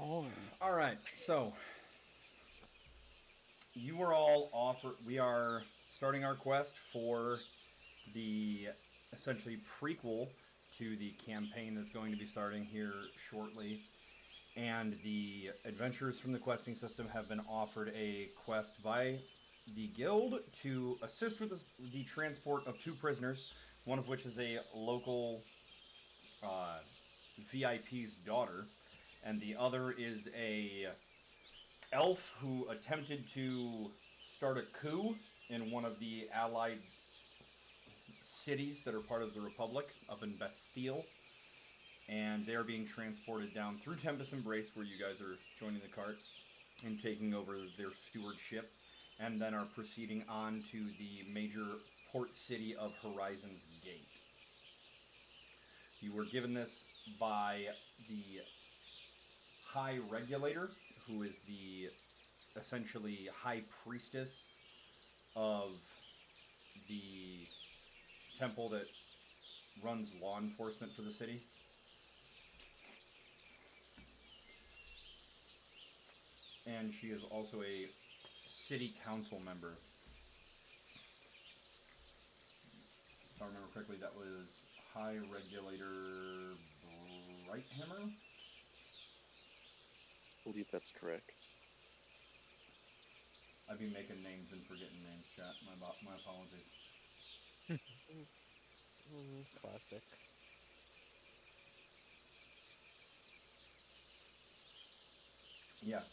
on. All right, so you were all offered. We are starting our quest for the essentially prequel to the campaign that's going to be starting here shortly. And the adventurers from the questing system have been offered a quest by the guild to assist with the transport of two prisoners, one of which is a local VIP's daughter, and the other is a elf who attempted to start a coup in one of the allied cities that are part of the Republic up in Bastille. And they're being transported down through Tempests Embrace, where you guys are joining the cart and taking over their stewardship, and then are proceeding on to the major port city of Horizon's Gate. You were given this by the High Regulator, who is the essentially high priestess of the temple that runs law enforcement for the city. And she is also a city council member. If I remember correctly, that was High Regulator Brighthammer. I believe that's correct. I'd be making names and forgetting names, chat. My apologies. Classic. Yes.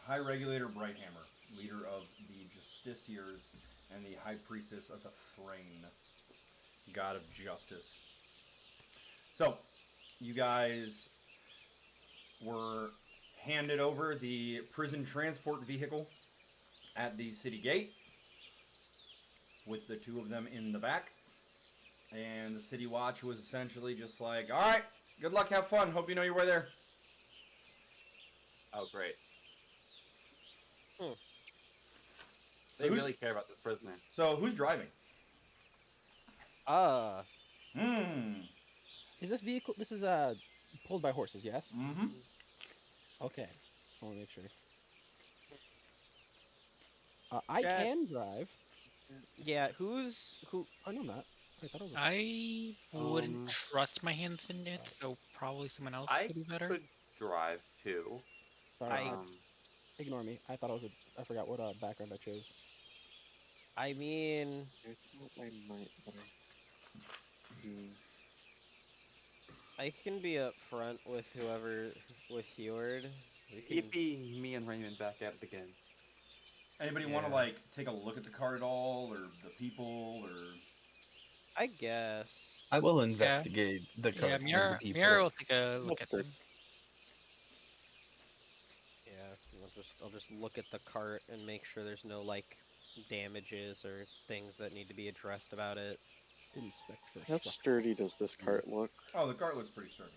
High Regulator Brighthammer, leader of the Justiciars and the High Priestess of the Thrain, God of Justice. So, you guys were handed over the prison transport vehicle at the city gate with the two of them in the back. And the city watch was essentially just like, all right, good luck, have fun, hope you know your way there. Oh, great. Hmm. They really care about this prisoner. So, who's driving? Is this vehicle? This is pulled by horses, yes? Mm-hmm. Okay. I want to make sure. I Chat. can drive. Yeah, who? Oh no, I'm not. I thought I was. I wouldn't trust my hands in it, so probably someone else I would be better. could drive too. Sorry, ignore me. I thought I was. I forgot what background I chose. I mean, I might. I can be up front with whoever, with Heward. It'd be me and Raymond back at it again. Anybody want to like take a look at the car at all, or the people, or? I guess. I will investigate the car and the people. Mira will take a look at them. Yeah, I'll just look at the cart and make sure there's no like damages or things that need to be addressed about it. Inspect for How sturdy does this cart look? Oh, the cart looks pretty sturdy.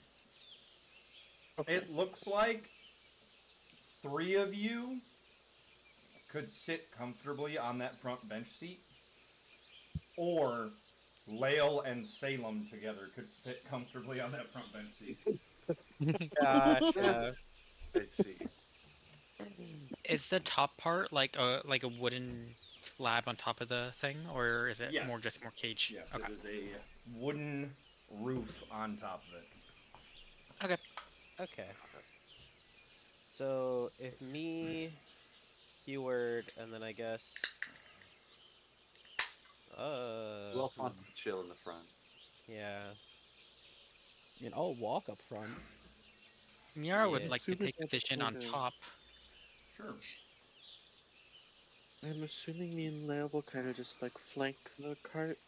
Okay. It looks like 3 of you could sit comfortably on that front bench seat, or Lael and Salem together could fit comfortably on that front bench seat. Gotcha. I see. Is the top part like a wooden slab on top of the thing, or is it Yes. more cage? Yes, Okay. it is a wooden roof on top of it. Okay. Okay. So if me, Heward, and then I guess. Who else wants to chill in the front? Yeah. I mean, I'll walk up front. Mira would Yeah. like to take position on top. Sure. I'm assuming me and Leo will kind of just like flank the cart.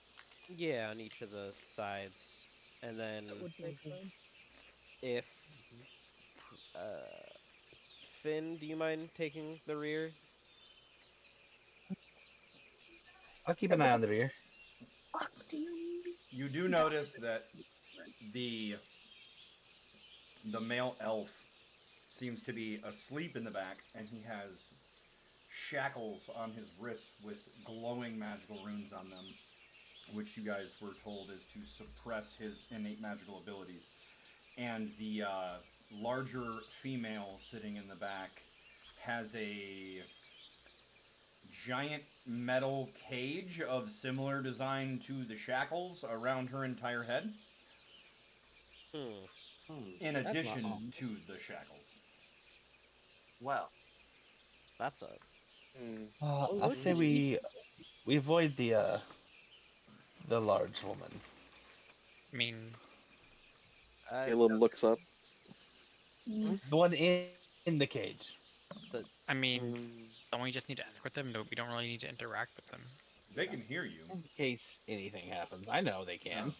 Yeah, on each of the sides, and then That would make sense. if Finn, do you mind taking the rear? I'll keep an eye on the rear. Fuck do you mean? You do notice that the male elf seems to be asleep in the back, and he has shackles on his wrists with glowing magical runes on them, which you guys were told is to suppress his innate magical abilities. And the larger female sitting in the back has a giant metal cage of similar design to the shackles around her entire head, in That's not addition harmful. to the shackles. Well, That's a I say we avoid the large woman. I mean, Caleb looks up. The one in the cage. I mean, Mm, don't we just need to escort them? No, we don't really need to interact with them. They can hear you. In case anything happens. I know they can.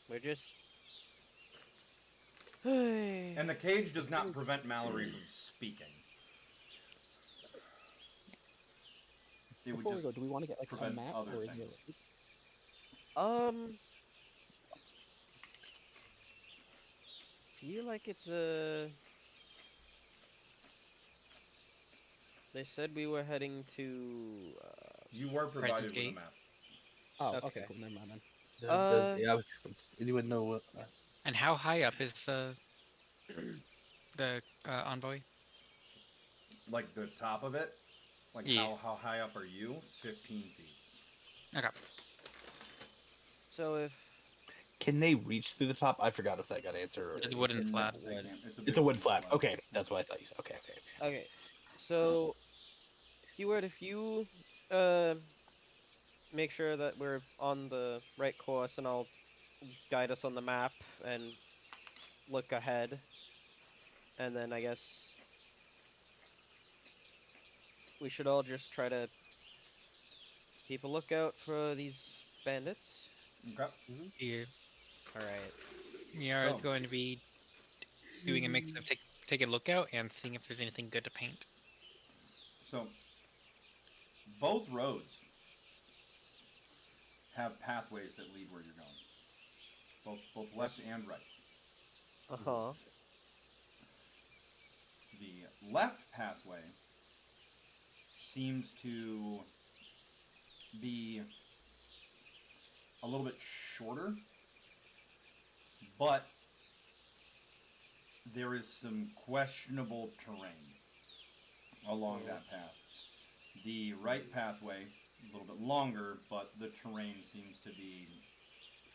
we're just. And the cage does not prevent Mallory from speaking. It would Before we just go, do we want to get like a prevent map other or is things. it? Feel like it's a. They said we were heading to. You were provided with a Gate. map. Oh, okay, Okay. cool. Never mind then. Yeah, I was just, anyone know what? And how high up is the envoy? Like the top of it? Like Yeah. how high up are you? 15 feet. Okay. So if Can they reach through the top? I forgot if that got answered. It's a already. wooden slab. No, they can't. It's a, It's a wood flap. Okay, that's what I thought you said. Okay. okay, so Keyword, if you uh make sure that we're on the right course, and I'll guide us on the map and look ahead, and then I guess we should all just try to keep a lookout for these bandits. Okay. Yeah. All right. Miara is So- going to be doing a mix of take a look out and seeing if there's anything good to paint. So, both roads have pathways that lead where you're going. Both left and right. Uh-huh. The left pathway seems to be a little bit shorter, but there is some questionable terrain along that path. The right pathway, a little bit longer, but the terrain seems to be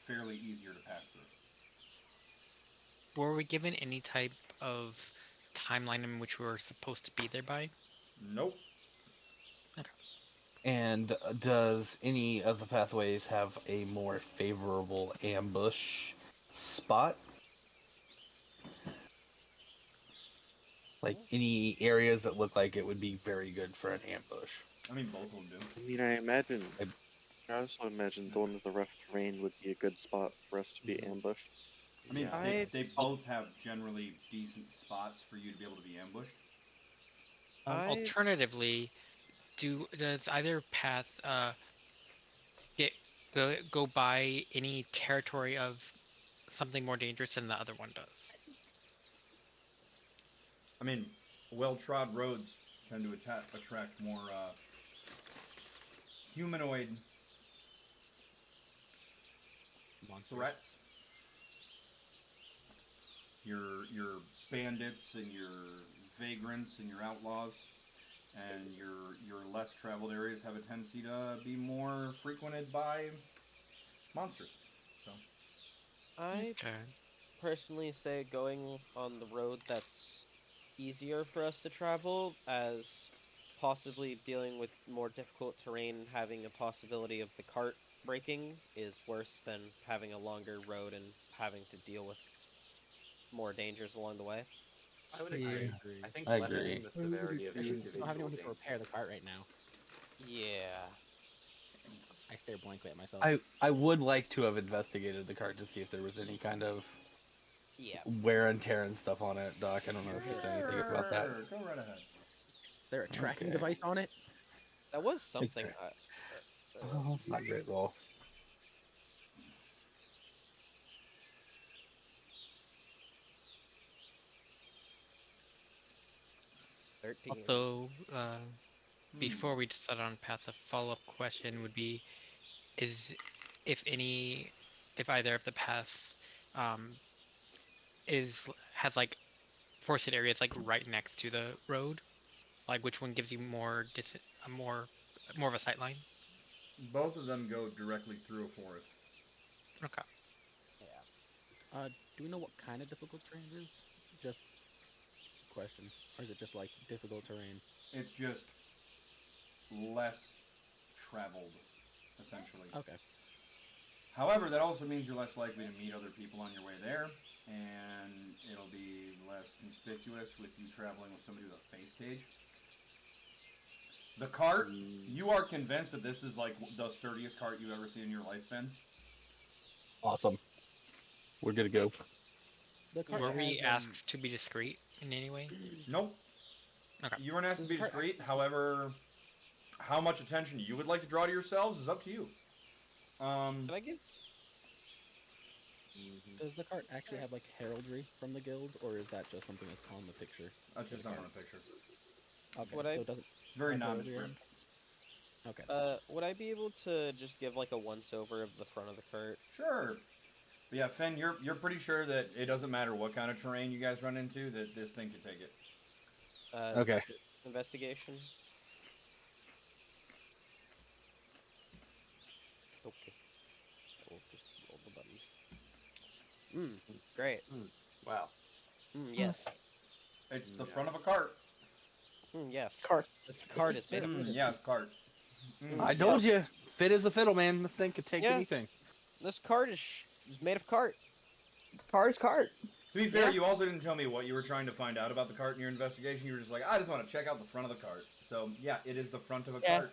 fairly easier to pass through. Were we given any type of timeline in which we were supposed to be there by? Nope. And does any of the pathways have a more favorable ambush spot? Like any areas that look like it would be very good for an ambush? I mean, both of them do. I mean, I also imagine the one with the rough terrain would be a good spot for us to be ambushed. I mean, Yeah. they both have generally decent spots for you to be able to be ambushed. Alternatively, does either path go by any territory of something more dangerous than the other one does? I mean, well-trod roads tend to attract more humanoid threats. Your bandits and your vagrants and your outlaws, and your less traveled areas have a tendency to be more frequented by monsters. So I Okay. personally say going on the road that's easier for us to travel, as possibly dealing with more difficult terrain, having a possibility of the cart breaking is worse than having a longer road and having to deal with more dangers along the way. I would Yeah. agree. agree. I think I lessening agree. the severity of Especially since we don't have individual anyone to repair the danger. cart right now. Yeah. I stare blankly at myself. I would like to have investigated the cart to see if there was any kind of Yeah. wear and tear and stuff on it, Doc. I don't know if you said anything about that. Go right ahead. Is there a tracking Okay. device on it? That was something. there? Oh, that's not a great roll. Also, before we decide on path, a follow-up question would be: is if either of the paths um, has like forested areas like right next to the road? Like which one gives you more of a sight line? Both of them go directly through a forest. Okay. Do we know what kind of difficult terrain it is? Just question. Or is it just like difficult terrain? It's just less traveled, essentially. Okay. However, that also means you're less likely to meet other people on your way there, and it'll be less conspicuous with you traveling with somebody with a face cage. The cart, you are convinced that this is like the sturdiest cart you've ever seen in your life, Finn? Awesome. We're good to go. The cart Were we has, asked to be discreet in any way? Nope. Okay. You weren't asked to be Does the cart- discreet. However, how much attention you would like to draw to yourselves is up to you. Can I give? Does the cart actually have like heraldry from the guild, or is that just something that's on the picture? That's just not on a picture. Okay, Would so I- it doesn't. It's very have heraldry nondescript. on? Okay. Would I be able to just give like a once-over of the front of the cart? Sure. But yeah, Finn, you're pretty sure that it doesn't matter what kind of terrain you guys run into, that this thing could take it. Okay. Investigation. Okay. I'll just roll the button. Great. Wow. Yes. It's the front of a cart. Yes. Cart. This cart is made of. Yes, cart. I told you, fit as a fiddle, man. This thing could take Yeah. anything. This cart is made of cart. Car's cart. To be fair, Yeah. you also didn't tell me what you were trying to find out about the cart in your investigation. You were just like, I just want to check out the front of the cart. So, yeah, it is the front of a Yeah. cart.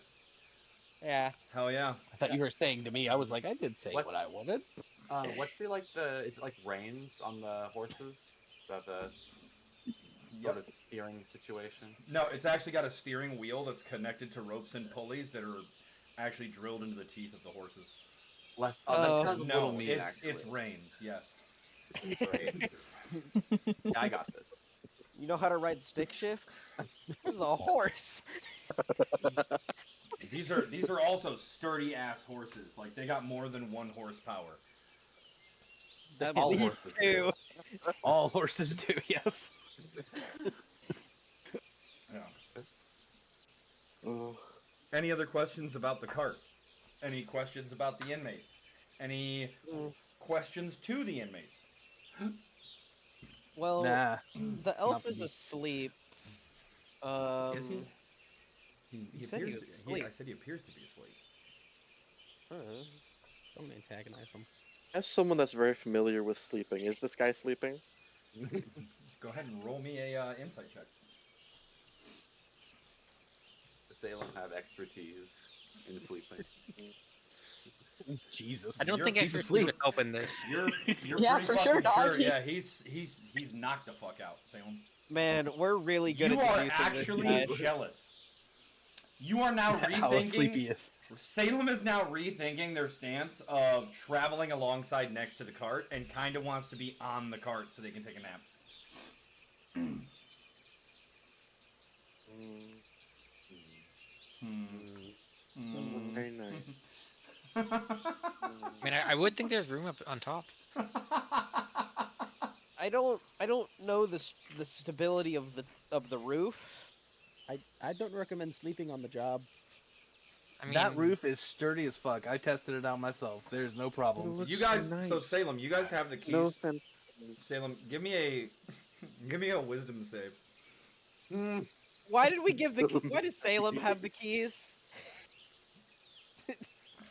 Yeah. Hell yeah. I thought you were saying to me. I was like, I did say what I wanted. What's the is it like reins on the horses? The sort of steering situation? No, it's actually got a steering wheel that's connected to ropes and pulleys that are actually drilled into the teeth of the horses. That Oh. sounds a No, little mean, it's actually. reins, yes. Great. Yeah, I got this. You know how to ride stick shift? This is a horse. These are also sturdy ass horses. Like they got more than 1 horsepower. At All least horses two. All horses do, yes. Yeah. Oh, Any other questions about the cart? Any questions about the inmates? Any questions to the inmates? Well, Nah. the elf not for is me. asleep. Is he? He said he appears was to, asleep. I said he appears to be asleep. Don't antagonize them. as someone that's very familiar with sleeping, is this guy sleeping? Go ahead and roll me a insight check. Salem have expertise in sleeping. Jesus. I don't think he's I asleep. would open this. You're Yeah, pretty for fucking sure, dog. Yeah, he's knocked the fuck out, Salem. Man, we're really good You at are deducing actually this guy. jealous. You are now How asleep he rethinking. is. Salem is now rethinking their stance of traveling alongside next to the cart and kind of wants to be on the cart so they can take a nap. Very nice. I mean, I would think there's room up on top. I don't know the stability of the roof. I don't recommend sleeping on the job. I mean, That roof is sturdy as fuck. I tested it out myself. There's no problem. Looks You guys, so so nice. Salem, you guys have the keys. No offense. Salem, give me a wisdom save. Why did we give the? Why does Salem have the keys?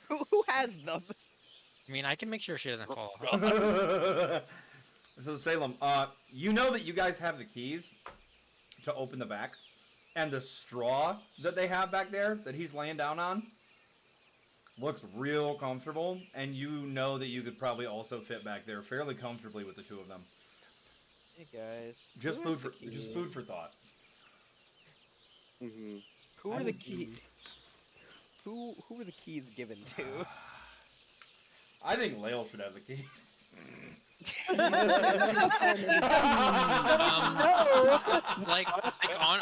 Who has them? I mean, I can make sure she doesn't fall off. So Salem, you know that you guys have the keys to open the back, and the straw that they have back there that he's laying down on looks real comfortable, and you know that you could probably also fit back there fairly comfortably with the two of them. Hey guys. Just who food has the for just keys? food for thought. Mm-hmm. Who are the keys? Who are the keys given to? I think Lael should have the keys.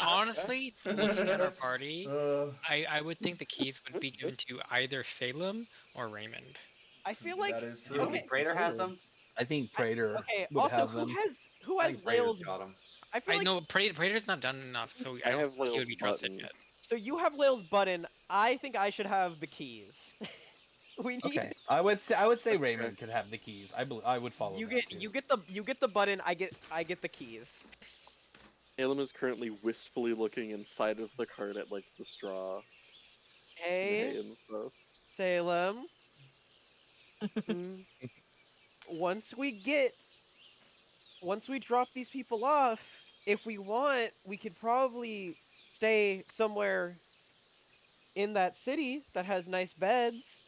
Honestly, looking at our party, I would think the keys would be given to either Salem or Raymond. I feel like That is Do you true. think Greater has them? I think Praetor Okay. would Also, have them. who I has think Praetor's Lail's? got him. I feel I like know Praetor's not done enough, so I I don't have think he Lail's would be trusted button. yet. so. You have Lail's button. I think I should have the keys. We need. Okay, I would say Okay. Raymond could have the keys. I would follow You that get too. you get the button. I get the keys. Salem is currently wistfully looking inside of the cart at like the straw and hay Hey, and stuff. Salem. Once we get once we drop these people off, if we want, we could probably stay somewhere in that city that has nice beds.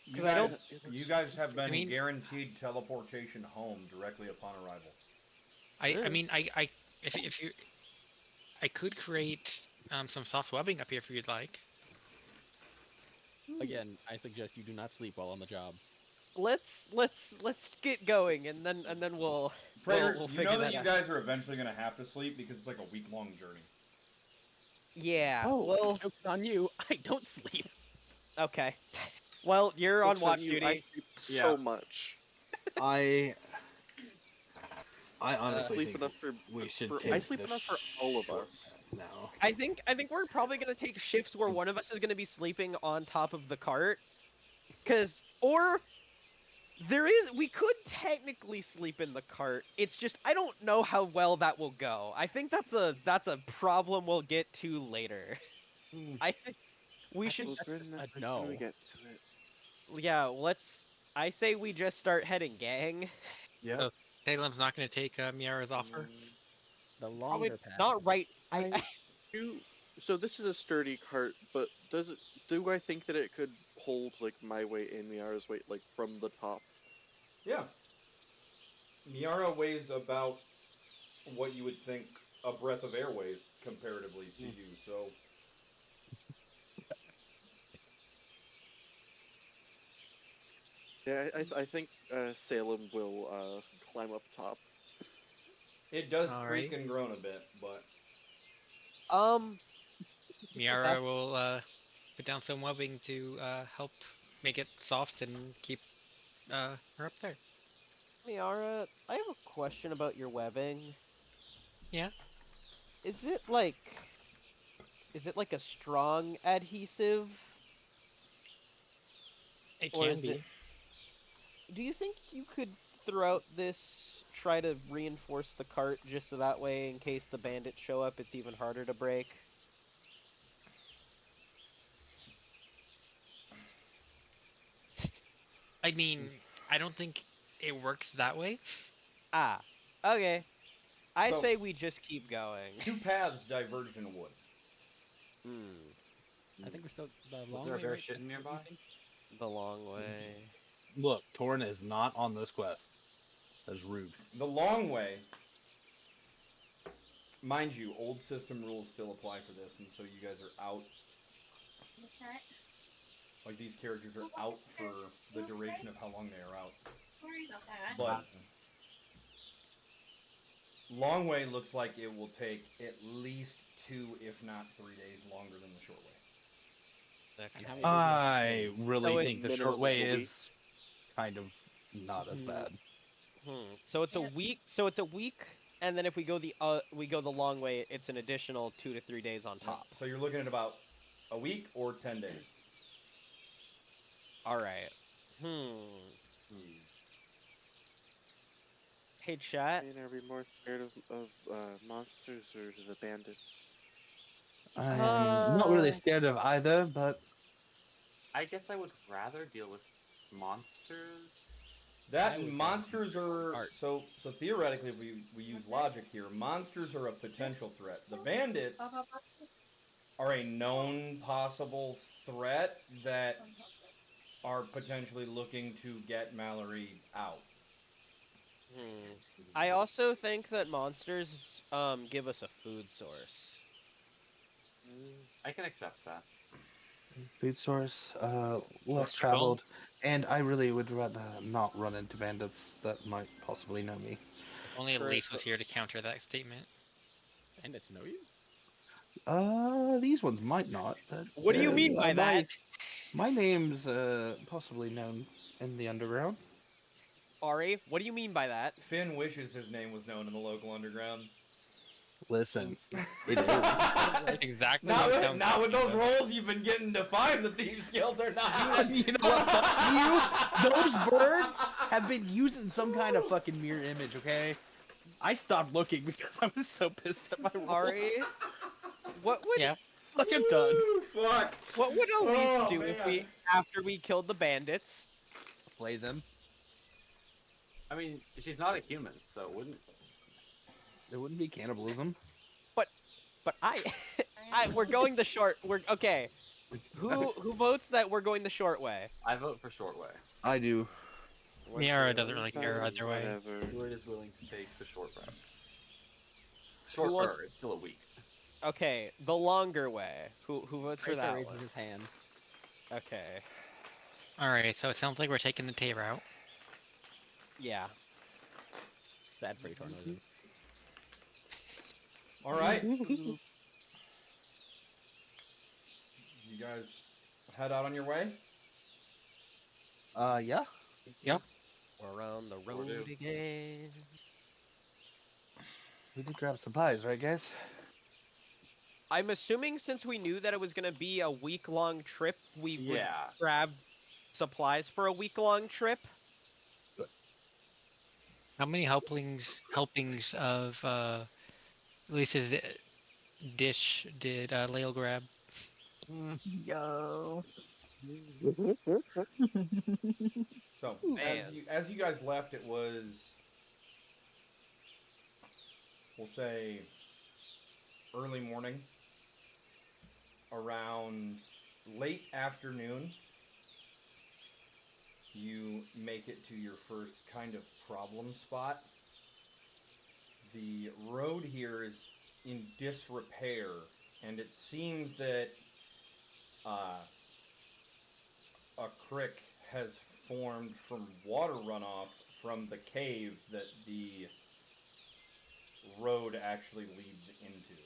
You 'Cause I guys, don't. you guys have been mean- guaranteed teleportation home directly upon arrival. I mean, if you, I could create some soft webbing up here if you'd like. Again, I suggest you do not sleep while on the job. Let's get going, and then Praetor, we'll you figure know that that you out. guys are eventually going to have to sleep because it's like a week-long journey. Yeah. Oh, Well. joke's on you. I don't sleep. Okay. Well, you're on Jokes on watch you, I duty. sleep Yeah. so much. I I honestly sleep think enough for. we should for- take I sleep the enough for all of short us. cut now. I think we're probably gonna take shifts where one of us is gonna be sleeping on top of the cart, or we could technically sleep in the cart. It's just I don't know how well that will go. I think that's a problem we'll get to later. I think we I should. think When, that's just a when no. we get to it. Yeah, let's. I say we just start heading, gang. Yeah. Oh, Salem's not going to take Miara's offer. The Probably longer path. not right. I do. So this is a sturdy cart, but does it? Do I think that it could hold like my weight and Miara's weight, like from the top? Yeah. Miara weighs about what you would think a breath of air weighs comparatively to you, so Yeah, I think Salem will climb up top. it does All creak right. and groan a bit, but Miara That's- will put down some webbing to help make it soft and keep her up there. Miara, I have a question about your webbing. Yeah. Is it like a strong adhesive, It or can is it? be. Do you think you could throughout this try to reinforce the cart just so that way, in case the bandits show up, it's even harder to break? I mean, I don't think it works that way. Ah, okay. I So- say we just keep going. two paths diverged in a wood. Hmm, I think we're still the long there a way, bear right? shitting What do you nearby? think? the long way. Look, Torn is not on this quest. That's rude. The long way, mind you, old system rules still apply for this, and so you guys are out. Like these characters are out for the duration of how long they are out. Sorry about that. But long way looks like it will take at least 2, if not 3 days longer than the short way. And how many I really So think the minimum short of way a week. is kind of not as bad. So it's a week. So it's a week, and then if we go the long way, it's an additional 2 to 3 days on top. So you're looking at about a week or 10 days. All right. Hey, chat. Are we more scared of monsters or the bandits? I'm not really Uh, scared of either, but I guess I would rather deal with monsters. That I and would monsters are art. so theoretically, if we use logic here, monsters are a potential threat. The bandits are a known possible threat that are potentially looking to get Mallory out. I also think that monsters give us a food source. I can accept that. food source, less Well- traveled, and I really would rather not run into bandits that might possibly know me. If only True, Elise was here to counter that statement. Bandits know you? These ones might not. But, What do you mean by my, that? My name's possibly known In the underground? Ari, what do you mean by that? Finn wishes his name was known in the local underground. Listen, it is. Exactly. Not what with, sounds not with like those that. roles you've been getting to find the Thieves Guild or not. You know what? Fuck you. Those birds have been using some kind of fucking mirror image, okay? I stopped looking because I was so pissed at my rolls. Ari, what would Yeah. Look, I'm done. Ooh, fuck. Elise Oh, do if man. after we killed the bandits? Play them. I mean, she's not a human, so wouldn't. There wouldn't be cannibalism. But we're going the short. We're okay. Who votes that we're going the short way? I vote for short way. I do. Miara doesn't really care either way. Whatever. Druid is willing to take the short route. Who wants- Shorter, it's still a week. Okay, the longer way. Who votes for Right there that raises one? his hand. Okay. All right, so it sounds like we're taking the Tay route. Yeah. Bad for tornadoes. All right. You guys head out on your way? Yeah. We're on the Will do. road again. We did grab supplies, right, guys? I'm assuming since we knew that it was gonna be a week-long trip, we would Yeah. grab supplies for a week-long trip. How many helpings of Lisa's dish did Lael grab? Yo. So Man. as you guys left, it was, we'll say, early morning, around late afternoon. You make it to your first kind of problem spot. The road here is in disrepair, and it seems that a creek has formed from water runoff from the cave that the road actually leads into.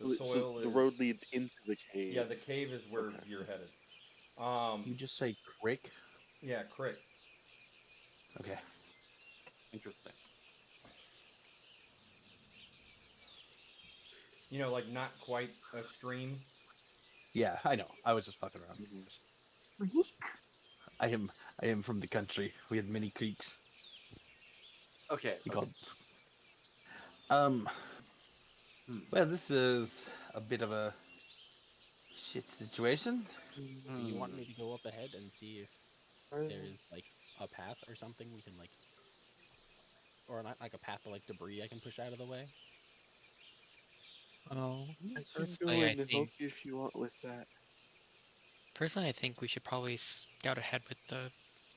The So soil the is... road leads into the cave. Yeah, the cave is where you're headed. You just say crick? Yeah, creek. Okay. Interesting. You know, like not quite a stream. Yeah, I know. I was just fucking around. Reek. I am from the country. We had many creeks. Okay. We okay. called. Well, this is a bit of a shit situation. Do you want me to go up ahead and see if there's like a path or something we can like, or not like a path, but like debris I can push out of the way? Oh, I can go personally, I in and think help you if you want with that. I think we should probably scout ahead with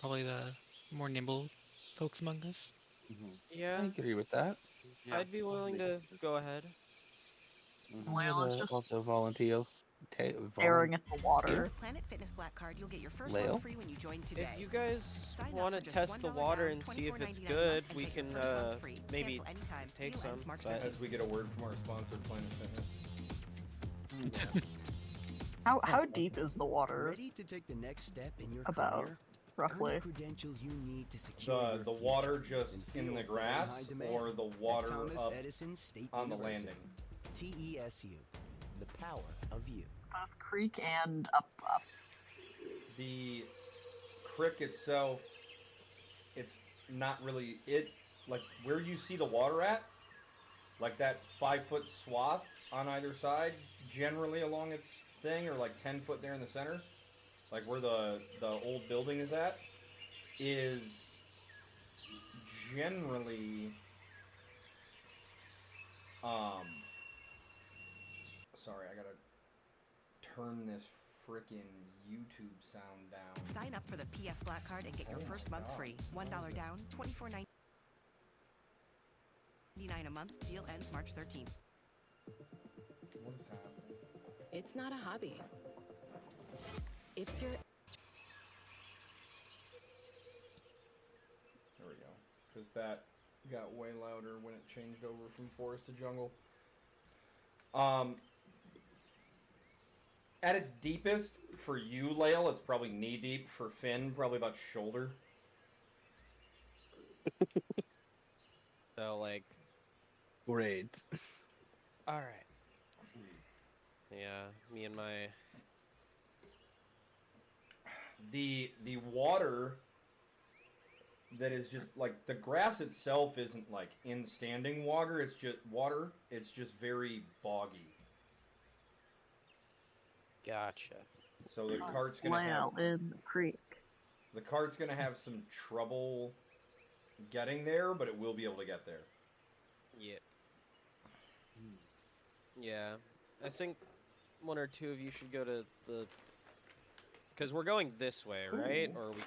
probably the more nimble folks among us. Yeah, I agree with that. Yeah. I'd be willing to go ahead. Well, let's just also volunteer. staring at the water. Planet Fitness Black Card, you'll get your first Leo? month free when you join today. If you guys Sign up want for to just test the $1 water down, and see if it's $24.99 a good, month, and we take your can first month free. maybe Cancel anytime. take Deal some. ends March But 15th. As we get a word from our sponsor, Planet Fitness. How deep is the water? Ready to take the next step in your About, career? roughly. Earn the credentials you need to secure The your water future just in in the fields that are in grass, high demand or the at water Thomas up Edison State on the University. landing? TESU, the power of you. Both creek and up. The creek itself, it's not really it. Like where you see the water at, like that 5-foot swath on either side, generally along its thing, or like 10 foot there in the center, like where the old building is at, is generally sorry, I gotta turn this frickin' YouTube sound down. Sign up for the PF Black Card and get your first month free. $1 down, $24.99 a month. Deal ends March 13th. What is happening? It's not a hobby. It's your... There we go. Because that got way louder when it changed over from forest to jungle. At its deepest, for you, Lael, it's probably knee deep. For Finn, probably about shoulder. So like, Great. all right. Yeah, me and my. The water that is just like the grass itself isn't like in standing water. It's just water. It's just very boggy. Gotcha. So the cart's gonna Lael have in the creek. the cart's gonna have some trouble getting there, but it will be able to get there. Yeah. Yeah. I think one or two of you should go to the. Because we're going this way, right? Ooh. Or are we?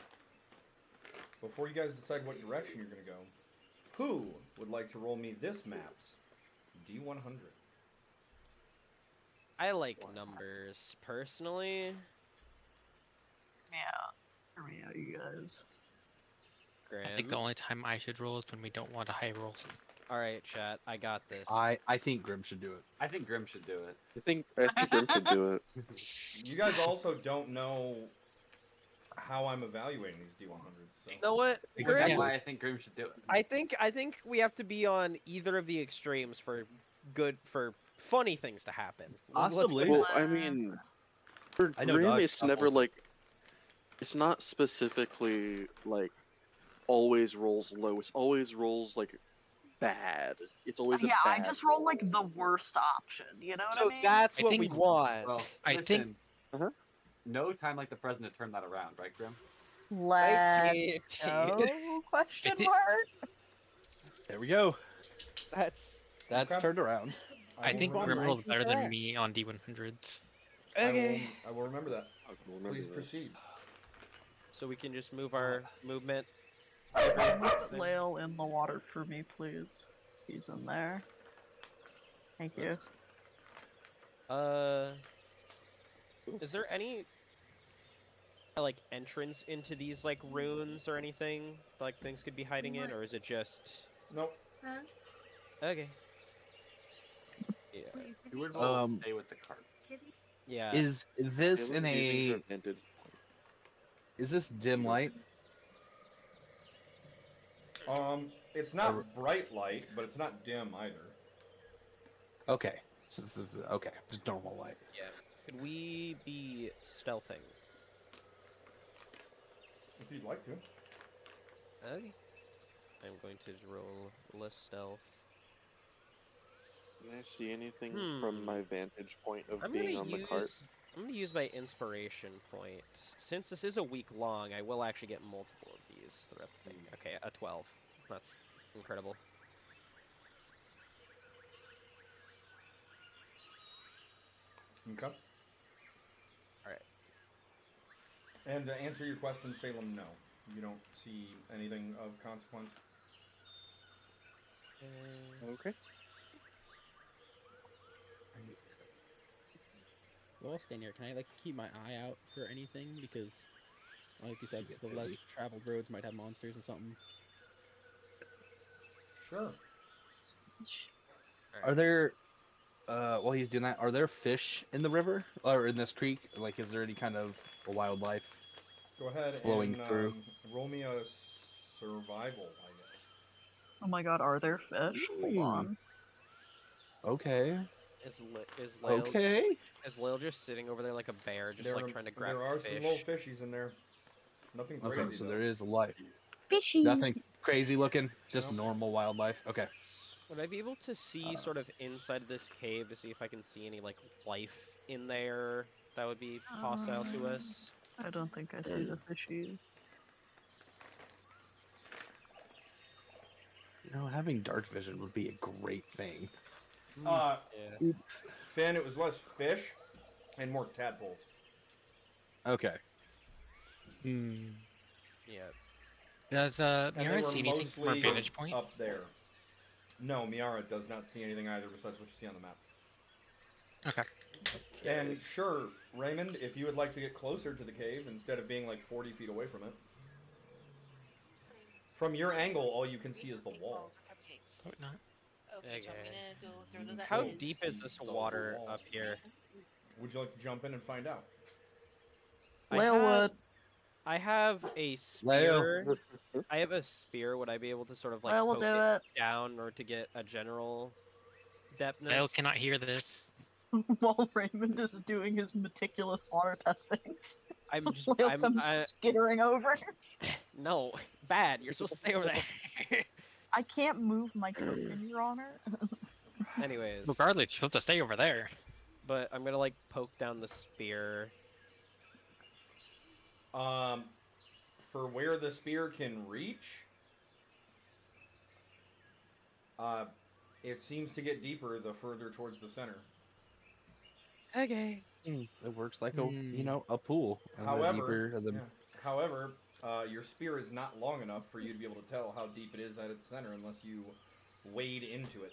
Before you guys decide what direction you're gonna go, who would like to roll me this map's D100? I like numbers personally. Yeah. Hear me out, you guys. I think the only time I should roll is when we don't want a high roll. All right, chat. I got this. I think Grim should do it. I think Grim should do it. I think Grim should do it. You guys also don't know how I'm evaluating these D100s. So. You know what? Exactly. Grim, That's why I think Grim should do it. I think we have to be on either of the extremes for funny things to happen. Possibly. Well, I mean, for I know Grim, Dodge it's never shuffles. like, it's not specifically like always rolls low. It's always rolls like bad. It's always a Yeah, I bad just roll like the worst option. You know what I So mean? that's I what think- we want. Well, I listen, think- no time like the present to turn that around, right, Grim? Let's can't. go? Question It is- mark. There we go. That's That's turned around. I think will Grim remember- rolls better than me on D100s. okay. I will remember that. I can remember Please that. proceed. So we can just move our movement. Put Lael in the water for me, please. He's in there. Thank you. Is there any like entrance into these like runes or anything like things could be hiding in, or is it just Nope. okay? Yeah. You would roll Um, stay with the cart. Yeah. Is this Caleb in using her a? advantage. Is this dim light? It's not bright light, but it's not dim either. Okay. So this is okay. Just normal light. Yeah. Could we be stealthing? If you'd like to. Okay. I'm going to roll less stealth. Can I see anything Hmm. from my vantage point of I'm being gonna on use the cart? I'm gonna use my inspiration point. Since this is a week long, I will actually get multiple of these throughout the thing. Okay, a 12. That's incredible. Okay. Alright. And to answer your question, Salem, no. You don't see anything of consequence. Okay. Well, I'll stand here. Can I like keep my eye out for anything? Because, like you said, the less traveled roads might have monsters and something. Sure. Are there? While he's doing that, are there fish in the river or in this creek? Like, is there any kind of wildlife? Go ahead Flowing and through. roll me a survival, I guess. Oh my god, are there fish? Hold Ooh. on. Okay. Is Lael Okay. is Lael just sitting over there like a bear, just There, like trying to grab there are fish? some little fishies in there. Nothing crazy. Okay. So though. there is life. Fishy. Nothing crazy looking. Just No. normal wildlife. Okay. Would I be able to see sort of inside of this cave to see if I can see any like life in there that would be hostile to us? I don't think I see the fishies. You know, having dark vision would be a great thing. Yeah. Finn, it was less fish and more tadpoles. Okay. Hmm. Yeah. Does And they Mira were see anything from our mostly vantage point? up there. No, Miara does not see anything either besides what you see on the map. Okay. And sure, Raymond, if you would like to get closer to the cave instead of being like 40 feet away from it. From your angle, all you can see is the wall. So not. Okay. How deep is this water up here? would you like to jump in and find out? Lael would. I have a Lael. spear. I have a spear. Would I be able to sort of like Lael will poke do it it. down or to get a general Lyle depthness? cannot hear this. While Raymond is doing his meticulous water testing. I'm just. Lael comes skittering over. No, bad. You're supposed to stay over there. I can't move my token, Your Honor. Anyways, Regardless, you're supposed to stay over there. but I'm gonna like poke down the spear. For where the spear can reach, it seems to get deeper the further towards the center. Okay. It works like a pool. However, your spear is not long enough for you to be able to tell how deep it is at its center unless you wade into it.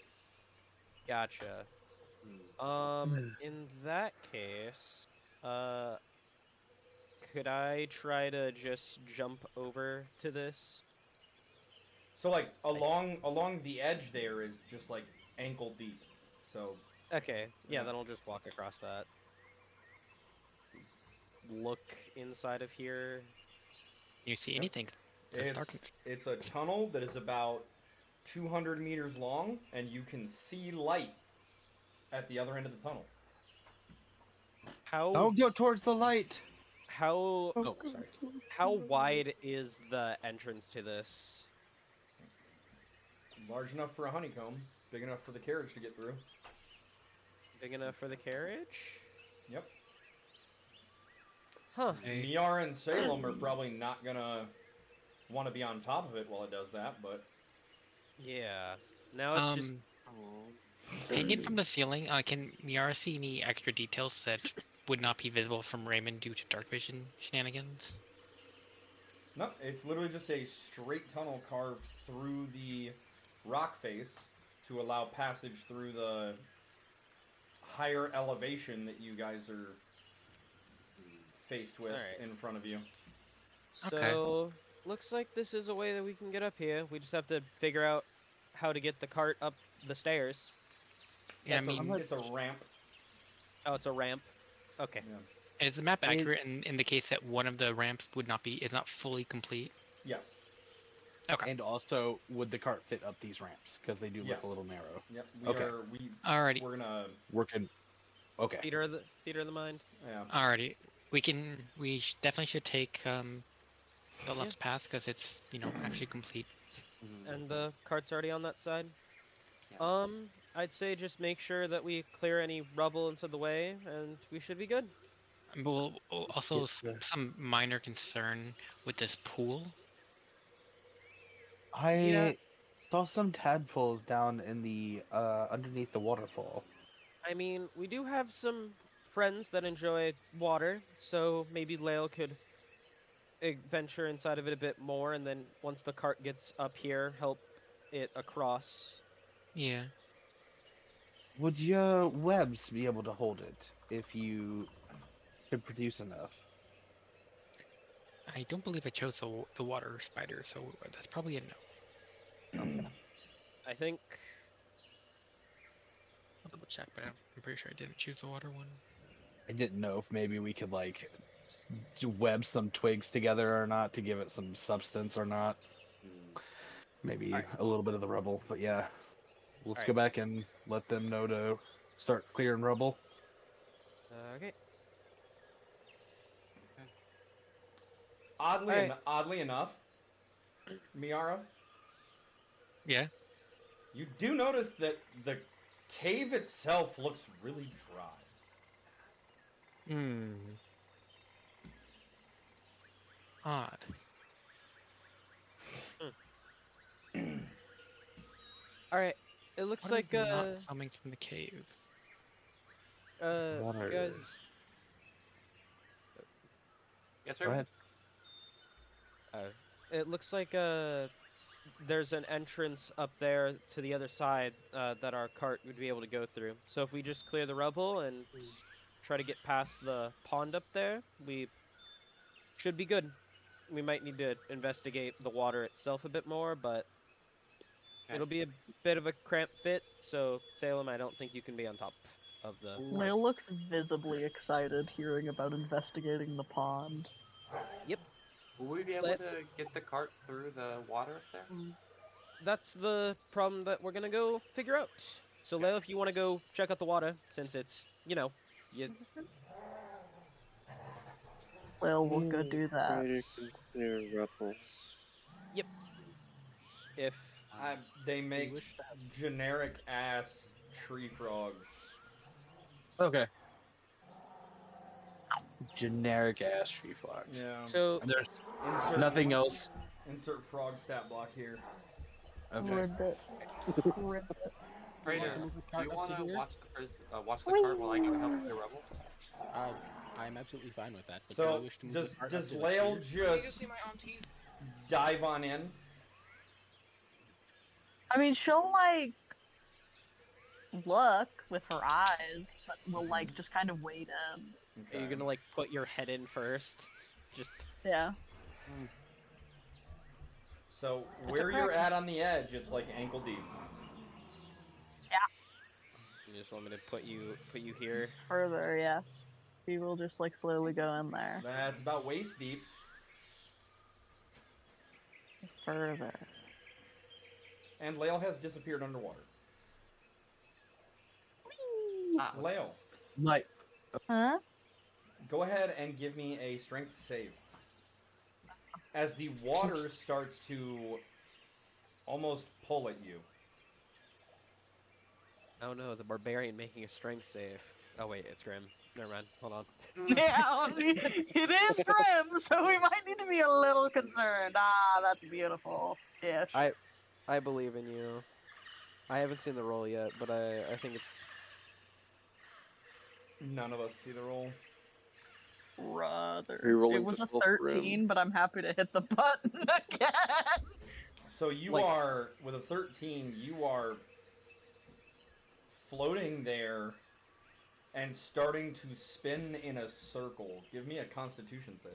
Gotcha. In that case, could I try to just jump over to this? So like along the edge there is just like ankle deep. So Okay, yeah, then I'll just walk across that. Look inside of here. You see anything? It's a tunnel that is about 200 meters long, and you can see light at the other end of the tunnel. How? Don't go towards the light. How? Oh, sorry. How wide is the entrance to this? Large enough for a honeycomb, big enough for the carriage to get through. Big enough for the carriage? Yep. Huh. Miara and Salem are probably not gonna want to be on top of it while it does that, but yeah. Now it's just. Hanging from the ceiling, can Miara see any extra details that would not be visible from Raymond due to dark vision shenanigans? no, it's literally just a straight tunnel carved through the rock face to allow passage through the higher elevation that you guys are faced with in front of you. So, looks like this is a way that we can get up here. We just have to figure out how to get the cart up the stairs. Yeah, I mean, it's a ramp. Oh, it's a ramp. Okay. Yeah. Is the map accurate in the case that one of the ramps is not fully complete? Yes. Okay. And also, would the cart fit up these ramps? Because they do look a little narrow. Yep. Alrighty. We're gonna working. Okay. Theater of the mind. Yeah. Alrighty. We definitely should take the left path because it's actually complete. And the cart's already on that side. I'd say just make sure that we clear any rubble into the way, and we should be good. But also some minor concern with this pool. I saw some tadpoles down in the underneath the waterfall. I mean, we do have some friends that enjoy water, so maybe Lael could venture inside of it a bit more, and then once the cart gets up here, help it across. Yeah. Would your webs be able to hold it if you could produce enough? I don't believe I chose the water spider, so that's probably a no. Okay. I think. I'll double check, but I'm pretty sure I didn't choose the water one. I didn't know if maybe we could web some twigs together or not to give it some substance or not. Maybe a little bit of the rubble, but yeah. Let's go back and let them know to start clearing rubble. Okay. Oddly enough, Miara. Yeah. You do notice that the cave itself looks really dry. Odd. All right. It looks like not coming from the cave. Water. Guys. Yes, sir. Go ahead. It looks like there's an entrance up there to the other side that our cart would be able to go through. So if we just clear the rubble and try to get past the pond up there, we should be good. We might need to investigate the water itself a bit more, but it'll be a bit of a cramped fit. So Salem, I don't think you can be on top of the. Lil looks visibly excited hearing about investigating the pond. Yep. Will we be able to get the cart through the water up there? That's the problem that we're gonna go figure out. So, Leo, if you want to go check out the water, since it's, you Lil will go do that. Try to clear rebel. Yep. If They make wish to have- generic ass tree frogs. Okay. Generic ass tree flags. Yeah. so, And there's Insert, nothing else. Insert frog stat block here. Okay. Ribbit. Ribbit. Trader, move the do cart you up want to to here? watch the cart while I go help the rebel? I'm absolutely fine with that. But do So you wish to move does the cart does up to the Lael pier? just dive on in? I mean, she'll like look with her eyes, but will like just kind of wade in. are you gonna like put your head in first? Just Yeah. So where you're at on the edge, it's like ankle deep. you just want me to put you here. Further, yes. She will just like slowly go in there. That's about waist deep. Further. And Lael has disappeared underwater. Lael, Like, Huh? go ahead and give me a strength save. As the water starts to almost pull at you. Oh no, the barbarian making a strength save. Oh wait, it's Grim. Never mind. Hold on. Yeah, it is grim, so we might need to be a little concerned. Ah, that's beautiful. Ish. I believe in you. I haven't seen the roll yet, but I think it's. None of us see the roll. Brother. Rerolling It was to a self-grim. 13, but I'm happy to hit the button again. So you Like- are, with a 13, you are floating there and starting to spin in a circle. Give me a constitution save.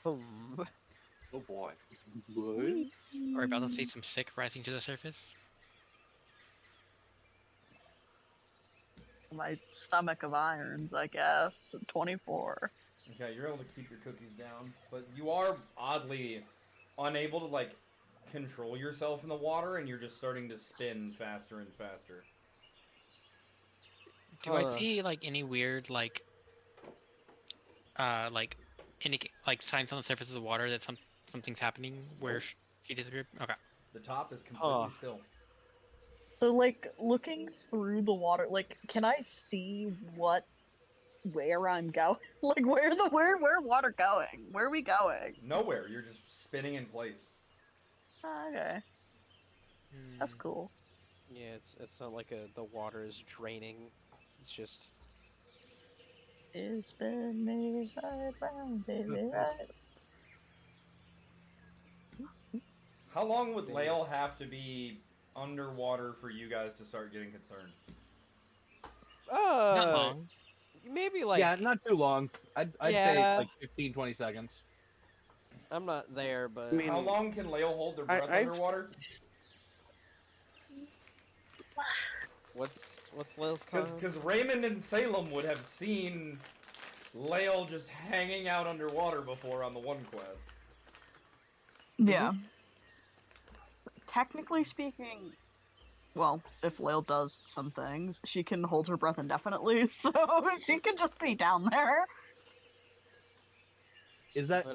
Oh boy. Are we about to see some sick rising to the surface? My stomach of irons, I guess. 24. Okay, you're able to keep your cookies down, but you are oddly unable to, like, control yourself in the water, and you're just starting to spin faster and faster. Do I see like any weird like like signs on the surface of the water that something's happening where she disappeared? Okay. The top is completely Huh. still. So, like, looking through the water, like, can I see where I'm going? Like, where water going? Where are we going? Nowhere, you're just spinning in place. Oh, okay. That's cool. Yeah, it's not like the water is draining. It's just. It's been me right round, baby, right. How long would Lael have to be underwater for you guys to start getting concerned? Not long. Maybe like. yeah, not too long. I'd say Yeah. like 15, 20 seconds. I'm not there, but. I mean, How long can Lael hold their breath I've- underwater? What's Lael's con? Because Raymond and Salem would have seen Lael just hanging out underwater before on the one quest. Yeah. Technically speaking, well, if Lael does some things, she can hold her breath indefinitely, so she can just be down there. Is that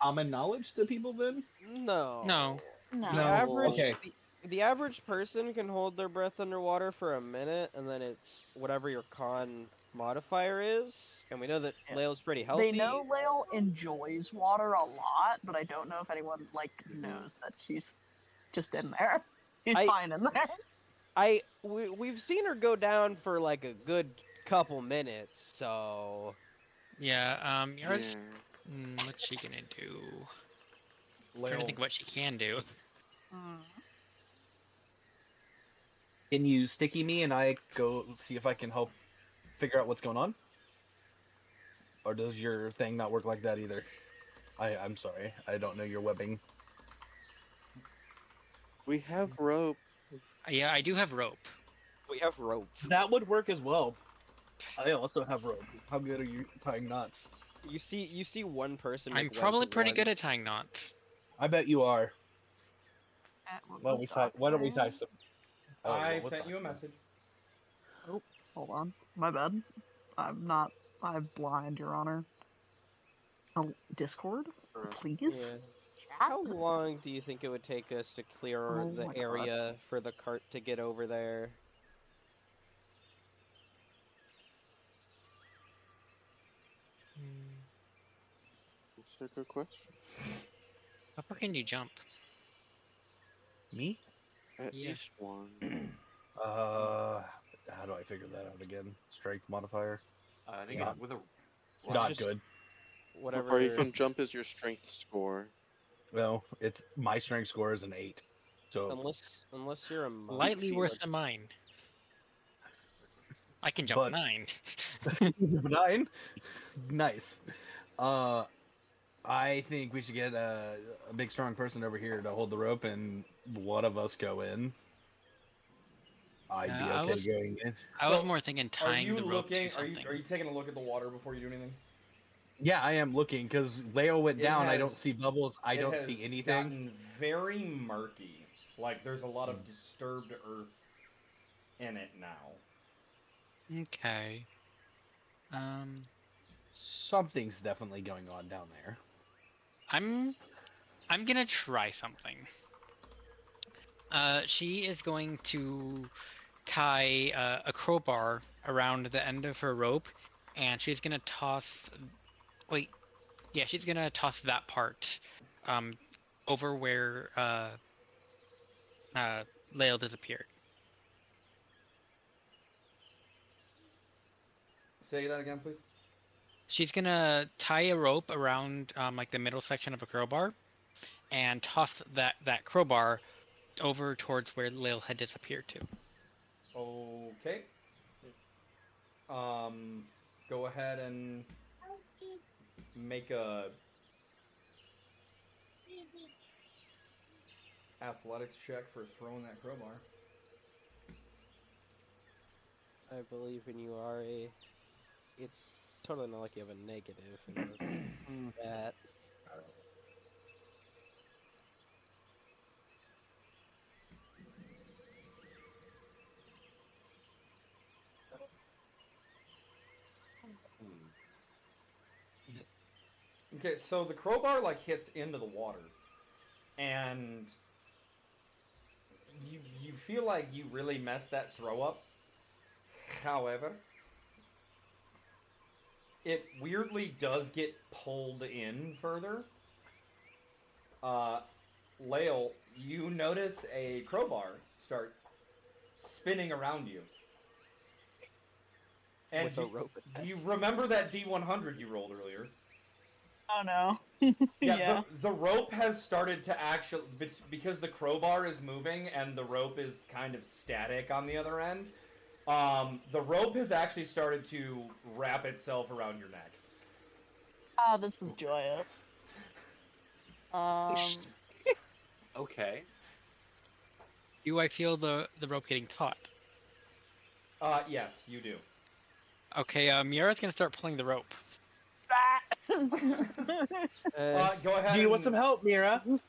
common knowledge to people then? No. No. No. The No. average. Okay. The average person can hold their breath underwater for a minute, and then it's whatever your con modifier is. And we know that Yeah. Lael's pretty healthy. They know Lael enjoys water a lot, but I don't know if anyone, like, knows that she's just in there. She's fine in there. We've seen her go down for like a good couple minutes, so. Yeah. Yours. Yeah. What's she gonna do? I'm trying Lael, to think what she can do. Can you sticky me and I go see if I can help figure out what's going on? Or does your thing not work like that either? I'm sorry, I don't know your webbing. We have rope. Yeah, I do have rope. We have rope. That would work as well. I also have rope. How good are you tying knots? You see one person I'm with probably web pretty one. good at tying knots. I bet you are. What Why don't was we tie? Why don't we tie Doc some? I what was sent you a Doc saying? message. saying? Oh, hold on. My bad. I'm blind, Your Honor. Oh, Discord? Please? Yeah. How long do you think it would take us to clear Oh the my God. area for the cart to get over there? That's a good question. How far can you jump? Me? At Yeah. least one. How do I figure that out again? Strength modifier. I think Yeah. with a Not Just good. Whatever. Or you can jump as your strength score. No, it's my strength score is an 8. So Unless you're a monk. Lightly worse than mine. I can jump But- 9. 9. Nice. I think we should get a big strong person over here to hold the rope, and one of us go in. I'd be I okay was- going in. I was more thinking tying the rope to Are something. you taking a look at the water before you do anything? Yeah, I am looking because Leo went down. I don't see bubbles. I don't see It has anything. gotten very murky. Like there's a lot of disturbed earth in it now. Okay. Something's definitely going on down there. I'm gonna try something. She is going to tie a crowbar around the end of her rope, and she's gonna toss. Wait, yeah, she's gonna toss that part, over where Lale disappeared. Say that again, please. She's gonna tie a rope around like the middle section of a crowbar, and toss that crowbar over towards where Lale had disappeared to. Okay. Go ahead and make a athletics check for throwing that crowbar. I believe in you, Ari. It's totally not like you have a negative in that. Okay, so the crowbar like hits into the water, and you feel like you really messed that throw up. However, it weirdly does get pulled in further. Lale, you notice a crowbar start spinning around you. And With a rope. do you remember that D100 you rolled earlier? Oh no. Yeah. The rope has started to actually, because the crowbar is moving and the rope is kind of static on the other end, the rope has actually started to wrap itself around your neck. Ah, this is joyous. Okay. Do I feel the rope getting taut? Yes, you do. Okay, Miara's gonna start pulling the rope. Go ahead. Do you want some help, Mira? Do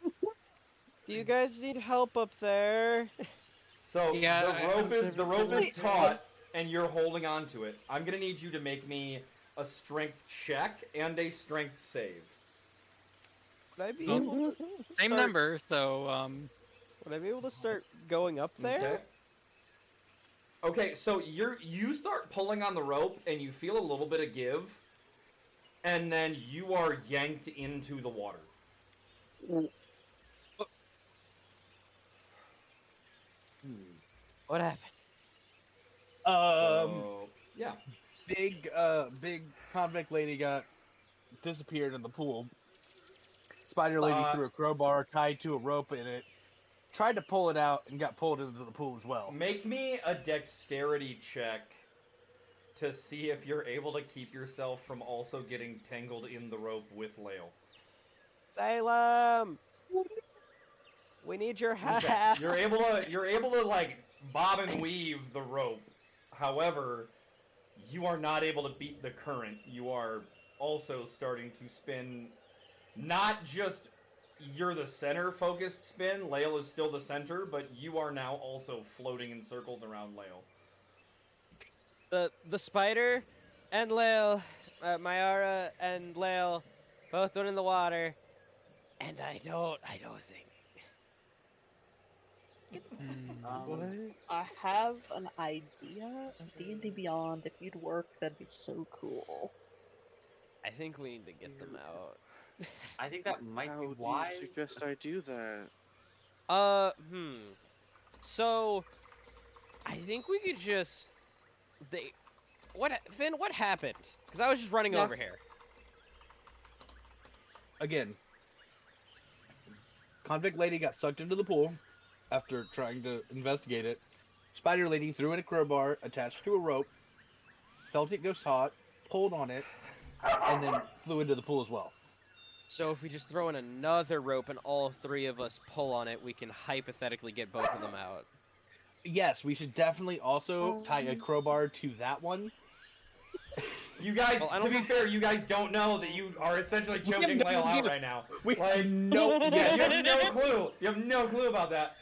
you guys need help up there? So Yeah, the rope is taut, and you're holding on to it. I'm gonna need you to make me a strength check and a strength save. Would I be able to Same start- number, so Would I be able to start going up there? Okay, so you start pulling on the rope, and you feel a little bit of give, and then you are yanked into the water. What happened? Yeah. Big convict lady got disappeared in the pool. Spider lady threw a crowbar tied to a rope in it. Tried to pull it out and got pulled into the pool as well. Make me a dexterity check to see if you're able to keep yourself from also getting tangled in the rope with Lale. Salem! We need your help. Okay. You're able to like bob and weave the rope. However, you are not able to beat the current. You are also starting to spin, not just you're the center focused spin, Lael is still the center, but you are now also floating in circles around Lael. The spider and Lael, Mayara and Lael, both went in the water, and I don't think. I have an idea of D&D Beyond. If you'd work, that'd be so cool. I think we need to get them out. I think that might How be do why. you suggest I do that? So I think we could just Finn, what happened? Because I was just running over here. Again, convict lady got sucked into the pool after trying to investigate it. Spider lady threw in a crowbar attached to a rope, felt it go taut, pulled on it, and then flew into the pool as well. So if we just throw in another rope and all three of us pull on it, we can hypothetically get both of them out. Yes, we should definitely also tie a crowbar to that one. You guys, to be fair, you guys don't know that you are essentially choking Lael out right now. We have no, you have no clue. You have no clue about that.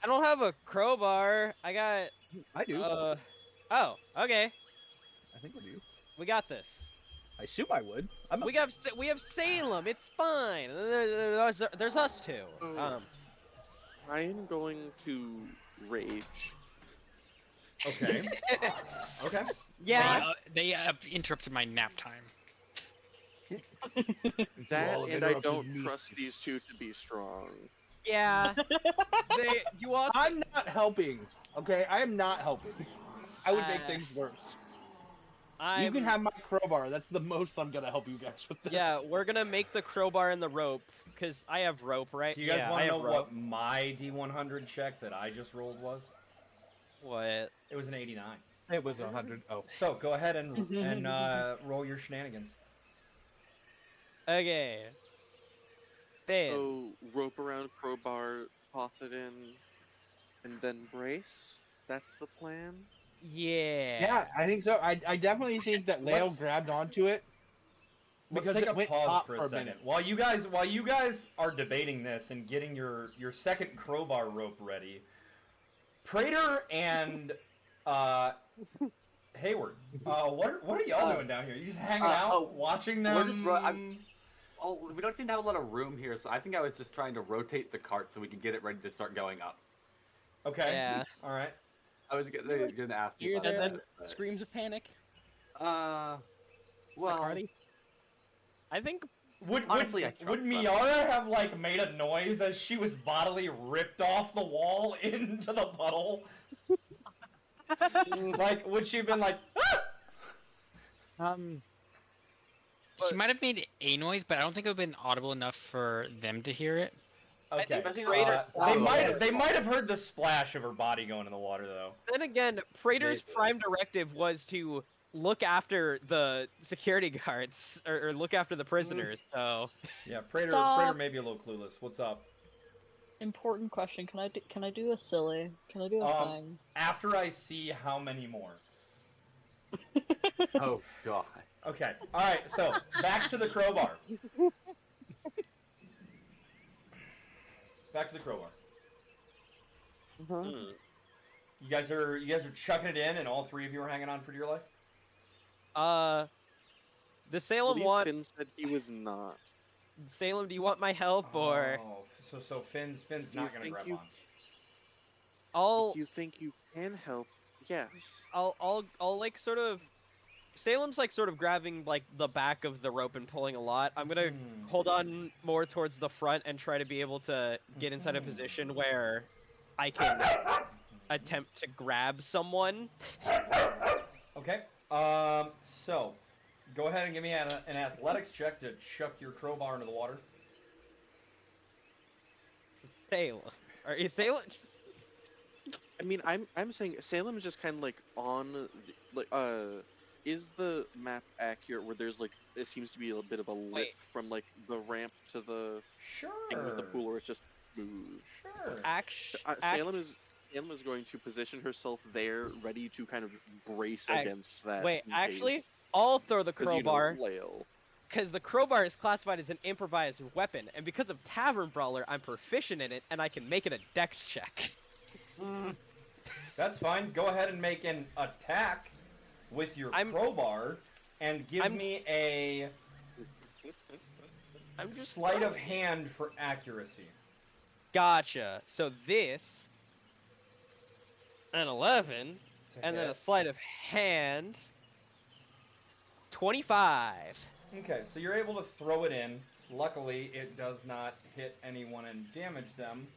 I don't have a crowbar. I do. Oh, okay. I think I do. We got this. I assume I would. We have Salem. It's fine. There's us two. I am going to rage. Okay. Okay. Yeah. They interrupted my nap time. That and I don't trust these two to be strong. Yeah. I'm not helping. Okay, I am not helping. I would make things worse. You can have my crowbar. That's the most I'm gonna help you guys with this. Yeah, we're gonna make the crowbar and the rope because I have rope, right? Do you guys want to know what my D100 check that I just rolled was? What? It was an 89. It was 100. Oh. So go ahead and roll your shenanigans. Okay. Finn. So rope around crowbar, toss it in, and then brace. That's the plan. Yeah. Yeah, I think so. I definitely think that Lael grabbed onto it. Let's Because take it a went pause top for for a a second. minute. While you guys are debating this and getting your second crowbar rope ready, Prater and Hayward, what are y'all doing down here? You just hanging out, watching them? We're just we don't seem to have a lot of room here, so I think I was just trying to rotate the cart so we can get it ready to start going up. Okay. Yeah. All right. I was gonna ask you Hear about that? that. Screams of panic. Well, I think Would Miara have like made a noise as she was bodily ripped off the wall into the puddle? Like, would she have been like, ah! She might have made a noise, but I don't think it would have been audible enough for them to hear it. Okay. They might have heard the splash of her body going in the water, though. Then again, Prater's prime directive was to look after the security guards or look after the prisoners. So yeah, Prater may be a little clueless. What's up? Important question. Can I do a silly? Can I do a thing? After I see how many more. Oh god. Okay. All right. So back to the crowbar. Back to the crowbar. You guys are chucking it in, and all three of you are hanging on for dear life. The Salem one. Finn said he was not. Salem, do you want my help or? So Finn's not gonna grab on. If you think you can help, yes. I'll like sort of. Salem's like sort of grabbing like the back of the rope and pulling a lot. I'm gonna hold on more towards the front and try to be able to get inside a position where I can attempt to grab someone. Okay. So go ahead and give me an athletics check to chuck your crowbar into the water. Salem, are you Salem? I mean, I'm saying Salem is just kind of like on, is the map accurate where there's like it seems to be a bit of a lip from like the ramp to the thing with the pool, or it's just smooth? Sure. Salem is Salem is going to position herself there, ready to kind of brace Ac- against that. Wait, in actually, case, I'll throw the 'cause, crowbar. Lael. Because the crowbar is classified as an improvised weapon, and because of Tavern Brawler, I'm proficient in it, and I can make it a dex check. That's fine. Go ahead and make an attack with your crowbar, and give me a sleight of hand for accuracy. Gotcha. So this, an 11, and then a sleight of hand, 25. Okay, so you're able to throw it in. Luckily, it does not hit anyone and damage them.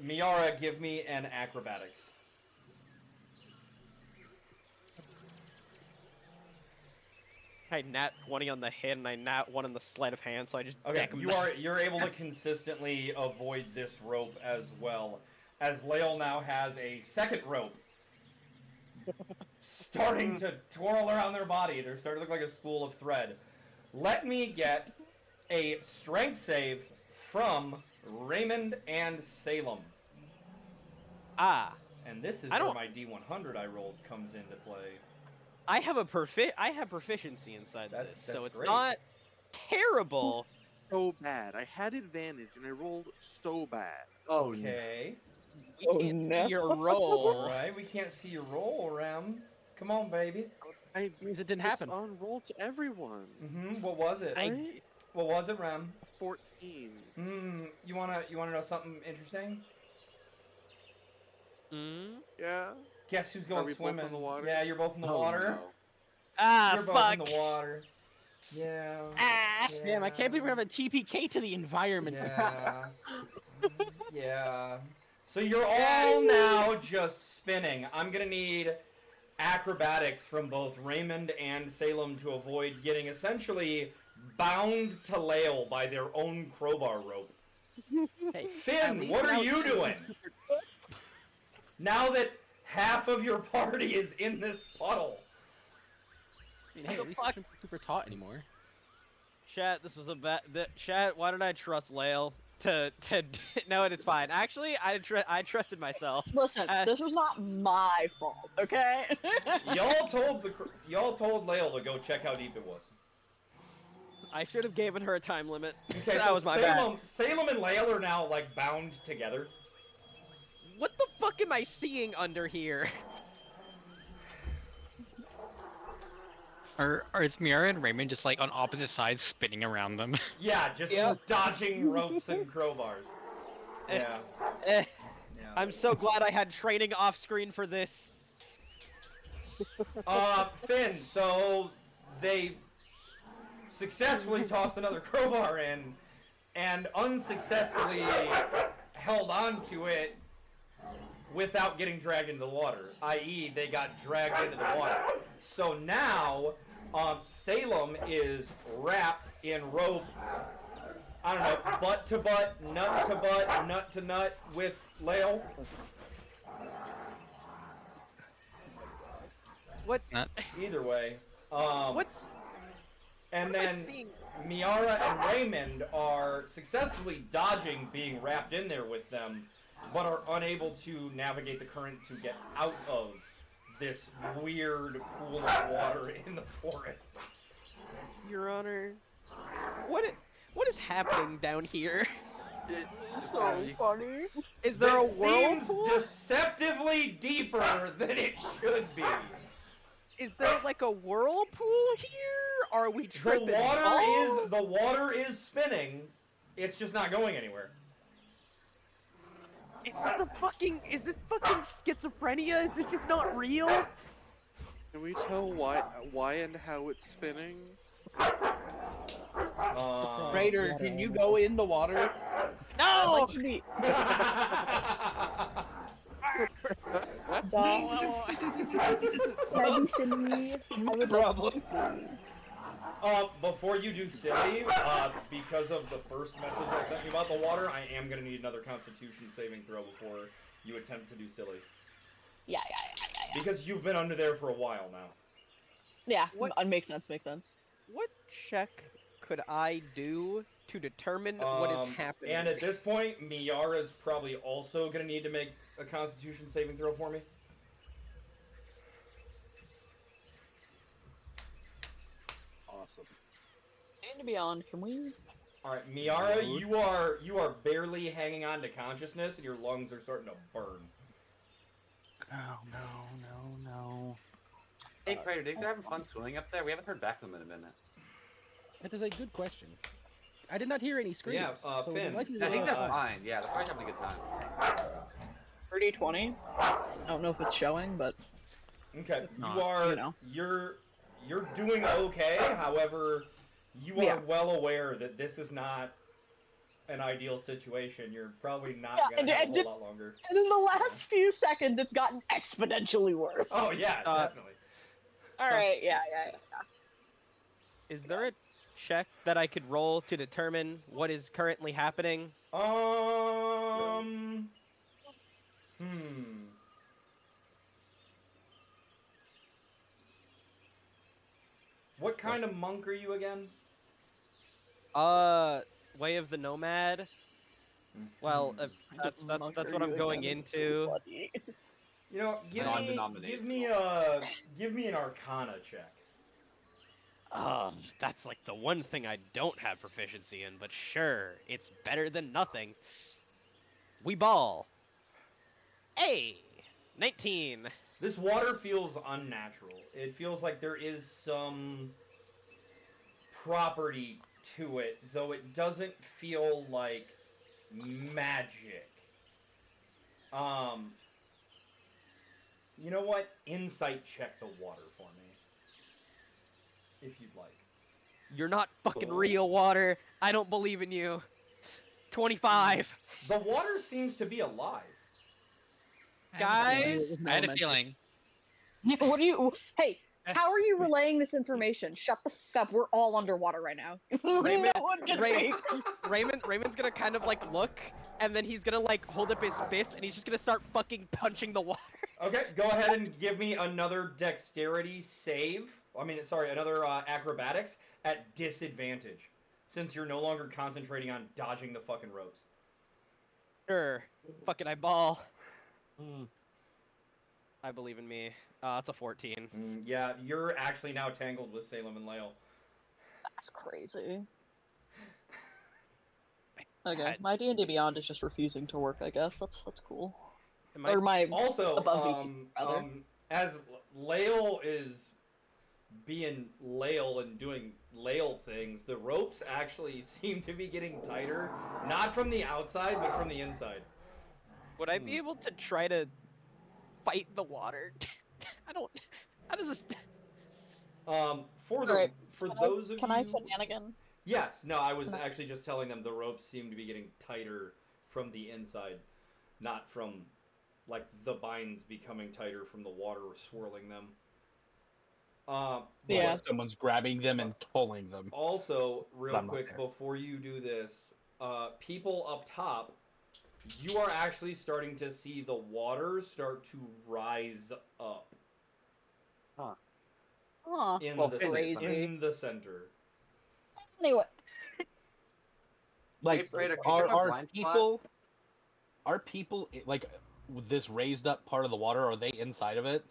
Miara, give me an acrobatics. I nat 20 on the hit, and I nat 1 on the sleight of hand, so I just Okay, deck 'em you're able to consistently avoid this rope as well, as Lael now has a second rope starting to twirl around their body. They're starting to look like a spool of thread. Let me get a strength save from Raymond and Salem. Ah. And this is where my D100 I rolled comes into play. I have proficiency inside this, so it's great. not terrible. So bad. I had advantage and I rolled so bad. Okay. We can't see your roll. Alright, we can't see your roll, Rem. Come on, baby. I means it didn't happen. On roll to everyone. What was it? What was it, Rem? 14. You wanna know something interesting? Yeah. Guess who's Are going we both swimming? in the water? Yeah, you're both in the water. No. Ah, You're both fuck. in the water. Yeah. Damn, I can't believe we have a TPK to the environment. Yeah. Yeah. So you're all now just spinning. I'm gonna need acrobatics from both Raymond and Salem to avoid getting essentially bound to Lael by their own crowbar rope. Hey, Finn, what are you doing? Now that half of your party is in this puddle. I mean, hey, at least I shouldn't be super taut anymore. Chat, this was a bad. Chat, why did I trust Lael to? No, it's fine. Actually, I trusted myself. Listen, this was not my fault, okay? Y'all told Lael to go check how deep it was. I should have given her a time limit. Okay, that so was my bad. Salem and Lael are now like bound together. What the fuck am I seeing under here? Is Miara and Raymond just like on opposite sides spinning around them? Yeah, just dodging ropes and crowbars. Yeah. I'm so glad I had training off screen for this. Finn, so they successfully tossed another crowbar in and unsuccessfully held on to it without getting dragged into the water, i.e. they got dragged into the water. So now, Salem is wrapped in rope, I don't know, butt to butt, nut to nut with Lael. What? Either way. What's... And then Miara and Raymond are successfully dodging being wrapped in there with them, but are unable to navigate the current to get out of this weird pool of water in the forest. Your Honor, what is happening down here? It's so funny. Is there a seems whirlpool? Deceptively deeper than it should be. Is there like a whirlpool here? Are we tripping? The water is spinning. It's just not going anywhere. Is this fucking schizophrenia? Is this just not real? Can we tell why and how it's spinning? Raider, can you go in the water? No! Problem. Before you do silly, because of the first message I sent you about the water, I am going to need another Constitution saving throw before you attempt to do silly. Yeah. Because you've been under there for a while now. Yeah, makes sense. What check could I do to determine what is happening? And at this point, Miara's probably also going to need to make a Constitution saving throw for me. Awesome. And beyond, can we? All right, Miara, you are barely hanging on to consciousness, and your lungs are starting to burn. Oh no. Hey, Crater, did you have fun swimming up there? We haven't heard back from them in a minute. That is a good question. I did not hear any screams. Yeah, so Finn. I think that's fine. Yeah, they're probably having a good time. 30-20. I don't know if it's showing, but Okay, not, you are you know. you're doing okay. However, you are well aware that this is not an ideal situation. You're probably not going to have a whole lot longer. And in the last few seconds, it's gotten exponentially worse. Oh yeah, definitely. All right, yeah. Is there a check that I could roll to determine what is currently happening? What kind of monk are you again? Way of the Nomad. Well, that's what I'm going into. You know, give me an Arcana check. That's like the one thing I don't have proficiency in, but sure, it's better than nothing. We ball. Hey, 19. This water feels unnatural. It feels like there is some property to it, though it doesn't feel like magic. You know what? Insight check the water for me. If you'd like. You're not fucking real, water. I don't believe in you. 25. The water seems to be alive. Guys, I had a feeling. What do you? Hey, how are you relaying this information? Shut the fuck up. We're all underwater right now. Raymond's gonna kind of like look, and then he's gonna like hold up his fist, and he's just gonna start fucking punching the water. Okay, go ahead and give me another dexterity save. Another acrobatics at disadvantage, since you're no longer concentrating on dodging the fucking ropes. Sure. Fucking I ball. I believe in me. It's a 14. Yeah, you're actually now tangled with Salem and Lael. That's crazy. Okay, my D&D Beyond is just refusing to work, I guess. That's cool. Or my above VP, rather. As Lael is being Lael and doing Lael things, the ropes actually seem to be getting tighter, not from the outside, but from the inside. Would I be able to try to fight the water? I don't. How does this? Can I shenanigan? Yes. No, I was actually just telling them the ropes seem to be getting tighter from the inside, not from, like, the binds becoming tighter from the water swirling them. Yeah. Someone's grabbing them and pulling them. Also, real quick, before you do this, people up top, you are actually starting to see the water start to rise up. In the center. Anyway. Like, are people like this raised up part of the water? Are they inside of it?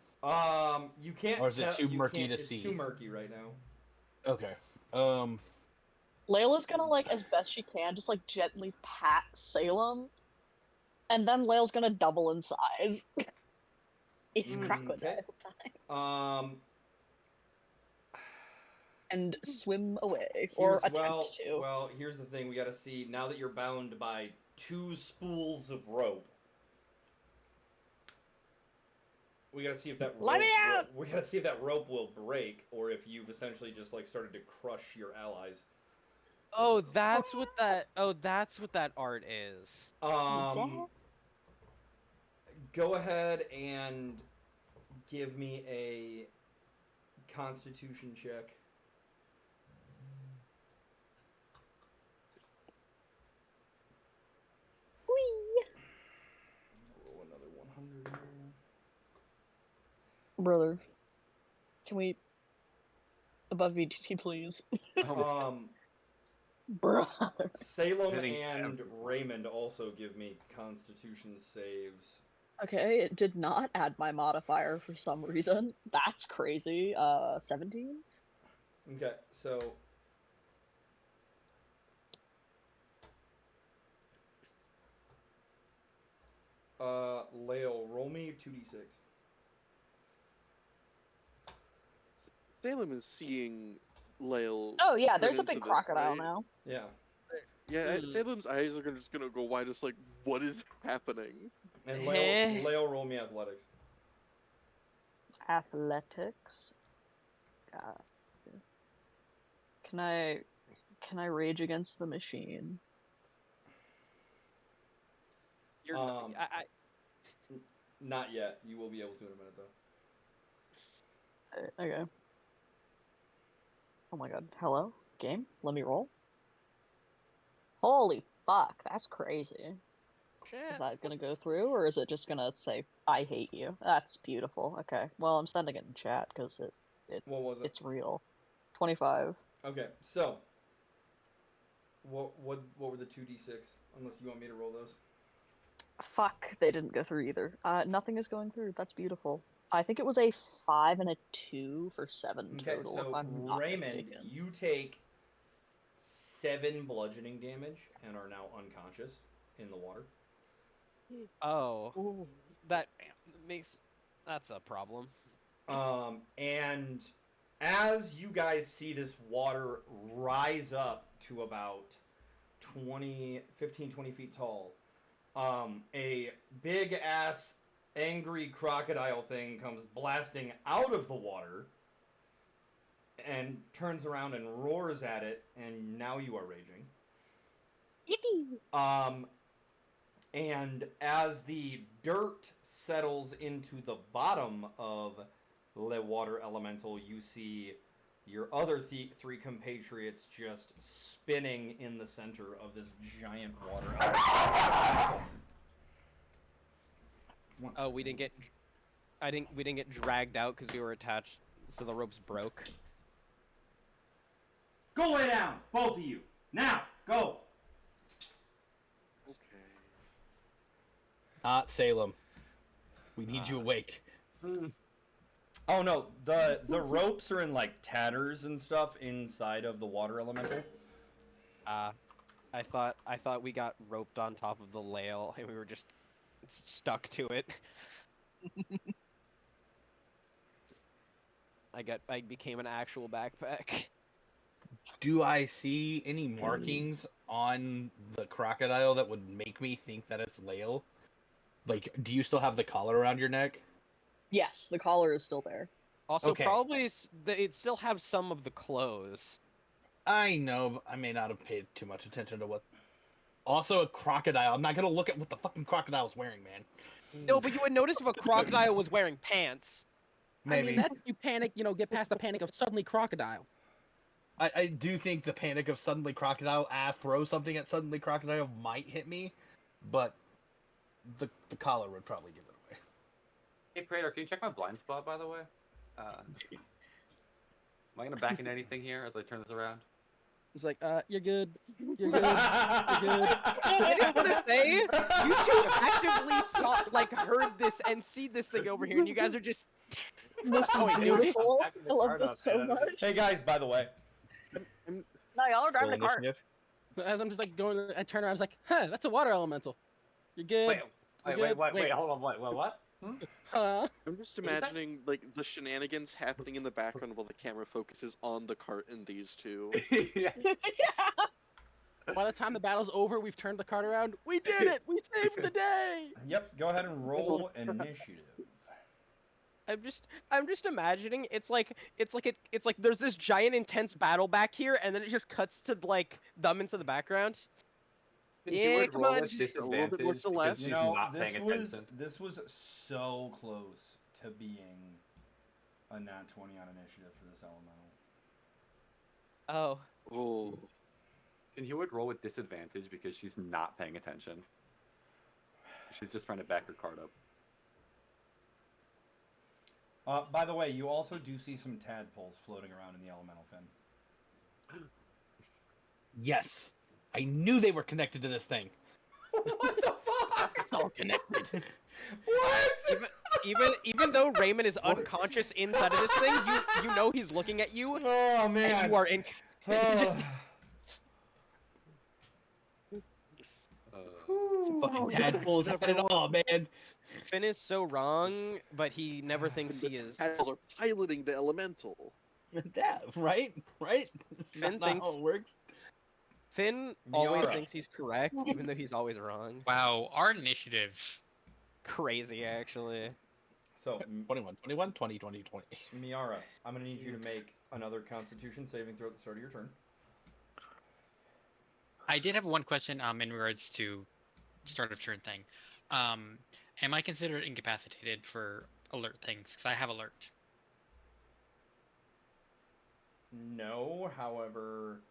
You can't. Or is it too murky to see? It's too murky right now. Okay. Layla's gonna, like, as best she can, just, like, gently pat Salem, and then Layla's gonna double in size. It's crocodile time. And swim away, or attempt to. Well, here's the thing: we gotta see now that you're bound by 2 spools of rope. We gotta see if that rope. We gotta see if that rope will break, or if you've essentially just like started to crush your allies. Oh, that's what that. Oh, that's what that art is. Go ahead and give me a Constitution check. Roll another 100 here. Brother, can we above VTT, please? Bruh. Salem Hitting and Raymond also give me Constitution saves. Okay, it did not add my modifier for some reason. That's crazy. 17? Okay, so Leo, roll me 2d6. Salem is seeing Lael. Oh yeah, turn there's a big into this, crocodile right? now. Yeah. Yeah, Hmm. Salem's eyes are just gonna go wide, just like, what is happening? And Heh. Leo, roll me athletics. Athletics. God. Can I rage against the machine? You're Not yet. You will be able to in a minute, though. Okay. Oh my god. Hello? Game? Let me roll? Holy fuck, that's crazy. Is that gonna go through, or is it just gonna say, I hate you? That's beautiful. Okay. Well, I'm sending it in chat, because What was it? it's real. 25. Okay, so what were the 2d6? Unless you want me to roll those. Fuck, they didn't go through either. Nothing is going through. That's beautiful. I think it was a 5 and a 2 for 7 Okay, total, so if I'm not Raymond, mistaken. you take 7 bludgeoning damage and are now unconscious in the water. Oh, that that's a problem. And as you guys see this water rise up to about 15, 20 feet tall, a big ass angry crocodile thing comes blasting out of the water and turns around and roars at it, and now you are raging. Yippee! And as the dirt settles into the bottom of the water elemental, you see your other three compatriots just spinning in the center of this giant water elemental. Oh, we didn't get dragged out because we were attached, so the ropes broke. Go lay down, both of you. Now, go. Okay. Not Salem. We need you awake. Oh no, the ropes are in like tatters and stuff inside of the water elemental. I thought we got roped on top of the lail and we were just stuck to it. I became an actual backpack. Do I see any markings on the crocodile that would make me think that it's Lael? Like, do you still have the collar around your neck? Yes, the collar is still there. Also, Okay. probably it still have some of the clothes. I know, but I may not have paid too much attention to what. Also, a crocodile. I'm not gonna look at what the fucking crocodile's wearing, man. No, but you would notice if a crocodile was wearing pants. Maybe. I mean, that's if you panic, get past the panic of suddenly crocodile. I do think the panic of suddenly crocodile, throw something at suddenly crocodile might hit me, but the collar would probably give it away. Hey, Praetor, can you check my blind spot, by the way? Am I going to back into anything here as I turn this around? It's like, you're good. You're good. You're good. I just want to say, you two actively heard this and see this thing over here, and you guys are just... This is beautiful. I love this so much. Hey guys, by the way. No, y'all are driving a cart. As I'm just going, I turn around, I was like, huh, that's a water elemental. You're good. Wait, hold on, what? Huh? I'm just imagining like the shenanigans happening in the background while the camera focuses on the cart and these two. Yeah. By the time the battle's over, we've turned the cart around. We did it! We saved the day! Yep, go ahead and roll initiative. I'm just imagining it's like there's this giant intense battle back here, and then it just cuts to them into the background. Yeah, come on. With disadvantage because she's not paying attention. This was so close to being a nat 20 on initiative for this elemental. Oh. Can Hewitt roll with disadvantage because she's not paying attention? She's just trying to back her card up. By the way, you also do see some tadpoles floating around in the elemental fin. Yes. I knew they were connected to this thing. What the fuck? It's all connected. What? Even though Raymond is unconscious inside of this thing, you know he's looking at you, Oh man. and you are in. Just Some fucking tadpoles had it all, man. Finn is so wrong, but he never thinks he is. Tadpoles are piloting the elemental. That, right? Right? Finn Not thinks how it works. Finn always Miara. thinks he's correct, even though he's always wrong. Wow, our initiatives. Crazy, actually. So, 21, 21, 20, 20, 20. Miara, I'm gonna need you to make another Constitution saving throw at the start of your turn. I did have one question in regards to start of turn thing. Am I considered incapacitated for alert things? Because I have alert. No, however,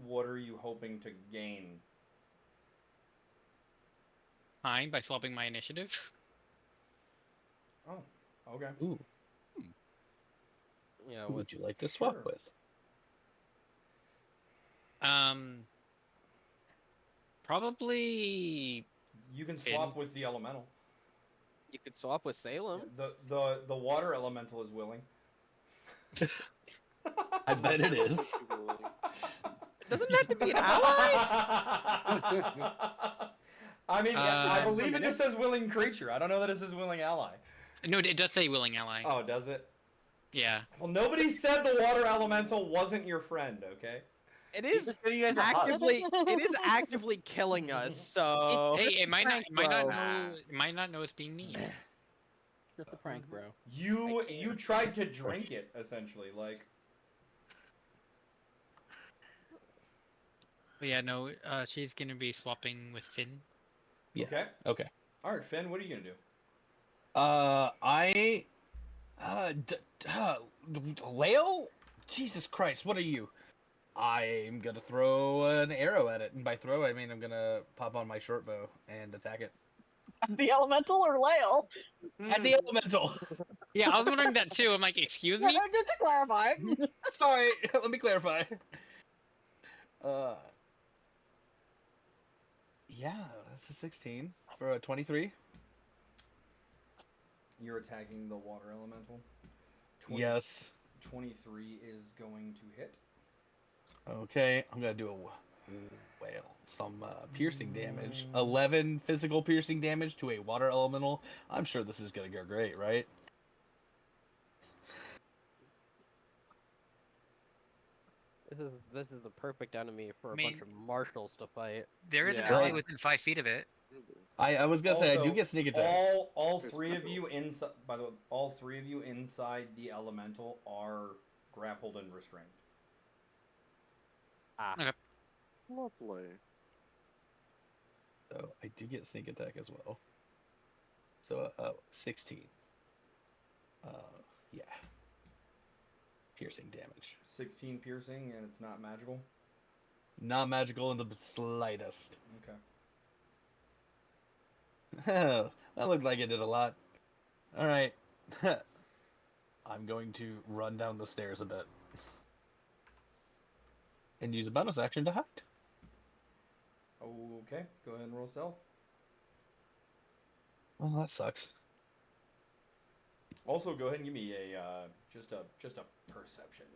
what are you hoping to gain? Fine, by swapping my initiative. Oh, okay. Ooh, Yeah. who would you like to swap Sure. with? Probably. You can swap with the elemental. You could swap with Salem. The water elemental is willing. I bet it is. Doesn't it have to be an ally? I mean, I For a believe it just says willing creature. I don't know that it says willing ally. No, it does say willing ally. Oh, does it? Yeah. Well, nobody said the water elemental wasn't your friend, okay? It He's is just giving you guys a hug. actively killing us. So Hey, it might not bro. know. It might not know it's being mean. Just a prank, bro. You tried to drink it, essentially, like. But yeah, no. She's gonna be swapping with Finn. Yeah. Okay. Okay. All right, Finn, what are you gonna do? Leo? Jesus Christ, what are you? I'm gonna throw an arrow at it, and by throw I mean I'm gonna pop on my short bow and attack it. The elemental or Lael? At the elemental. Yeah, I was wondering that too. I'm like, excuse me. Just to clarify. Sorry, let me clarify. Yeah, that's a 16 for a 23. You're attacking the water elemental. Yes. 23 is going to hit. Okay, I'm gonna do some piercing damage. 11 physical piercing damage to a water elemental. I'm sure this is gonna go great, right? this is the perfect enemy for a I mean, bunch of marshals to fight. There is an Yeah. ally within 5 feet of it. I was gonna say I do Also, get sneak attack. All three of you inside. By the way, all three of you inside the elemental are grappled and restrained. Lovely. So I do get sneak attack as well. So 16. Yeah. Piercing damage. 16 piercing, and it's not magical. Not magical in the slightest. Okay. That looked like it did a lot. All right. I'm going to run down the stairs a bit and use a bonus action to hide. Okay, go ahead and roll stealth. Well, that sucks. Also, go ahead and give me a just a perception.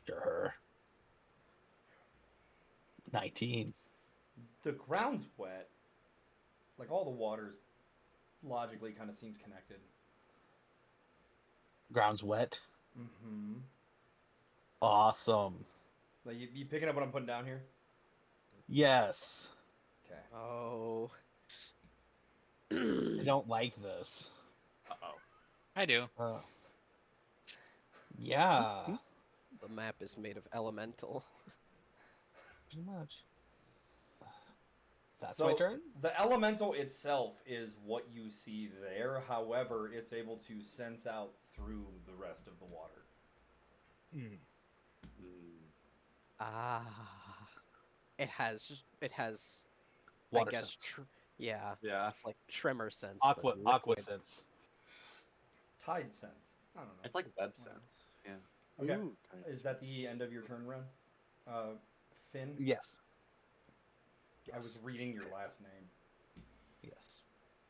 Sure. 19. The ground's wet. Like all the waters, logically kind of seems connected. Ground's wet. Mm-hmm. Awesome. Like you picking up what I'm putting down here? Yes. Okay. Oh. I don't like this. Uh-oh. I do. Yeah. The map is made of elemental. Pretty much. That's So, my turn? The elemental itself is what you see there. However, it's able to sense out through the rest of the water. Ah. It has Water I guess sense. yeah. Yeah. It's like tremor sense. Aqua but liquid. sense. Tide sense. I don't know. It's like web sense. Yeah. Okay. Ooh, Is that the end of your turn, Ren? Finn? Yes. I was reading your last name. Yes.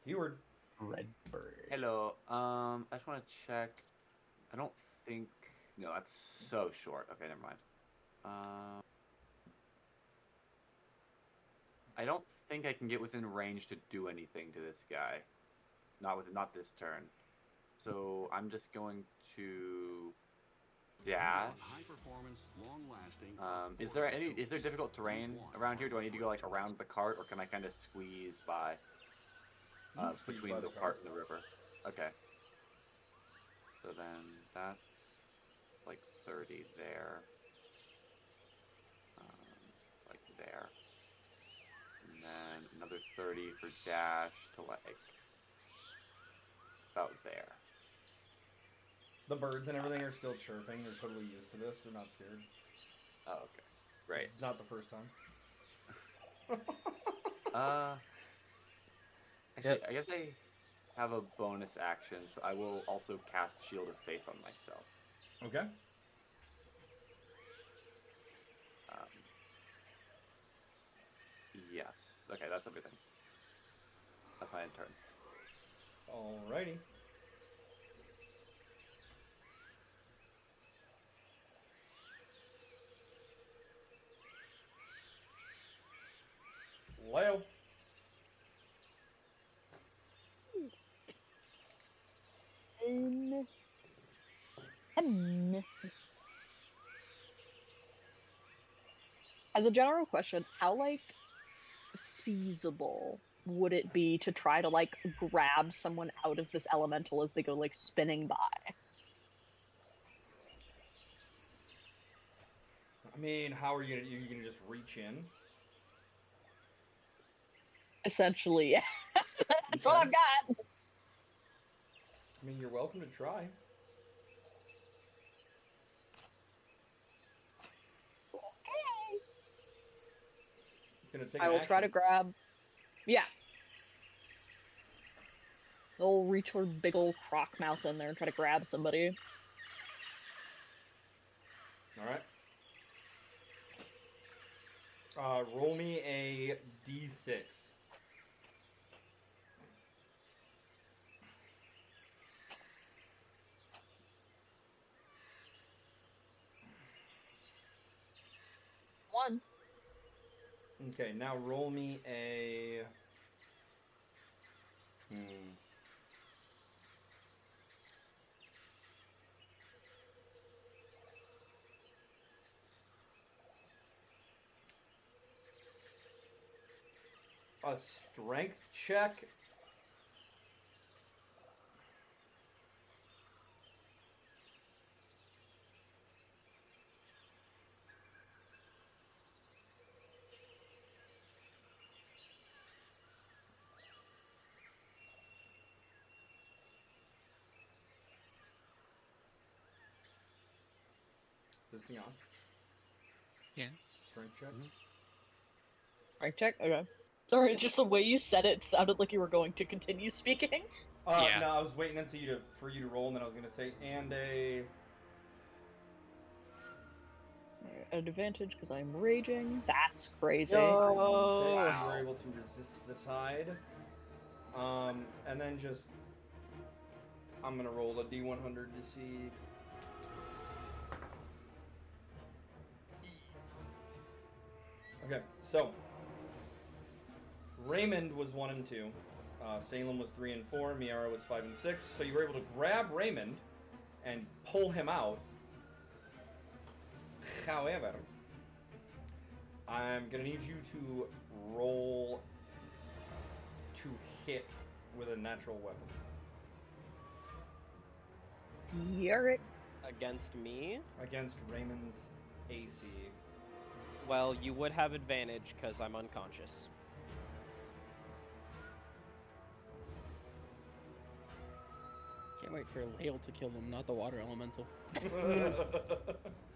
Keyword. Redbird. Hello. I just want to check. I don't think. No, that's so short. Okay, never mind. I don't think I can get within range to do anything to this guy. Not this turn. So I'm just going to dash. Is there difficult terrain around here? Do I need to go like around the cart, or can I kind of squeeze by between the cart and the river? Okay. So then that's like 30 there, like there, and then another 30 for dash to like about there. The birds and everything are still chirping. They're totally used to this. They're not scared. Oh, okay. Great. It's not the first time. Actually, I guess I have a bonus action, so I will also cast Shield of Faith on myself. Okay. Yes. Okay, that's everything. That's my turn. Alrighty. Leo. As a general question, how feasible would it be to try to grab someone out of this elemental as they go spinning by? I mean, how are you gonna just reach in? Essentially, yeah. That's what I've got. I mean, you're welcome to try. Okay. It's gonna take I will action. try to grab. Yeah. They'll reach her big old croc mouth in there and try to grab somebody. Alright. Roll me a d6. One. Okay, now roll me a... A strength check. Is this thing on? Yeah. Strength check? Strength check? Okay. Sorry, just the way you said it sounded like you were going to continue speaking. Yeah. No, I was waiting until for you to roll, and then I was gonna say, and a... An advantage because I'm raging. That's crazy. Okay, so you were able to resist the tide. And then just... I'm gonna roll a d100 to see... Okay, so... Raymond was 1 and 2. Salem was 3 and 4. Miara was 5 and 6. So you were able to grab Raymond and pull him out. However, I'm gonna need you to roll to hit with a natural weapon. You're it. Against me? Against Raymond's AC. Well, you would have advantage because I'm unconscious. Can't wait for Lale to kill him, not the water elemental.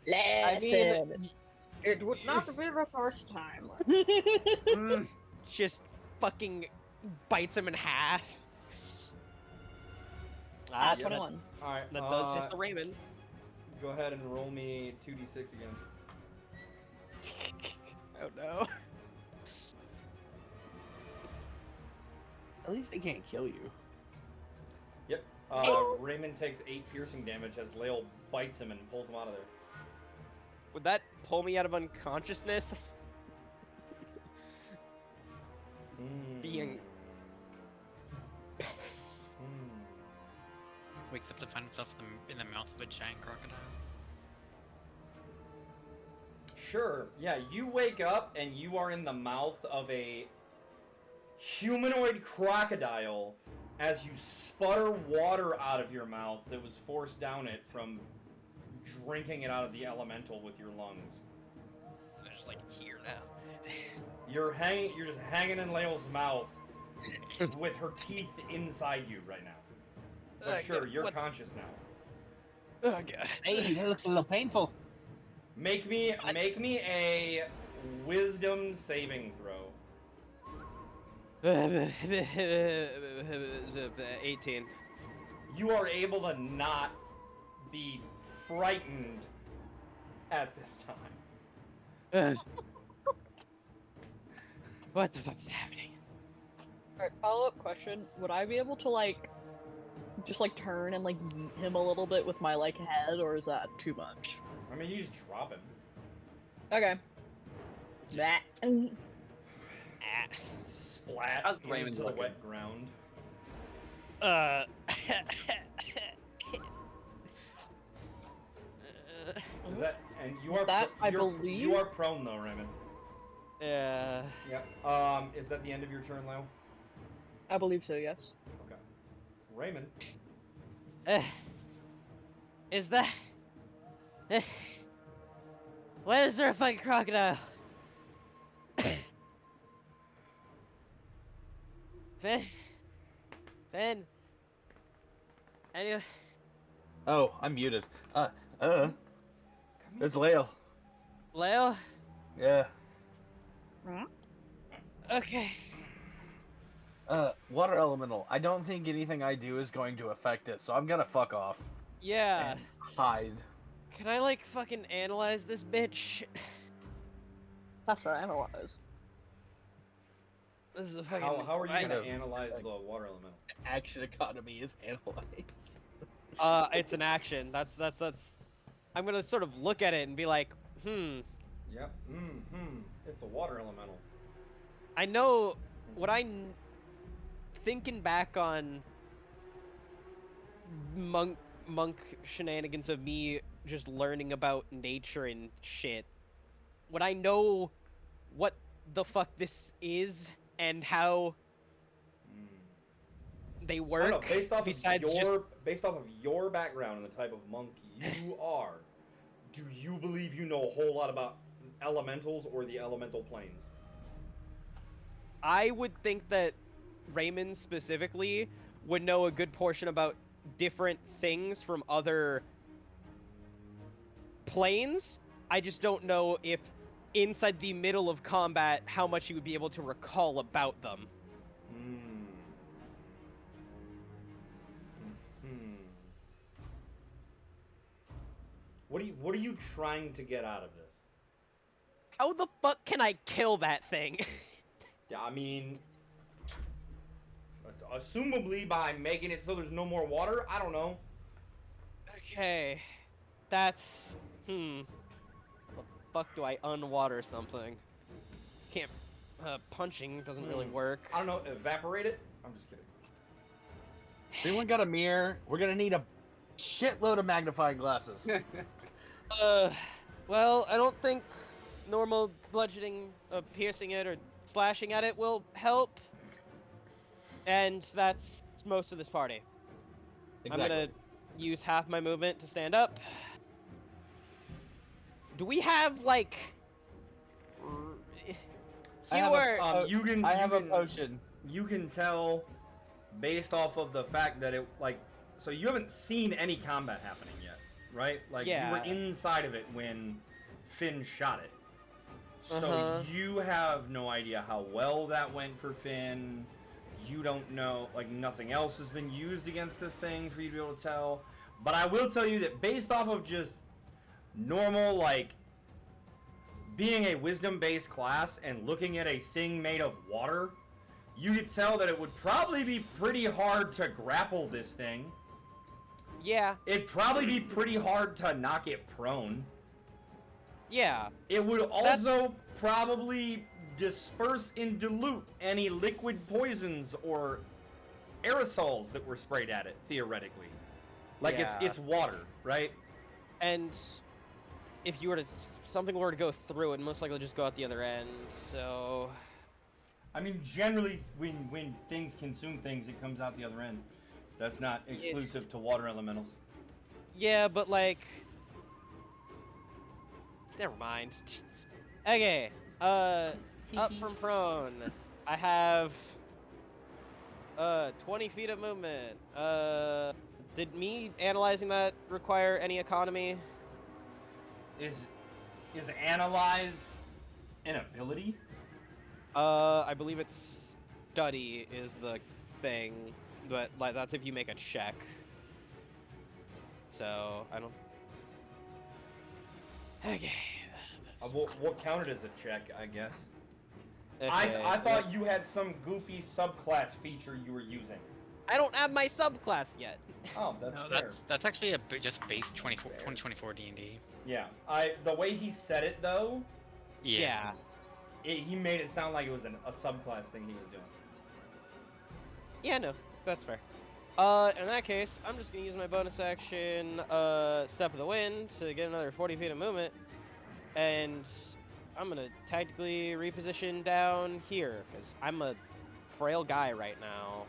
Listen, it would not be the first time. Just fucking bites him in half. 21. Alright, That does hit the Raymond. go ahead and roll me 2d6 again. Oh no. At least they can't kill you. Yep. Raymond takes 8 piercing damage as Lael bites him and pulls him out of there. Would that pull me out of unconsciousness? Being Wakes up to find himself in the mouth of a giant crocodile. Sure. Yeah, you wake up and you are in the mouth of a humanoid crocodile as you sputter water out of your mouth that was forced down it from drinking it out of the elemental with your lungs. they're just like here now. You're just hanging in Lael's mouth with her teeth inside you right now. But sure, you're conscious now. Oh god. Hey, that looks a little painful. Make me a wisdom saving throw. 18. You are able to not be frightened at this time. What the fuck is happening? Alright, follow-up question. Would I be able to, like, just, like, turn and, like, yeet him a little bit with my, like, head, or is that too much? I mean, you just drop him. Okay. That. Splat How's Raymond into the looking? wet ground. Is that, and you are That, I you're- believe? you are prone though, Raymond. Yeah. Yep. Is that the end of your turn, Leo? I believe so, yes. Okay. Raymond. Is that? Why is there a fucking crocodile? Finn. Anyway. Oh, I'm muted. It's Lael. Leo? Yeah. Okay. Water elemental. I don't think anything I do is going to affect it, so I'm gonna fuck off. Yeah. And hide. Can I like fucking analyze this bitch? That's what I analyze. This is a fucking. How are you kind gonna of, analyze the water elemental? Action economy is analyzed. It's an action. That's. I'm gonna sort of look at it and be like, Yep. It's a water elemental. I know what thinking back on monk shenanigans of me just learning about nature and shit. Would I know what the fuck this is and how they work? I don't know, based off of your background and the type of monk you are, do you believe you know a whole lot about elementals or the elemental planes? I would think that Raymond specifically would know a good portion about different things from other planes. I just don't know if inside the middle of combat how much he would be able to recall about them. What are you trying to get out of this? How the fuck can I kill that thing? Yeah, I mean, assumably by making it so there's no more water. I don't know. Okay, that's the fuck do I unwater something? Can't. Punching doesn't really work. I don't know. Evaporate it. I'm just kidding. Anyone got a mirror? We're gonna need a shitload of magnifying glasses. Well, I don't think normal bludgeoning, piercing it, or slashing at it will help. And that's most of this party. Exactly. I'm gonna use half my movement to stand up. Do we have, like... I have a potion. You can tell based off of the fact that it, like, so you haven't seen any combat happening yet, right? Like, Yeah. you were inside of it when Finn shot it. So you have no idea how well that went for Finn. You don't know, like, nothing else has been used against this thing for you to be able to tell. But I will tell you that based off of just normal, like, being a wisdom-based class and looking at a thing made of water, you could tell that it would probably be pretty hard to grapple this thing. Yeah. It'd probably be pretty hard to knock it prone. Yeah. It would also probably disperse and dilute any liquid poisons or aerosols that were sprayed at it, theoretically. Like, Yeah. it's water, right? And if you were to something were to go through, it most likely just go out the other end. So, I mean, generally, when things consume things, it comes out the other end. That's not exclusive to water elementals. yeah, but like, never mind. Okay, up from prone, I have 20 feet of movement. Did me analyzing that require any economy? Is analyze an ability? I believe it's study is the thing, but like that's if you make a check. So I don't. Okay. What counted as a check, I guess? Okay. I thought you had some goofy subclass feature you were using. I don't have my subclass yet. Oh, that's No, fair. that's actually just base 2024 D&D. Yeah, the way he said it though, Yeah. he made it sound like it was a subclass thing he was doing. Yeah, no, that's fair. In that case, I'm just gonna use my bonus action, Step of the Wind, to get another 40 feet of movement, and I'm gonna tactically reposition down here because I'm a frail guy right now.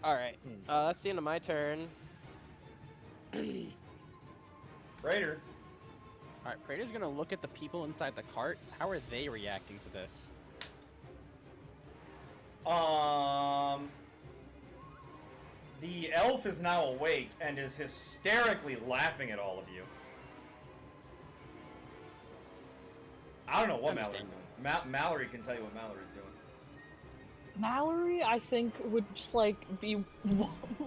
All right, that's the end of my turn. Praetor. Alright, Praetor's gonna look at the people inside the cart. How are they reacting to this? The elf is now awake and is hysterically laughing at all of you. I don't know what Mallory's doing. Mallory can tell you what Mallory's doing. Mallory, I think, would just like be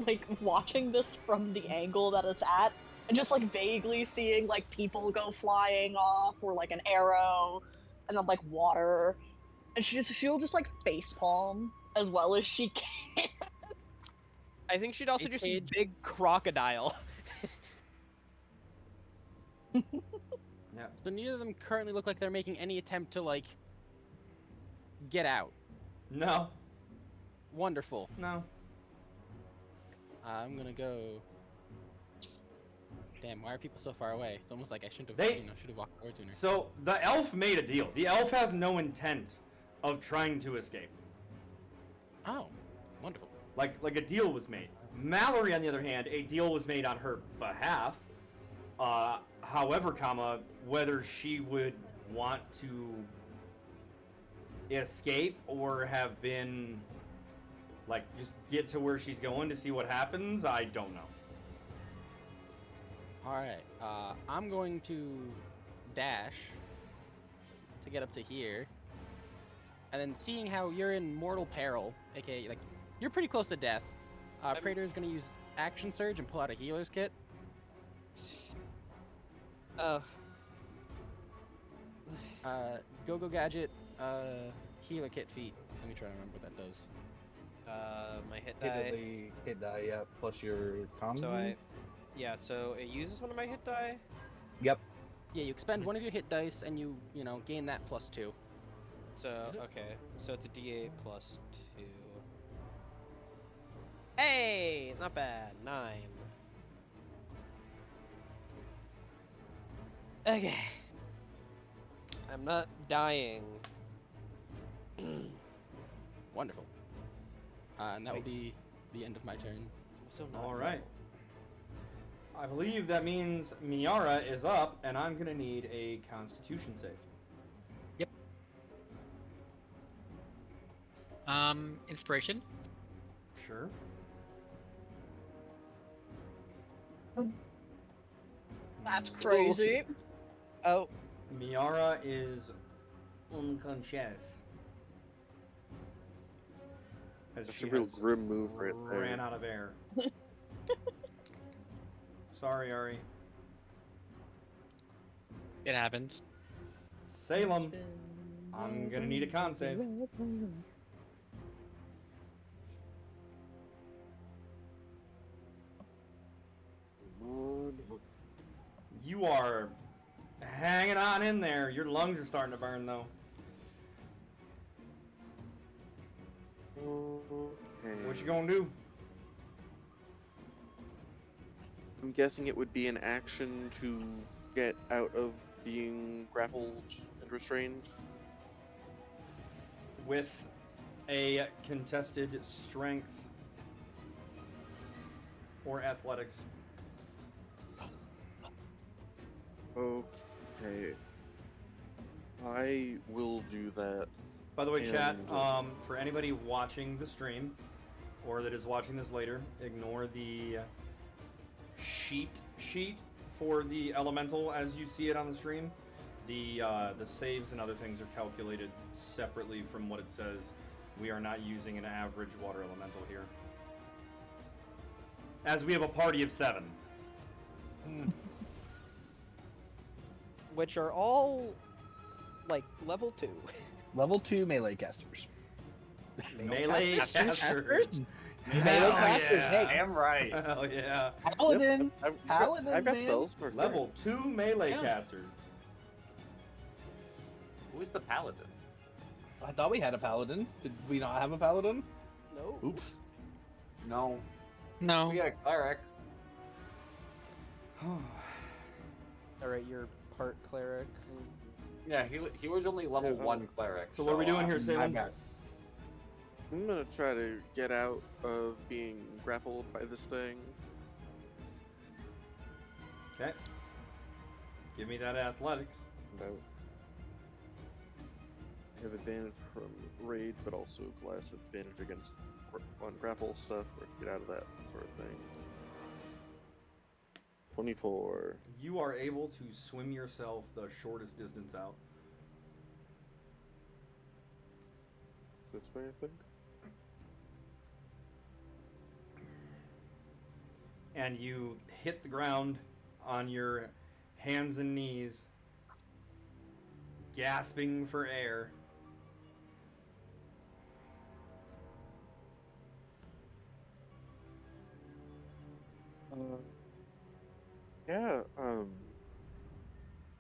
like watching this from the angle that it's at, and just like vaguely seeing like people go flying off, or like an arrow, and then like water, and she'll just like facepalm as well as she can. I think she'd also It's just see Paige. big crocodile. Yeah. So neither of them currently look like they're making any attempt to, like, get out. No. Wonderful. No. I'm gonna go... Damn, why are people so far away? It's almost like I shouldn't have, should have walked forward sooner. So, the elf made a deal. The elf has no intent of trying to escape. Oh, wonderful. Like a deal was made. Mallory, on the other hand, a deal was made on her behalf. However, whether she would want to escape or have been, like, just get to where she's going to see what happens, I don't know. Alright, I'm going to dash to get up to here. And then seeing how you're in mortal peril, aka, like, you're pretty close to death, Praetor's gonna use Action Surge and pull out a healer's kit. Go-Go Gadget, healer kit feat. Let me try to remember what that does. My hit die. Hit die, yeah, plus your con. So it uses one of my hit die? Yep. Yeah, you expend one of your hit dice and you gain that +2. So, okay. So it's a d8 plus 2. Hey! Not bad. 9. Okay. I'm not dying. Wonderful. And that will be the end of my turn. All right. I believe that means Miara is up, and I'm gonna need a Constitution save. Yep. Inspiration. Sure. That's crazy. Oh. Miara is unconscious. As That's she a real has grim move right there. ran out of air. Sorry, Ari. It happens. Salem, I'm gonna need a con save. You are hanging on in there. Your lungs are starting to burn, though. Okay. What you gonna do? I'm guessing it would be an action to get out of being grappled and restrained. With a contested strength or athletics. Okay. I will do that. By the way, chat, And, for anybody watching the stream or that is watching this later, ignore the sheet for the elemental as you see it on the stream. The saves and other things are calculated separately from what it says. We are not using an average water elemental here, as we have a party of 7. Which are all like level 2. Level 2 melee casters. Melee casters. Melee Hell casters, yeah. hey. I am right. Hell yeah. Paladin. I've Paladin, got man. spells for Level 2 melee Yeah. casters. Who's the paladin? I thought we had a paladin. Did we not have a paladin? No. Oops. No. No. We got a cleric. Alright, you're part cleric. Yeah, he was only level 1 cleric. So what are we doing here, Salem? I'm gonna try to get out of being grappled by this thing. Okay. Give me that athletics. No. I have advantage from raid, but also less advantage against on grapple stuff, or to get out of that sort of thing. 24. You are able to swim yourself the shortest distance out. This way, I think. And you hit the ground on your hands and knees, gasping for air. Yeah,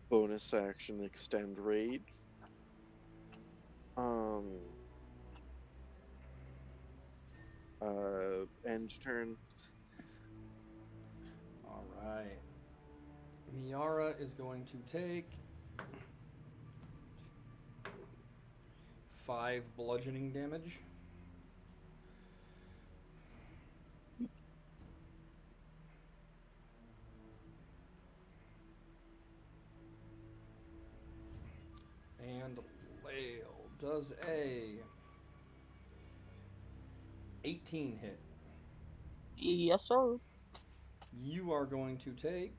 bonus action extend raid. End turn. All right. Miara is going to take 5 bludgeoning damage. And Lael does a 18 hit. Yes, sir. You are going to take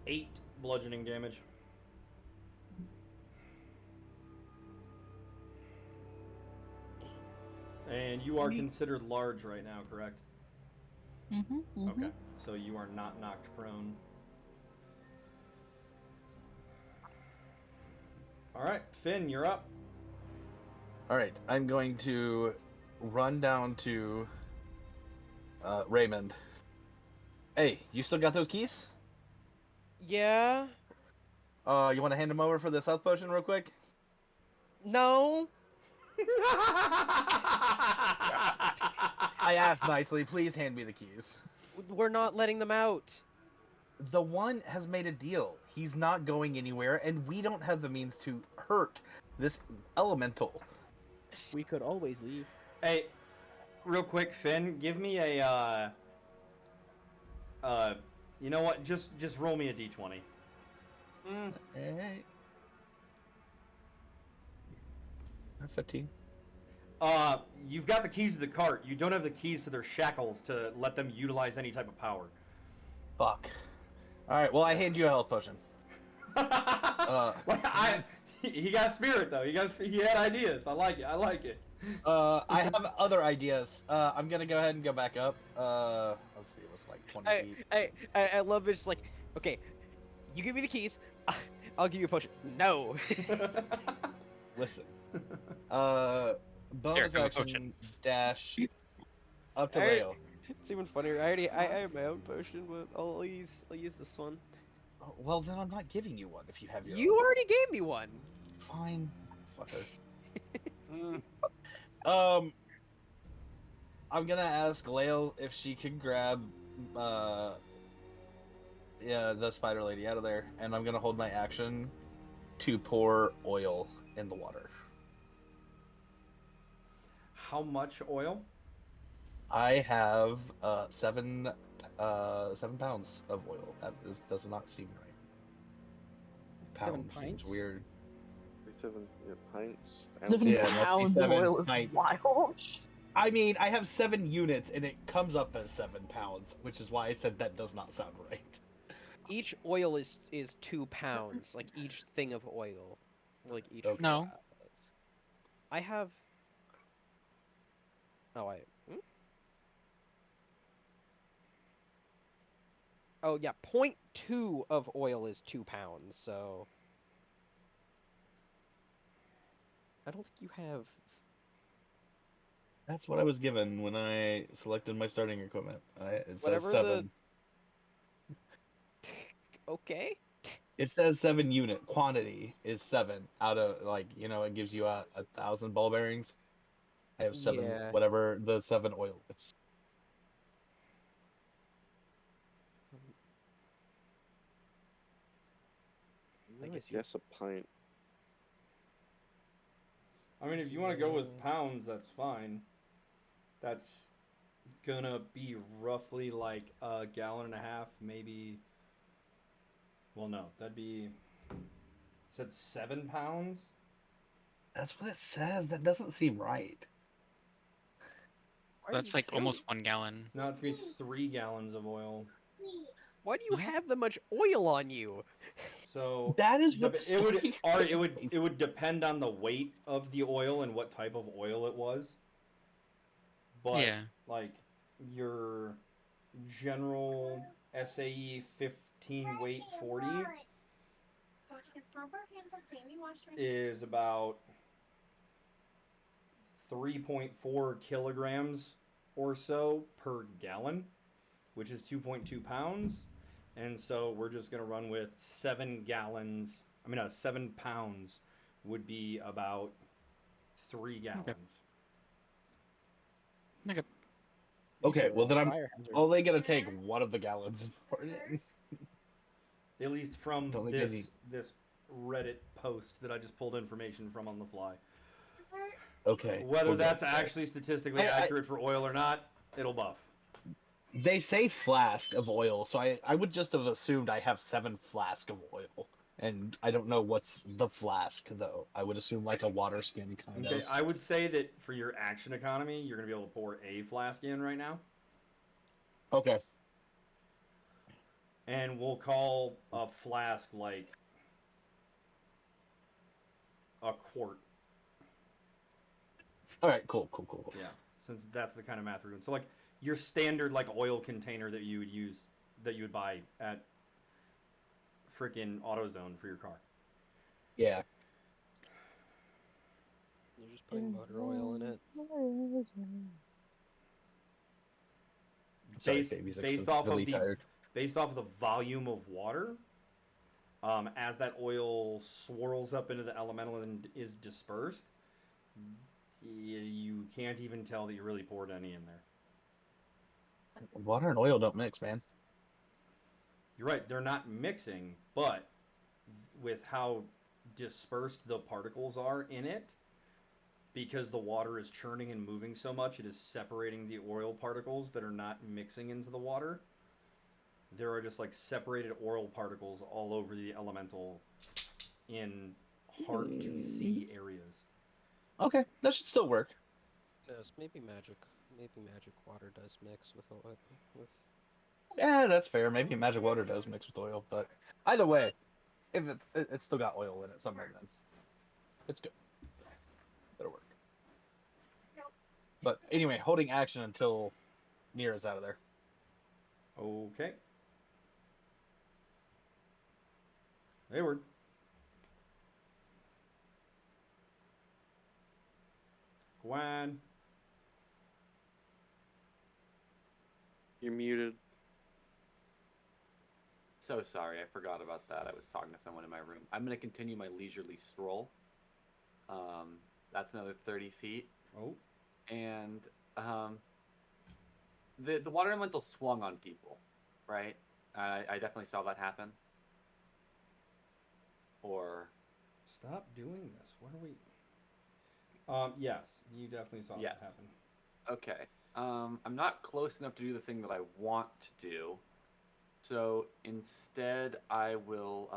8 bludgeoning damage. And you are considered large right now, correct? Mm-hmm. Okay, so you are not knocked prone. Alright, Finn, you're up. Alright, I'm going to run down to Raymond. Hey, you still got those keys? Yeah? You want to hand them over for the South Potion real quick? No? I asked nicely, please hand me the keys. We're not letting them out. The one has made a deal. He's not going anywhere, and we don't have the means to hurt this elemental. We could always leave. Hey, real quick, Finn, give me a, you know what? Just roll me a d20. Alright. 15. You've got the keys to the cart. You don't have the keys to their shackles to let them utilize any type of power. Fuck. Alright, well, I hand you a health potion. He got spirit though. He had ideas. I like it. I like it. I have other ideas. I'm gonna go ahead and go back up. Let's see, it was like 20 feet. I love it. It's like, okay, you give me the keys, I'll give you a potion. No. Listen. Here, Bonus go, action potion. dash up to Alright. Leo. It's even funnier. I have my own potion, but I'll use this one. Oh, well, then I'm not giving you one if you have your You own. already gave me one. Fine, fucker. Mm. I'm gonna ask Leo if she can grab, the spider lady out of there, and I'm gonna hold my action to pour oil in the water. How much oil? I have 7 pounds of oil. That does not seem right. 7 Pounds seems pints? weird. 7 pints. 7 Yeah, it must be pounds of 7 oil is pints. wild. I mean, I have 7 units, and it comes up as 7 pounds, which is why I said that does not sound right. Each oil is 2 pounds. Like each thing of oil, like each. Okay. No. I have. Oh, Oh yeah, 0.2 of oil is 2 pounds. So. I don't think you have. That's what I was given when I selected my starting equipment. It says Whatever 7. Okay. It says 7 unit quantity is 7 out of, like, it gives you 1,000 ball bearings. I have 7, Yeah. whatever the 7 oil is. I guess you- guess a pint. I mean, if you want to go with pounds, that's fine. That's gonna be roughly like a gallon and a half, maybe. Well, no, that'd be. Said 7 pounds. That's what it says. That doesn't seem right. Why do That's you like kill almost me? 1 gallon. No, it's gonna be 3 gallons of oil. Why do you have that much oil on you? So That is what it would depend on the weight of the oil and what type of oil it was. But Yeah. like your general SAE 15 weight 40 is about 3.4 kilograms or so per gallon, which is 2.2 pounds. And so we're just going to run with 7 pounds would be about 3 gallons. Okay. Okay, well then I'm Fire hazard. only gonna take one of the gallons and pour it in. At least from Don't think I need- this Reddit post that I just pulled information from on the fly. Okay. Whether well, that's good. actually statistically I- accurate for oil or not, it'll buff. They say flask of oil, so I would just have assumed I have 7 flask of oil. And I don't know what's the flask, though. I would assume like a water skin kind Okay, of. I would say that for your action economy, you're going to be able to pour a flask in right now. Okay. And we'll call a flask like a quart. All right, cool. Yeah, since that's the kind of math we're doing. So like your standard like oil container that you would buy at freaking AutoZone for your car. Yeah. You're just putting motor oil in it. Sorry, babies. Based I'm off really of tired. based off of the volume of water, as that oil swirls up into the elemental and is dispersed, you can't even tell that you really poured any in there. Water and oil don't mix, man. You're right, they're not mixing, but with how dispersed the particles are in it, because the water is churning and moving so much, it is separating the oil particles that are not mixing into the water. There are just like separated oil particles all over the elemental in hard to see areas. Okay, that should still work. Yes, maybe magic water does mix with oil. Yeah, that's fair. Maybe magic water does mix with oil, but either way, If it's still got oil in it somewhere, then it's good. It'll work. But anyway, holding action until Nier is out of there. Okay. Hayward. Gwen. You're muted. So sorry, I forgot about that. I was talking to someone in my room. I'm going to continue my leisurely stroll. That's another 30 feet. Oh. And the water elemental swung on people, right? I definitely saw that happen. Or... Stop doing this. What are we... yes, you definitely saw that happen. Okay. I'm not close enough to do the thing that I want to do. So instead, I will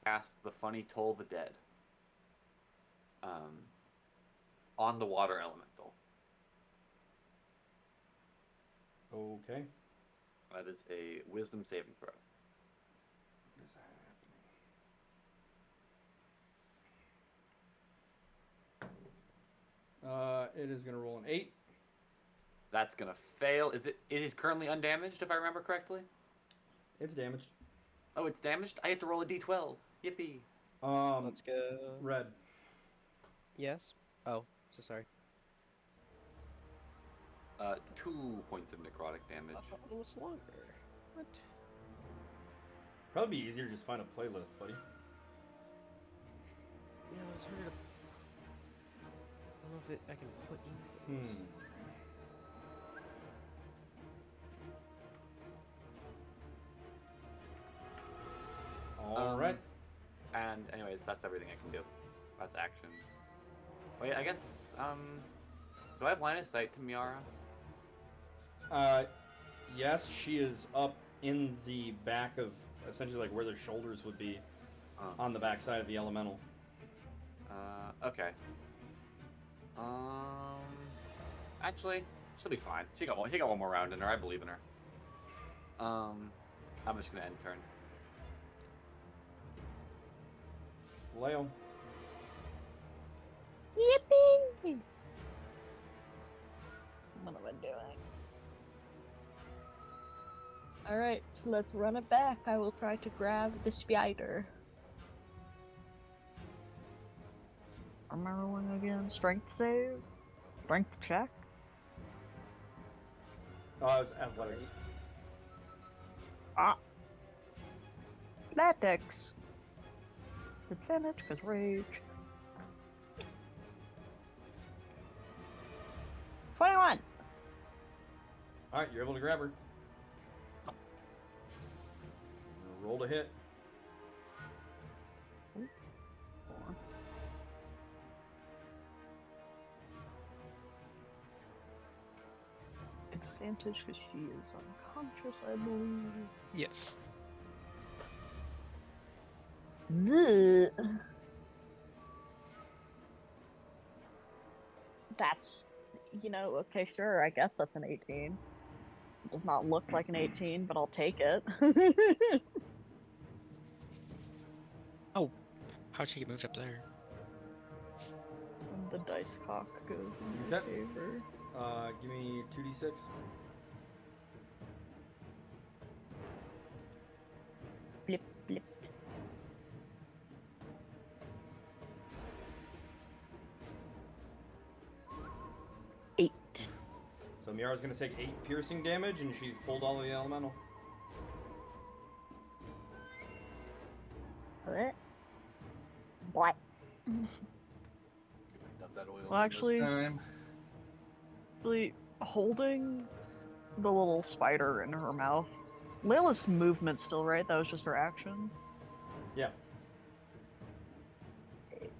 cast the funny Toll the Dead on the water elemental. Okay. That is a wisdom saving throw. What is happening? It is going to roll an 8. That's going to fail. It is currently undamaged, if I remember correctly? It's damaged. Oh, it's damaged? I have to roll a d12. Yippee. Let's go. Red. Yes? Oh, so sorry. 2 points of necrotic damage. I thought it was longer. What? Probably be easier to just find a playlist, buddy. Yeah, it's hard to... I don't know if I can put in things. Alright. And anyways, that's everything I can do. That's action. Wait, I guess, do I have line of sight to Miara? Yes, she is up in the back of, essentially like where their shoulders would be, on the back side of the elemental. Okay. Actually, she'll be fine. She got one more round in her. I believe in her. I'm just gonna end turn. Leo. Yippee! What am I doing? Alright, so let's run it back. I will try to grab the spider. Am I rolling again? Strength save? Strength check? It's athletics. Athletics. Advantage, because rage. 21! Alright, you're able to grab her. Roll to hit. Advantage because she is unconscious, I believe. Yes. That's, okay, sure, I guess that's an 18. It does not look like an 18, but I'll take it. Oh, how'd she get moved up there? And the dice cock goes in your favor. Give me 2d6. Blip, blip. So Miara's going to take 8 piercing damage, and she's pulled all of the elemental. What? Dump that oil Well, actually, holding the little spider in her mouth. Layla's movement still, right? That was just her action? Yeah. Okay.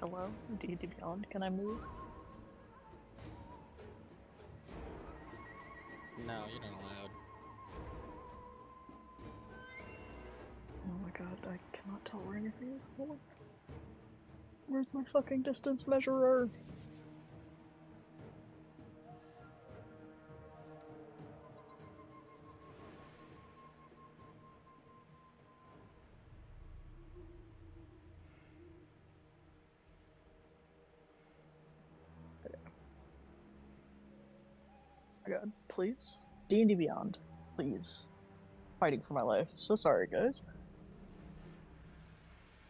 Hello? D&D Beyond, can I move? No, you're not allowed. Oh my god, I cannot tell where anything is. Hold on. Where's my fucking distance measurer? my god, please. D&D Beyond, please. Fighting for my life. So sorry, guys.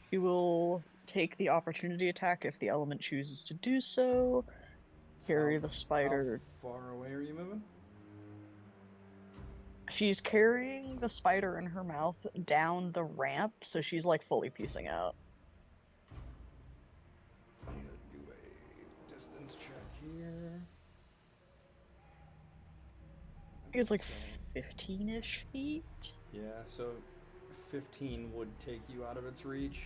She will take the opportunity attack if the element chooses to do so. Carry the spider. How far away are you moving? She's carrying the spider in her mouth down the ramp, so she's like fully piecing out. I'm gonna do a distance check here. I think it's like 15-ish feet. Yeah, so 15 would take you out of its reach.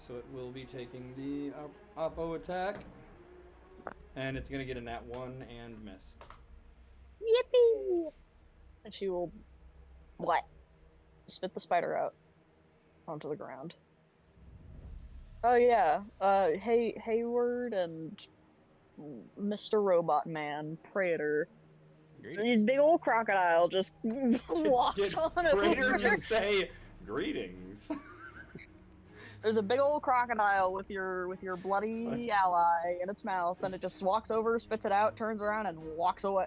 So it will be taking the oppo attack. And it's gonna get a nat 1 and miss. Yippee! And she will spit the spider out onto the ground. Oh yeah, Hayward and Mr. Robot Man, Praetor. Greetings. Big old crocodile just walks on Praetor over. just say greetings. There's a big old crocodile with your bloody ally in its mouth, and it just walks over, spits it out, turns around, and walks away.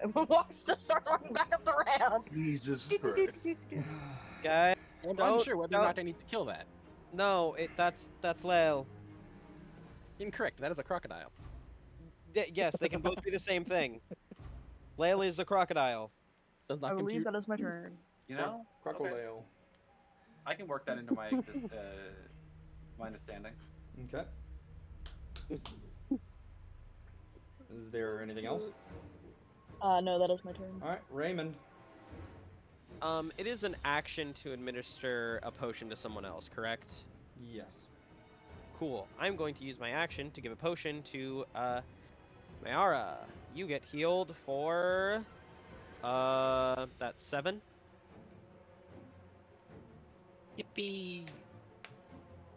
Starts walking back up the ramp. Jesus Christ. Guys, I'm don't- unsure whether or don't- not I need to kill that. no, that's Lale. Incorrect. That is a crocodile. Yes, they can both be the same thing. Lale is a crocodile. Does I not believe compute. that is my turn. You know, Crocodile. okay. I can work that into my my understanding. Okay. Is there anything else? No, that is my turn. Alright, Raymond. It is an action to administer a potion to someone else, correct? Yes. Cool. I'm going to use my action to give a potion to, Mayara. You get healed for, that's 7. Yippee!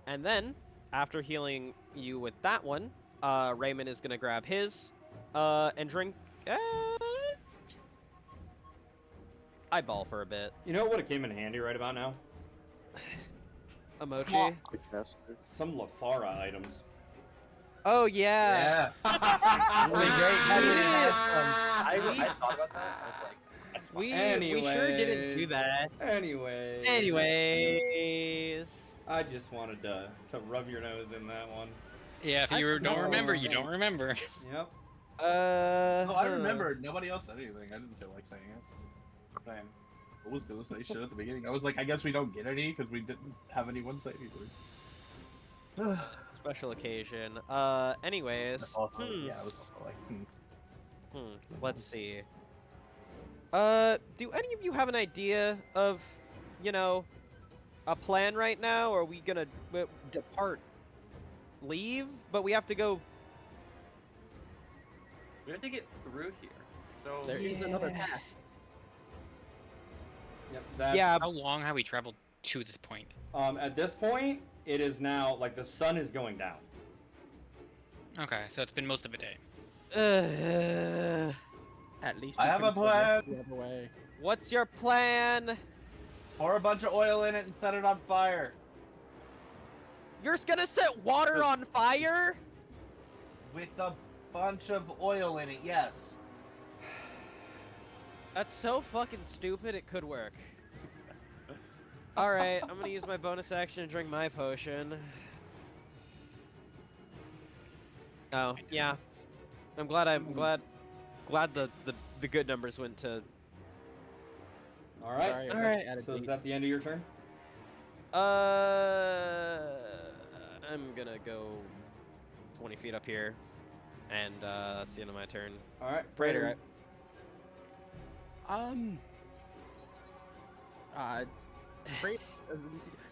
And then, after healing you with that one, Raymond is gonna grab his, and drink, eyeball for a bit. You know what would have came in handy right about now? A mochi. Some Lathara items. Oh yeah. Really great. I thought about that. I was like, that's fine. We sure didn't do that. Anyways. I just wanted to rub your nose in that one. Yeah, if you don't remember, you don't remember. Yep. No, I remembered. Nobody else said anything. I didn't feel like saying it. Same. I was gonna say shit at the beginning. I was like, I guess we don't get any because we didn't have anyone say anything. Special occasion. Anyways. Also, yeah, I was also like, Let's see. Do any of you have an idea of, you know, a plan right now? Or are we gonna depart, leave? But we have to go. We have to get through here. So There is another path. Yep. That's, Yeah. How long have we traveled to this point? At this point, it is now like the sun is going down. Okay, so it's been most of a day. At least I we have a couldn't go plan. the other way. What's your plan? pour a bunch of oil in it and set it on fire. You're just gonna set water on fire? With a bunch of oil in it, yes. That's so fucking stupid, it could work. Alright, I'm gonna use my bonus action to drink my potion. Oh, yeah. I'm glad the good numbers went to... All right. Sorry, I was Alright. actually added So is the- that the end of your turn? I'm gonna go 20 feet up here. And, that's the end of my turn. All right. Praetor, Praetor.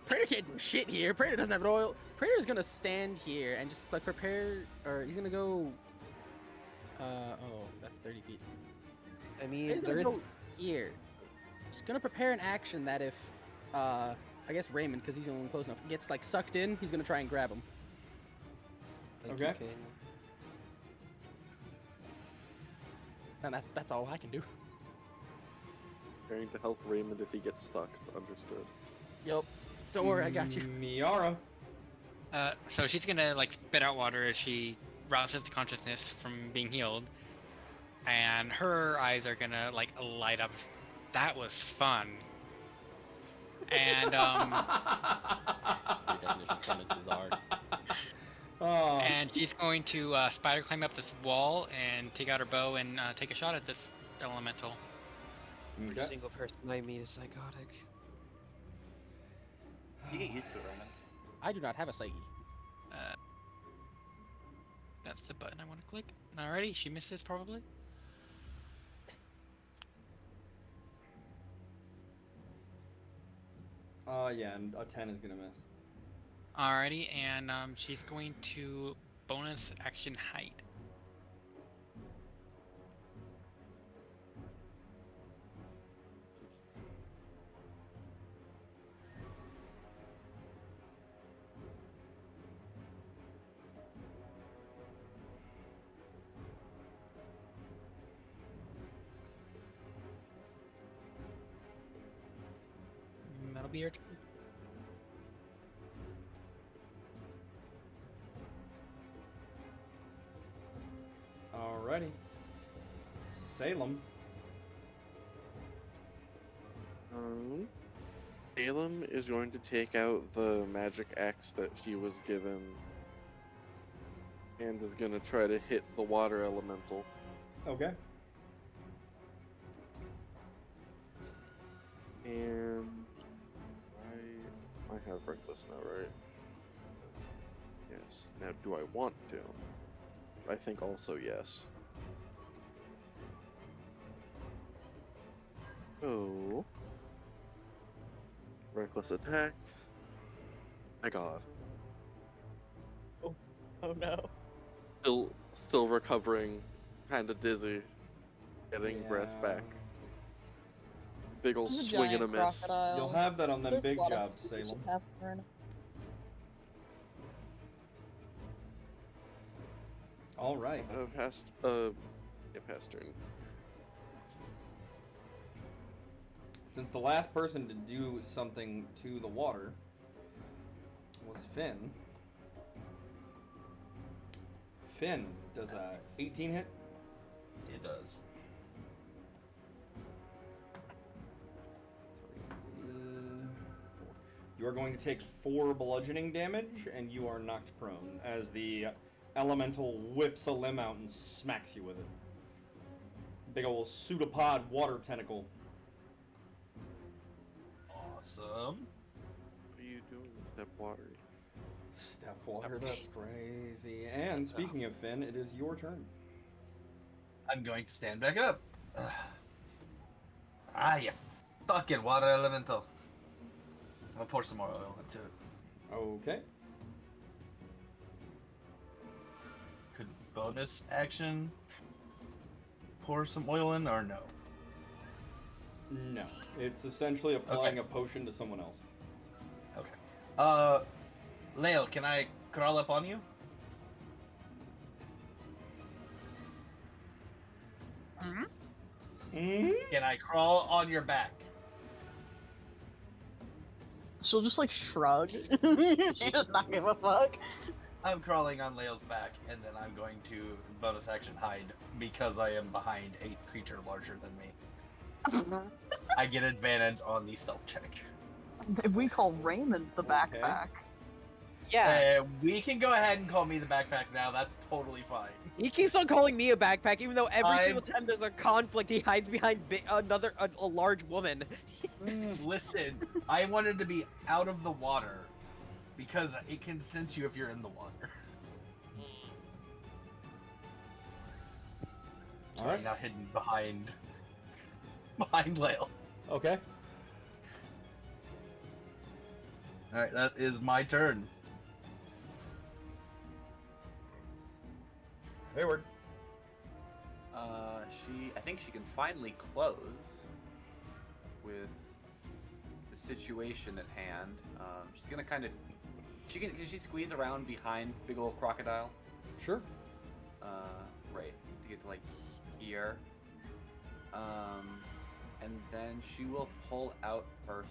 Praetor can't do shit here. Praetor doesn't have an oil. Praetor's gonna stand here and just like prepare, or he's gonna go. Oh, that's 30 feet. I mean, He's there gonna is... go here. He's gonna prepare an action that if, I guess Raymond, because he's the only one close enough, gets like sucked in, he's gonna try and grab him. Thank you, Okay. King. And that's all I can do. Trying to help Raymond if he gets stuck. Understood. Yep. Don't worry, I got you. Miara. So she's gonna like spit out water as she rouses the consciousness from being healed, and her eyes are gonna like light up. That was fun. And Your definition of fun is bizarre. Oh. and she's going to spider climb up this wall and take out her bow and take a shot at this elemental. Every Okay. single person I meet is psychotic. You get used to it, Raymond. I do not have a psyche. That's the button I want to click. Alrighty, she misses probably. Yeah, and a 10 is gonna miss. Alrighty, and she's going to bonus action hide. That'll be your turn. Alrighty. Salem. Salem is going to take out the magic axe that she was given and is going to try to hit the water elemental. Okay. And I have Reckless now, right? Yes. Now, do I want to? I think also yes. Oh. Reckless attack. My god. Oh no. Still recovering, kinda dizzy. Getting breath back. Big ol' There's a swing and a giant miss. crocodile. You'll have that on them There's a big lot of jobs, things Salem. that happen. Alright. Past turn. Since the last person to do something to the water was Finn. Finn, does a 18 hit? It does. You are going to take 4 bludgeoning damage, and you are knocked prone as the elemental whips a limb out and smacks you with it. Big ol' pseudopod water tentacle. Awesome. What are you doing, Step Water? Step water, that's crazy. And speaking of Finn, it is your turn. I'm going to stand back up. You fucking water elemental. I'm gonna pour some more oil into it. Okay. Could bonus action pour some oil in or no? No. It's essentially applying a potion to someone else. Okay. Lael, can I crawl up on you? Can I crawl on your back? She'll just like shrug. She does not give a fuck. I'm crawling on Lael's back, and then I'm going to bonus action hide because I am behind a creature larger than me. I get advantage on the stealth check. We call Raymond the backpack. Yeah. We can go ahead and call me the backpack now. That's totally fine. He keeps on calling me a backpack, even though every single time there's a conflict, he hides behind a large woman. Listen, I wanted to be out of the water because it can sense you if you're in the water. So All right. I'm now hidden behind Lael. Okay. All right, that is my turn. Hayward. I think she can finally close with the situation at hand. She's gonna kind of, can she squeeze around behind big old crocodile? Sure. Right, to get to like here. And then she will pull out her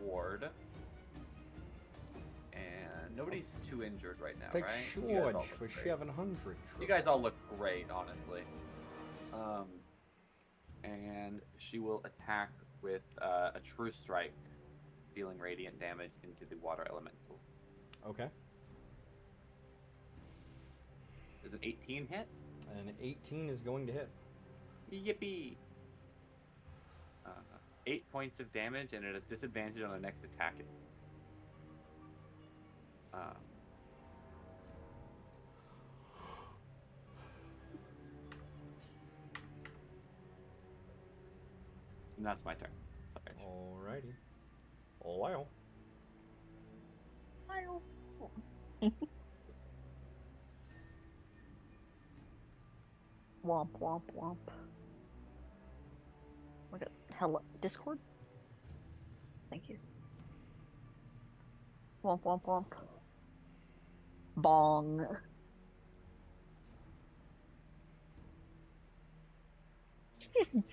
sword. And nobody's too injured right now, Take right? George for 700. You guys all look great, honestly. And she will attack with a True Strike, dealing radiant damage into the water elemental. Okay. Does an 18 hit? An 18 is going to hit. Yippee! 8 points of damage, and it has disadvantage on the next attack. And that's my turn. Sorry. Alrighty. Oh, wow. Womp womp womp. Look at hello Discord. Thank you. Womp womp womp. Bong.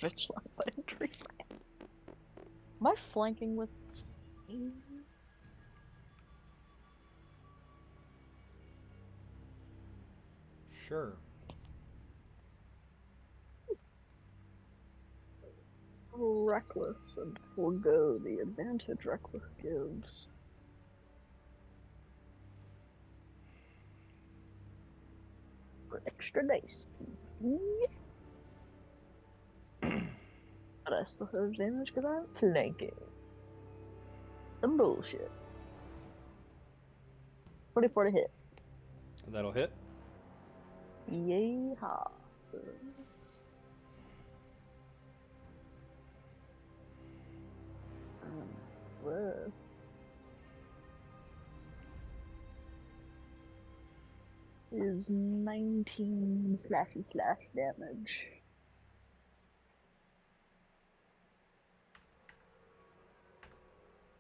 Bitch slap by a tree. Am I flanking with? Sure. Reckless and forego the advantage reckless gives. For extra dice. But I still have damage because I'm flanking. Some bullshit. 24 to hit. That'll hit. Yeehaw. Whoa. Is 19 slashy slash damage.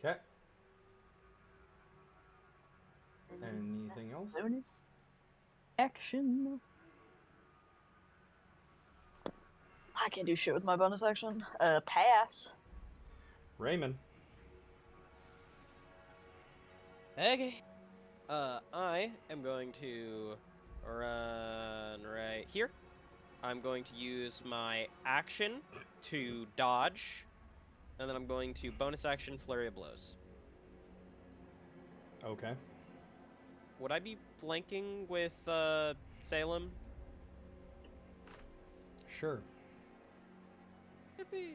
Okay. Anything else? Action. I can't do shit with my bonus action. Pass. Raymond. Okay. I am going to run right here. I'm going to use my action to dodge, and then I'm going to bonus action Flurry of Blows. Okay. Would I be flanking with Salem? Sure. Yippee.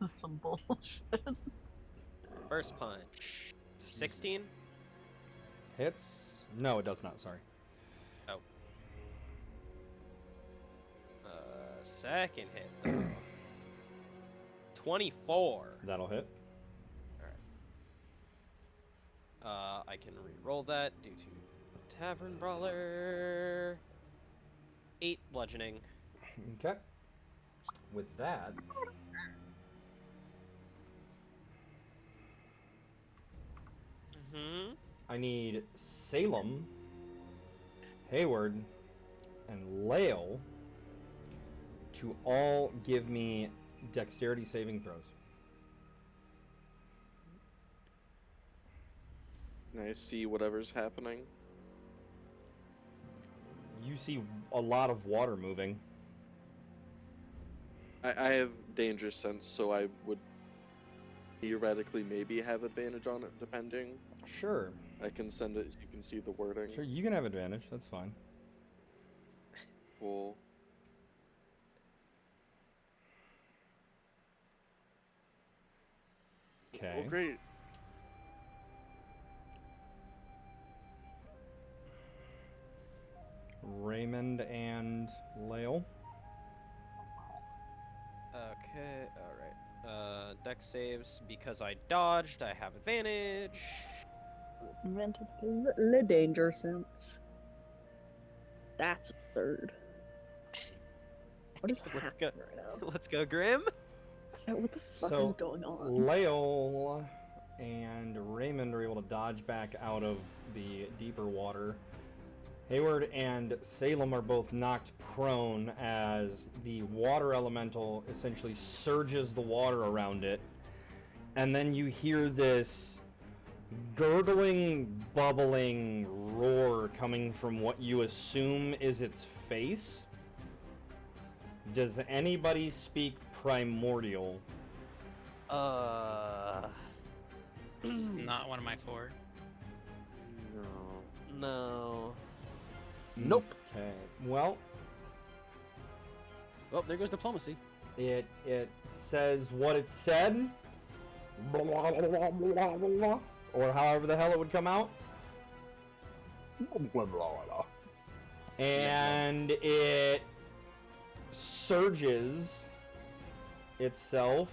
Some bullshit. First punch. 16? Hits? No, it does not, sorry. Oh. Second hit, though. 24. That'll hit. Alright. I can re-roll that due to Tavern Brawler. 8 bludgeoning. Okay. With that, I need Salem, Hayward, and Lael to all give me dexterity saving throws. Can I see whatever's happening? You see a lot of water moving. I have danger sense, so I would theoretically maybe have advantage on it, depending. Sure. I can send it so you can see the wording. Sure, you can have advantage. That's fine. Cool. Okay. Oh, great. Raymond and Lael. Okay, alright. Dex saves, because I dodged, I have advantage. Advantage is le danger sense. That's absurd. What is happening right now? Let's go, Grim. What the fuck is going on? Lael and Raymond are able to dodge back out of the deeper water. Hayward and Salem are both knocked prone as the water elemental essentially surges the water around it. And then you hear this gurgling, bubbling roar coming from what you assume is its face. Does anybody speak Primordial? Not one of my 4. No. Nope. Okay. Well, Oh, there goes diplomacy. it says what it said, or however the hell it would come out, and it surges itself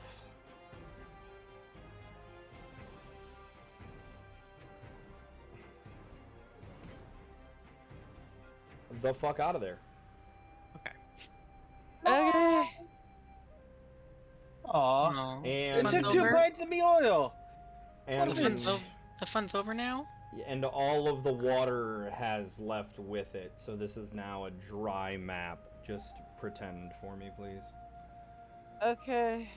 the fuck out of there. Okay. Aw. No. And It took Fun's 2 over? pints of me oil. and The fun's over now? and all of the water has left with it, so this is now a dry map. Just pretend for me, please. Okay.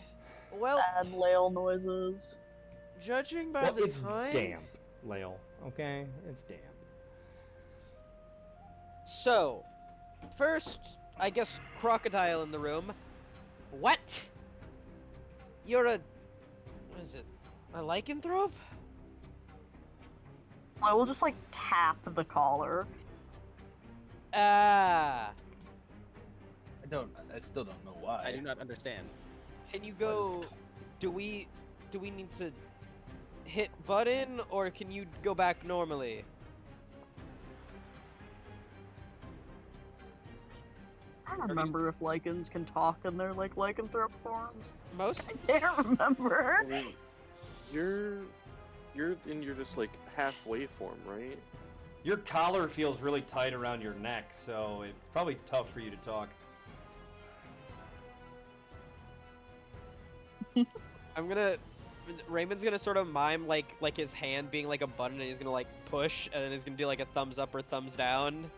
Well, Bad Lail noises. judging by Well, the it's time. damp, Lael. Okay, it's damp. So, first, I guess crocodile in the room. What? You're a. What is it? A lycanthrope? I will just like tap the collar. Ah. I still don't know why. I do not understand. Can you go? Do we need to hit button, or can you go back normally? I don't remember if lichens can talk in their like lycanthrope forms. Most. I can't remember. I mean, you're in your just like halfway form, right? Your collar feels really tight around your neck, so it's probably tough for you to talk. Raymond's gonna sort of mime like his hand being like a button, and he's gonna like push, and then he's gonna do like a thumbs up or thumbs down.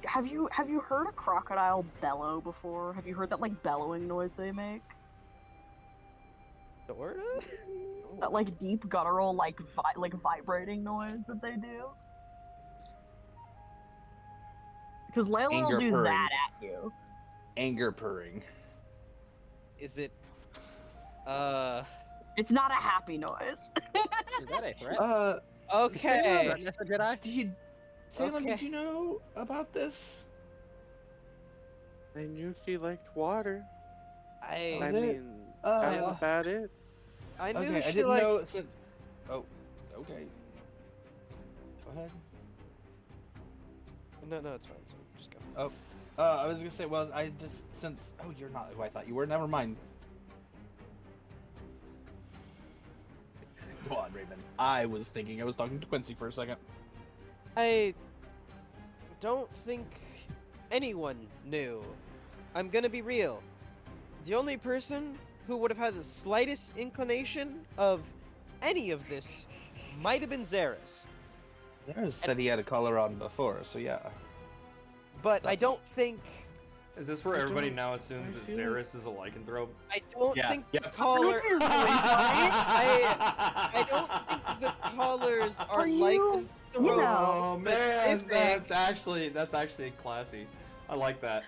Have you heard a crocodile bellow before? Have you heard that like bellowing noise they make? Sorta? That like deep guttural like vibrating noise that they do? Because Layla will Anger do purring. that at you. Anger purring. Is it? It's not a happy noise. Is that a threat? Okay. Is that Jedi? Salem, Okay. did you know about this? I knew she liked water. I Was I it? mean, that's Uh, about it. I knew Okay, I she didn't liked. know since. Oh, okay. Go ahead. No, it's fine. So just go. I was gonna say, well, I just since. Oh, you're not who I thought you were. Never mind. Go on, Raymond. I was thinking I was talking to Quincy for a second. I don't think anyone knew. I'm gonna be real. The only person who would have had the slightest inclination of any of this might have been Xeris. There's said he had a collar on before, so yeah. But I don't think Is this where I everybody don't- now assumes that I feel Xeris is a lycanthrope? I don't Yeah, think yep. the collar. I don't think the collars are you- like. you know. Oh man, Specific. that's actually classy. I like that.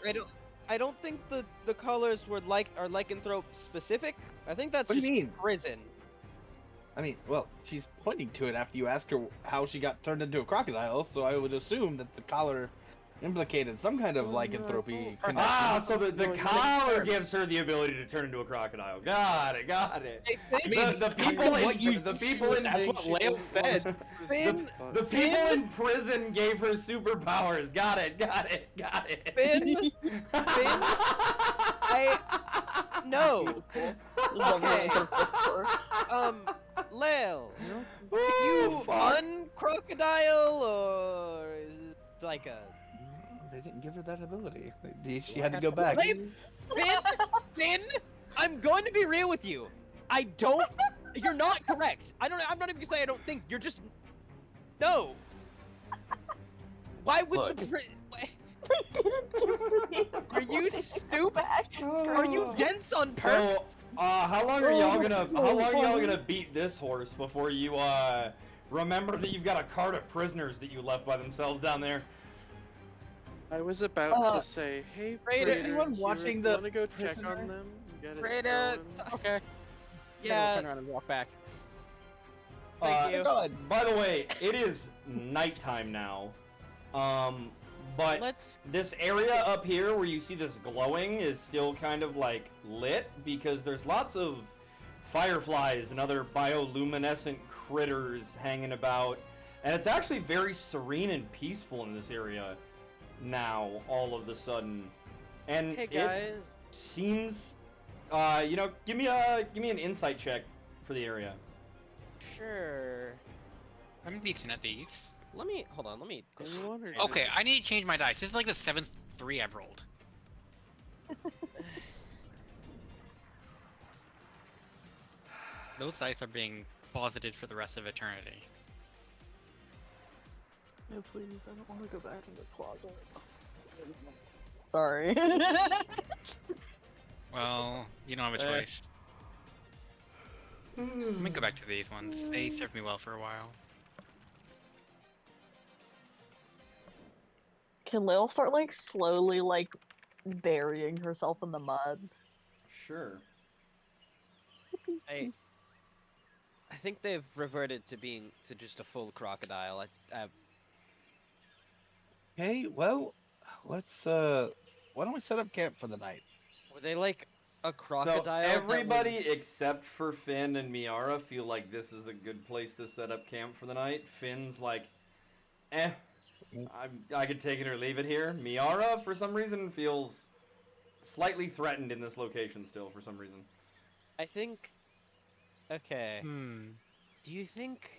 I don't think the collars are lycanthrope specific. I think that's What do just you mean? prison. I mean, well, she's pointing to it after you ask her how she got turned into a crocodile, so I would assume that the collar implicated some kind of lycanthropy connection. Ah, so the No, you collar didn't. gives her the ability to turn into a crocodile. Got it. I think I mean, the people in the people in that's what Leo said. Finn, the people in prison gave her superpowers. Got it. Finn, no. Okay. Lel, you un-crocodile, or is it like a... They didn't give her that ability. She had to go back. Finn, I'm going to be real with you. I don't... You're not correct. I'm not even gonna say I don't think. You're just... No. Why would the... Are you stupid? Are you dense on purpose? So, how long are y'all gonna beat this horse before you remember that you've got a cart of prisoners that you left by themselves down there? I was about Uh, to say, hey, Raider, Raider, anyone you watching the want to go check prisoner? on them? Get it Raider, going? Okay. yeah, We'll turn around and walk back. thank you. God. By the way, it is nighttime now. But Let's. this area up here where you see this glowing is still kind of like lit because there's lots of fireflies and other bioluminescent critters hanging about. And it's actually very serene and peaceful in this area now, all of the sudden. And Hey it guys. seems, give me an insight check for the area. Sure. I'm decent at these. Let me hold on. Let me. Go Anyone or Okay, just- I need to change my dice. This is like the 7th 3 I've rolled. Those dice are being posited for the rest of eternity. No, please, I don't want to go back in the closet. Sorry. Well, you don't have a choice. Let me go back to these ones. They served me well for a while. Can Lil start like slowly like burying herself in the mud? Sure. I think they've reverted to being to just a full crocodile. Okay, well, let's why don't we set up camp for the night? Were they like a crocodile? So that everybody was- except for Finn and Miara feel like this is a good place to set up camp for the night. Finn's like, I could take it or leave it here. Miara, for some reason, feels slightly threatened in this location still, for some reason. I think. Okay. Hmm. Do you think?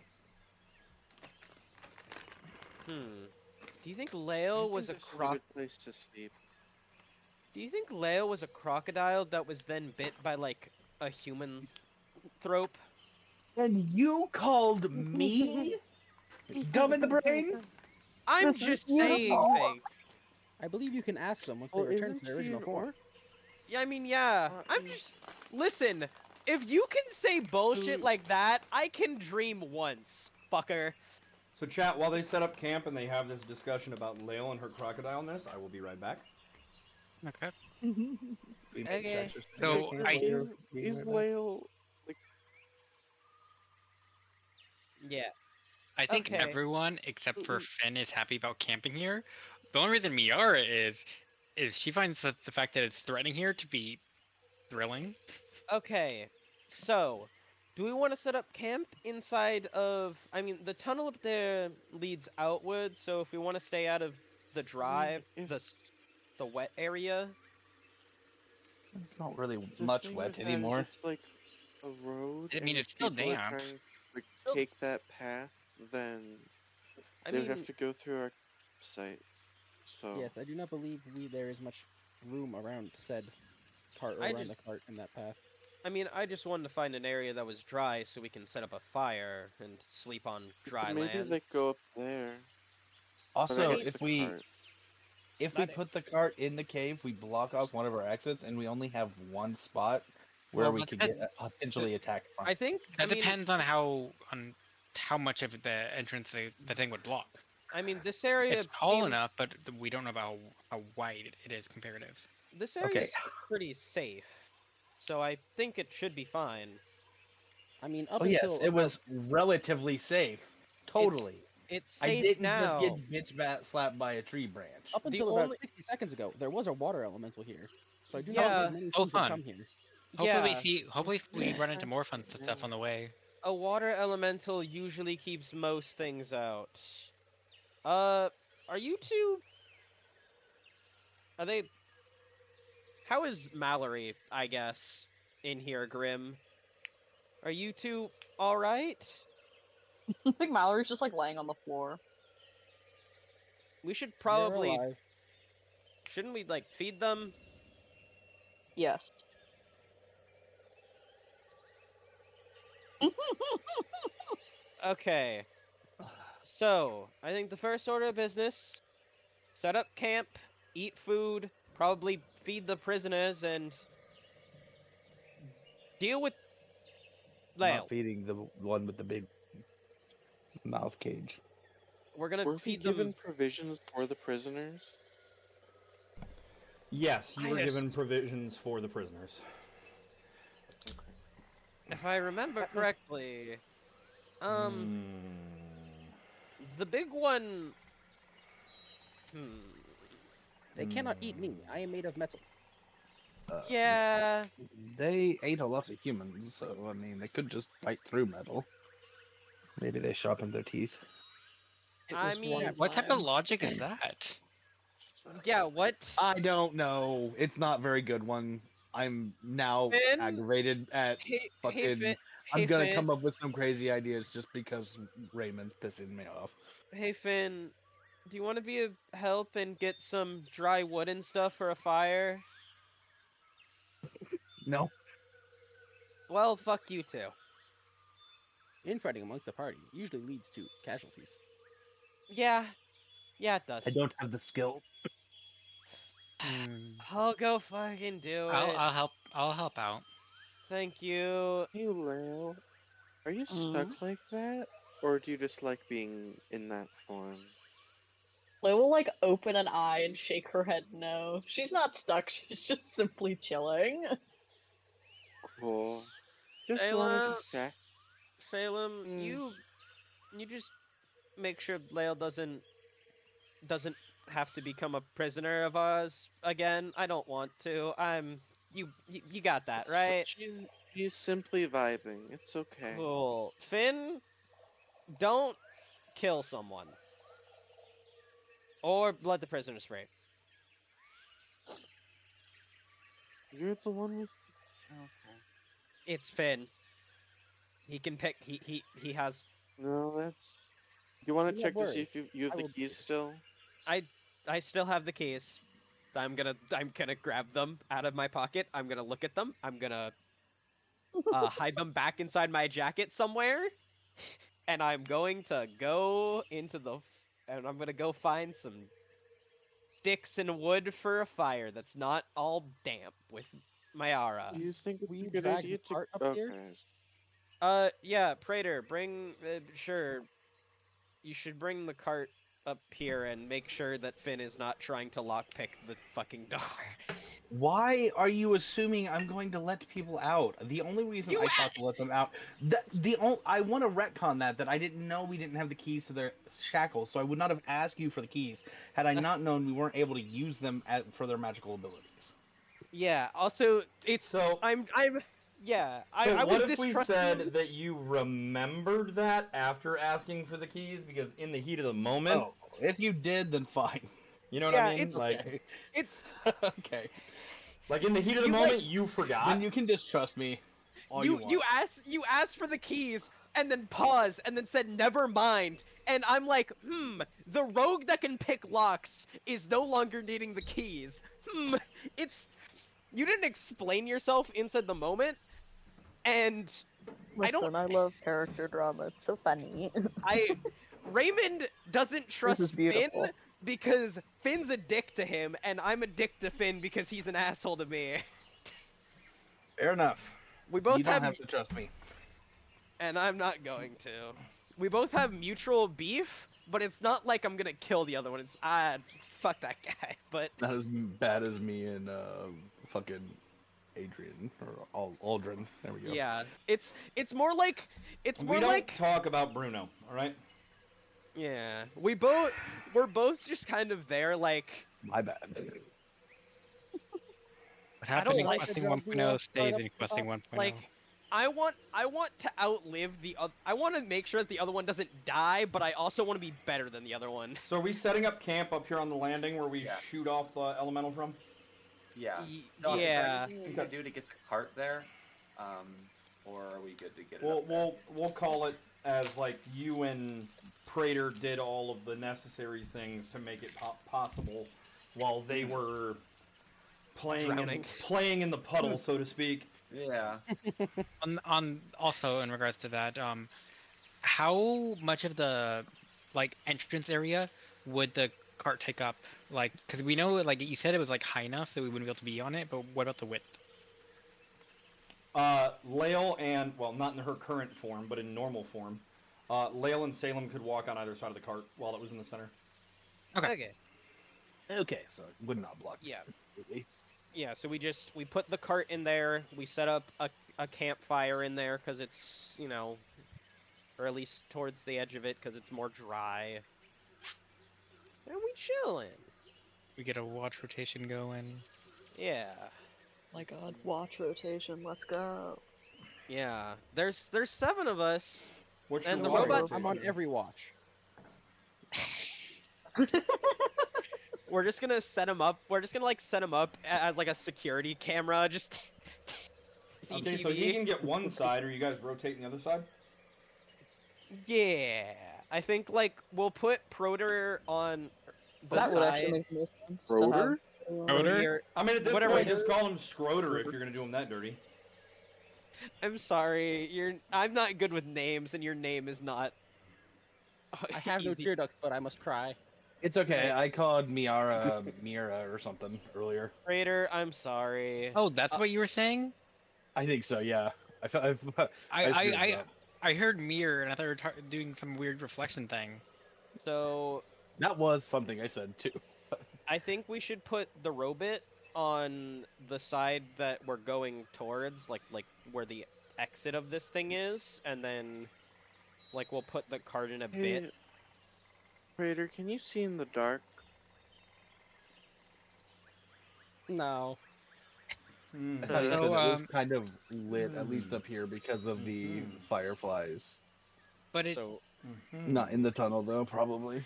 Do you think Leo I was a think this is croc? good place to sleep. Do you think Leo was a crocodile that was then bit by like a human thrope? And you called me dumb in the brain? I'm This is just beautiful. saying things. I believe you can ask them once Well, they return to isn't their he original an form. orc? Yeah, I mean, yeah. I'm just. Listen, if you can say bullshit Who- like that, I can dream once, fucker. So chat, while they set up camp and they have this discussion about Lael and her crocodileness, I will be right back. Okay. We made Okay. such a So, camp I- earlier, being Is right back. Lael Yeah. I think Okay. everyone except for Finn is happy about camping here. The only reason Miara is she finds the fact that it's threatening here to be thrilling. Okay. So, do we want to set up camp inside of? I mean, the tunnel up there leads outward. So if we want to stay out of the drive, if- the wet area. It's not really the much thing wet with that is anymore. It's like a road. I mean, and if it's still people are damp. trying to like, Still- take that path, then I they mean, would have to go through our site. So Yes, I do not believe there is much room around said cart or I around just- the cart in that path. I mean, I just wanted to find an area that was dry so we can set up a fire and sleep on dry maybe land. they go up there. but I Also, guess if the we cart- put the cart in the cave, we block off one of our exits, and we only have one spot where Well, we but could that- get potentially attacked from. I think. That I mean, depends on how much of the entrance the thing would block. I mean, this area. It's tall seems- enough, but we don't know about how wide it is comparative. This area Okay. is pretty safe, so I think it should be fine. I mean, up Oh until yes, it was relatively safe. Totally. It's I safe didn't now. just get slapped by a tree branch. up the until about only- 60 seconds ago, there was a water elemental here. So I do Yeah. not believe many Oh, things would fun. come here. Hopefully we run into more fun stuff on the way. A water elemental usually keeps most things out. Are you two? Are they? How is Mallory? I guess in here, Grim. Are you two all right? I think Mallory's just like laying on the floor. We should They're probably. alive. Shouldn't we like feed them? Yes. Okay. So, I think the first order of business, set up camp, eat food, probably feed the prisoners, and deal with Lael. Not feeding the one with the big mouth cage. We're gonna Were we feed given them. provisions for the prisoners? Yes, you were given provisions for the prisoners. If I remember correctly, the big one. They cannot eat me. I am made of metal. Yeah. They ate a lot of humans, so I mean, they could just bite through metal. Maybe they sharpened their teeth. I mean, what type of logic is that? Yeah, what? I don't know. It's not very good one. I'm now Finn? aggravated at fucking. Finn. I'm gonna Finn. come up with some crazy ideas just because Raymond's pissing me off. Hey Finn, do you want to be a help and get some dry wood and stuff for a fire? No. Well, fuck you too. Infighting amongst the party usually leads to casualties. Yeah, it does. I don't have the skill. I'll go fucking do it. I'll help. I'll help out. Thank you. Hey, Lil, are you stuck like that, or do you just like being in that form? Lil will like open an eye and shake her head no. She's not stuck, she's just simply chilling. Cool. Just Salem, wanted to check. Salem, you just make sure Lael doesn't have to become a prisoner of ours again. I don't want to. You got that, right? She's simply vibing. It's okay. Cool. Finn, don't kill someone. Or let the prisoners free. You're the one with... Okay. It's Finn. He can pick. He has. No, that's... You want to I'm check not to see if you have I the will keys still? I still have the keys. I'm gonna grab them out of my pocket. I'm gonna look at them. I'm gonna hide them back inside my jacket somewhere. And I'm going to go and I'm gonna go find some sticks and wood for a fire that's not all damp with Mayara. Do you think it's Will a you good drag idea the to... cart up here? Yeah, Praetor, bring sure. You should bring the cart up here and make sure that Finn is not trying to lockpick the fucking door. Why are you assuming I'm going to let people out? The only reason I thought to let them out, I want to retcon that I didn't know we didn't have the keys to their shackles, so I would not have asked you for the keys had I not known we weren't able to use them for their magical abilities. Yeah. Also, it's so yeah. So I what was if we distrusting said him. that you remembered that after asking for the keys because in the heat of the moment? Oh, if you did, then fine. You know what I mean? It's okay. Like in the heat of the moment, you forgot. Then you can distrust me. You asked for the keys and then paused and then said never mind. And I'm like, the rogue that can pick locks is no longer needing the keys. You didn't explain yourself inside the moment, and Listen, I love character drama. It's so funny. Raymond doesn't trust is Finn beautiful. because Finn's a dick to him, and I'm a dick to Finn because he's an asshole to me. Fair enough. We both you don't have to trust me. And I'm not going to. We both have mutual beef, but it's not like I'm gonna kill the other one. It's fuck that guy. But not as bad as me and fucking Adrian or Aldrin. There we go. Yeah, it's more like we don't talk about Bruno. All right. Yeah, we're both just kind of there, like. My bad. What happened in questing 1.0 stays in questing 1.0. Like, I want to outlive the other. I want to make sure that the other one doesn't die, but I also want to be better than the other one. So are we setting up camp up here on the landing where we shoot off the elemental from? Yeah. Yeah. Is there anything we can do to get the cart there? Or are we good to get it We'll up there? we'll call it as like you and Praetor did all of the necessary things to make it possible while they were playing in the puddle, so to speak. Yeah. on also in regards to that, how much of the entrance area would the cart take up? Like, because we know, like you said, it was like high enough that we wouldn't be able to be on it. But what about the width? Lael and not in her current form, but in normal form, Lael and Salem could walk on either side of the cart while it was in the center. Okay. Okay, so it would not block. Yeah. Absolutely. Yeah, so we put the cart in there. We set up a campfire in there because it's, you know, or at least towards the edge of it because it's more dry. And we chillin'. We get a watch rotation going. Yeah. My god, watch rotation, let's go. Yeah. There's 7 of us. What's And your the water robot- rotation? I'm on every watch. We're just gonna set them up. We're just gonna like set them up as like a security camera. Just Okay, so he can get one side, or you guys rotating the other side? Yeah, I think like we'll put Proter on the That would actually side. make more sense. Rotor? Rotor? Here. I mean, at this Whatever. point, just call him Scroter if you're gonna do him that dirty. I'm sorry, I'm not good with names, and your name is not. I have no easy. tear ducts, but I must cry. It's okay. I called Miara Mira or something earlier. Prater, I'm sorry. Oh, that's what you were saying? I think so. Yeah. I screwed it up. I heard mirror, and I thought you were doing some weird reflection thing. So That was something I said too. I think we should put the robot on the side that we're going towards, like where the exit of this thing is, and then like we'll put the cart in a bit. Prater, can you see in the dark? No. I thought he said it was So, kind of lit, at least up here, because of the fireflies. But it So Not in the tunnel though, probably.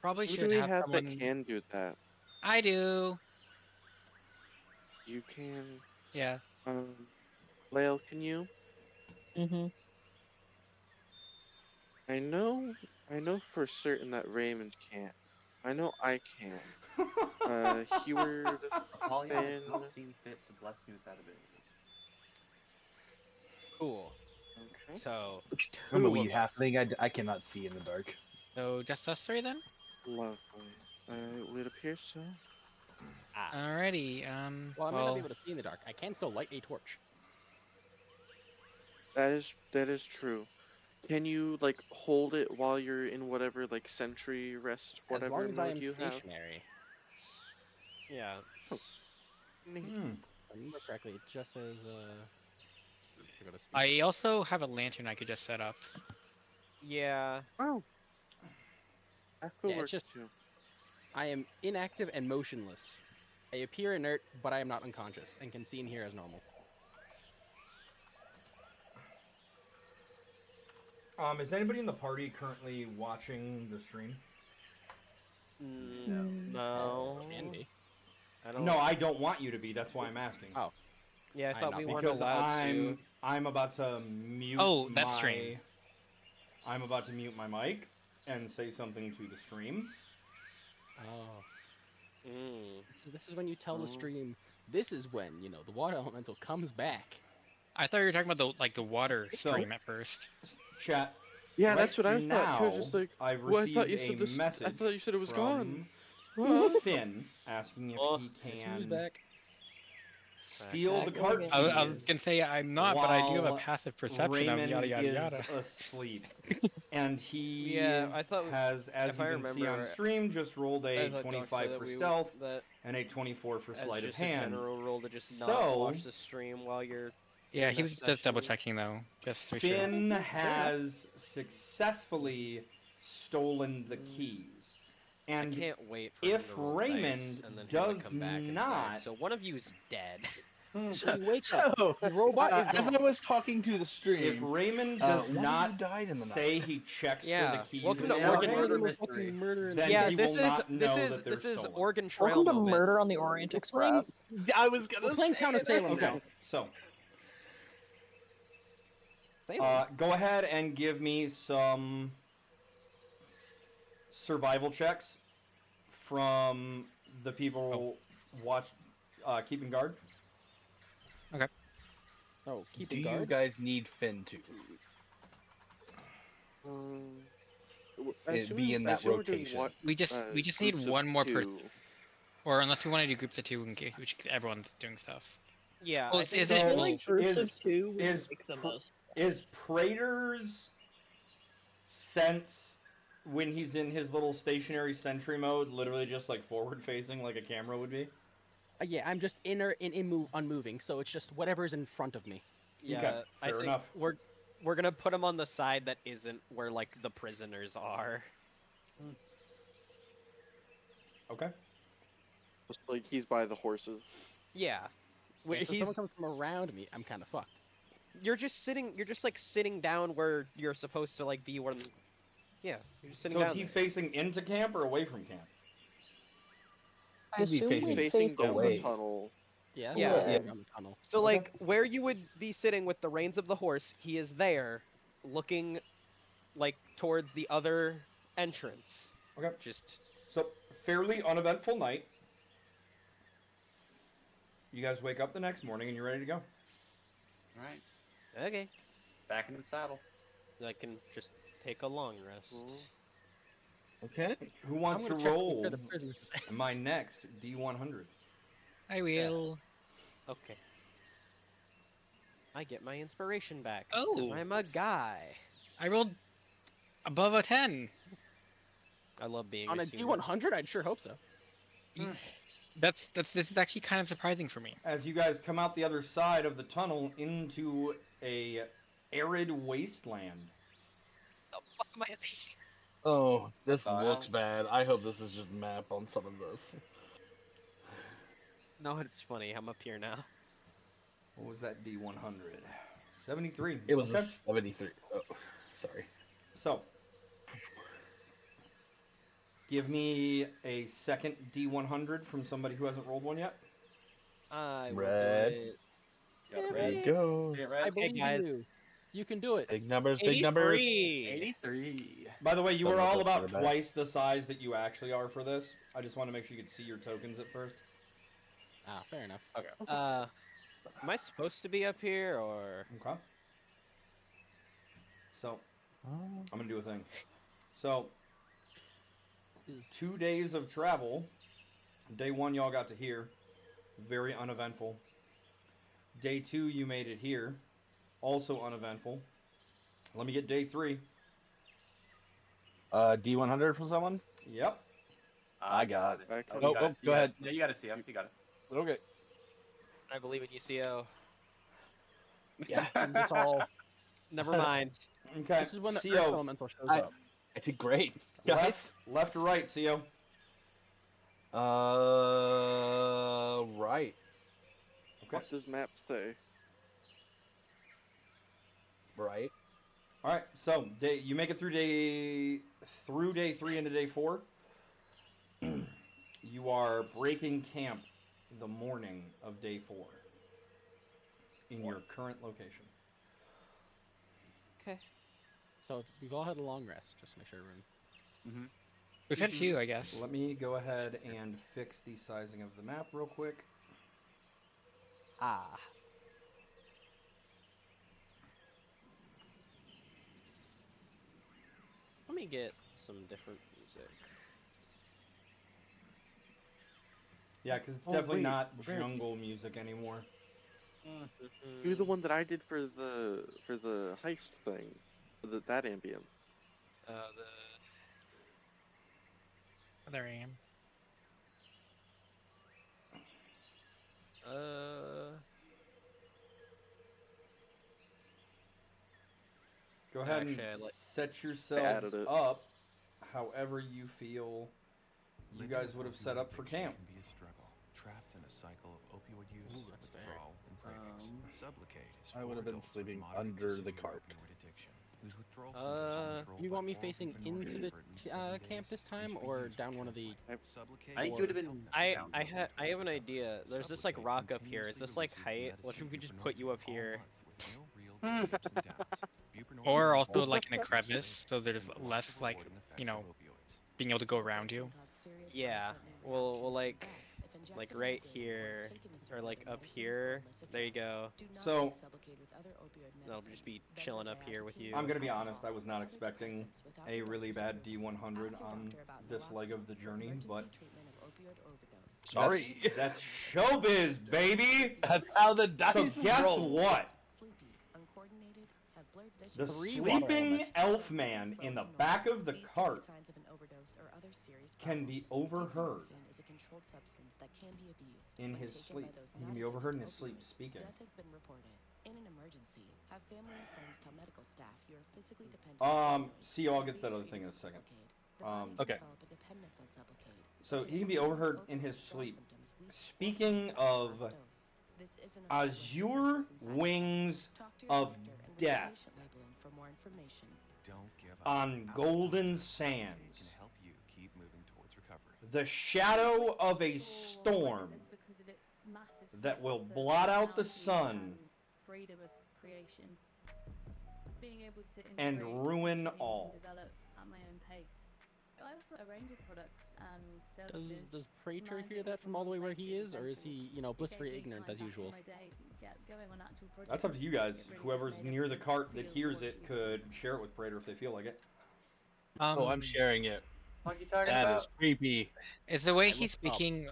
probably Who do should we have have someone. that can do that? I do. You can. Yeah. Lael, can you? Mm-hmm. I know for certain that Raymond can't. I know I can. Heward, Apollyon Finn. does not seem fit to bless me with that ability. cool. Okay. So I'm a two wee of us. halfling. I cannot see in the dark. So just us 3 then? Lovely. It would appear so. Alrighty. Well, I might not be able to see in the dark. I can still light a torch. That is true. Can you like hold it while you're in whatever like sentry rest As whatever long as I mode am you have? stationary. Yeah. Neat. If I remember correctly, it just says, I gotta speak. I also have a lantern I could just set up. Yeah. Oh. That could Yeah, it's work just- too. I am inactive and motionless. I appear inert, but I am not unconscious, and can see and hear as normal. Is anybody in the party currently watching the stream? No. Can be. I don't. No, I don't want you to be. That's why I'm asking. Oh. Yeah, I I'm thought not we weren't Because allowed to. I'm about to mute. Oh, that's my, strange. I'm about to mute my mic and say something to the stream. Oh. Mm. So this is when you tell the Oh. stream, this is when, the water elemental comes back. I thought you were talking about the water So- stream at first. Chat. Yeah, right that's what I now, thought. 'Cause I was just like, I've well, I received thought you a said this. message. I thought you said it was from gone. Finn asking if Oh, he Who's can back? steal the Back cart again. I was keys gonna say I'm not, but I do have a while passive perception Raymond of yada yada is yada. asleep. And he Yeah, I thought has, as if you I can see on remember, stream, just rolled I a thought Doc 25 said for that stealth that and a 24 for as sleight of just a hand. general rule to just not So- watch the stream while you're. Yeah, in he a was just double session. checking though, just to be sure. Finn has successfully stolen the keys. I And can't wait for if him to roll Raymond dice and then him to does come back and say, not- so one of you's dead. Wake up. So, The robot is as gone. I was talking to the if stream, Raymond one does of you not died in the night. say he checks Yeah, for the keys welcome in to the Organ morning, Murder Fucking Mystery. murder and then Yeah, he this will is not know that they're this is stolen. Oregon Trail Welcome to moment. Murder on the Orient Express. I was gonna We're playing say Count of that. Salem Okay, now. so Salem. go ahead and give me some survival checks from the people keeping guard. Oh, Do keeping you guard? guys need Finn to? It be in that rotation. We just need one more person, or unless we want to do groups of 2 in case everyone's doing stuff. Yeah, Well, I is think it- I feel well, like groups of is- two would is make the pr- most. Is Prater's sense when he's in his little stationary sentry mode, literally just like forward facing like a camera would be? Yeah, I'm just unmoving, so it's just whatever's in front of me. Yeah, Okay, I fair think enough. we're gonna put him on the side that isn't where like the prisoners are. Okay. Just like he's by the horses. Yeah. Yeah, so if He's someone comes from around me, I'm kind of fucked. you're just like sitting down where you're supposed to like be when yeah, you're just sitting So down is he there. facing into camp or away from camp? I He'd be assume He's facing we'd facing face down away. the tunnel. Yeah. Yeah. Around the tunnel. So Okay. like where you would be sitting with the reins of the horse, he is there looking like towards the other entrance. Okay. Just So, fairly uneventful night. You guys wake up the next morning and you're ready to go. All right, okay. back in the saddle. I can just take a long rest. Okay. Who wants I'm to gonna check roll for the prisoners. my next D100? I will. Okay. I get my inspiration back. 'cause Oh. I'm a guy. I rolled above a 10. I love being On a human. D100, I'd sure hope so. This is actually kind of surprising for me. As you guys come out the other side of the tunnel into a arid wasteland. The fuck am I? Oh, this Wow. looks bad. I hope this is just map on some of this. No, it's funny. I'm up here now. What was that D100? 73. It was Okay. a 73. Oh, sorry. So, give me a second D100 from somebody who hasn't rolled one yet. I will Red. do it. Got There red. you go. Get I red. believe guys. you. You can do it. Big numbers, big numbers. 83. 83. By the way, you Don't were know if all that's about good or bad. twice the size that you actually are for this. I just want to make sure you could see your tokens at first. Ah, fair enough. Am I supposed to be up here or? Okay. So, I'm going to do a thing. So, 2 days of travel. Day 1, y'all got to here. Very uneventful. Day 2, you made it here. Also uneventful. Let me get day 3. D100 from someone? Yep. I got it. Oh, Oh, you got it. go ahead. Yeah, you got to see him. You got it. Okay. I believe in you, CO. Yeah. It's all. Never mind. Okay. This is when the Earth CO, Elemental shows I- up. I did great. Guys. left or right, CO? Right. Okay. What does map say? Right. All right. So, you make it through day 3 into day 4. You are breaking camp the morning of day 4 in your current location. Okay. So we've all had a long rest. Just to make sure everyone. We've had a few, I guess. Let me go ahead and fix the sizing of the map real quick. Ah. Let me get some different music. Yeah, because it's Oh, definitely wait, not where- jungle music anymore. Do the one that I did for the heist thing. That ambient. There I am. Go ahead Actually, and I like- set yourselves added it. up however you feel you guys would have set up for camp. Can be a struggle. Trapped in a cycle of opioid use, Ooh, that's fair. withdrawal, and cravings. Sublocade is I would for have been adults with sleeping moderate to under the severe cart. opioid addiction, whose withdrawal symptoms are controlled Do you by want me oral facing buprenorphine into the for at least 7 camp days, this which time, should be or used down with one of the? careful. Sublocade I think you would have been. I down. I have an idea. There's this like rock up here. Is this like height? What if we just put you up here? Or also like in a crevice, so there's less like, you know, being able to go around you. Yeah. We'll like right here or like up here. There you go. So, I'll just be chilling up here with you. I'm going to be honest, I was not expecting a really bad D100 on this leg of the journey, but Sorry. that's showbiz, baby! That's how the So dice guess roll. what? The Three sleeping elf man in the back of the cart can be overheard in his sleep. He can be overheard in his sleep speaking. Death has been reported. In an emergency, have family and friends tell medical staff you are physically dependent. See, I'll get to that other thing in a second. Okay. So he can be overheard in his sleep. Speaking of azure wings of death on golden sands, the shadow of a storm that will blot out the sun freedom of creation, being able to and ruin all. develop at my own pace. I offer a range of products and services. Does Praetor hear that from all the way where he is, or is he, blissfully ignorant as usual? That's up to you guys. Whoever's near the cart that hears it could share it with Praetor if they feel like it. I'm sharing it. What are you talking That about? is creepy. Is the way he's speaking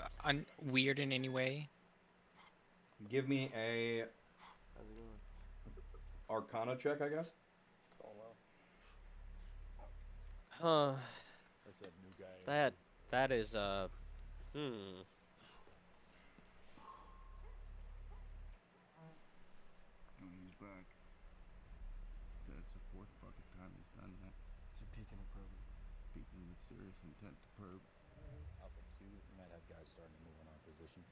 weird in any way? Give me a Arcana check, I guess. Huh. That is He's back. That's the fourth fucking time he's done that. Is he peeking and probing? Peeking with serious intent to probe. Alpha 2, we might have guys starting to move on our position.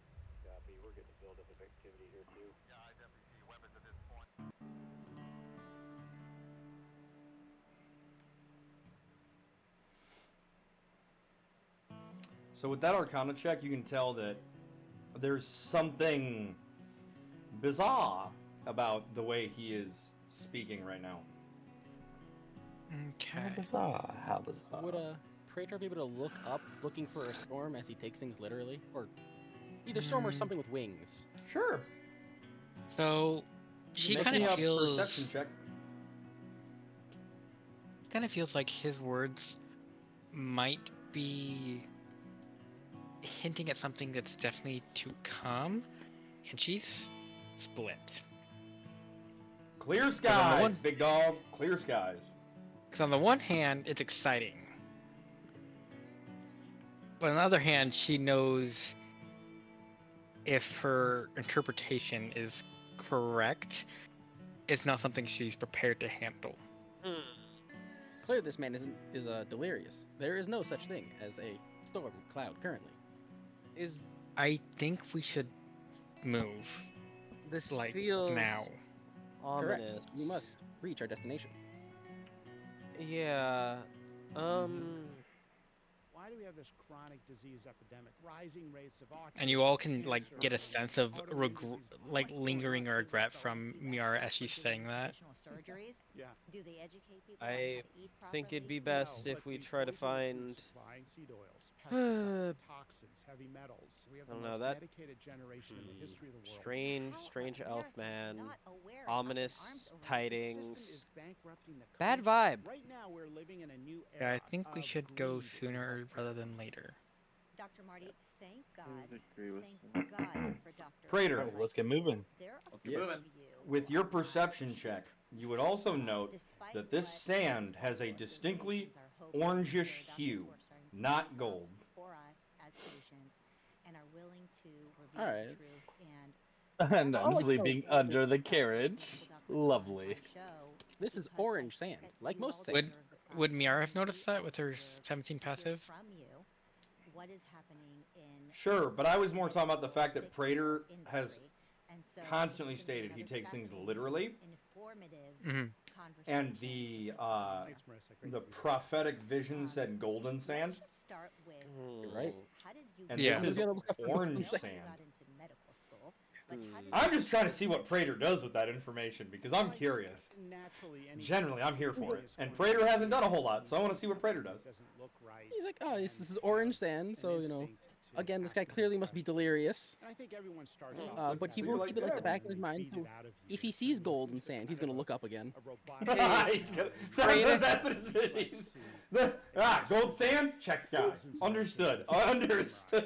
Copy, we're getting a build-up of activity here too. Yeah, I definitely see weapons at this point. So with that Arcana check, you can tell that there's something bizarre about the way he is speaking right now. Okay. How bizarre. How bizarre. Would Praetor be able to look up, looking for a storm as he takes things literally? Or either storm or something with wings? Sure. So she Make kind me of a feels perception check. kind of feels like his words might be hinting at something that's definitely to come, and she's split. Clear skies, big dog. Clear skies. Because on the one hand, it's exciting. But on the other hand, she knows if her interpretation is correct, it's not something she's prepared to handle. Clearly this man is delirious. There is no such thing as a storm cloud currently. I think we should move. This like feels now. Correct. ominous. We must reach our destination. Yeah. Why do we have this chronic disease epidemic, rising rates of autism? And you all can get a sense of lingering regret from Miara as she's saying that. Surgeries? Yeah. Do they educate people I on how to eat think properly? it'd be best if we try to find. Seed oils, pesticides, toxins, heavy metals. We have I the don't know, most that medicated generation in the history of the world. Strange elf man. of Ominous tidings. Is bankrupting the Bad country. vibe. Right now we're living in a new Yeah, era. I think we of should go greed. sooner rather than later. Dr. Marty, thank God. agree with Thank God for Dr. Praetor. Alright, let's get moving. They're Let's get moving. With your perception check, you would also note that this sand has a distinctly orangish hue, not gold. For us as patients and are willing to reveal Alright. the truth and And I'm sleeping under the carriage. Lovely. This is orange sand, like most sand. Would Miara have noticed that with her 17 passive? from you what is happening in Sure, but I was more talking about the fact that Praetor has and so constantly this has been stated he another takes things fascinating, literally, informative Mhm. and conversation. the prophetic vision said golden sand, Start with You're right. how did you and Yeah. this is We gotta look up orange the- sand. got into medical school, but how did I'm just trying to see what Praetor does with that information because I'm curious. Naturally, any Generally, I'm here for it, and Praetor hasn't done a whole lot, so I want to see what Praetor does. doesn't look right. He's like, oh, this is orange sand, so, again, this guy clearly must be delirious. And I think everyone starts off But he So will you're keep it like, like the yeah, back of his mind. beat it So out of if you. he sees gold and sand, he's gonna look up again. A robotic He's gonna- that's what it is. Gold sand? Check sky. Understood. Understood.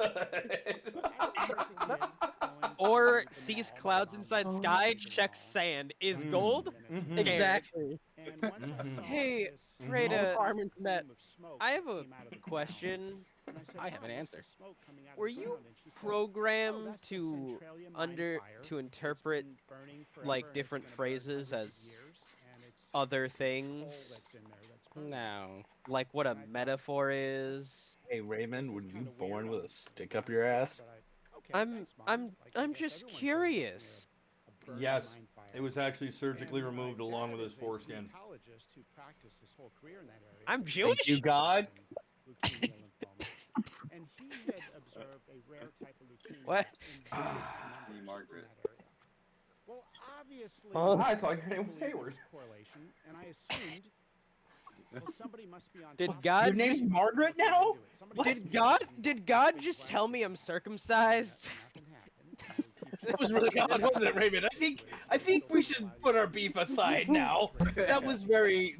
Or sees clouds inside sky, checks sand. Is gold? Exactly. And once I saw Hey, this All the Freda, requirements met. plume of smoke I have a came out of the question. and I said, I have an "Mom, what's answer. the smoke coming out of Were the you ground?" And she said, "Oh, programmed that's the to Centralia mine fire. to It's interpret been burning forever, like and it's different gonna burn phrases hundreds of as years, and it's other coal things? that's in there that's burning." No. Like what a And I thought, metaphor is? Hey Raymond, This were is you kinda born weird. with a stick up your ass? Okay, thanks, Mom. Like, I I'm guess just everyone grows up curious. near a burning Yes, mine fire. it was actually surgically And my removed along dad with his is a foreskin. hematologist who practiced his whole career in that area. I'm Thank Jewish? you, God. Leukemia, lymphoma. And he had observed a rare type of leukemia What? in big numbers in Margaret. that area. Well, obviously, I thought your name was believe Hayward. there's correlation, and I assumed, well, somebody must be on Did top of God Your name's somebody must be Margaret looking now? into it. Somebody must be Did God just tell me I'm circumcised? nothing happened. That was really odd, wasn't it, Raymond? I think we should put our beef aside now. That was very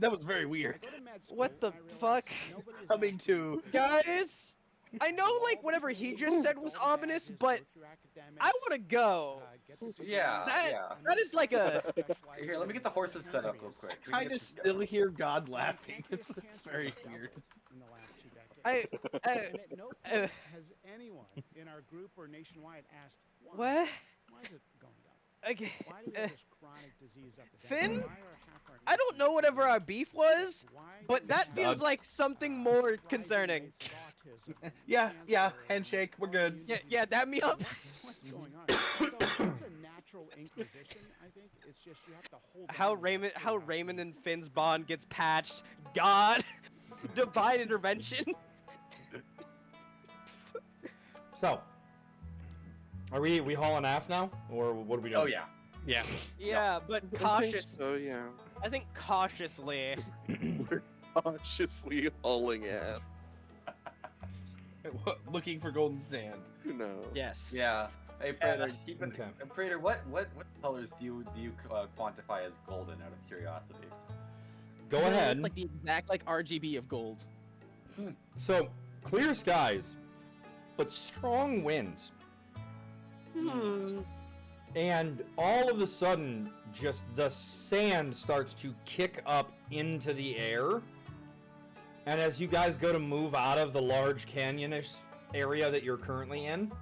weird. What the fuck? Coming to Guys, I know like whatever he just said was ominous, but I want to go. Yeah, That is like a Here, let me get the horses set up real quick. We can kind get of this still going. hear God laughing. It's very weird. In the last 2 decades. I And at no point has anyone in our group or nationwide asked why. what? Why is it going down? Okay. Why do we have this chronic disease epidemic? Finn? Why are half our I don't know whatever our beef was, Why but that Doug. feels like something more concerning. Yeah, handshake, we're good. Yeah, dab me up. What's going on? So it's a natural inquisition, I think. It's just you have to hold How Raymond and Finn's bond gets patched. God, divine intervention. So, are we hauling ass now, or what are we doing? Oh yeah. Yeah. Yeah, but cautious. So yeah, I think cautiously. we're cautiously hauling ass. Looking for golden sand. No. Yes. Yeah. Hey Prater, keep it. Okay. Prater, what colors do you quantify as golden out of curiosity? Go Yeah, ahead. it's like the exact like RGB of gold. So, clear skies, but strong winds. And all of a sudden, just the sand starts to kick up into the air. And as you guys go to move out of the large canyonish area that you're currently in,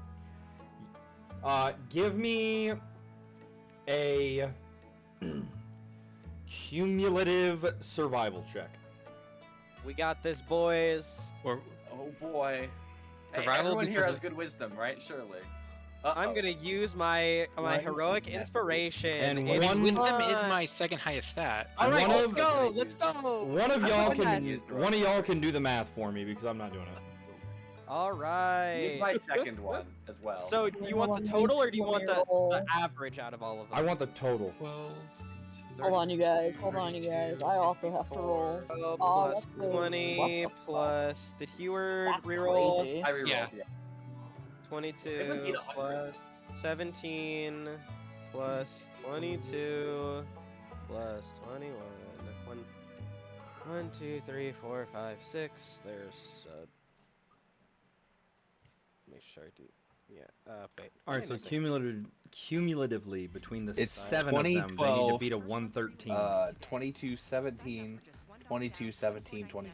give me a cumulative survival check. We got this, boys. Or Oh boy. Hey, Survival everyone here because has good wisdom, right? Surely. I'm gonna use my heroic inspiration. And It's one- wisdom is fun. my second highest stat. All right, one let's of- go. Let's go. One of y'all doing that. can do the math for me because I'm not doing it. All right. Use my second one as well. So, do you want the total or do you want the average out of all of them? I want the total. 12. Hold on, you guys. Hold on, you guys. I also have to roll. 12 Oh, plus that's good. 20 What the plus. Did Heward That's reroll? crazy. I rerolled. Yeah. 22 plus 17 plus 22 plus 21. 1, 2, 3, 4, 5, 6. There's make sure I do. Yeah. Wait. All right, wait so a second. cumulatively between the It's 7 of them, they need to 2012, beat a 113. 2217, 2217, 20.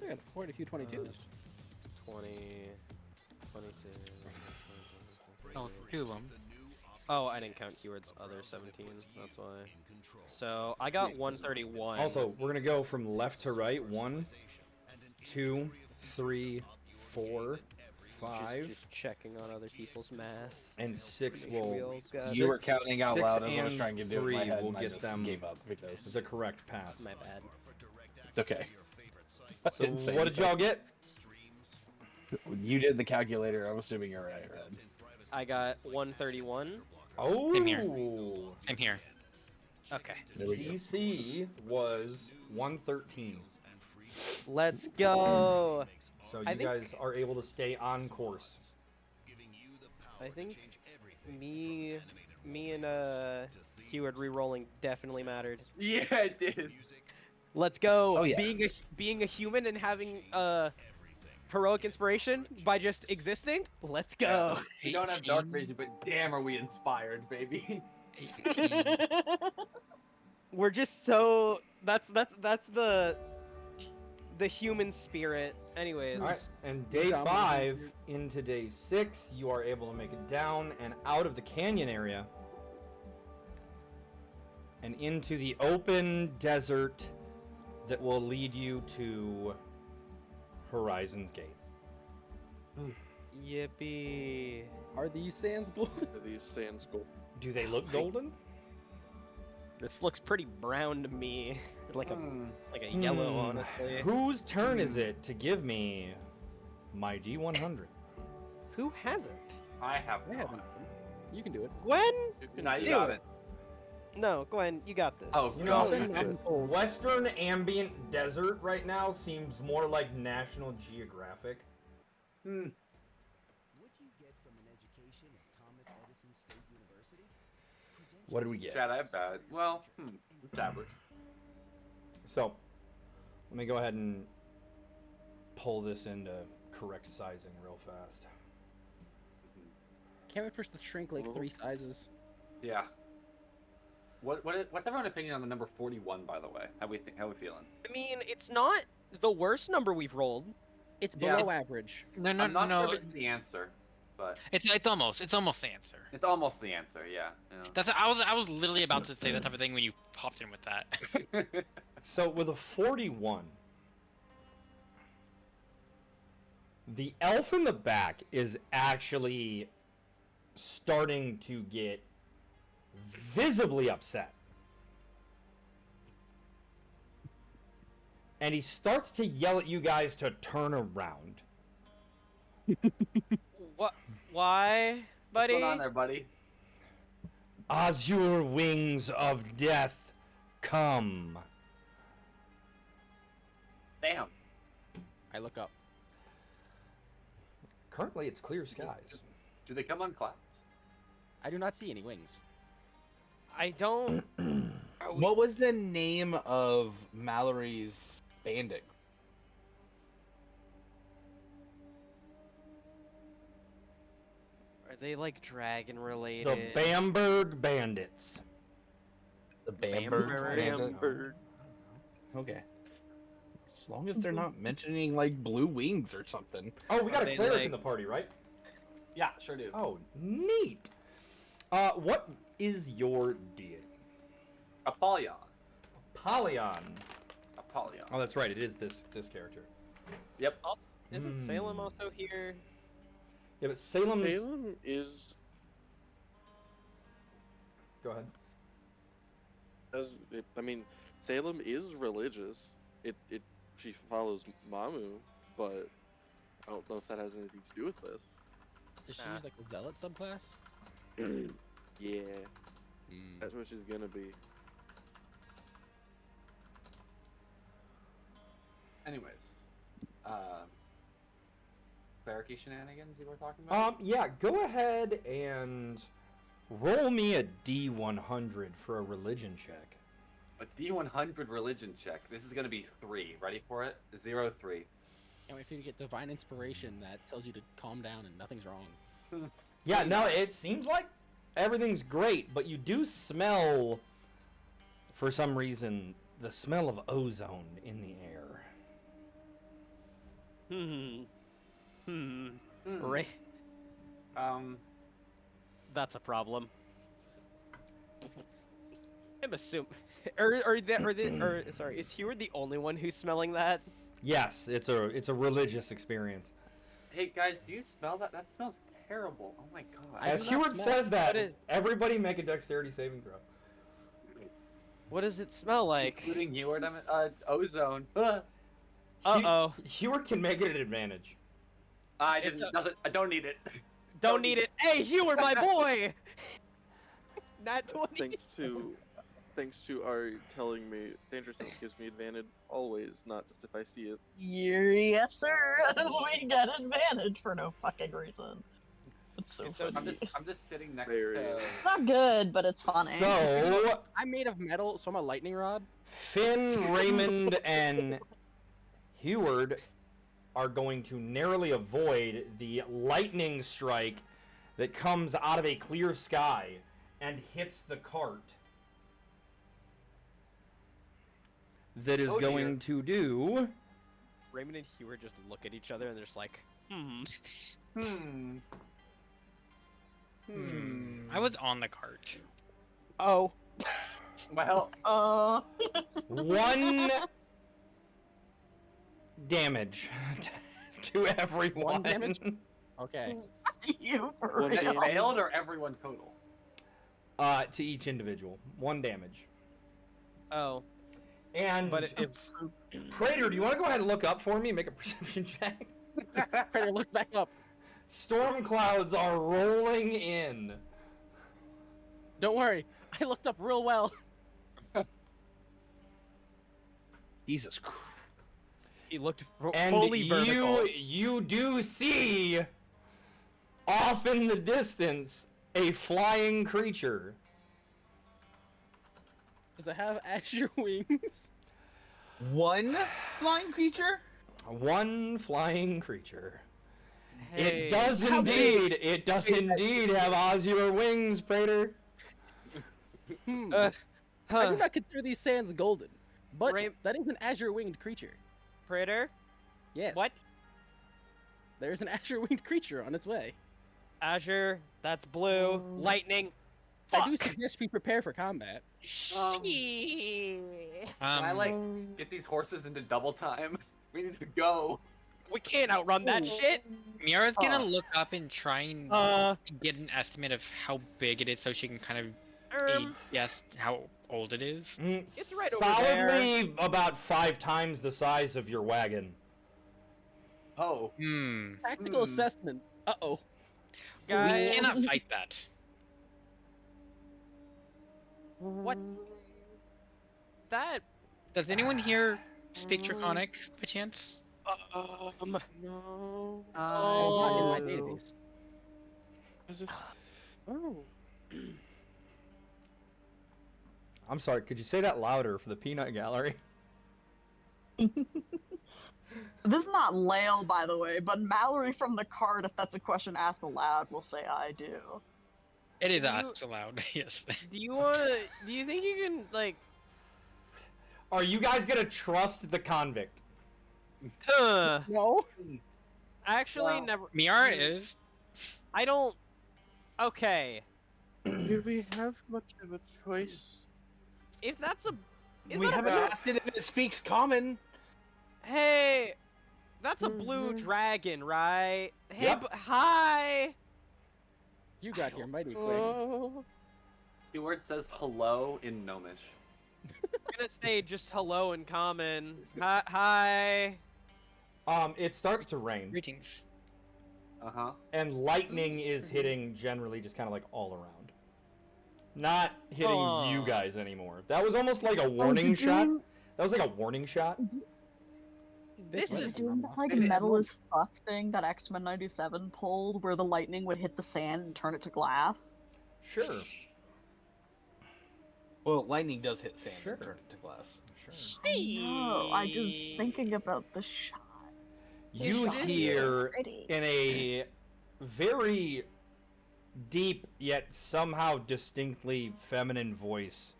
I got quite a few 22s. 20, 22. Oh, 2 of them. Oh, I didn't count Heward's other 17. That's why. So I got 131. Also, we're gonna go from left to right. 1, 2, 3, 4, 5, Just checking on other people's math. and 6 Make sure we will. all got You were it. counting out 6 loud as I was and trying to do it in my 3 head, will and I get just them gave up because the correct path. My bad. it's okay. So Didn't say what did y'all get? You did the calculator. I'm assuming you're right. I got 131. Oh, Same here. I'm here. Okay. There we go. DC was 113. Let's go. So I you think- guys are able to stay on course. I think me and Heward re-rolling definitely mattered. Yeah, it did. Let's go. Oh, yeah. Being a human and having Heroic inspiration by just existing? Let's go. We don't have dark vision, but damn, are we inspired, baby? 18. We're just so that's the human spirit. Anyways. All right, and day 5 into day 6, you are able to make it down and out of the canyon area and into the open desert that will lead you to Horizon's Gate. Yippee. Are these sands golden? Are these sands golden? Do they look golden? This looks pretty brown to me. Like a yellow, honestly. Whose turn is it to give me my D100? Who hasn't? I have I haven't. You can do it. Gwen? No, you Do got it. No, Gwen, you got this. Oh, You God. know, Western ambient desert right now seems more like National Geographic. Hmm. What do you get from an education at Thomas Edison State University? What did we get? Chad, I have bad. Well, it's average. So, let me go ahead and pull this into correct sizing real fast. Can't we push the shrink like 3 sizes? Yeah. What's everyone's opinion on the number 41, by the way? How we feeling? I mean, it's not the worst number we've rolled. It's below average. No, I'm not sure if it's the answer, but it's almost the answer. it's almost the answer. Yeah. That's I was literally about to say that type of thing when you popped in with that. So with a 41, the elf in the back is actually starting to get visibly upset. And he starts to yell at you guys to turn around. What? Why, buddy? What's going on there, buddy? Azure wings of death, come. Damn. I look up. Currently, it's clear skies. Do they come on clouds? I do not see any wings. I don't. What was the name of Mallory's bandit? Are they like dragon related? The Bamberg Bandits. The Bamberg Bandit? Okay. As long as they're not mentioning like blue wings or something. Oh, we got Are a they, cleric like- in the party, right? Yeah, sure do. Oh, neat. What is your deity? Apollyon. Apollyon. Apollyon. Oh, that's right. It is this character. Yep. Isn't Salem also here? Yeah, but Salem is. Go ahead. I mean, Salem is religious. She follows Mamu, but I don't know if that has anything to do with this. Does she use like the zealot subclass? Yeah, that's what she's gonna be. Anyways, clericy shenanigans you were talking about? Yeah, go ahead and roll me a D100 for a religion check. A D100 religion check. This is gonna be 3. Ready for it? 0, 3. And if you get divine inspiration, that tells you to calm down and nothing's wrong. Yeah, no, it seems like everything's great, but you do smell, for some reason, the smell of ozone in the air. Right. That's a problem. I'm assuming. Sorry, is Heward the only one who's smelling that? Yes, it's a religious experience. Hey guys, do you smell that? That smells terrible. Oh my god. As Heward says that, everybody make a dexterity saving throw. What does it smell like? Including Heward, ozone. Heward can make it an advantage. I don't need it. Don't need it. Hey, Heward, my boy! Nat 20. Thanks to Ari telling me dangerousness gives me advantage always, not just if I see it. Yes, sir. We get advantage for no fucking reason. It's so funny. I'm just sitting next to. It's not good, but it's funny. So I'm made of metal, so I'm a lightning rod. Finn, Raymond, and Heward, are going to narrowly avoid the lightning strike that comes out of a clear sky and hits the cart. That is going to do... Raymond and Hugh just look at each other and they're just like, I was on the cart. Oh. Well. 1 damage to everyone. 1 damage? Okay. You Was it failed or everyone total? To each individual. 1 damage. Oh. And but if Praetor, do you want to go ahead and look up for me and make a perception check? Praetor, look back up. Storm clouds are rolling in. Don't worry, I looked up real well. Jesus Christ. He looked And fully vertical. you do see off in the distance a flying creature. Does it have azure wings? 1 flying creature? 1 flying creature. Hey, it does indeed. It does indeed have azure wings, Praetor. I do not consider these sands golden, but that is an azure winged creature. Praetor? Yes. What? There's an azure winged creature on its way. Azure, that's blue, lightning. I do suggest we prepare for combat. Can I get these horses into double time? We need to go. We can't outrun that shit. Miara's gonna look up and try and get an estimate of how big it is, so she can kind of guess how old it is. It's right over there. Solidly about 5 times the size of your wagon. Oh. Tactical assessment. Uh-oh. Guys. We cannot fight that. What? That? Does anyone here speak Draconic by chance? No. Not in my database. Oh. I'm sorry, could you say that louder for the peanut gallery? This is not Lael, by the way, but Mallory from the cart, if that's a question asked aloud, will say I do. It is asked aloud, yes. Do you think you can, like... Are you guys gonna trust the convict? No. Actually, never... Miara is. I don't... Okay. Do we have much of a choice? If that's a... We haven't asked it if it speaks common. Hey, that's a blue dragon, right? Hey, Yep. Hi! You got here mighty quick. Keyword says hello in Gnomish. I'm gonna say just hello in common. Hi. It starts to rain. Greetings. Uh-huh. And lightning is hitting generally just kind of like all around. Not hitting you guys anymore. That was almost like a warning shot. That was like a warning shot. This Is is it doing that, like, metal as fuck thing that X-Men 97 pulled, where the lightning would hit the sand and turn it to glass? Sure. Well, lightning does hit sand Sure. and turn it to glass. Sure. No, I'm just thinking about the shot. You shot is hear pretty. in a very deep yet somehow distinctly feminine voice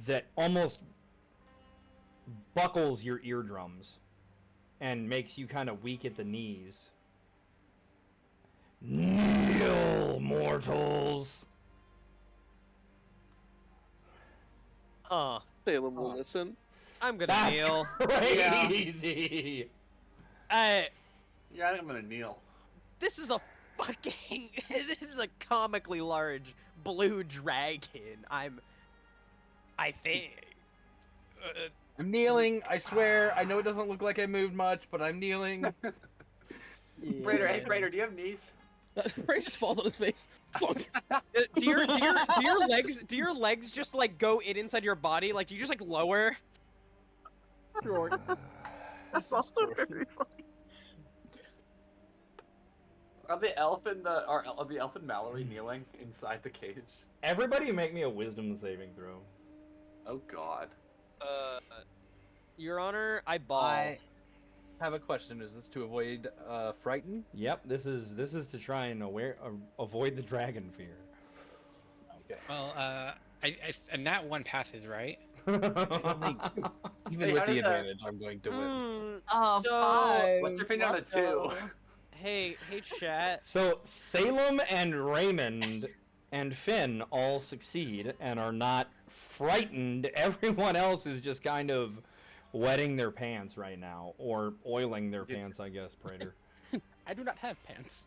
that almost buckles your eardrums and makes you kind of weak at the knees. Kneel, mortals! Salem will listen. I'm gonna That's kneel. crazy! Yeah, I'm gonna kneel. this is a fucking... This is a comically large blue dragon. I think... I'm kneeling, I swear. I know it doesn't look like I moved much, but I'm kneeling. Praetor, hey Praetor, do you have knees? Praetor just falls on his face. do your legs just like go inside your body? Like do you just like lower? Sure. That's also very funny. Are the elf and Mallory kneeling inside the cage? Everybody make me a wisdom saving throw. Oh god. Your Honor, I ball. have a question. Is this to avoid frighten? Yep, this is to try and avoid the dragon fear. Okay. Well, a nat 1 passes, right? Even with the advantage, I'm going to win. Oh, So, 5. What's your opinion on a Let's 2? go. hey, chat. So Salem and Raymond and Finn all succeed and are not frightened. Everyone else is just kind of wetting their pants right now, or oiling their pants, I guess, Praetor. I do not have pants.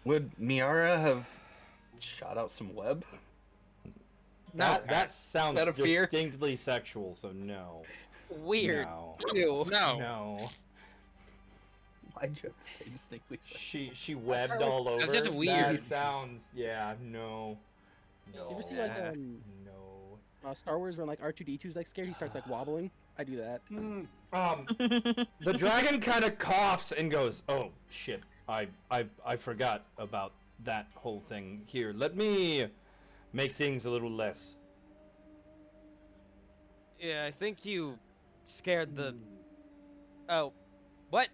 Would Miara have shot out some web? That sounds Out of fear? distinctly sexual, so no. Weird. No. Ew. No. No. Why'd you have to say distinctly sexual? She webbed all over. That's just weird. That sounds, yeah, no. No. You ever see like no. Star Wars when like R2D2's like scared, he starts like wobbling? I do that. The dragon kind of coughs and goes, "Oh shit, I forgot about that whole thing. Here, let me make things a little less." Yeah, I think you scared the. Oh, what?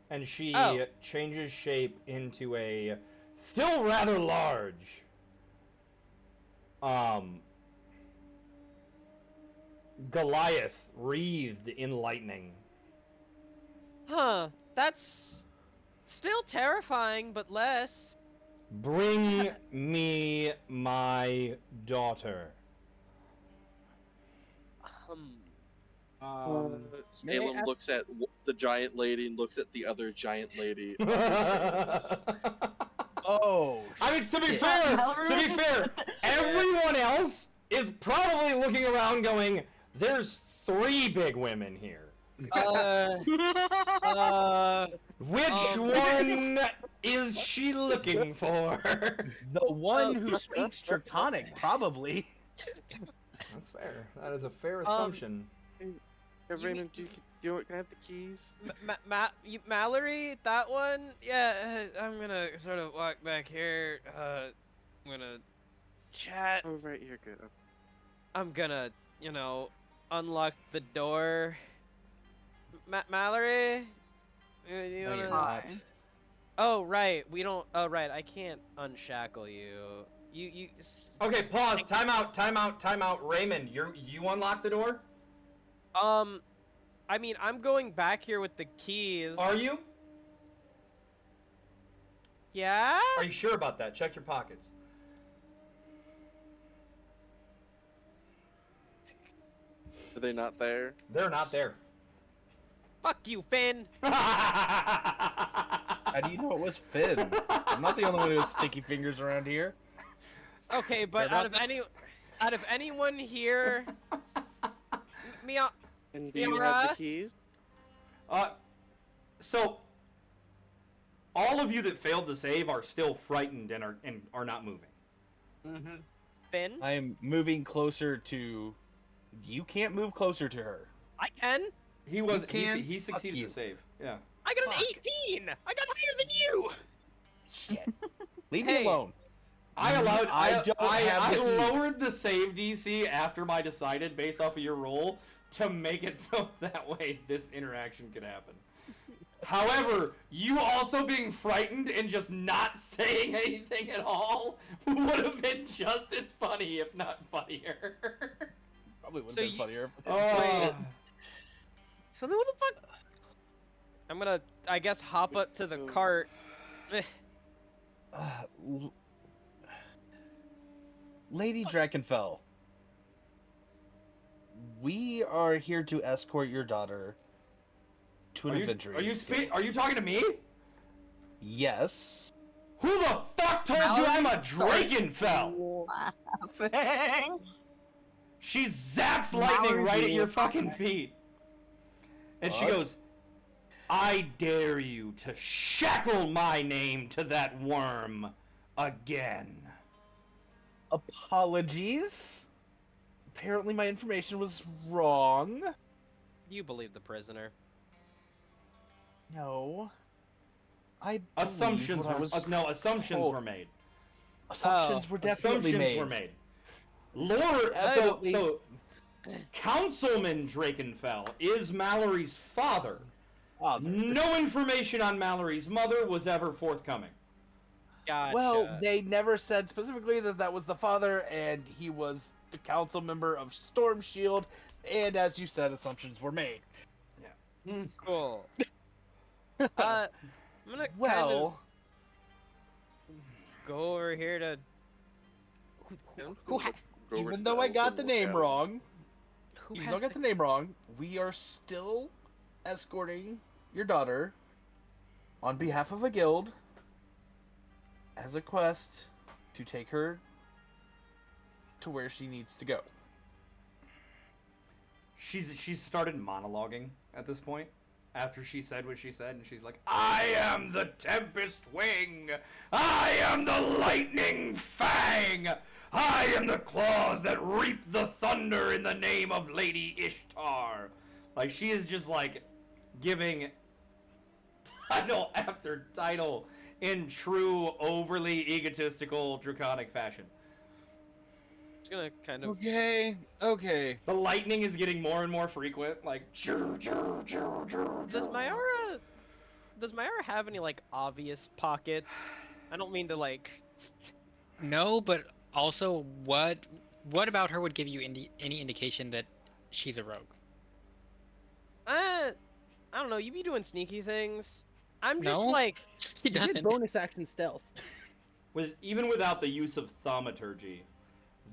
And she Oh. changes shape into a still rather large Goliath wreathed in lightning. Huh? That's still terrifying, but less. Bring me my daughter. Salem looks at the giant lady and looks at the other giant lady. Oh. I mean, to be fair, everyone else is probably looking around going, "There's 3 big women here. Which one is she looking for?" The one who speaks Draconic, probably. That's fair. That is a fair assumption. Raymond, can I have the keys? Mallory, that one? Yeah, I'm gonna sort of walk back here. I'm gonna chat. Oh, right, you're good. Okay. I'm gonna, unlock the door. Mallory? You wanna... Not. Oh, right, we don't... Oh, right, I can't unshackle you. You... Okay, pause. Time out. Raymond, you unlock the door? I mean, I'm going back here with the keys. Are you? Yeah? Are you sure about that? Check your pockets. Are they not there? They're not there. Fuck you, Finn! How do you know it was Finn? I'm not the only one who has sticky fingers around here. Okay, but out of anyone here, Mia. And do you have the keys? So all of you that failed to save are still frightened and are not moving. Mm-hmm. Finn? I am moving closer to. You can't move closer to her. I can. He succeeded to save. Yeah. I got an 18. I got higher than you. Shit. Leave me alone. I keys. lowered the save DC after my decided based off of your roll to make it so that way this interaction could happen. However, you also being frightened and just not saying anything at all would have been just as funny, if not funnier. Probably would have been funnier. So who the fuck? I'm gonna, I guess, hop up to the cart. Lady Drakenfell, we are here to escort your daughter to an adventure. Are you talking to me? Yes. Who the fuck told you I'm a Drakenfell? Laughing. She zaps lightning right at your fucking feet. And she goes, "I dare you to shackle my name to that worm again." Apologies. Apparently my information was wrong. You believe the prisoner. No. Assumptions were made. Assumptions were definitely made. Lore, Councilman Drakenfell is Mallory's father. No information on Mallory's mother was ever forthcoming. Gotcha. Well, they never said specifically that that was the father, and he was the council member of Storm Shield, and as you said, assumptions were made. Yeah. Cool. I'm gonna Well, go over here to. even though I got the name wrong, Who even though I has got the name wrong, we are still escorting your daughter on behalf of a guild as a quest to take her to where she needs to go. She's started monologuing at this point after she said what she said, and she's like, I am the Tempest Wing! I am the Lightning Fang! I am the claws that reap the thunder in the name of Lady Ishtar! Like, she is just, like, giving title after title in true, overly egotistical, draconic fashion. Just gonna kind of. Okay. The lightning is getting more and more frequent, like. Does Mayara have any like obvious pockets? I don't mean to like. No, but also, what about her would give you any indication that she's a rogue? I don't know. You be doing sneaky things. I'm just No? like. You did bonus action stealth. Even without the use of thaumaturgy,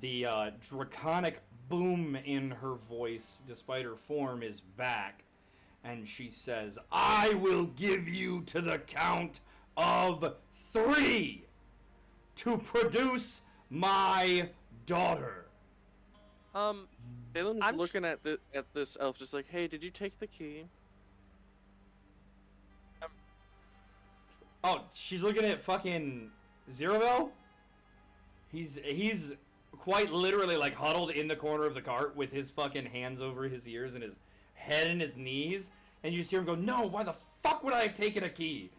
the draconic boom in her voice, despite her form, is back, and she says, I will give you to the count of 3 to produce my daughter. Salem's looking at this elf, just like, hey, did you take the key? Oh, she's looking at fucking Ziraval? He's quite literally like huddled in the corner of the cart with his fucking hands over his ears and his head in his knees, and you just hear him go, no, why the fuck would I have taken a key?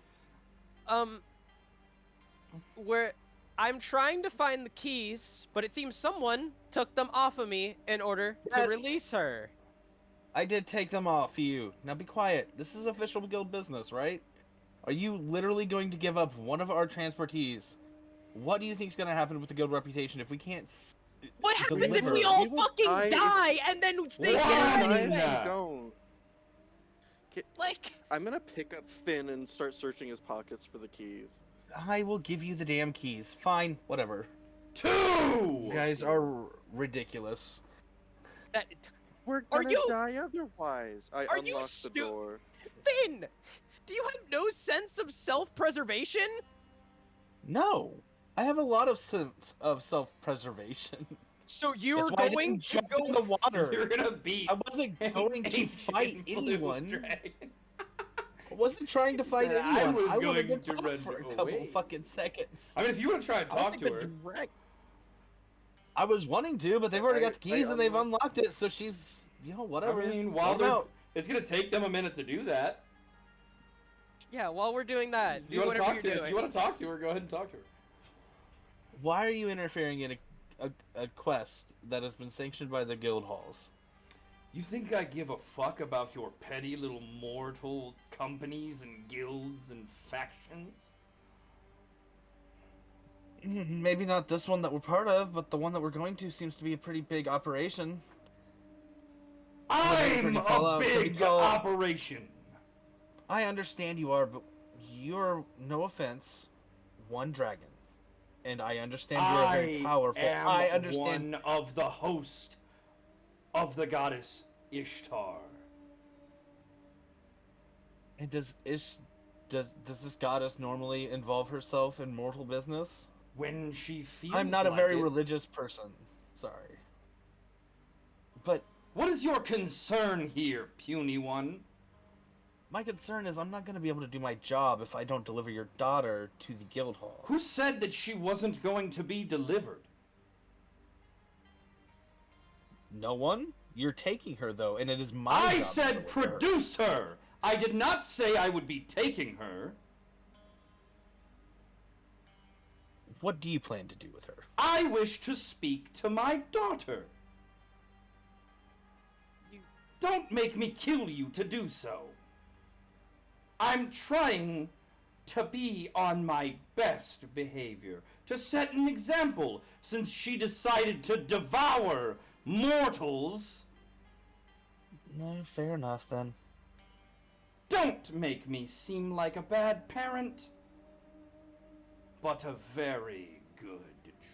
Where I'm trying to find the keys, but it seems someone took them off of me in order to Yes. release her. I did take them off you. Now be quiet. This is official guild business, right? Are you literally going to give up one of our transportees? What do you think is going to happen with the guild reputation if we can't What happens deliver? if we all fucking die and then they get I away? don't. Like, I'm gonna pick up Finn and start searching his pockets for the keys. I will give you the damn keys. Fine, whatever. 2! You guys are ridiculous. We're Are gonna you- die otherwise. I Are you unlocked the door. Finn, do you have no sense of self-preservation? No, I have a lot of sense of self-preservation. So you're That's why I going didn't to jump go in the water. You're gonna beat I wasn't going to ancient fight blue anyone. dragon. I wasn't trying to fight said I anyone. was I wanted going to to talk run for a couple away. fucking seconds. I mean, if you want to try and talk to her. I was wanting to, but they've already got the I keys and they've unlocked it, so she's, whatever. I mean, Let 'em out. it's gonna take them a minute to do that. Yeah, while we're doing that, If do you want to whatever talk you're to, doing. if you want to talk to her, go ahead and talk to her. Why are you interfering in a quest that has been sanctioned by the guild halls? You think I give a fuck about your petty little mortal companies and guilds and factions? Maybe not this one that we're part of, but the one that we're going to seems to be a pretty big operation. I'm a big operation. I understand you are, but you're, no offense, one dragon. And I understand you're very powerful. am I understand. one of the host of the goddess Ishtar. And does this goddess normally involve herself in mortal business? When she feels I'm not a like very it. religious person. Sorry. But What is your concern here, puny one? my concern is I'm not going to be able to do my job if I don't deliver your daughter to the guild hall. Who said that she wasn't going to be delivered? No one? You're taking her though, and it is my I job to said deliver her. produce her! I did not say I would be taking her. What do you plan to do with her? I wish to speak to my daughter. Don't make me kill you to do so. I'm trying to be on my best behavior, to set an example, since she decided to devour mortals. No, fair enough then. Don't make me seem like a bad parent, but a very good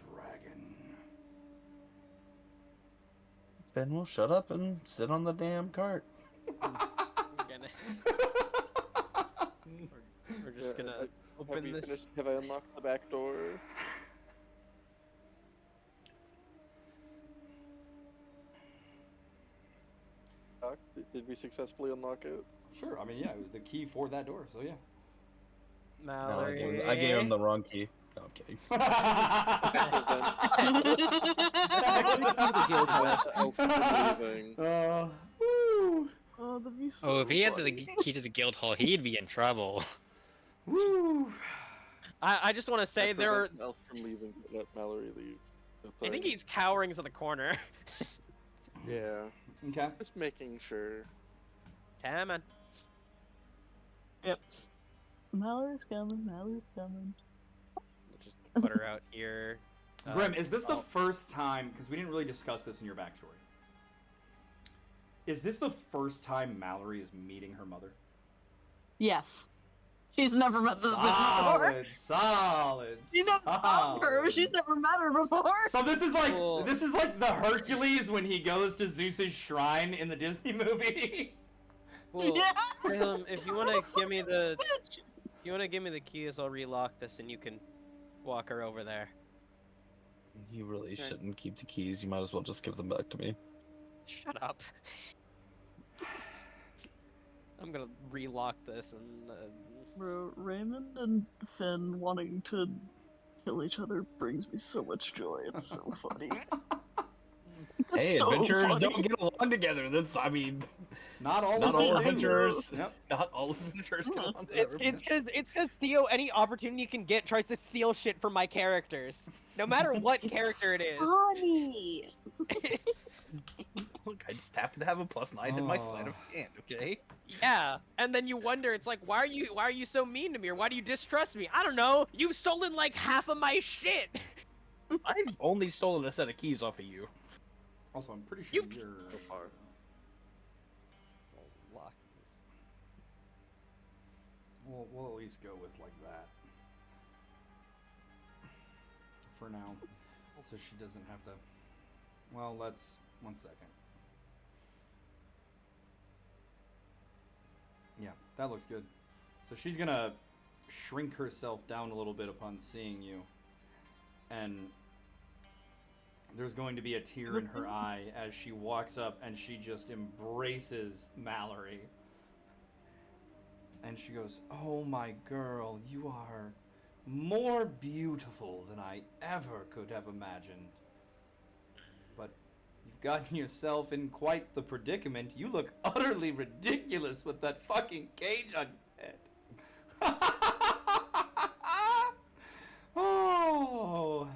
dragon. Then we'll shut up and sit on the damn cart. We're just gonna open this. Have I unlocked the back door? Did we successfully unlock it? Sure, I mean, yeah, it was the key for that door, so yeah. Mallory. No, I gave him the wrong key. No, I'm kidding. That'd be so If he had the funny. key to the guild hall, he'd be in trouble. Woo! I just want to say there are. Else from leaving, let Mallory leave. I think he's cowering to the corner. Yeah. Okay. Just making sure. Damn. Yep. Mallory's coming. Mallory's coming. Just put her out here. Grim, is this the first time, because we didn't really discuss this in your backstory, is this the first time Mallory is meeting her mother? Yes. She's never met this bitch before. Solid. She never saw her. She's never met her before. So this is like the Hercules when he goes to Zeus's shrine in the Disney movie. Well, Yeah. if you want to give me the, keys, I'll relock this and you can walk her over there. You really shouldn't keep the keys. You might as well just give them back to me. Shut up. I'm gonna relock this and. Bro, Raymond and Finn wanting to kill each other brings me so much joy. It's so funny. Hey, so adventurers funny. don't get along together. That's, I mean, not all adventurers. Yep. Not all adventurers get along together. It's because Theo, any opportunity he can get, tries to steal shit from my characters. No matter what character it is. Funny. Look, I just happen to have a +9 in my sleight of hand. Okay. Yeah, and then you wonder, it's like, why are you so mean to me, or why do you distrust me? I don't know. You've stolen like half of my shit. I've only stolen a set of keys off of you. Also, I'm pretty sure you're. Lock We'll at least go with like that for now, so she doesn't have to. Well, let's 1 second. Yeah, that looks good. So she's gonna shrink herself down a little bit upon seeing you, and there's going to be a tear in her eye as she walks up and she just embraces Mallory. And she goes, "Oh my girl, you are more beautiful than I ever could have imagined. But you've gotten yourself in quite the predicament. You look utterly ridiculous with that fucking cage on your head." Oh.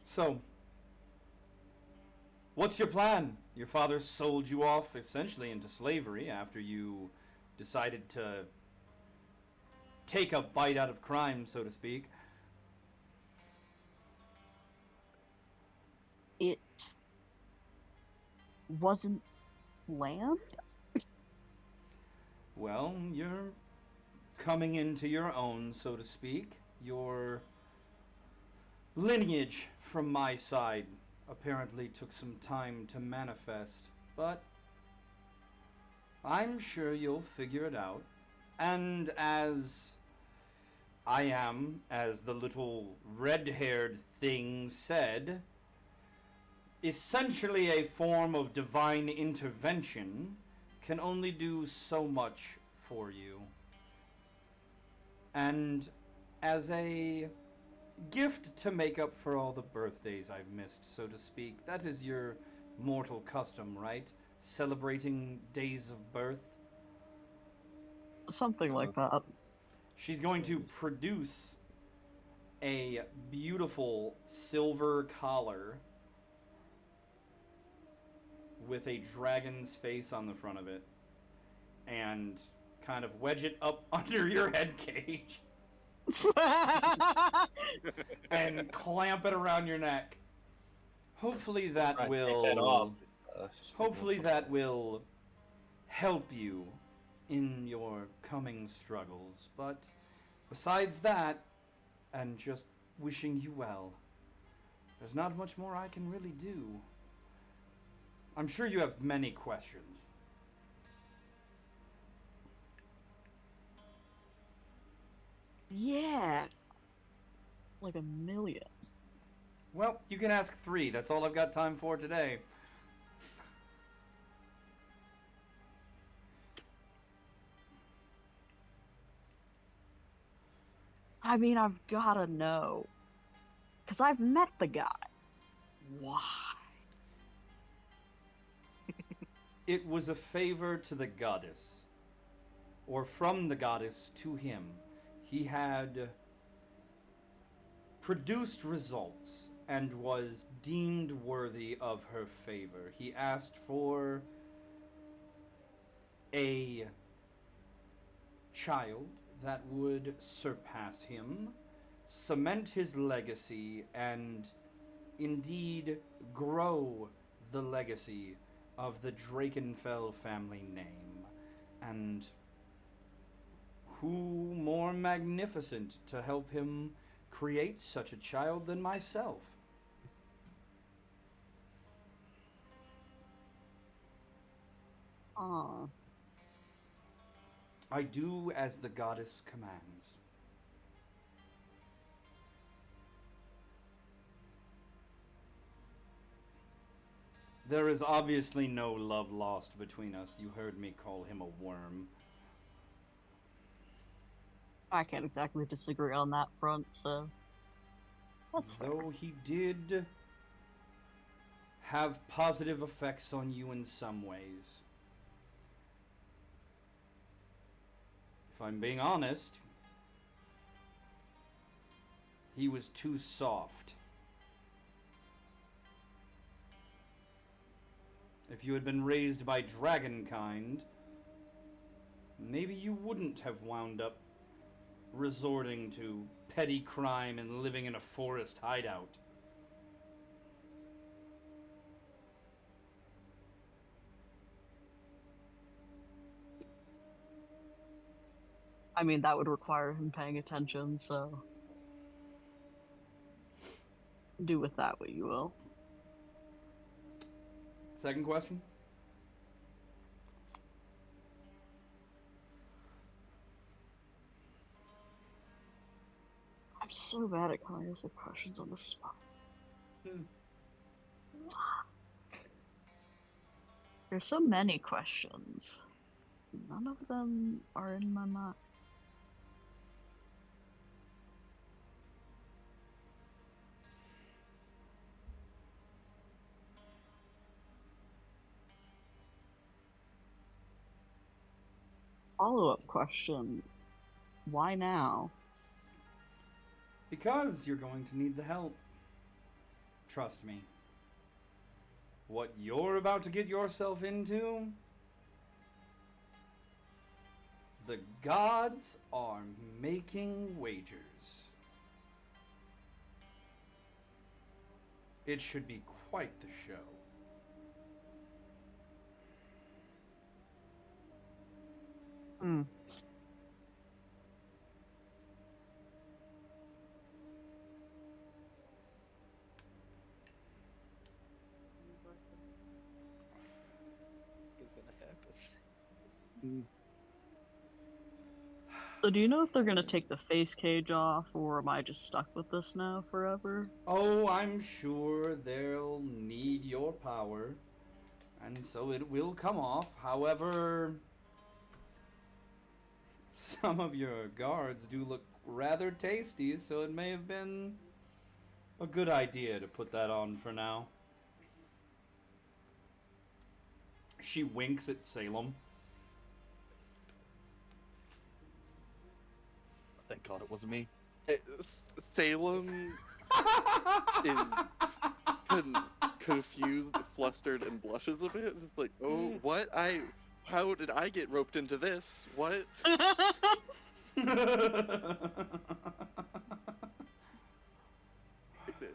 So, what's your plan? Your father sold you off essentially into slavery after you decided to take a bite out of crime, so to speak. It wasn't planned? Well, you're coming into your own, so to speak. Your lineage from my side apparently took some time to manifest, but I'm sure you'll figure it out. And as I am, as the little red-haired thing said, essentially a form of divine intervention, can only do so much for you. And as a gift to make up for all the birthdays I've missed, so to speak, that is your mortal custom, right? Celebrating days of birth? Something like that. She's going to produce a beautiful silver collar with a dragon's face on the front of it and kind of wedge it up under your head cage and clamp it around your neck. Hopefully that will help you in your coming struggles. But besides that, and just wishing you well, there's not much more I can really do. I'm sure you have many questions. Yeah. Like a million. Well, you can ask 3. That's all I've got time for today. I mean, I've gotta know. Because I've met the guy. Why? It was a favor to the goddess, or from the goddess to him. He had produced results and was deemed worthy of her favor. He asked for a child that would surpass him, cement his legacy, and indeed grow the legacy of the Drakenfell family name. And who more magnificent to help him create such a child than myself? Aw. I do as the goddess commands. There is obviously no love lost between us. You heard me call him a worm. I can't exactly disagree on that front, so that's fair. Though he did have positive effects on you in some ways. If I'm being honest, he was too soft. If you had been raised by dragonkind, maybe you wouldn't have wound up resorting to petty crime and living in a forest hideout. I mean, that would require him paying attention, so do with that what you will. Second question? I'm so bad at coming up with questions on the spot. There's so many questions. None of them are in my mind. Follow-up question. Why now? Because you're going to need the help. Trust me. What you're about to get yourself into, the gods are making wagers. It should be quite the show. Hmm. Is gonna happen. So do you know if they're gonna take the face cage off, or am I just stuck with this now forever? Oh, I'm sure they'll need your power, and so it will come off. However, some of your guards do look rather tasty, so it may have been a good idea to put that on for now. She winks at Salem. Thank God it wasn't me. Salem confused, flustered, and blushes a bit. It's like, oh, what? How did I get roped into this? What?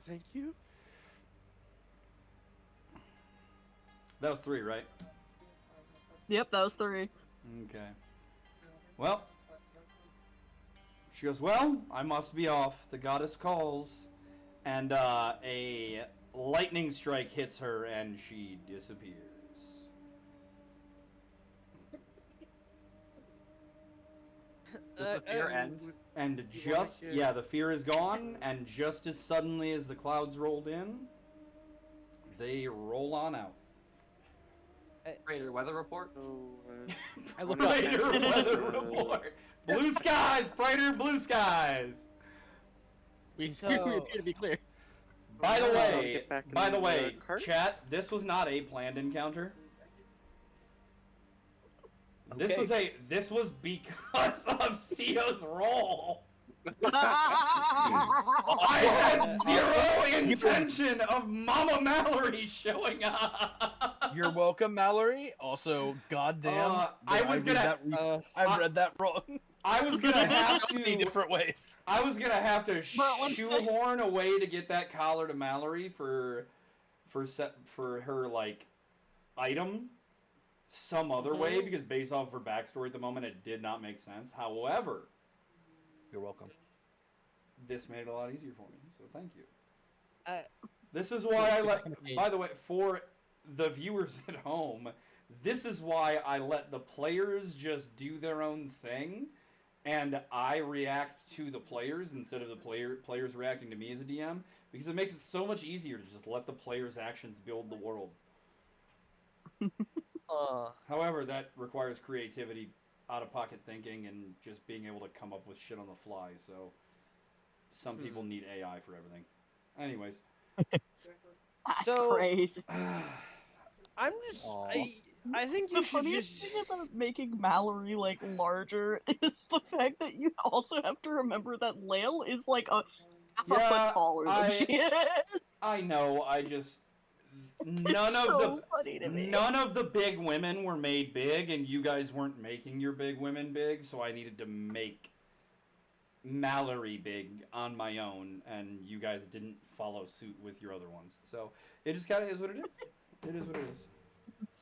Thank you. That was 3, right? Yep, that was 3. Okay. Well, she goes, well, I must be off. The goddess calls. And a lightning strike hits her and she disappears. Does the fear end? And just, yeah, the fear is gone, and just as suddenly as the clouds rolled in, they roll on out. Raider weather report? I look up. Raider weather report! Blue skies! Brighter blue skies! We appear to be clear. By the way, chat, this was not a planned encounter. Okay. This was because of Cio's role. I had zero intention of Mama Mallory showing up. You're welcome, Mallory. Also, goddamn, I read that wrong. I was gonna have so many to different ways. I was gonna have to shoehorn a way to get that collar to Mallory for her like item some other way, because based off of her backstory at the moment, it did not make sense. However, you're welcome. This made it a lot easier for me, so thank you. This is why I let. By the way, for the viewers at home, this is why I let the players just do their own thing, and I react to the players instead of the players reacting to me as a DM, because it makes it so much easier to just let the players' actions build the world. However, that requires creativity, out-of-pocket thinking, and just being able to come up with shit on the fly, so some people need AI for everything. Anyways. That's crazy. I'm just... I think you the funniest thing about making Mallory like larger is the fact that you also have to remember that Lael is like a half a foot taller than she is. I know. I just none of the big women were made big, and you guys weren't making your big women big, so I needed to make Mallory big on my own, and you guys didn't follow suit with your other ones. So it just kind of is what it is. It is what it is.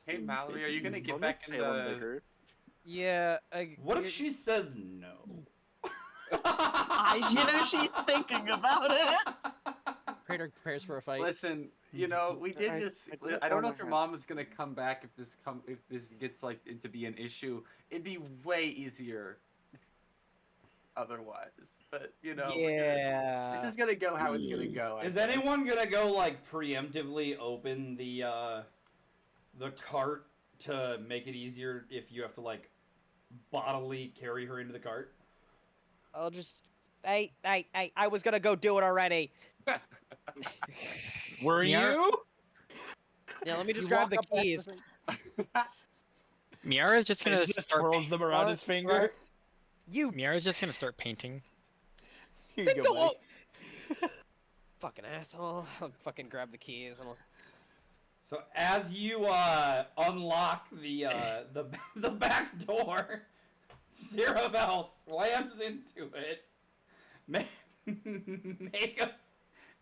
Hey Mallory, are you gonna get back in the... Yeah. What if she says no? She's thinking about it. Praetor prepares for a fight. Listen, we did just. I don't know if your mom is gonna come back if this gets like to be an issue. It'd be way easier otherwise, but yeah. This is gonna go how it's gonna go. Is anyone gonna go like preemptively open the cart to make it easier if you have to like bodily carry her into the cart? I'll just... Hey, I was gonna go do it already. Were you? Yeah, let me just grab the keys. Miara's just gonna just twirls them around his finger. Miara's just gonna start painting. Here you go, buddy. Fucking asshole. I'll fucking grab the keys and I'll... So as you unlock the back door, Ziraval slams into it.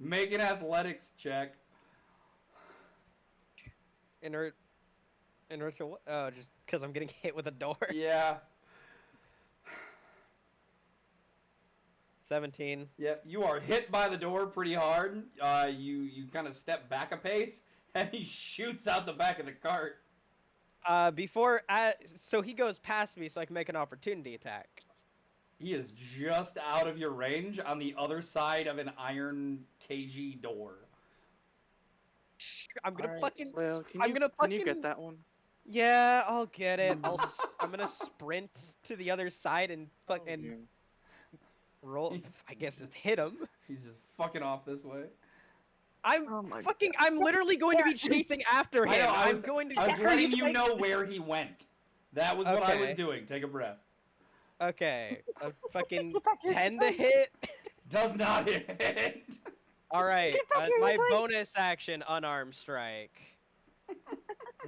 Make an athletics check. Inertia what? Oh, just because I'm getting hit with a door. Yeah. 17. Yeah, you are hit by the door pretty hard. You kind of step back a pace, and he shoots out the back of the cart. So he goes past me so I can make an opportunity attack. He is just out of your range on the other side of an iron KG door. I'm gonna fucking... Well, can you get that one? Yeah, I'll get it. I'm gonna sprint to the other side and fucking roll. I guess hit him. He's just fucking off this way. I'm literally going to be chasing after him. I was letting you know where he went. That was what I was doing. Take a breath. Okay. A fucking 10 to hit. Does not hit. All right, Get back as here, my you twig! bonus action, unarmed strike.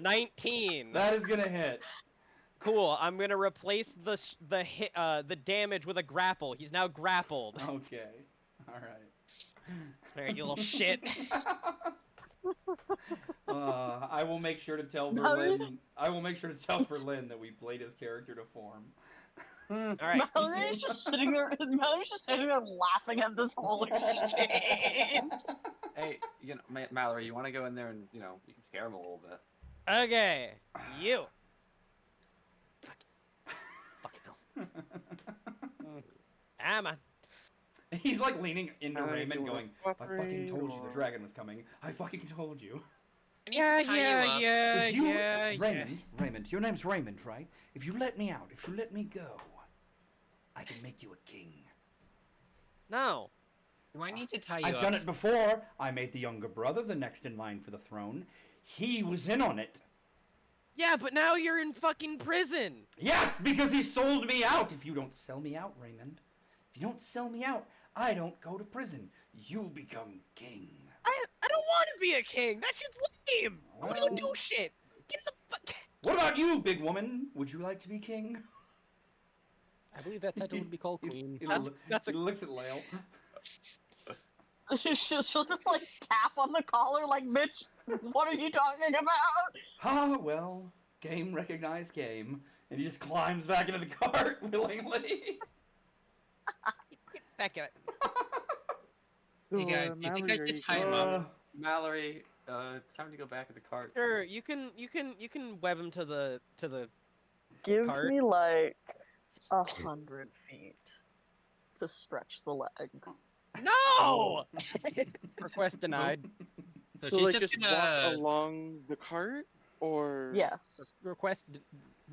19. That is gonna hit. Cool. I'm gonna replace the damage with a grapple. He's now grappled. Okay. All right. There, you little shit. I will make sure to tell Mallory- Berlin. I will make sure to tell Berlin that we played his character to form. All right. Mallory's just sitting there. Mallory's just sitting there laughing at this whole exchange. Hey, Mallory, you want to go in there and you can scare him a little bit. Okay, you. Am He's like leaning into Raymond, you going, "I fucking told you the dragon was coming. I fucking told you." Yeah. If you, Raymond, your name's Raymond, right? If you let me out, if you let me go, I can make you a king. No. Do I need to tie you I've up? done it before. I made the younger brother the next in line for the throne. He was in on it. Yeah, but now you're in fucking prison. Yes, because he sold me out. If you don't sell me out, Raymond, if you don't sell me out, I don't go to prison. You become king. I don't want to be a king. That shit's lame. I want to go do shit. Get in the fuck. What about you, big woman? Would you like to be king? I believe that title would be called Queen. He looks at Lael. She'll just like tap on the collar, like, bitch, what are you talking about? Ah, well, game recognized game. And he just climbs back into the cart willingly. Back at it. Hey guys, do you think I could tie him up? Mallory, it's time to go back in the cart. Sure, you can web him to the Give cart. me like 100 feet to stretch the legs. No! Request denied. So So she's like just just gonna. walk along the cart, or Yes. Request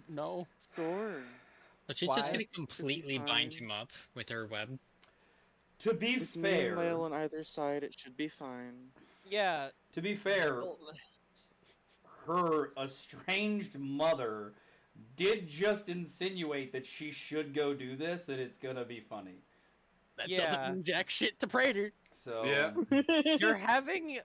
no. Sure. So she's Why? just gonna completely bind fine. him up with her web. To be With me and fair, Lael on either side, it should be fine. Yeah. to be fair, her estranged mother did just insinuate that she should go do this, and it's gonna be funny. That Yeah. doesn't mean jack shit to Praetor. So Yeah. You're having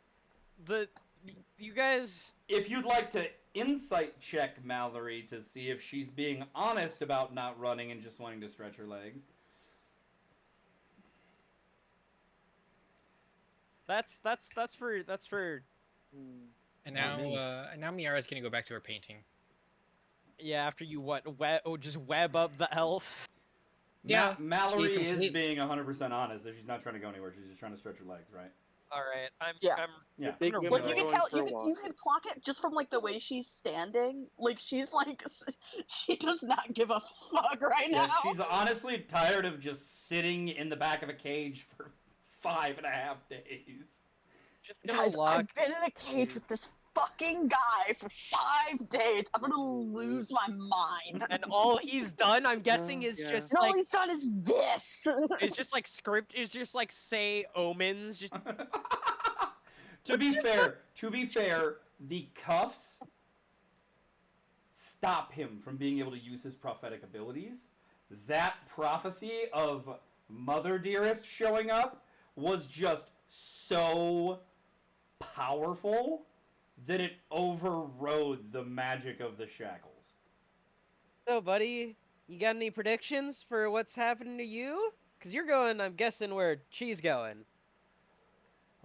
you guys. if you'd like to insight check Mallory to see if she's being honest about not running and just wanting to stretch her legs. That's for. And Not me. now Miara's gonna go back to her painting. Yeah, after you just web up the elf. Yeah, Mallory she is complete- being 100% honest that she's not trying to go anywhere. She's just trying to stretch her legs, right? All right, Yeah. Yeah. Big gonna women Like, you are can going tell, for a walk. you can clock it just from, like, the way she's standing. Like, she's, like, she does not give a fuck right Yeah, now. she's honestly tired of just sitting in the back of a cage for 5.5 days. Just gonna Guys, lock. I've been in a cage with this fucking guy for 5 days. I'm gonna lose my mind. And all he's done, I'm guessing, is Yeah. just And all like he's done is this. it's just like script. It's just like say omens. Just To be fair, the cuffs stop him from being able to use his prophetic abilities. That prophecy of Mother Dearest showing up was just so powerful that it overrode the magic of the shackles. So, buddy, you got any predictions for what's happening to you? Cause you're going, I'm guessing, where she's going.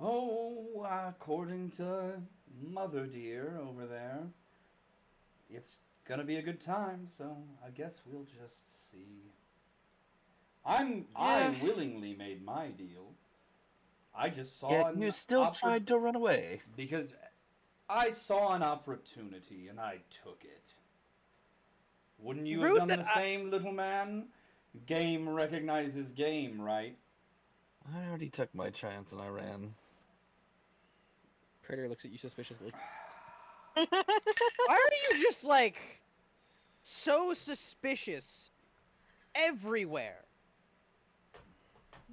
Oh, according to Mother Dear over there, it's gonna be a good time, so I guess we'll just see. I willingly made my deal. I just saw Yet you still tried to run away. because I saw an opportunity and I took it. Wouldn't you have Rude done that the same, little man? Game recognizes game, right? I already took my chance and I ran. Praetor looks at you suspiciously. Why are you just like so suspicious everywhere?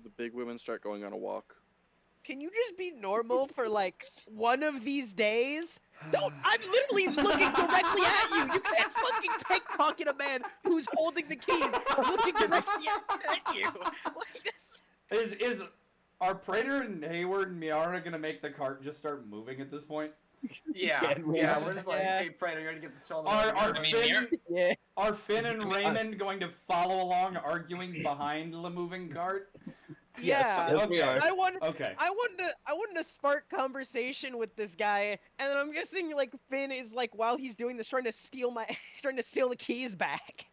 The big women start going on a walk. Can you just be normal for like one of these days? Don't! I'm literally looking directly at you. You can't fucking pickpocket a man who's holding the keys, looking directly at you. Like this. Are Prater and Hayward and Miara gonna make the cart just start moving at this point? Yeah, yeah, we're just like, hey, Prater, you're gonna get the shoulder. Are Finn and Raymond going to follow along, arguing behind the moving cart? Yeah. Yes, we are. I wanted to spark conversation with this guy, and then I'm guessing like Finn is like while he's doing this trying to steal the keys back.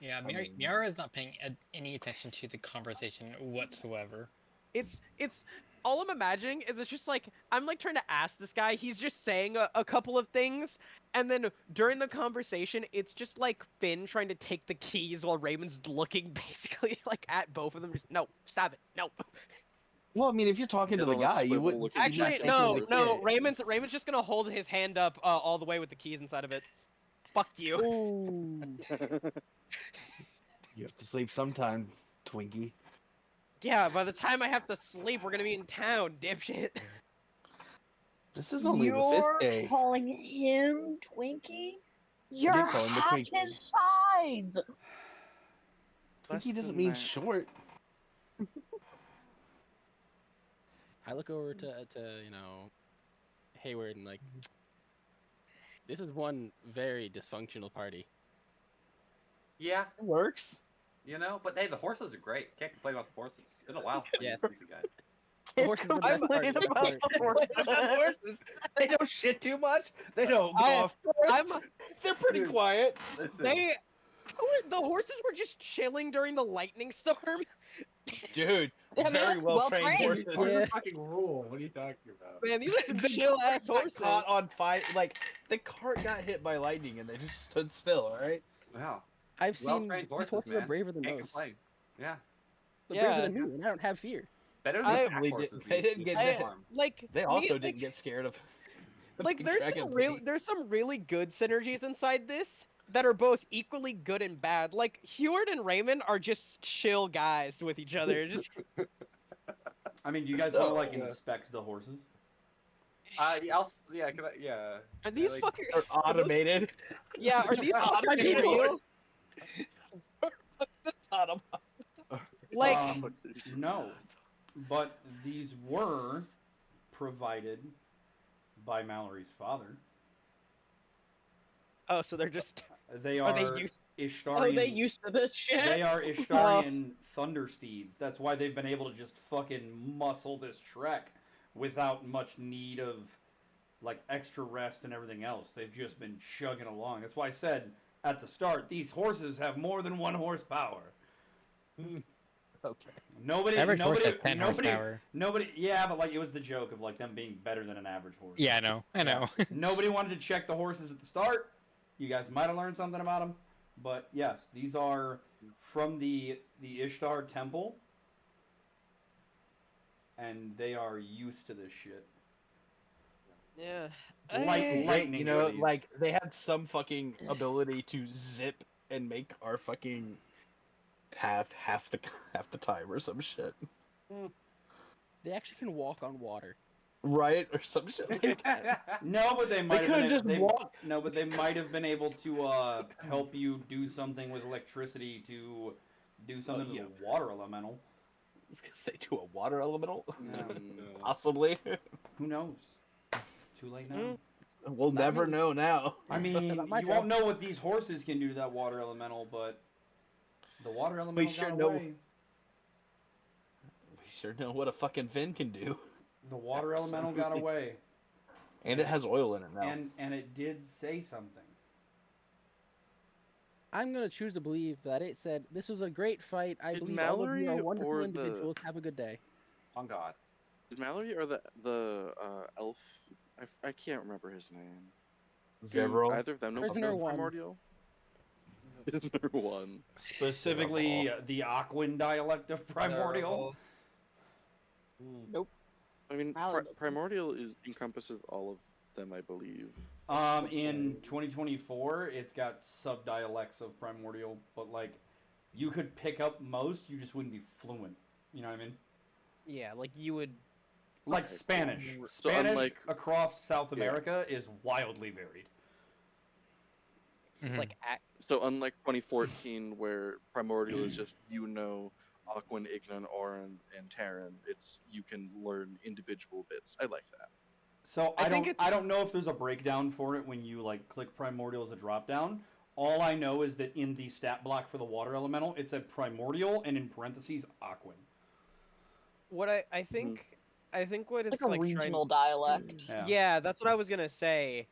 Yeah, Miara is not paying any attention to the conversation whatsoever. It's all I'm imagining is it's just like I'm like trying to ask this guy. He's just saying a couple of things, and then during the conversation, it's just like Finn trying to take the keys while Raymond's looking basically like at both of them. Just no, stop it, no. Well, I mean, if you're talking to the guy, you wouldn't. Actually, no. Raymond's just gonna hold his hand up all the way with the keys inside of it. Fuck you. You have to sleep sometime, Twinkie. Yeah, by the time I have to sleep, we're gonna be in town, dipshit. This is only the 5th day. You're calling him Twinkie? You're call him the half Twinkie. his size! Twinkie doesn't mean short. I look over to Hayward and like, this is one very dysfunctional party. Yeah. It works. You know, but hey, the horses are great. Can't complain about the horses. It's been a while since Yes. I've seen these guys. The horses are the best part of the party. Horses. They don't shit too much. They don't go off course. They're pretty quiet. Listen. The horses were just chilling during the lightning storm. Dude, Yeah, very man, well trained well-trained. horses. Horses fucking rule. What are you talking about? Man, these are some chill ass horses. Caught on fire. Like the cart got hit by lightning and they just stood still. All right. Wow. I've seen Well-trained these horses are man. braver than Can't most. complain. Yeah. They're braver than me, and I don't have fear. Better than They pack horses. they didn't get hit. Like They also me, didn't get scared of. like there's some really good synergies inside this that are both equally good and bad. Like Heward and Raymond are just chill guys with each other. Just I mean, do you guys want to like inspect the horses? Yeah. are these fucking They're automated. Yeah, are these Automated real? Like no, but these were provided by Mallory's father. oh, so they're just They Are are they used- Ishtarian. Oh, they used to this shit? They are Ishtarian thunder steeds. That's why they've been able to just fucking muscle this trek without much need of like extra rest and everything else. They've just been chugging along. That's why I said at the start, these horses have more than 1 horsepower. Okay. Nobody, Average horse nobody, has 10 nobody, horsepower. nobody. Yeah, but like it was the joke of like them being better than an average horse. Yeah, I know. Nobody wanted to check the horses at the start. You guys might have learned something about them, but yes, these are from the Ishtar temple, and they are used to this shit. yeah. Lightning, You know, at least. like they had some fucking ability to zip and make our fucking path half the time or some shit. They actually can walk on water. Right? Or some shit like that. No, but they might have could've been, just walked. No, but they might have been able to help you do something with electricity to do something to the water elemental. I was gonna say to a water elemental. No. Possibly. Who knows? Too late now. We'll never know now. I mean, my you won't know what these horses can do to that water elemental, but the water elemental sure got know- away. We sure know what a fucking fin can do. The water elemental got away. And it has oil in it now. And it did say something. I'm gonna choose to believe that it said, "This was a great fight. I Did believe all of you Mallory are wonderful or the- individuals. Have a good day." On God. Is Mallory or the elf? I can't remember his name. Do Ziraval? either of them know Prisoner about one. Primordial? Prisoner one. Specifically, the Aquan dialect of Primordial. Nope. I mean, Mallory doesn't. Primordial encompasses all of them, I believe. In 2024, it's got sub-dialects of Primordial, but, like, you could pick up most, you just wouldn't be fluent. You know what I mean? Yeah, like you would. Like Okay, Spanish. cool. So Spanish unlike- across South America is wildly varied. It's like So unlike 2014, where Primordial is just Aquan, Ignan, Orin, and Terran. It's you can learn individual bits. I like that. So I I think don't know if there's a breakdown for it when you like click Primordial as a drop down. All I know is that in the stat block for the water elemental, it's a Primordial and in parentheses Aquan. What I think what It's it's like a like regional dialect. Yeah, that's what I was gonna say.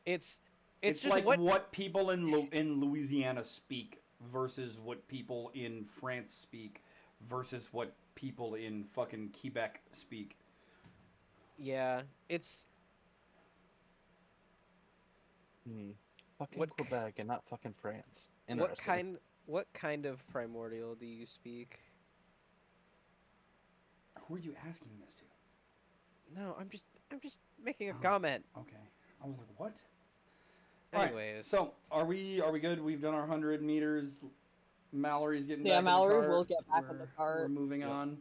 It's just like what people in Louisiana speak versus what people in France speak versus what people in fucking Quebec speak. Yeah, it's Fucking Quebec and not fucking France. what kind of primordial do you speak? Who are you asking this to? No, I'm just making a comment. Okay. I was like, what? Anyways, right, so are we good? We've done our 100 meters. Mallory's getting back in the Mallory cart. will get back in the cart. We're moving on.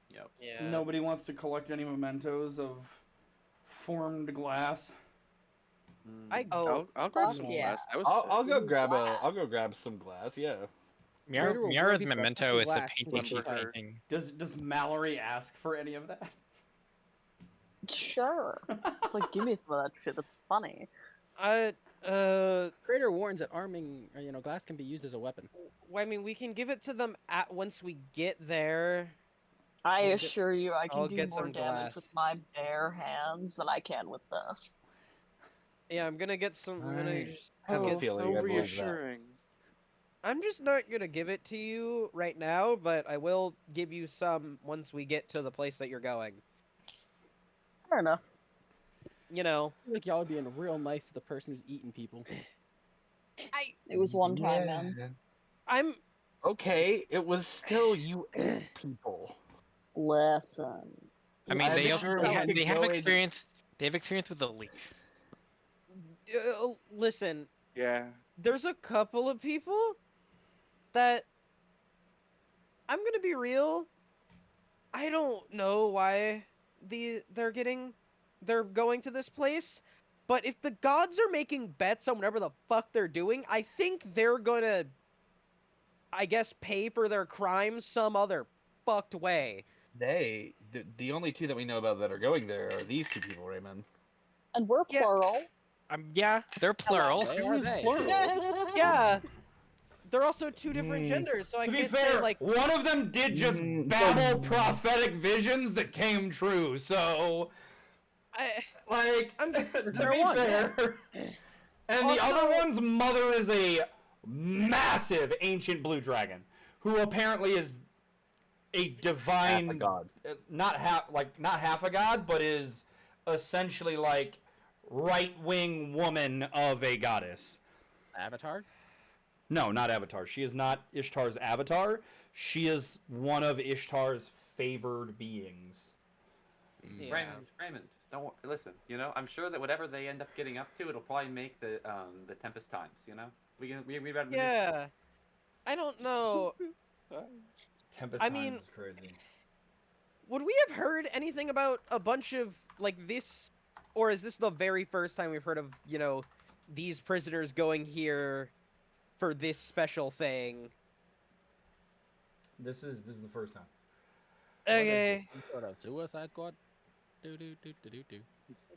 Yep. Yeah. Nobody wants to collect any mementos of formed glass. I'll grab some glass. That was I'll go grab some glass. Yeah. Miara's memento is a painting she's Remember her. painting. Does Mallory ask for any of that? Sure. Like, give me some of that shit. That's funny. Creator warns that arming, or glass can be used as a weapon. Well, I mean, we can give it to them once we get there. I assure you, I can I'll do get more some damage glass. with my bare hands than I can with this. Yeah, I'm gonna get some. I'm gonna just have a get feeling so I believe that. reassuring. I'm just not gonna give it to you right now, but I will give you some once we get to the place that you're going. Fair enough. You know, I feel like y'all are being real nice to the person who's eating people. It was one time, man. I'm okay. It was still you people. Listen. I mean, they have go experience. They have experience with the leaks. Listen. Yeah. There's a couple of people that I'm gonna be real. I don't know why they're going to this place, but if the gods are making bets on whatever the fuck they're doing, I think they're gonna, I guess, pay for their crimes some other fucked way. The only two that we know about that are going there are these two people, Raymond. And we're plural. Yeah, they're plural. Who's plural? Yeah. They're also two different genders, so I To be can't fair, say, like... one of them did just babble prophetic visions that came true, so... to be fair... And the other one's mother is a massive ancient blue dragon, who apparently is a divine... Half a god. Not half a god, but is essentially like right-wing woman of a goddess. Avatar? No, not Avatar. She is not Ishtar's avatar. She is one of Ishtar's favored beings. Yeah. Raymond, don't listen. You know, I'm sure that whatever they end up getting up to, it'll probably make the Tempest times. You know, we read. Yeah, I don't know. Tempest times is crazy. Would we have heard anything about a bunch of like this, or is this the very first time we've heard of these prisoners going here for this special thing? This is the first time. Okay. Some sort of Suicide Squad? Do.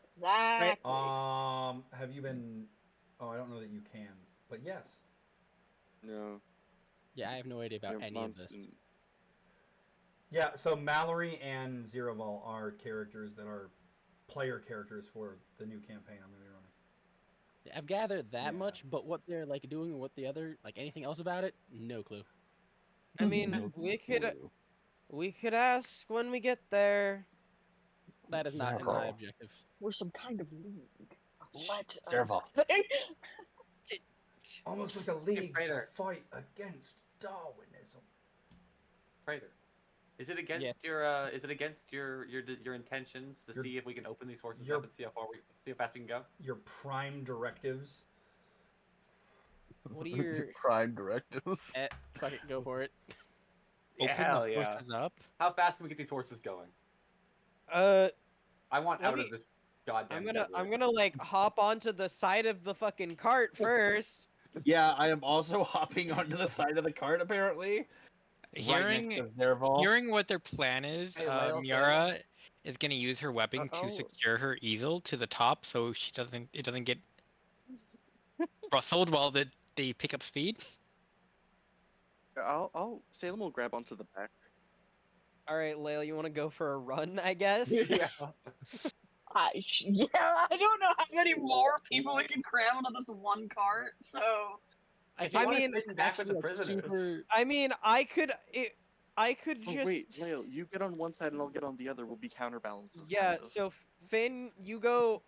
Exactly. Have you been... Oh, I don't know that you can, but yes. No. Yeah, I have no idea about any of this. Yeah, so Mallory and Ziraval are characters that are player characters for the new campaign I'm going to be running. Yeah, I've gathered that much, but what they're like doing and what the other, like anything else about it, no clue. I mean, we could ask when we get there. That is not in my objective. We're some kind of league. Legends. Ziraval. Almost like a league to fight against Darwinism. Praetor, is it against your intentions to see if we can open these horses up and see how fast we can go? Your prime directives. What are your prime directives? Fuck it, go for it. Yeah, Open hell the yeah. horses up. How fast can we get these horses going? I want out of this goddamn. I'm gonna like hop onto the side of the fucking cart first. Yeah, I am also hopping onto the side of the cart apparently. Hearing to Ziraval. hearing what their plan is, Hey, Lael, Miara is gonna use her webbing to Oh. secure her easel to the top, so it doesn't get rustled while they pick up speed. Salem will grab onto the back. All right, Layla, you want to go for a run? I guess. Yeah. Yeah, I don't know how many more people we can cram onto this one cart, so... If you I want mean, to sit back with the like, prisoners. I mean, I could Oh just. wait, Leo, you get on one side and I'll get on the other. We'll be counterbalances. Yeah. kind of. So Finn, you go.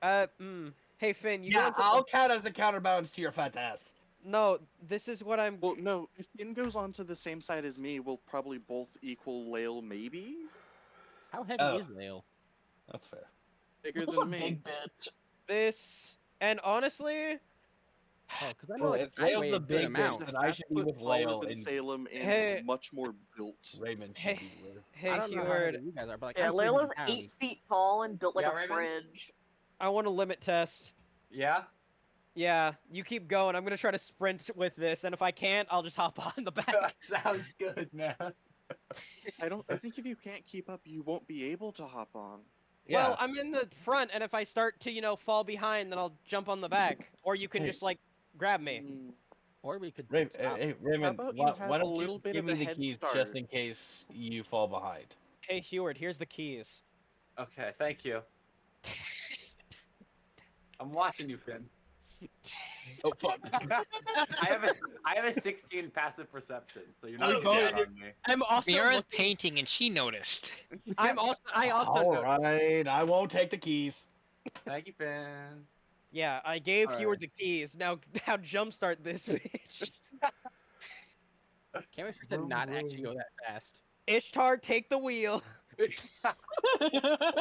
Hey Finn, you go. Yeah, Into I'll count as a counterbalance to your fat ass. No, this is what I'm. Well, no, if Finn goes onto the same side as me, we'll probably both equal Lael, maybe? How heavy is Lael? That's fair. Bigger That's than a me. big bitch. This, and honestly, Oh, because I know Well, like if I Lael's weigh the a good big amount. bitch, then I should be with Taller Lael, than and Salem and Hey. much more built. Raymond should Hey, be with. hey I don't know how Heward, heavy you guys are, but like Yeah, I'm Layla's 300 8 pounds. feet tall and built like Yeah, a Raymond? fridge. I want a limit test. Yeah? Yeah, you keep going. I'm gonna try to sprint with this, and if I can't, I'll just hop on the back. Sounds good, man. I think if you can't keep up, you won't be able to hop on. Well, I'm in the front, and if I start to, fall behind, then I'll jump on the back. Or you can Hey. just, like, grab me. Or we could stop. Hey, Raymond, about you why have a don't little you bit give of me a the head keys start? just in case you fall behind? Hey, Heward, here's the keys. Okay, thank you. I'm watching you, Finn. Oh fuck! I have a 16 passive perception, so you're not Oh, looking God. down on me. I'm also Miara's looking... painting, and she noticed. I also All know. right, I won't take the keys. Thank you, Finn. Yeah, I gave All Heward right. the keys. Now jumpstart this bitch. Can't wait for it to not actually go that fast. Ishtar, take the wheel. Oh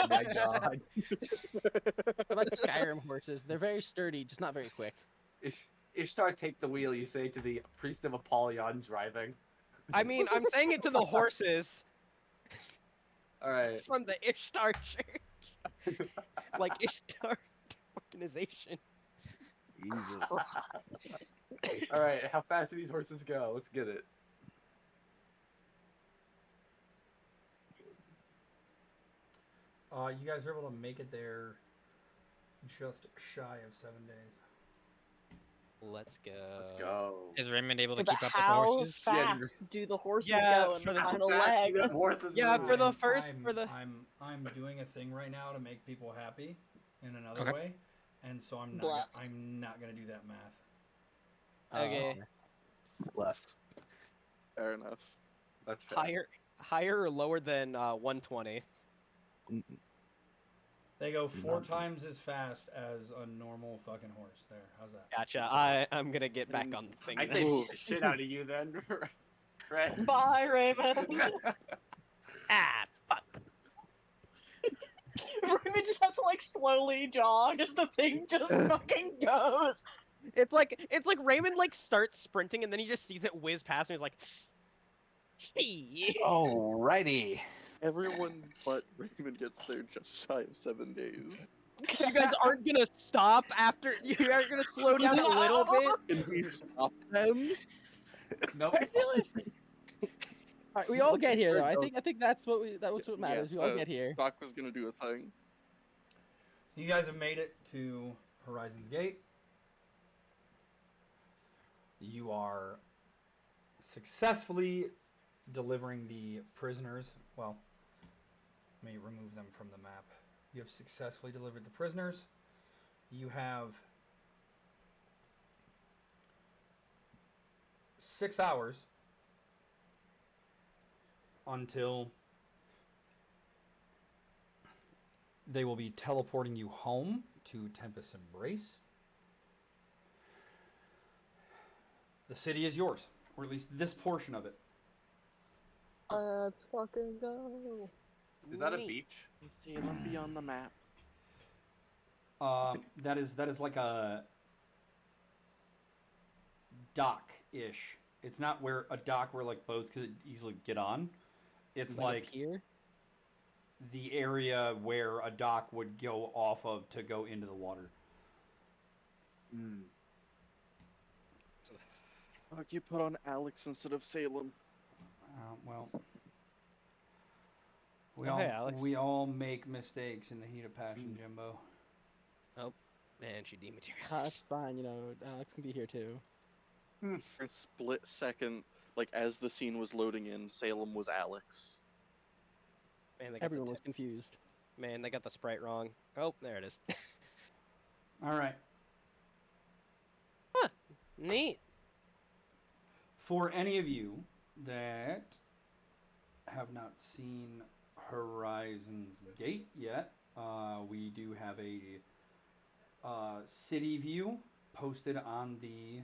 my god! They're like Skyrim horses. They're very sturdy, just not very quick. Ishtar, take the wheel, you say to the priest of Apollyon driving. I mean, I'm saying it to the horses Alright. from the Ishtar church. Like Ishtar organization. Jesus. Alright, how fast do these horses go? Let's get it. You guys are able to make it there just shy of 7 days. Let's go. Let's go. Is Raymond able to But keep up with the how horses? fast do the horses Yeah, go in for the the- final How fast leg? do the horses Yeah, move? for the first, I'm doing a thing right now to make people happy in another Okay. way, and so I'm Blessed. not gonna do that math. Okay. Less. Fair enough. That's fair. higher or lower than 120? They go 4 times as fast as a normal fucking horse. There, how's that? Gotcha. I'm gonna get back on the thing. I then. think beat the shit out of you then. Fred. Bye, Raymond. Fuck. Raymond just has to like slowly jog as the thing just fucking goes. It's like Raymond like starts sprinting and then he just sees it whiz past and he's like, "Hey." Alrighty. Everyone but Raymond gets there just shy of 7 days. You guys aren't gonna stop after. You aren't gonna slow down a little bit. Can we stop them? Nope. Alright, we all get here though. I think that's what what matters. Yeah, We all so get here. Doc was gonna do a thing. You guys have made it to Horizon's Gate. You are successfully delivering the prisoners. Well, let me remove them from the map. You have successfully delivered the prisoners. You have 6 hours until they will be teleporting you home to Tempests Embrace. The city is yours, or at least this portion of it. Let's fucking go. Is that a beach? Salem be on the map. That is like a dock-ish. It's not where a dock where like boats could easily get on. It's like here. The area where a dock would go off of to go into the water. Mm. Doc, you put on Alex instead of Salem. Well, Oh, hey, Alex. we all make mistakes in the heat of passion, Jimbo. Oh, man, she dematerialized. It's fine, you know, Alex can be here too. For a split second, like as the scene was loading in, Salem was Alex. Man, they got Everyone was confused. Man, they got the sprite wrong. Oh, there it is. All right. Huh. Neat. For any of you that have not seen Horizon's Gate yet, we do have a city view posted on the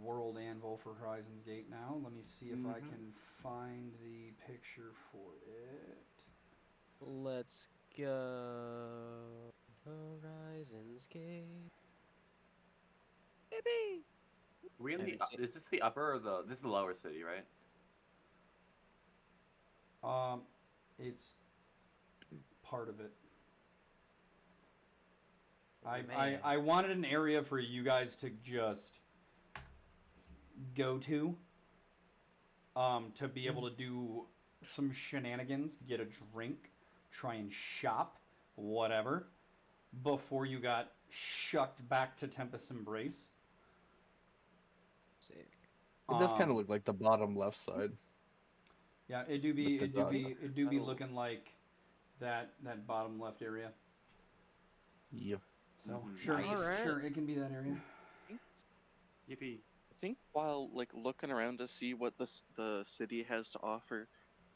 World Anvil for Horizon's Gate now. Let me see if I can find the picture for it. Let's go. Horizon's Gate. Baby. We in the, is this the upper or this is the lower city, right? It's part of it. Man. I wanted an area for you guys to just go to be able to do some shenanigans, get a drink, try and shop, whatever, before you got shucked back to Tempests Embrace. Sick. It does kind of look like the bottom left side. Yeah, it do be looking like that bottom left area. Yep. So sure, sure, it can be that area. Yippee. I think while like looking around to see what the city has to offer,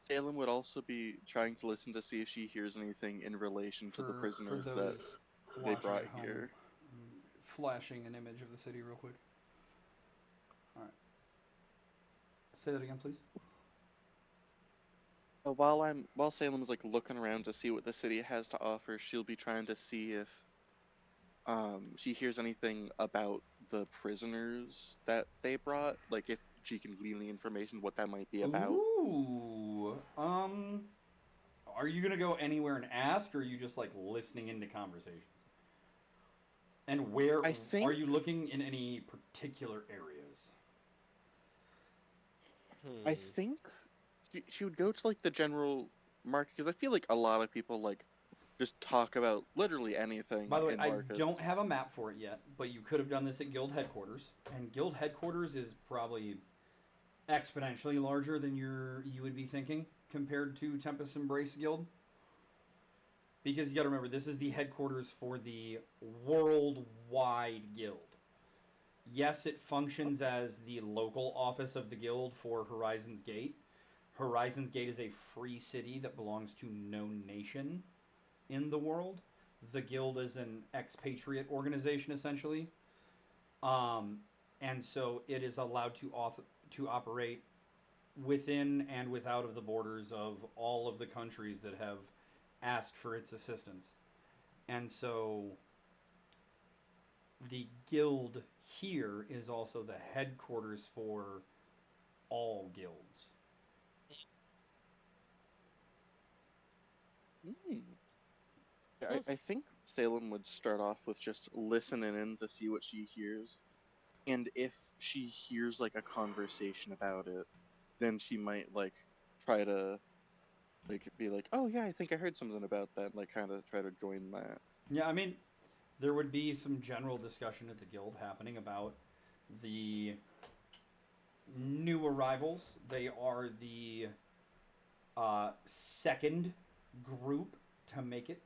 Salem would also be trying to listen to see if she hears anything in relation to the prisoners that they brought here. Flashing an image of the city real quick. All right. Say that again, please. While Salem's like looking around to see what the city has to offer, she'll be trying to see if she hears anything about the prisoners that they brought, like if she can glean the information what that might be about. Ooh. Are you gonna go anywhere and ask, or are you just like listening into conversations? And where are you looking in any particular areas? I think she would go to like the general market, because I feel like a lot of people like just talk about literally anything. By the way, in I markets. don't have a map for it yet, but you could have done this at Guild Headquarters, and Guild Headquarters is probably exponentially larger than you would be thinking compared to Tempests Embrace Guild. Because you got to remember, this is the headquarters for the worldwide guild. Yes, it functions as the local office of the guild for Horizon's Gate. Horizon's Gate is a free city that belongs to no nation in the world. The guild is an expatriate organization, essentially. And so it is allowed to operate within and without of the borders of all of the countries that have asked for its assistance. And so the guild here is also the headquarters for all guilds. I think Salem would start off with just listening in to see what she hears, and if she hears like a conversation about it, then she might like try to like be like, oh yeah, I think I heard something about that, like kind of try to join that. Yeah, I mean, there would be some general discussion at the guild happening about the new arrivals. They are the second group to make it.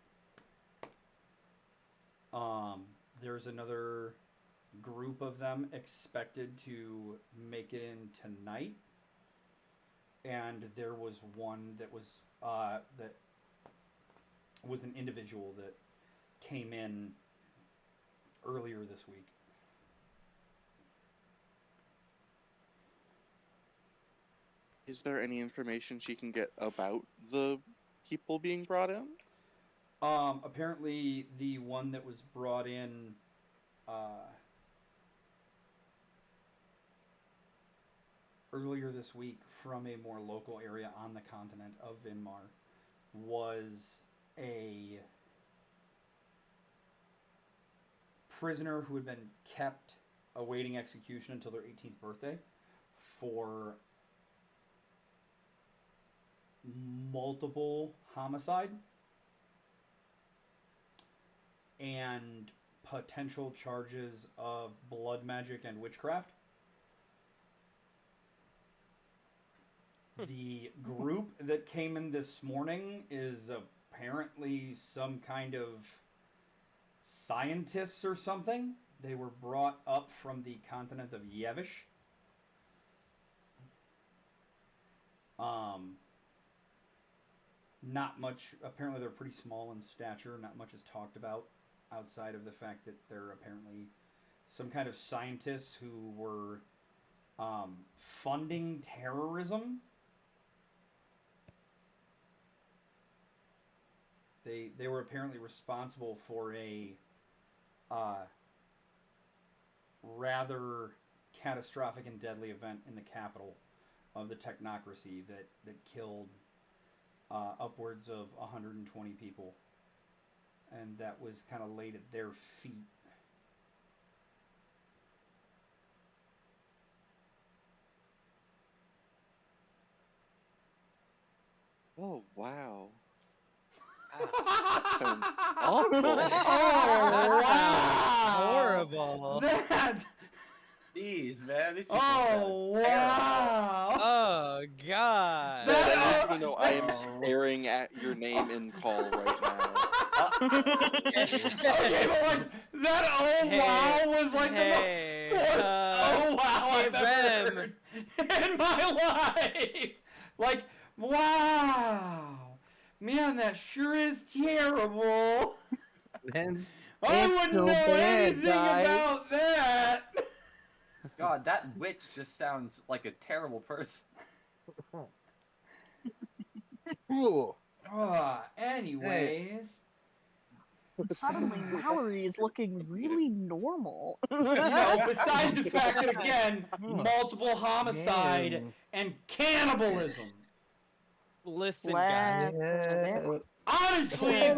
There's another group of them expected to make it in tonight, and there was one that was an individual that came in earlier this week. Is there any information she can get about the people being brought in? Apparently the one that was brought in earlier this week from a more local area on the continent of Vinmar was a prisoner who had been kept awaiting execution until their 18th birthday for multiple homicide and potential charges of blood magic and witchcraft. The group that came in this morning is apparently some kind of scientists or something. They were brought up from the continent of Yevish. Not much. Apparently, they're pretty small in stature. Not much is talked about outside of the fact that they're apparently some kind of scientists who were funding terrorism. They were apparently responsible for a rather catastrophic and deadly event in the capital of the technocracy that killed upwards of 120 people, and that was kind of laid at their feet. Oh, wow. Sounds awful. Oh, wow! Horrible. That. Jeez, man, these people. Oh, wow! Oh God. That, I want you to know I am staring at your name in call right now. Okay, but like that oh wow was like the most forced oh wow I've ever heard in my life. Like, wow. Man, that sure is terrible. Man, I wouldn't know anything about that. God, that witch just sounds like a terrible person. Anyways. Suddenly, Mallory is looking really normal. You know, besides the fact that, again, multiple homicide and cannibalism. Listen, Bless. guys. Honestly,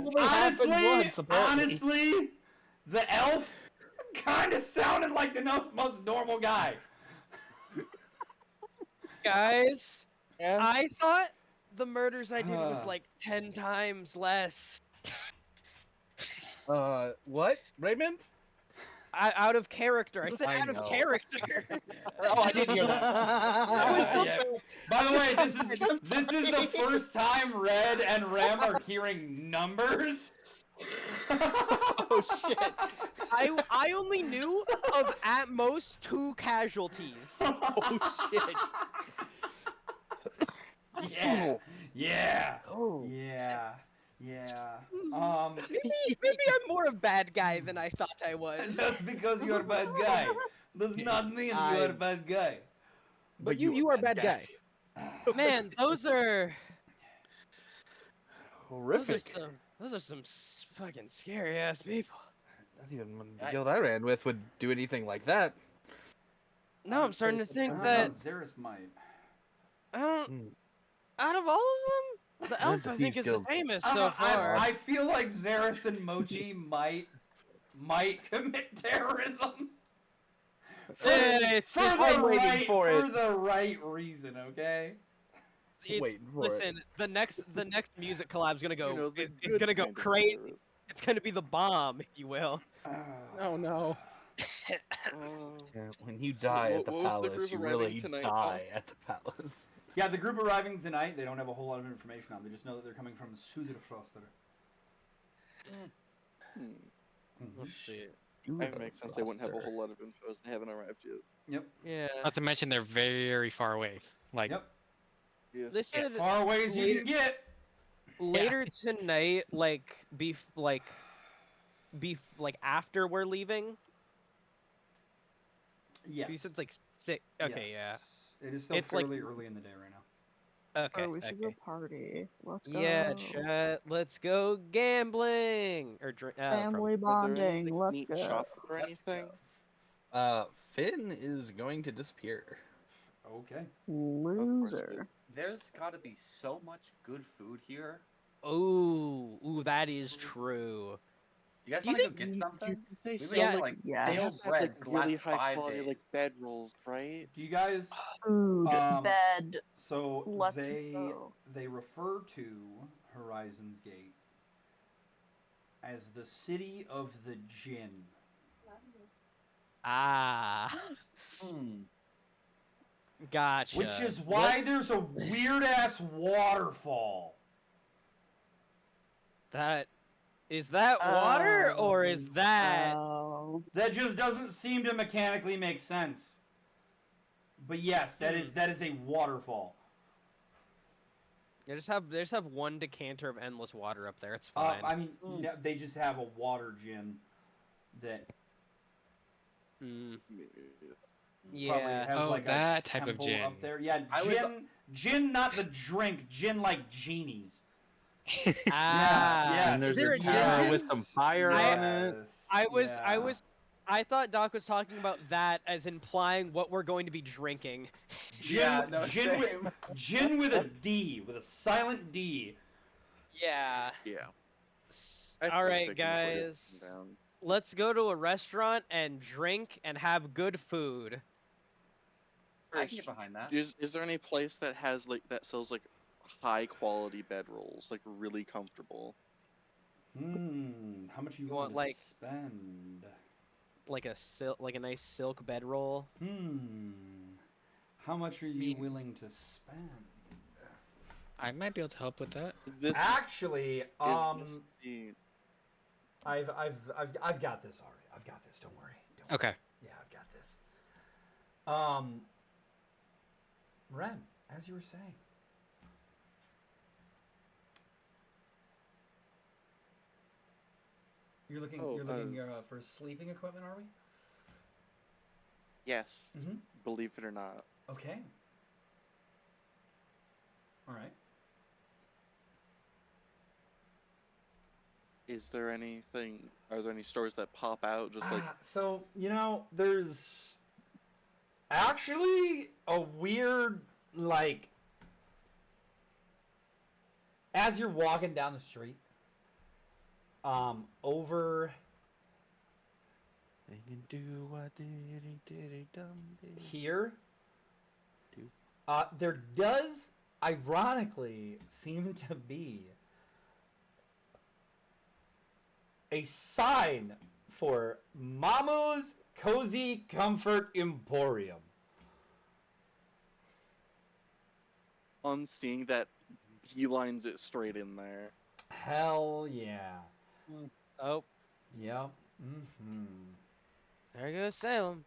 the elf kind of sounded like the most normal guy. Guys, I thought the murders I did was like 10 times less. What, Raymond? Out of character. I said out of character. Oh, I didn't hear that. By the way, this is the first time Red and Rem are hearing numbers. Oh shit! I only knew of at most 2 casualties. Oh shit! Yeah. Oh. Yeah. Maybe I'm more a bad guy than I thought I was. Just because you're a bad guy does not mean you're a bad guy. But you are a bad guy. Man, those are horrific. Those are some fucking scary ass people. Not even the guild I ran with would do anything like that. No, I'm starting to think that Xeris might. out of all of them, the elf I think is the famous so far. I feel like Xeris and Mochi might commit terrorism. For the right reason, okay? Listen, the next music collab's gonna go. It's gonna go crazy. It's gonna be the bomb, if you will. Oh no. When you die at the palace, you really die at the palace. Yeah, the group arriving tonight, they don't have a whole lot of information on. They just know that they're coming from Suderfroster. Oh, shit. That makes sense. They wouldn't have a whole lot of info as they haven't arrived yet. Yep. Yeah. Not to mention they're very far away. Like. Yep. Yes. They said as far away as you can get. Later tonight, after we're leaving. Yes. You said like 6. Okay, yes. It is still fairly early in the day right now. Okay. We should go party. Let's go. Yeah, chat. Let's go gambling or family bonding. Let's go. Shop or anything? Finn is going to disappear. Okay. Loser. There's got to be so much good food here. Ooh, that is true. You guys Do you want to go think get something? They We sell would like, like they stale have to have bread like could really last high 5 quality days. like bed rolls, right? Do you guys? Food, Um, bed. So Let's they go. refer to Horizon's Gate as the city of the Jinn. Ah. Gotcha. Which is why there's a weird ass waterfall. Is that water or is that? That just doesn't seem to mechanically make sense. But yes, that is a waterfall. They just have one decanter of endless water up there. It's fine. I mean, no, they just have a water gin that probably has like that a type of temple gin. up there. Yeah, gin, not the drink. Gin like genies. And there's a camera with some fire on it. I thought Doc was talking about that as implying what we're going to be drinking. Gin with a D, with a silent D. Yeah. Yeah. All right, guys. Let's go to a restaurant and drink and have good food. I can get behind that. Is there any place that has like that sells like high quality bedrolls, like really comfortable? How much you want, want like, to spend? Like a nice silk bedroll. How much are you willing to spend? I might be able to help with that. Actually, I've got this already. I've got this. Don't worry. Okay. Yeah, I've got this. Ren, as you were saying. You're looking for sleeping equipment, are we? Yes. Believe it or not. Okay. All right. Is there anything? Are there any stores that pop out just like? So there's actually a weird like. As you're walking down the street, over. They can do what diddy dum Here, there does ironically seem to be a sign for Mamu's Cozy Comfort Emporium. On seeing that, he lines it straight in there. Hell yeah. Oh. Yep. There goes Salem.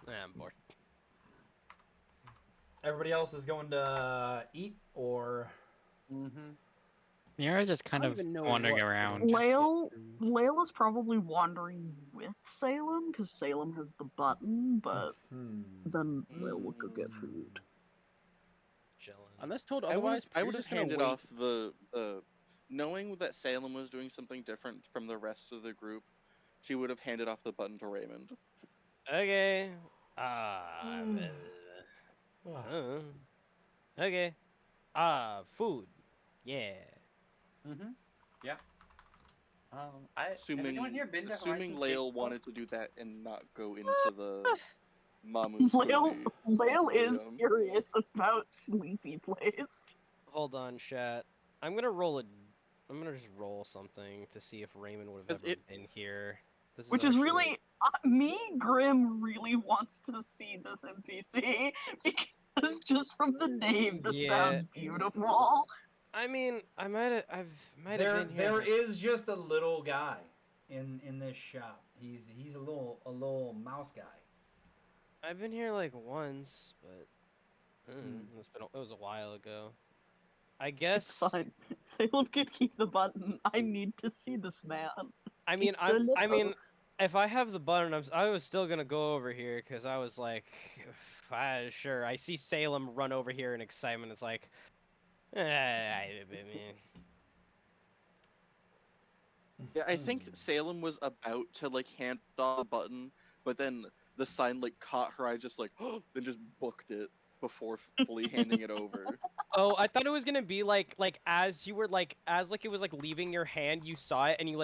I'm bored. Everybody else is going to eat or? You're just kind of wandering around. Lael is probably wandering with Salem because Salem has the button, but then Lael will go get food. Unless told otherwise, I would have handed off the knowing that Salem was doing something different from the rest of the group. She would have handed off the button to Raymond. Okay. Okay. Food. Yeah. Yeah. Has anyone here been to Assuming Horizon's Gate Lael before? wanted to do that and not go into the Mamu's Lael is curious about Sleepy Place. Hold on, chat. I'm gonna just roll something to see if Raymond would have ever been here. Which is really Grim really wants to see this NPC because just from the name, this sounds beautiful. I mean, I might have been here. There is just a little guy in this shop. He's a little mouse guy. I've been here like once, but it was a while ago. I guess. It's fine. Salem could keep the button. I need to see this man. I mean, if I have the button, I was still gonna go over here because I was like, sure. I see Salem run over here in excitement. It's like, Yeah, I think Salem was about to like hand off the button, but then the sign like caught her eye, just like then just booked it before fully handing it over. Oh, I thought it was gonna be like as you were as it was leaving your hand, you saw it and you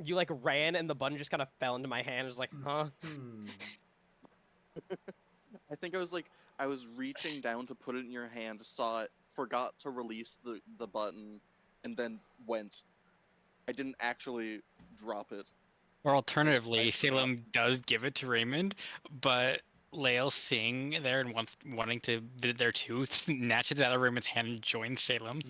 you ran and the button just kind of fell into my hand. It was like, huh? I think I was reaching down to put it in your hand, saw it, forgot to release the button, and then went. I didn't actually drop it. Or alternatively, Salem does give it to Raymond, but Lael seeing there and wanting to visit there too, snatches it out of Raymond's hand and joins Salem.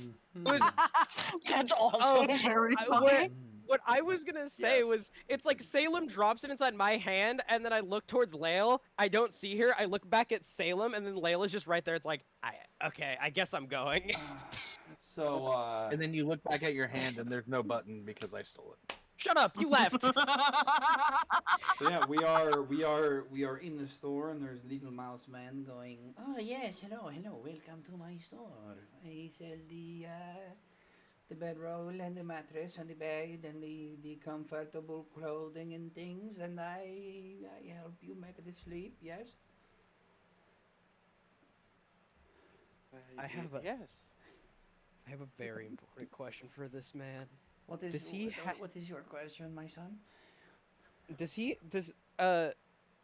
That's also very funny. What I was gonna say was, it's like Salem drops it inside my hand, and then I look towards Lael. I don't see her. I look back at Salem, and then Lael is just right there. It's like, okay, I guess I'm going. So, And then you look back at your hand and there's no button because I stole it. Shut up! You left. So yeah, we are in the store, and there's little mouse man going. Oh yes, hello, welcome to my store. I sell the bedroll and the mattress and the bed and the comfortable clothing and things, and I help you make the sleep. Yes. I have a yes. I have a very important question for this man. What is your question, my son? Does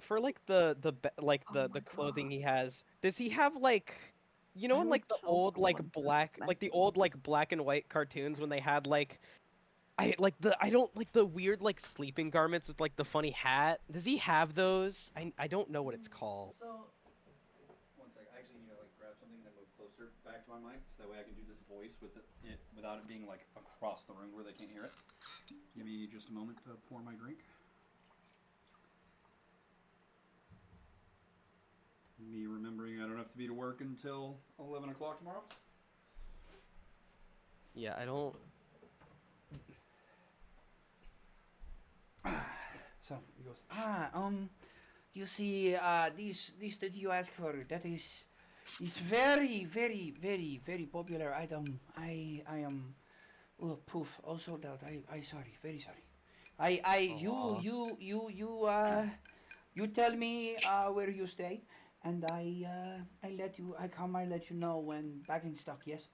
for the clothing he has, does he have you know, in the old black and white cartoons when they had I don't like the weird sleeping garments with the funny hat. Does he have those? I don't know what it's called. So, One sec. I actually need to grab something and then move closer back to my mic, so that way I can do this voice with it without it being across the room where they can't hear it. Give me just a moment to pour my drink. Me remembering I don't have to be to work until 11 o'clock tomorrow. Yeah, I don't. So he goes, you see, this that you ask for, that is very, very, very, very popular item. I am, poof, all sold out. I sorry, very sorry. You tell me where you stay, and I let you know when back in stock. Yes.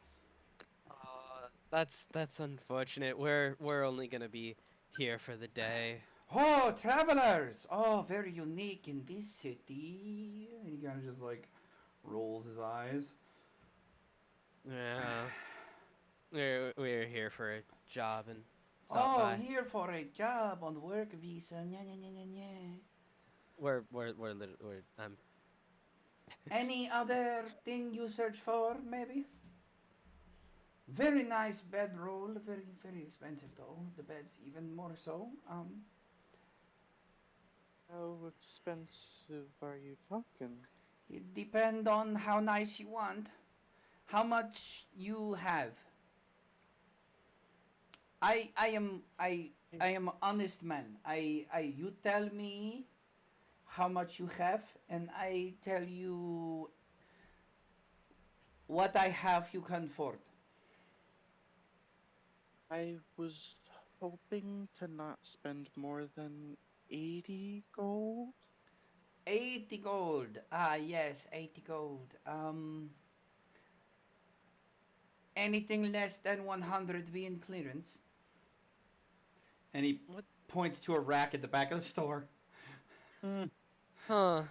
That's unfortunate. We're only gonna be here for the day. Oh, travelers! Oh, very unique in this city. And he kind of just rolls his eyes. Yeah. We're here for a job and Oh, by. here for a job on work visa. We're Any other thing you search for, maybe? Very nice bedroll. Very, very expensive though. The bed's even more so. How expensive are you talking? It depends on how nice you want. How much you have. I am honest man. You tell me how much you have, and I tell you what I have you can afford. I was hoping to not spend more than 80 gold. 80 gold. Yes, 80 gold. Anything less than 100 be in clearance. And he points to a rack at the back of the store. Huh.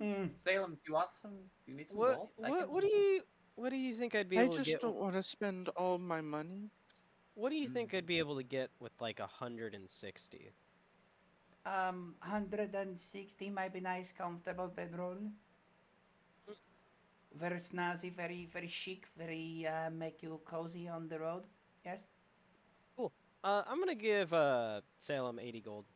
Salem, do you want some? Do you need some gold? What do you think I'd be able to get? I just don't want to spend all my money. What do you think I'd be able to get with 160? 160 might be nice, comfortable bedroll. Very snazzy, very, very chic, very make you cozy on the road. Yes. Cool. I'm gonna give Salem 80 gold.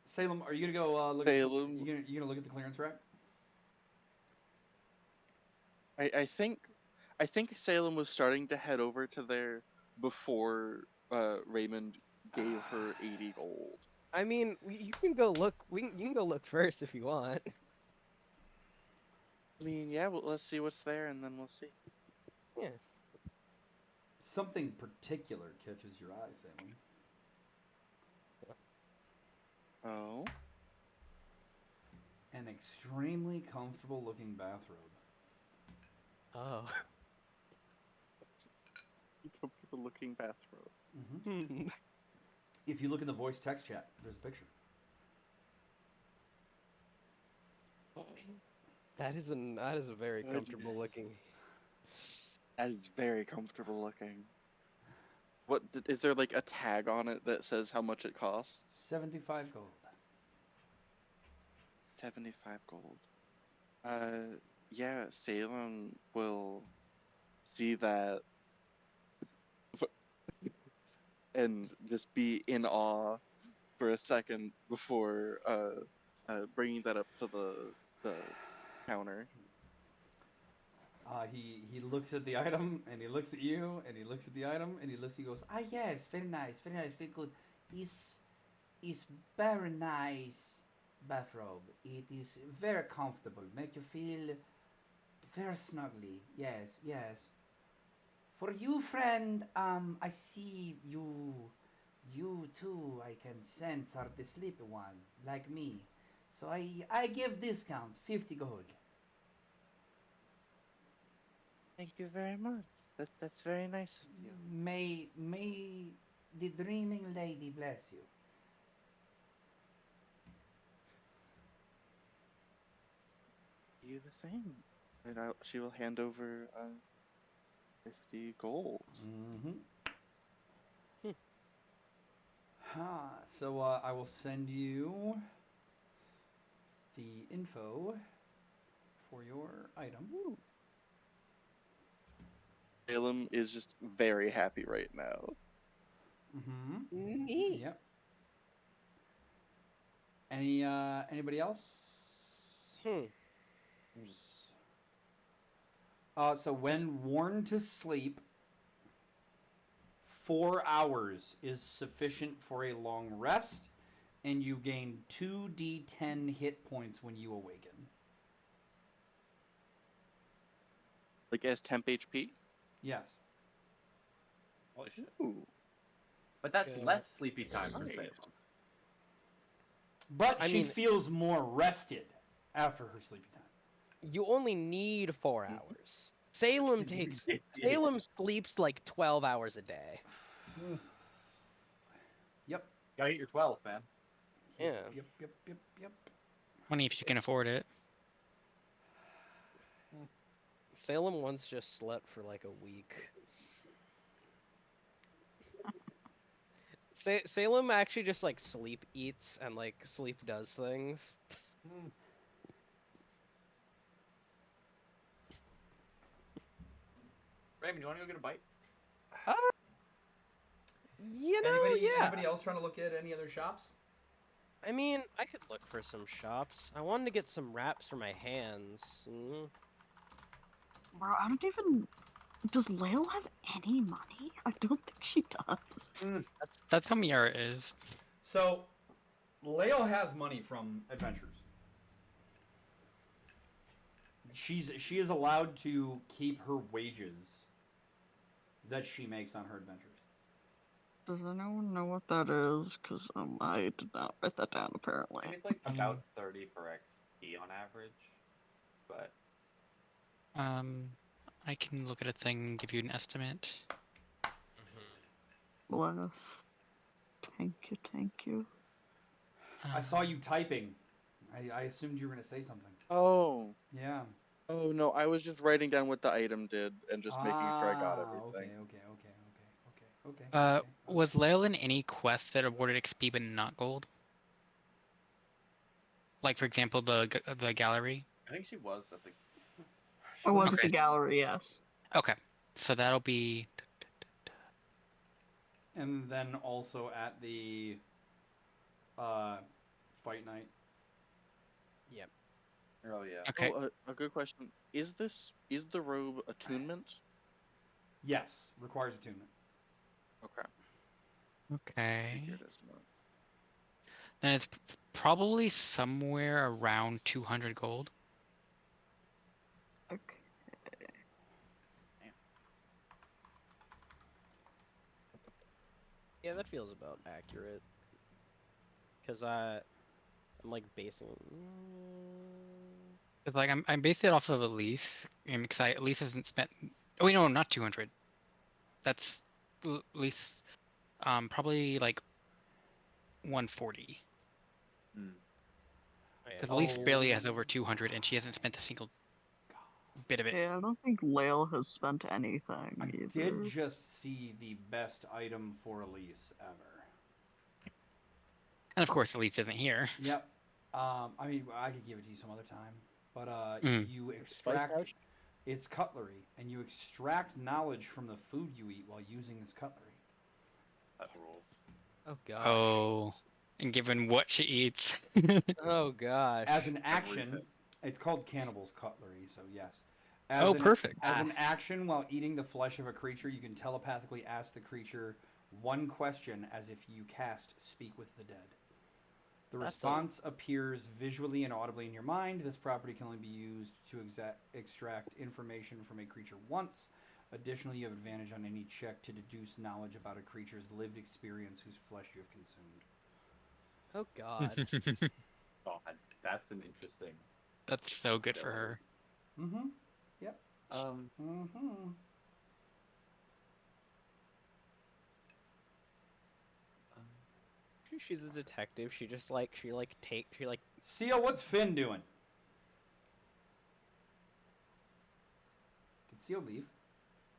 Salem, are you gonna go look? Salem. You gonna look at the clearance rack? I think Salem was starting to head over to there before Raymond gave her 80 gold. I mean, you can go look. You can go look first if you want. I mean, yeah. Well, let's see what's there, and then we'll see. Yeah. Something particular catches your eye, Salem. Oh. And an extremely comfortable looking bathrobe. Oh. Comfortable looking bathrobe. Mm-hmm. If you look in the voice text chat, there's a picture. That is a very comfortable looking. That is very comfortable looking. What is there like a tag on it that says how much it costs? 75 gold. 75 gold. Yeah, Salem will see that and just be in awe for a second before bringing that up to the counter. He looks at the item, and he looks at you, and he looks at the item, and he looks. He goes, yes, very nice, very good. It's very nice bathrobe. It is very comfortable. Make you feel very snugly. Yes, yes. For you, friend, I see you. You too, I can sense, are the sleepy one, like me. So I give discount, 50 gold. Thank you very much. That's very nice of you. May the dreaming lady bless you. You the same. And she will hand over 50 gold. Mm-hmm. So I will send you the info for your item. Salem is just very happy right now. Mm-hmm. Yep. Anybody else? So when worn to sleep, 4 hours is sufficient for a long rest, and you gain 2d10 hit points when you awaken. Like as temp HP? Yes. Holy shit. Ooh. But that's Good. less sleepy time for Nice. Salem. But she feels more rested after her sleepy time. You only need 4 hours. Salem sleeps like 12 hours a day. Yep. Gotta get your 12, man. Yeah. Yep. 20 if you can afford it. Salem once just slept for like a week. Salem actually just like sleep eats and like sleep does things. Raymond, you wanna go get a bite? Anybody else trying to look at any other shops? I mean, I could look for some shops. I wanted to get some wraps for my hands. Bro, I don't even... Does Lale have any money? I don't think she does. That's how Miara is. So, Lale has money from adventures. She is allowed to keep her wages that she makes on her adventures. Does anyone know what that is? Because I did not write that down, apparently. It's like about 30 per XP on average, but... I can look at a thing and give you an estimate. Bless. Thank you. I saw you typing. I assumed you were going to say something. Oh. Yeah. Oh no, I was just writing down what the item did and just making sure I got everything. Okay. Was Lael in any quests that awarded XP but not gold? Like, for example, the gallery? I think she was at the... I was at the gallery, yes. Okay. So that'll be... And then also at the fight night. Yep. Oh yeah. Okay. Oh, a good question. Is the robe attunement? Yes, requires attunement. Okay. Okay. Figured as much. Then it's probably somewhere around 200 gold. Okay. Yeah, that feels about accurate. Because I'm like basing... 'Cause, like I'm based it off of Elise, and because Elise hasn't spent. Oh wait, no, not 200. That's Elise, probably like 140. Because Elise barely has over 200, and she hasn't spent a single bit of it. Yeah, I don't think Lael has spent anything I either. did just see the best item for Elise ever. And of course, Elise isn't here. Yep. I mean, I could give it to you some other time, but you Spice extract pouch? its cutlery, and you extract knowledge from the food you eat while using this cutlery. That rules. Oh god. Oh, and given what she eats. Oh gosh. As an action, it's called Cannibal's Cutlery, so yes. Perfect. As an action, while eating the flesh of a creature, you can telepathically ask the creature one question as if you cast Speak with the Dead. The response appears visually and audibly in your mind. This property can only be used to extract information from a creature once. Additionally, you have advantage on any check to deduce knowledge about a creature's lived experience whose flesh you have consumed. Oh god. God, that's an interesting. That's so good for her. Mm-hmm. Yep. She's a detective. She Seal, what's Finn doing? Did Seal leave?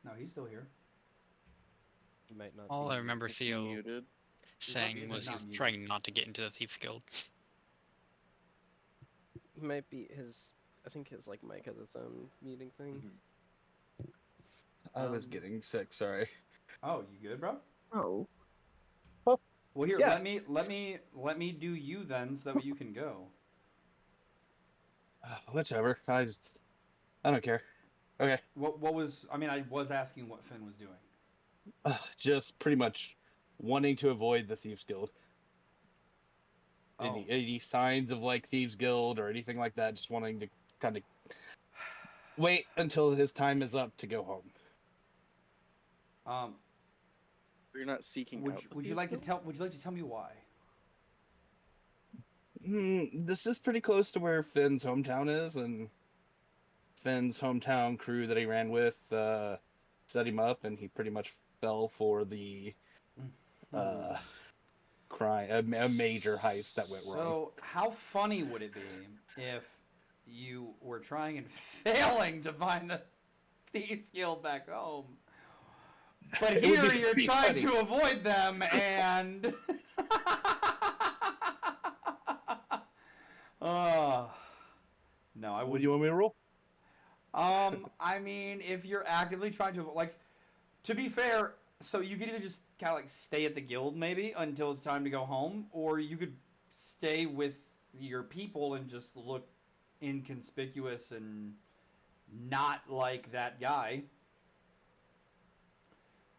No, he's still here. He might not. All I remember Is he Theo muted? saying was he was trying not to get into the Thieves Guild. He might be his. I think his mic has its own muting thing. I was getting sick. Sorry. Oh, you good, bro? Oh. Well, here, Yeah. let me do you then, so that way you can go. Whichever. I don't care. Okay. What was? I mean, I was asking what Finn was doing. Just pretty much wanting to avoid the Thieves Guild. Any signs of Thieves Guild or anything like that? Just wanting to kind of wait until his time is up to go home. You're not seeking out. Would you like to tell? Would you like to tell me why? This is pretty close to where Finn's hometown is, and Finn's hometown crew that he ran with set him up, and he pretty much fell for the crime, a major heist that went wrong. So, how funny would it be if you were trying and failing to find the Thieves Guild back home? But here you're trying to avoid them, and no, I wouldn't. What do you want me to roll? I mean, if you're actively trying to to be fair, so you could either just kind of stay at the guild maybe until it's time to go home, or you could stay with your people and just look inconspicuous and not like that guy.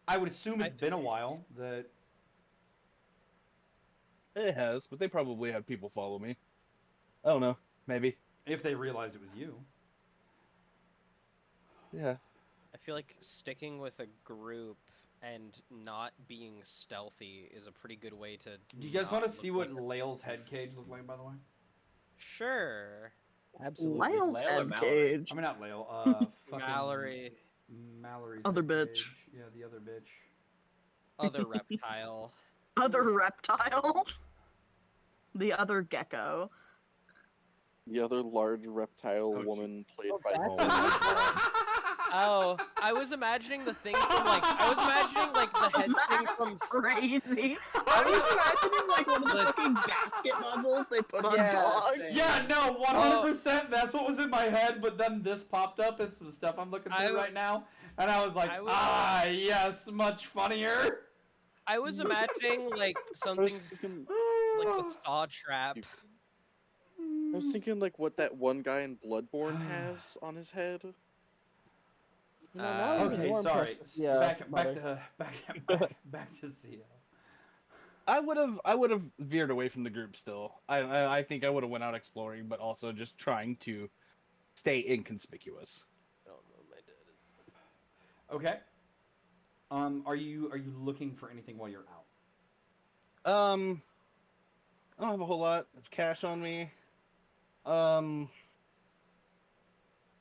I would assume it's been a while that it has, but they probably have people follow me. I don't know, maybe if they realized it was you. Yeah. I feel like sticking with a group and not being stealthy is a pretty good way to. Do you guys want to see what Lael's head cage looked like, by the way? Sure. Absolutely. Lael's head cage. I mean, not Lael. Fucking Mallory's other head bitch. cage. Yeah, the other bitch. Other reptile. Other reptile. The other gecko. The other large reptile woman played by. Oh, I was imagining the thing from the head thing from crazy. I was imagining one of the fucking basket muzzles they put on dogs. Yeah, no, 100%. That's what was in my head. But then this popped up and some stuff I'm looking through right now, and I was like, yes, much funnier. I was imagining something like the saw trap. I was thinking what that one guy in Bloodborne has on his head. Okay, sorry. Yeah, back to Zio. I would have veered away from the group still. I think I would have went out exploring, but also just trying to stay inconspicuous. I don't know what my dad is. Okay. Are you looking for anything while you're out? I don't have a whole lot of cash on me.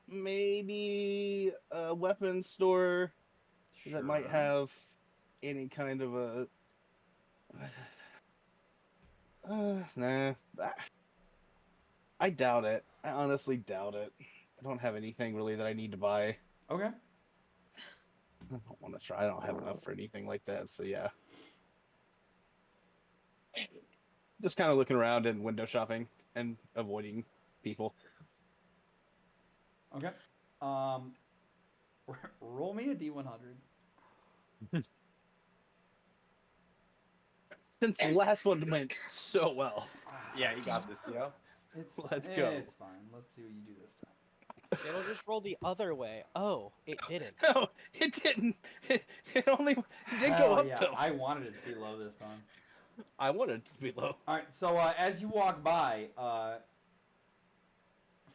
maybe a weapons store that might Sure. have any kind of a. Nah. I doubt it. I honestly doubt it. I don't have anything really that I need to buy. Okay. I don't want to try. I don't have enough for anything like that. So yeah. Just kind of looking around and window shopping and avoiding people. Okay. Roll me a D100. Since the last one went so well. Yeah, you got this, yo. Let's go. It's fine. Let's see what you do this time. It'll just roll the other way. Oh, it didn't. No, it didn't. It only did Hell go up yeah. though. I wanted it to be low this time. I wanted it to be low. All right. So as you walk by,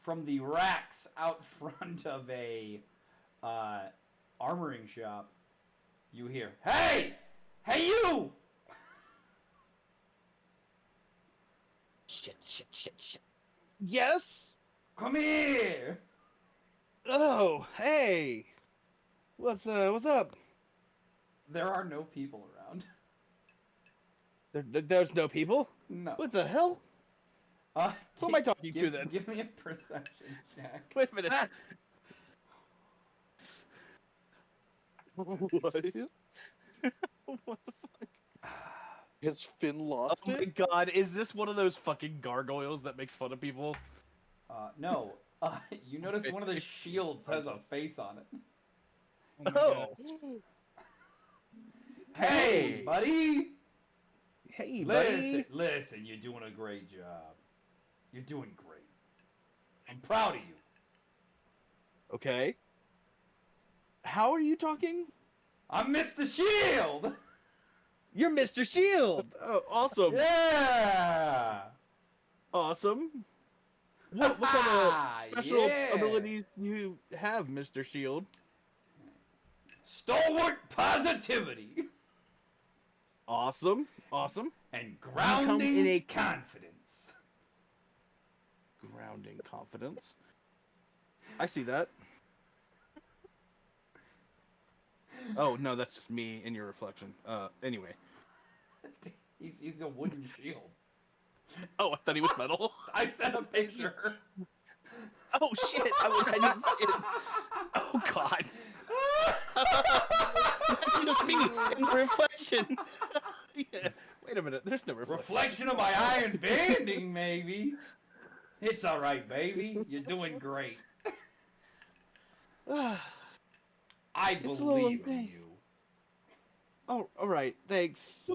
from the racks out front of a armoring shop, you hear, "Hey, hey, you!" Shit. Yes? Come here! Oh, hey. What's up? There are no people around. There's no people? No. What the hell? Who am I talking to then? Give me a perception check. Wait a minute. What? What the fuck? Has Finn lost Oh my god, is this one of those fucking gargoyles that makes fun of people? No. You notice one of the shields has a face on it. Oh. Hey, buddy! Hey, buddy! Listen, you're doing a great job. You're doing great. I'm proud of you. Okay. How are you talking? I'm Mr. Shield! You're Mr. Shield! Oh, awesome. Yeah! Awesome. What kind of special abilities do you have, Mr. Shield? Stalwart positivity. Awesome. And grounding confidence. Grounding confidence. I see that. Oh, no, that's just me in your reflection. Anyway. He's a wooden shield. Oh, I thought he was metal. I sent a picture. Oh, shit. I didn't see it. Oh, God. That's just me in reflection. Yeah. Wait a minute. There's no reflection. Reflection of my iron banding, maybe. It's all right, baby. You're doing great. I believe in you. Oh, all right. Thanks.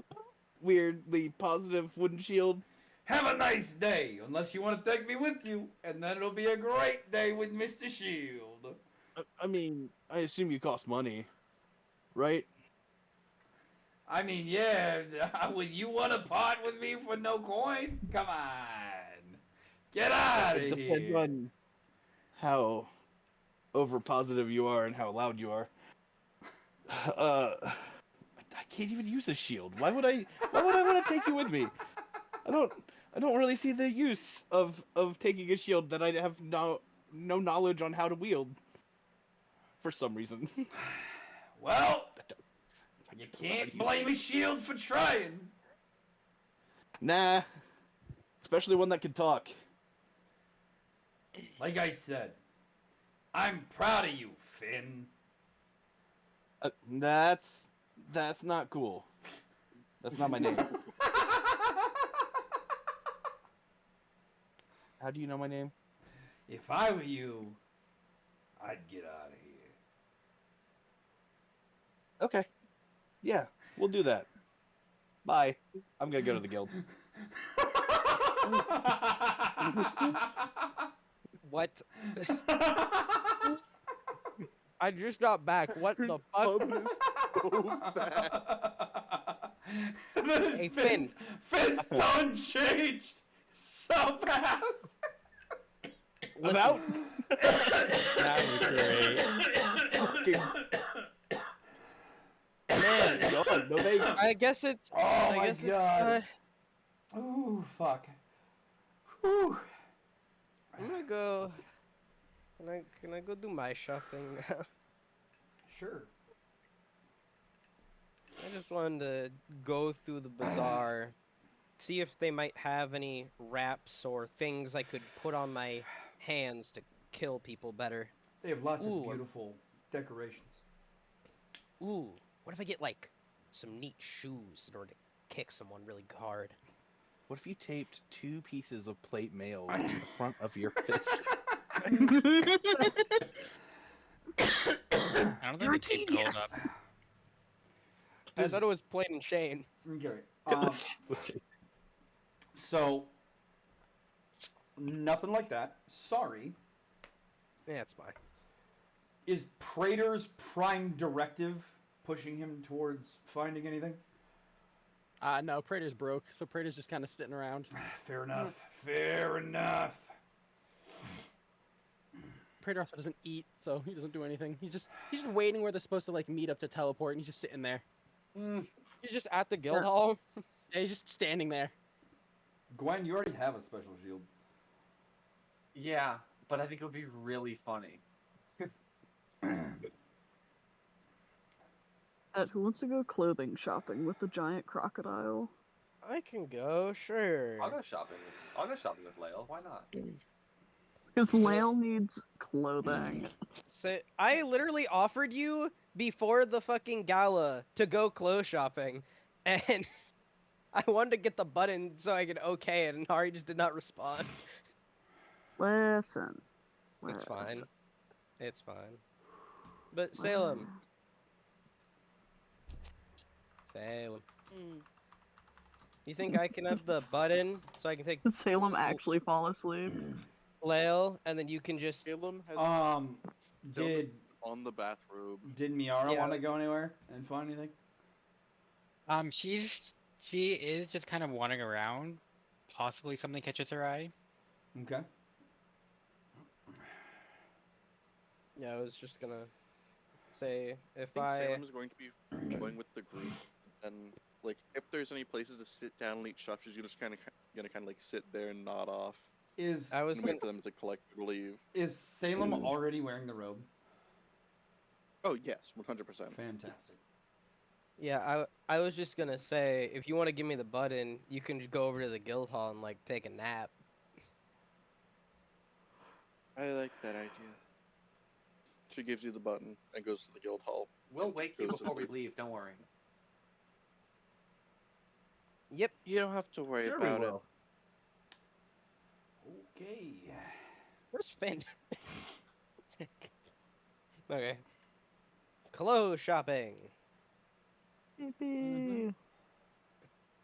Weirdly positive wooden shield. Have a nice day, unless you want to take me with you, and then it'll be a great day with Mr. Shield. I mean, I assume you cost money, right? I mean, yeah, would you want to part with me for no coin? Come on. Get out of here. It depends on how over positive you are and how loud you are. I can't even use a shield. Why would I want to take you with me? I don't really see the use of taking a shield that I have no knowledge on how to wield. For some reason. Well, you can't blame a shield for trying. Nah. Especially one that can talk. Like I said, I'm proud of you, Finn. That's not cool. That's not my name. How do you know my name? If I were you, I'd get out of here. Okay. Yeah, we'll do that. Bye. I'm gonna go to the guild. What? I just got back. What the fuck? Hey, Finn. Finn's tone changed so fast. I'm out. That was great. Man, God, no thanks. I guess it's. Oh my god. Ooh, fuck. Whew. I'm gonna go. Can I go do my shopping now? Sure. I just wanted to go through the bazaar, see if they might have any wraps or things I could put on my hands to kill people better. They have lots of Ooh, beautiful decorations. Ooh, what if I get like some neat shoes in order to kick someone really hard? What if you taped 2 pieces of plate mail to the front of your fist? I don't think the tape would hold up. I thought it was plain and chain. Okay. So, nothing like that. Sorry. Yeah, it's fine. Is Praetor's prime directive pushing him towards finding anything? No, Praetor's broke, so Praetor's just kind of sitting around. Fair enough. Fair enough. Praetor also doesn't eat, so he doesn't do anything. He's just waiting where they're supposed to like meet up to teleport, and he's just sitting there. He's just at the guild hall. Yeah, he's just standing there. Gwen, you already have a special shield. Yeah, but I think it would be really funny. Who wants to go clothing shopping with the giant crocodile? I can go, sure. I'll go shopping with Lael. Why not? Because Lael needs clothing. So I literally offered you before the fucking gala to go clothes shopping, and I wanted to get the button so I could okay it, and Hari just did not respond. Listen. It's fine. It's fine. But Salem. You think I can have the button so I can take Salem actually fall asleep? Lael, and then you can just Salem has did on the bathrobe. Did Miara want to go anywhere and find anything? She is just kind of wandering around. Possibly something catches her eye. Okay. Yeah, I was just gonna say if I think Salem is going to be going with the group, and like if there's any places to sit down and eat shop, she's just kind of like sit there and nod off. And wait for them to collect or leave. Is Salem already wearing the robe? Oh yes, 100%. Fantastic. Yeah, I was just gonna say if you want to give me the button, you can just go over to the guild hall and like take a nap. I like that idea. She gives you the button and goes to the guild hall. We'll wake you before we leave. Don't worry. Yep. You don't have to worry about it. Okay. Where's Finn? Okay. Clothes shopping.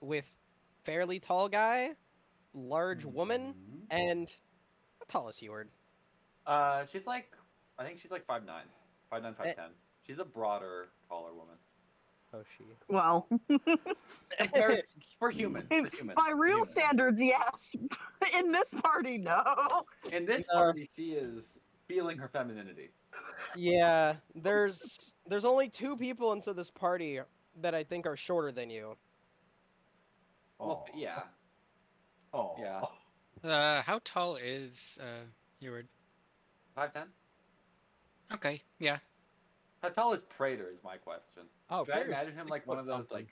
With fairly tall guy, large woman, and how tall is Heward? She's like, I think she's like 5'9", 5'9", 5'10". She's a broader, taller woman. Oh, she. Well. For humans. By real standards, yes. In this party, no. In this party, she is feeling her femininity. Yeah, there's only 2 people into this party that I think are shorter than you. Well, yeah. Oh. Yeah. How tall is Heward? 5'10". Okay, yeah. How tall is Praetor is my question. Oh, Should I imagine him like one of those like,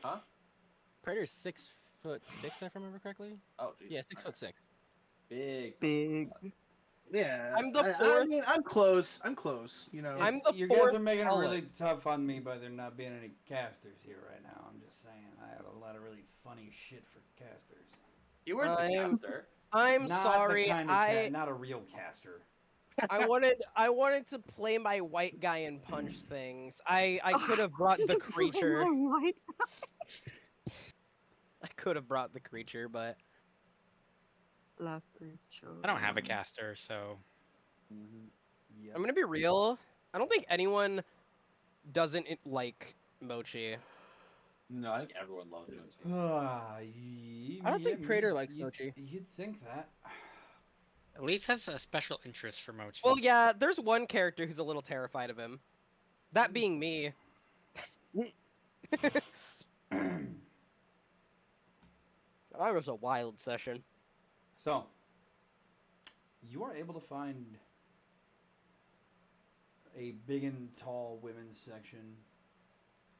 huh? Praetor's 6'6", if I remember correctly. Oh, geez. Yeah, 6'6". Big. Yeah, I'm the I fourth. mean, I'm close. You know, You guys are making it really tough on me by there not being any casters here right now. I'm just saying, I have a lot of really funny shit for casters. You weren't a caster. I'm Not sorry. The kind of not a real caster. I wanted to play my white guy and punch things. I could have brought the creature. I could have brought the creature, but I don't have a caster, so. I'm gonna be real. I don't think anyone doesn't like Mochi. No, I think everyone loves Mochi. I don't think Praetor likes Mochi. You'd think that. Elise has a special interest for Mochi. Well, yeah, there's one character who's a little terrified of him. That being me. That was a wild session. So, you are able to find a big and tall women's section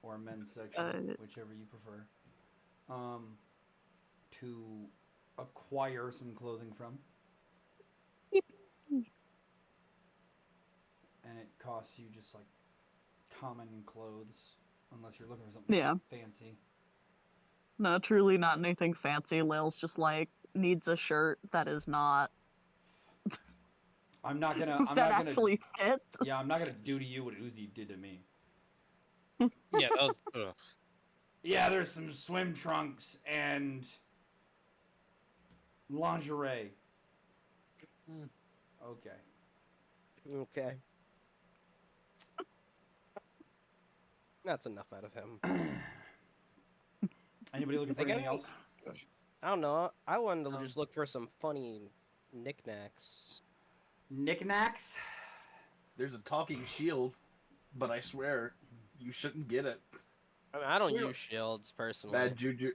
or men's section, whichever you prefer, to acquire some clothing from. And it costs you just like common clothes, unless you're looking for something fancy. No, truly not anything fancy. Lail's just like needs a shirt that is not. I'm not gonna. actually fits. Yeah, I'm not gonna do to you what Uzi did to me. Yeah, that was. Yeah, there's some swim trunks and lingerie. Okay. Okay. That's enough out of him. Anybody looking for anything else? I don't know. I wanted to just look for some funny knickknacks. Knickknacks? There's a talking shield, but I swear you shouldn't get it. I mean, I don't use shields personally. Bad juju.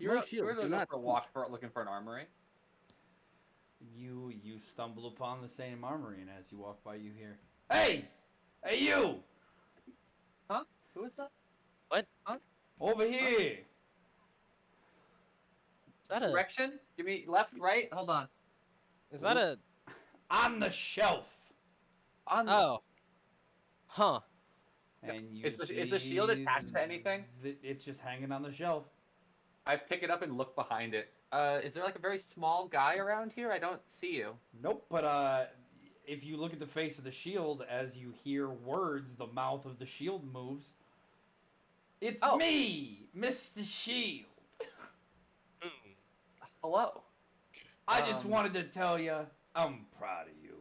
You're looking for a walk for looking for an armory. You stumble upon the same armory, and as you walk by, you hear, "Hey, hey, you! Huh? Who is that? What? Huh? Over here!" Is that a direction? Give me left, right. Hold on. Is that a on the shelf? On. Oh. Huh. And you is the shield attached to anything? It's just hanging on the shelf. I pick it up and look behind it. Is there like a very small guy around here? I don't see you. Nope, but if you look at the face of the shield, as you hear words, the mouth of the shield moves. It's me, Mr. Shield. Hello. I just wanted to tell you, I'm proud of you.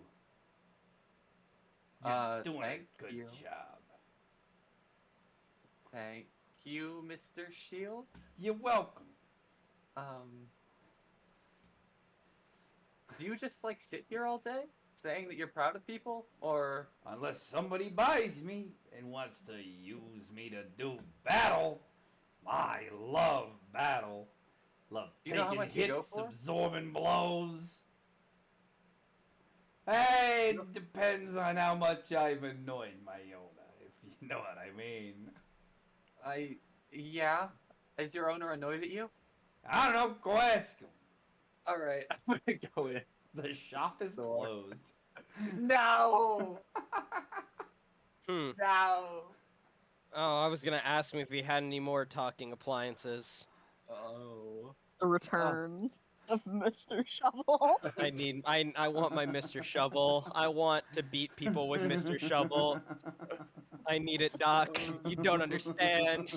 You're doing a good job. Thank you, Mr. Shield. You're welcome. Do you just like sit here all day saying that you're proud of people, or unless somebody buys me and wants to use me to do battle? I love battle. Love taking hits, absorbing blows. Hey, it depends on how much I've annoyed my owner, if you know what I mean. Yeah. Is your owner annoyed at you? I don't know. Go ask him. All right, I'm gonna go in. The shop is closed. No. No. Oh, I was gonna ask him if he had any more talking appliances. Oh. The return of Mr. Shovel. I want my Mr. Shovel. I want to beat people with Mr. Shovel. I need it, Doc. You don't understand.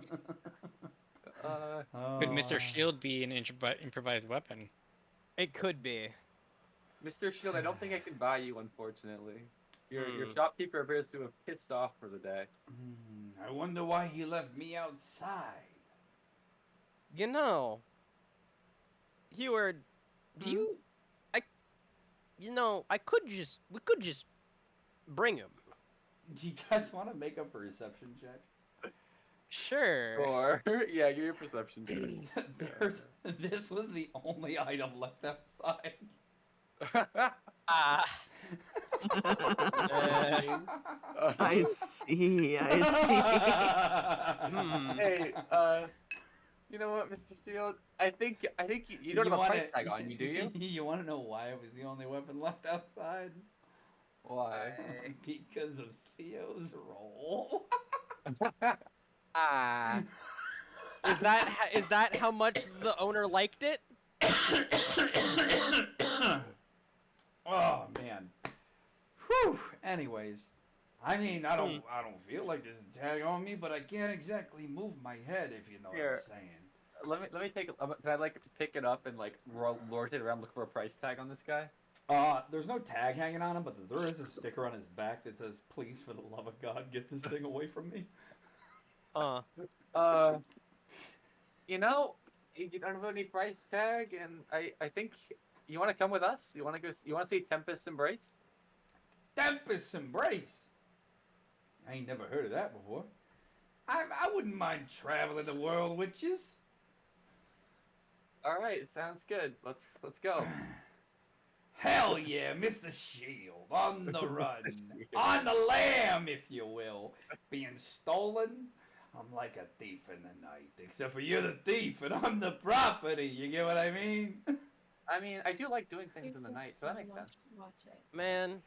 Could Mr. Shield be an improvised weapon? It could be. Mr. Shield, I don't think I can buy you, unfortunately. Your shopkeeper appears to have pissed off for the day. I wonder why he left me outside. You know, Heward, we could just bring him. Do you guys want to make a perception check? Sure. Or yeah, give me a perception check. This was the only item left outside. I see. Hey, you know what, Mr. Shield? I think you don't have a price tag on you, do you? You want to know why it was the only weapon left outside? Why? Because of CO's role. Is that how much the owner liked it? Oh man. Whew. Anyways, I mean, I don't feel like there's a tag on me, but I can't exactly move my head, if you know what I'm saying. Let me take. Can I like pick it up and like lord it around, look for a price tag on this guy? There's no tag hanging on him, but there is a sticker on his back that says, "Please, for the love of God, get this thing away from me." You know, you don't have any price tag, and I think you want to come with us. You want to go? You want to see Tempests Embrace? Tempests Embrace. I ain't never heard of that before. I wouldn't mind traveling the world with yous. All right, sounds good. Let's go. Hell yeah, Mr. Shield, on the run, on the lam, if you will, being stolen. I'm like a thief in the night, except for you're the thief and I'm the property. You get what I mean? I mean, I do like doing things in the night, so that makes sense. Watch it. Man,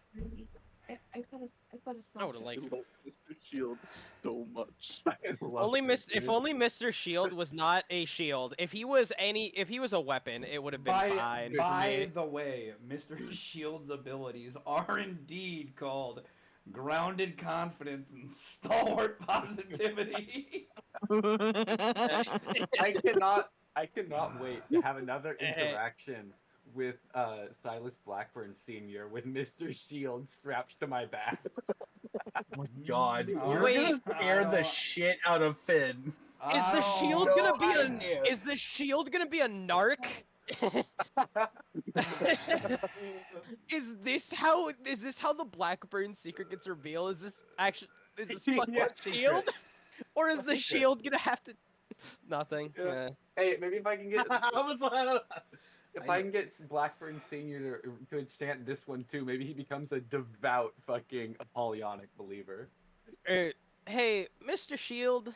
I gotta I would have liked. love Mr. Shield so much. if only Mr. Shield was not a shield. If he was a weapon, it would have been fine. By the way, Mr. Shield's abilities are indeed called grounded confidence and stalwart positivity. I cannot wait to have another interaction with Silas Blackburn Sr. with Mr. Shield strapped to my back. Oh my God, you're Wait. gonna scare the shit out of Finn. Is the shield gonna be a narc? Is this how the Blackburn secret gets revealed? Is this fucking shield? Or is the shield gonna have to nothing? Yeah. Hey, maybe if I can get I can get Blackburn Sr. to enchant this one too, maybe he becomes a devout fucking Apollonic believer. Hey, Mr. Shield,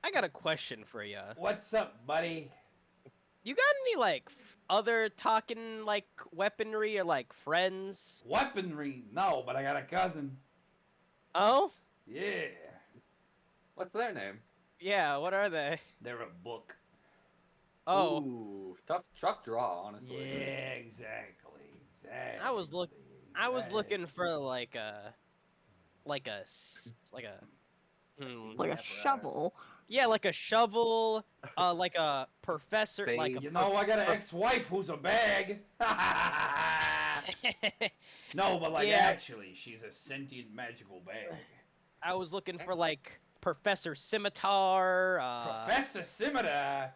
I got a question for you. What's up, buddy? You got any like other talking like weaponry or like friends? Weaponry? No, but I got a cousin. Oh? Yeah. What's their name? Yeah, what are they? They're a book. Oh. Ooh, tough draw, honestly. Yeah, exactly. I was looking for like a shovel. Yeah, like a shovel, like a professor, like a I got an ex-wife who's a bag. No, but like actually, she's a sentient magical bag. I was looking for like Professor Scimitar. Professor Scimitar?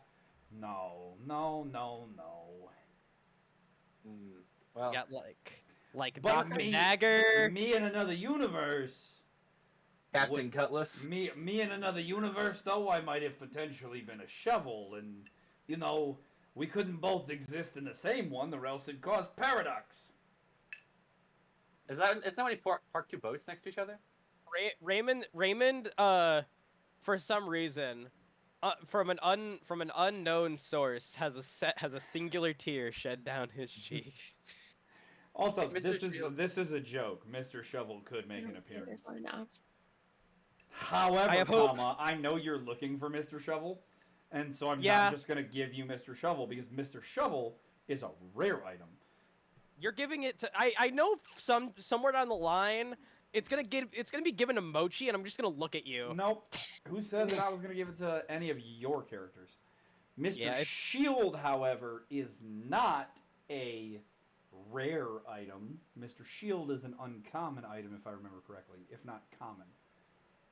No. Well, got like but Dr. Dagger. Me in another universe. Captain Cutlass. Me in another universe, though, I might have potentially been a shovel, and we couldn't both exist in the same one, or else it'd cause paradox. Is that when you park two boats next to each other? Raymond, for some reason, from an unknown source, has a singular tear shed down his cheek. Also, this is a joke. Mr. Shovel could make an appearance. However, I know you're looking for Mr. Shovel, and so I'm not just gonna give you Mr. Shovel because Mr. Shovel is a rare item. You're giving it to I know somewhere down the line it's gonna be given to Mochi, and I'm just gonna look at you. Nope. Who said that I was gonna give it to any of your characters? Mr. Shield, however, is not a rare item. Mr. Shield is an uncommon item, if I remember correctly, if not common.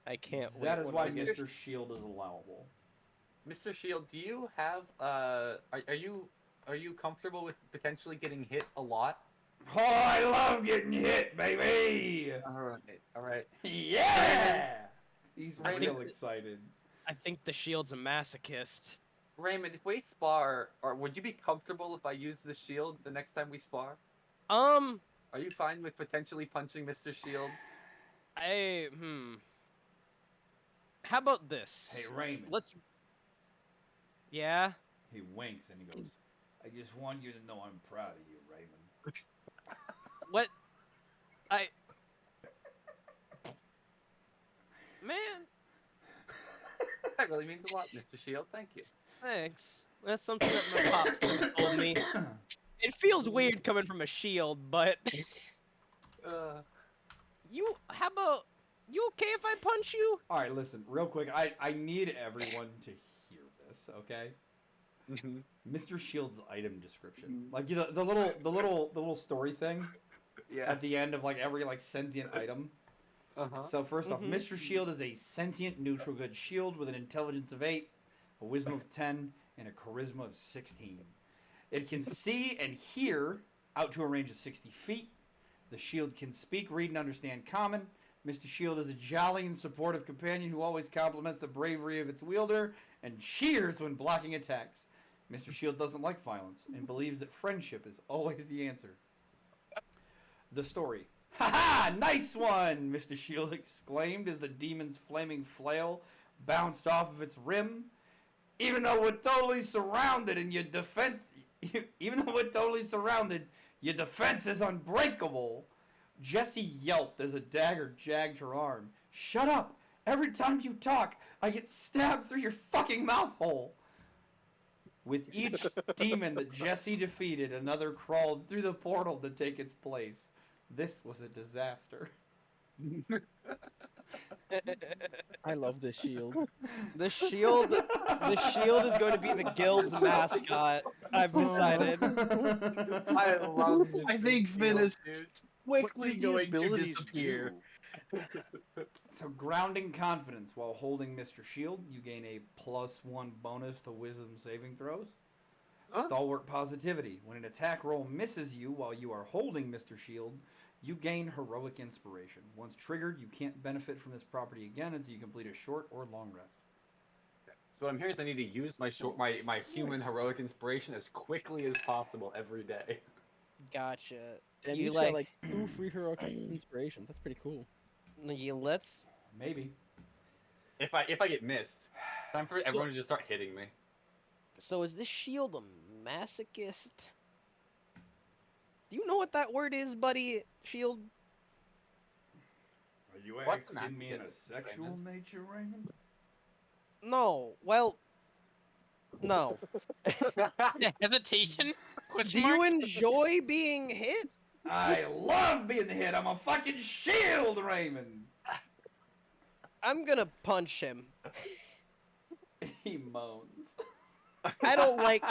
I can't wait. That is why Mr. Shield is allowable. Mr. Shield, do you have are you comfortable with potentially getting hit a lot? Oh, I love getting hit, baby! All right. Yeah! He's real excited. I think the Shield's a masochist. Raymond, if we spar, would you be comfortable if I use the shield the next time we spar? Are you fine with potentially punching Mr. Shield? How about this? Hey, Raymond. Yeah? He winks and he goes, I just want you to know I'm proud of you, Raymond. What? Man. That really means a lot, Mr. Shield. Thank you. Thanks. That's something that my pops told me. It feels weird coming from a shield, but... You okay if I punch you? Alright, listen, real quick, I need everyone to hear this, okay? Mr. Shield's item description. Like the little story thing at the end of like every like sentient item. So first off, Mr. Shield is a sentient neutral good shield with an intelligence of 8, a wisdom of 10, and a charisma of 16. It can see and hear out to a range of 60 feet. The shield can speak, read, and understand common. Mr. Shield is a jolly and supportive companion who always compliments the bravery of its wielder and cheers when blocking attacks. Mr. Shield doesn't like violence and believes that friendship is always the answer. the story. "Ha ha! Nice one!" Mr. Shield exclaimed as the demon's flaming flail bounced off of its rim. Even though we're totally surrounded and your defense is unbreakable. Jessie yelped as a dagger jagged her arm. "Shut up! Every time you talk, I get stabbed through your fucking mouth hole." With each demon that Jessie defeated, another crawled through the portal to take its place. This was a disaster. I love this shield. The shield is going to be the guild's mascot. I've decided. I love this. I think Finn is quickly the going to abilities disappear. So grounding confidence while holding Mr. Shield, you gain a +1 bonus to wisdom saving throws. Stalwart positivity. When an attack roll misses you while you are holding Mr. Shield, you gain heroic inspiration. Once triggered, you can't benefit from this property again until you complete a short or long rest. So what I'm hearing is I need to use my my human heroic inspiration as quickly as possible every day. Gotcha. And you got like 2 free heroic inspirations. That's pretty cool. Let's maybe. If I get missed, time for everyone to just start hitting me. So is this shield a masochist? Do you know what that word is, buddy? Shield? Are you What's asking me in a masochist, sexual Raymond? nature, Raymond? No. Well, no. Hesitation? Do you enjoy being hit? I love being hit. I'm a fucking shield, Raymond. I'm gonna punch him. He moans. I don't think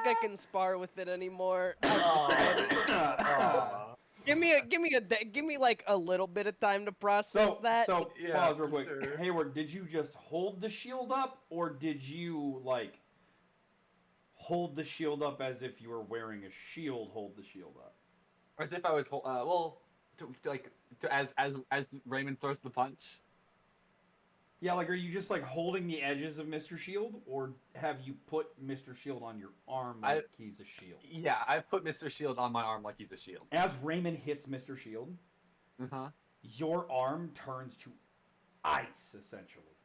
I can spar with it anymore. Give me like a little bit of time to process that. So pause real quick. Sure. Hayward, did you just hold the shield up, or did you like hold the shield up as if you were wearing a shield? Hold the shield up, as if I was as Raymond throws the punch. Yeah, like, are you just like holding the edges of Mr. Shield, or have you put Mr. Shield on your arm like he's a shield? Yeah, I've put Mr. Shield on my arm like he's a shield. As Raymond hits Mr. Shield, your arm turns to ice, essentially.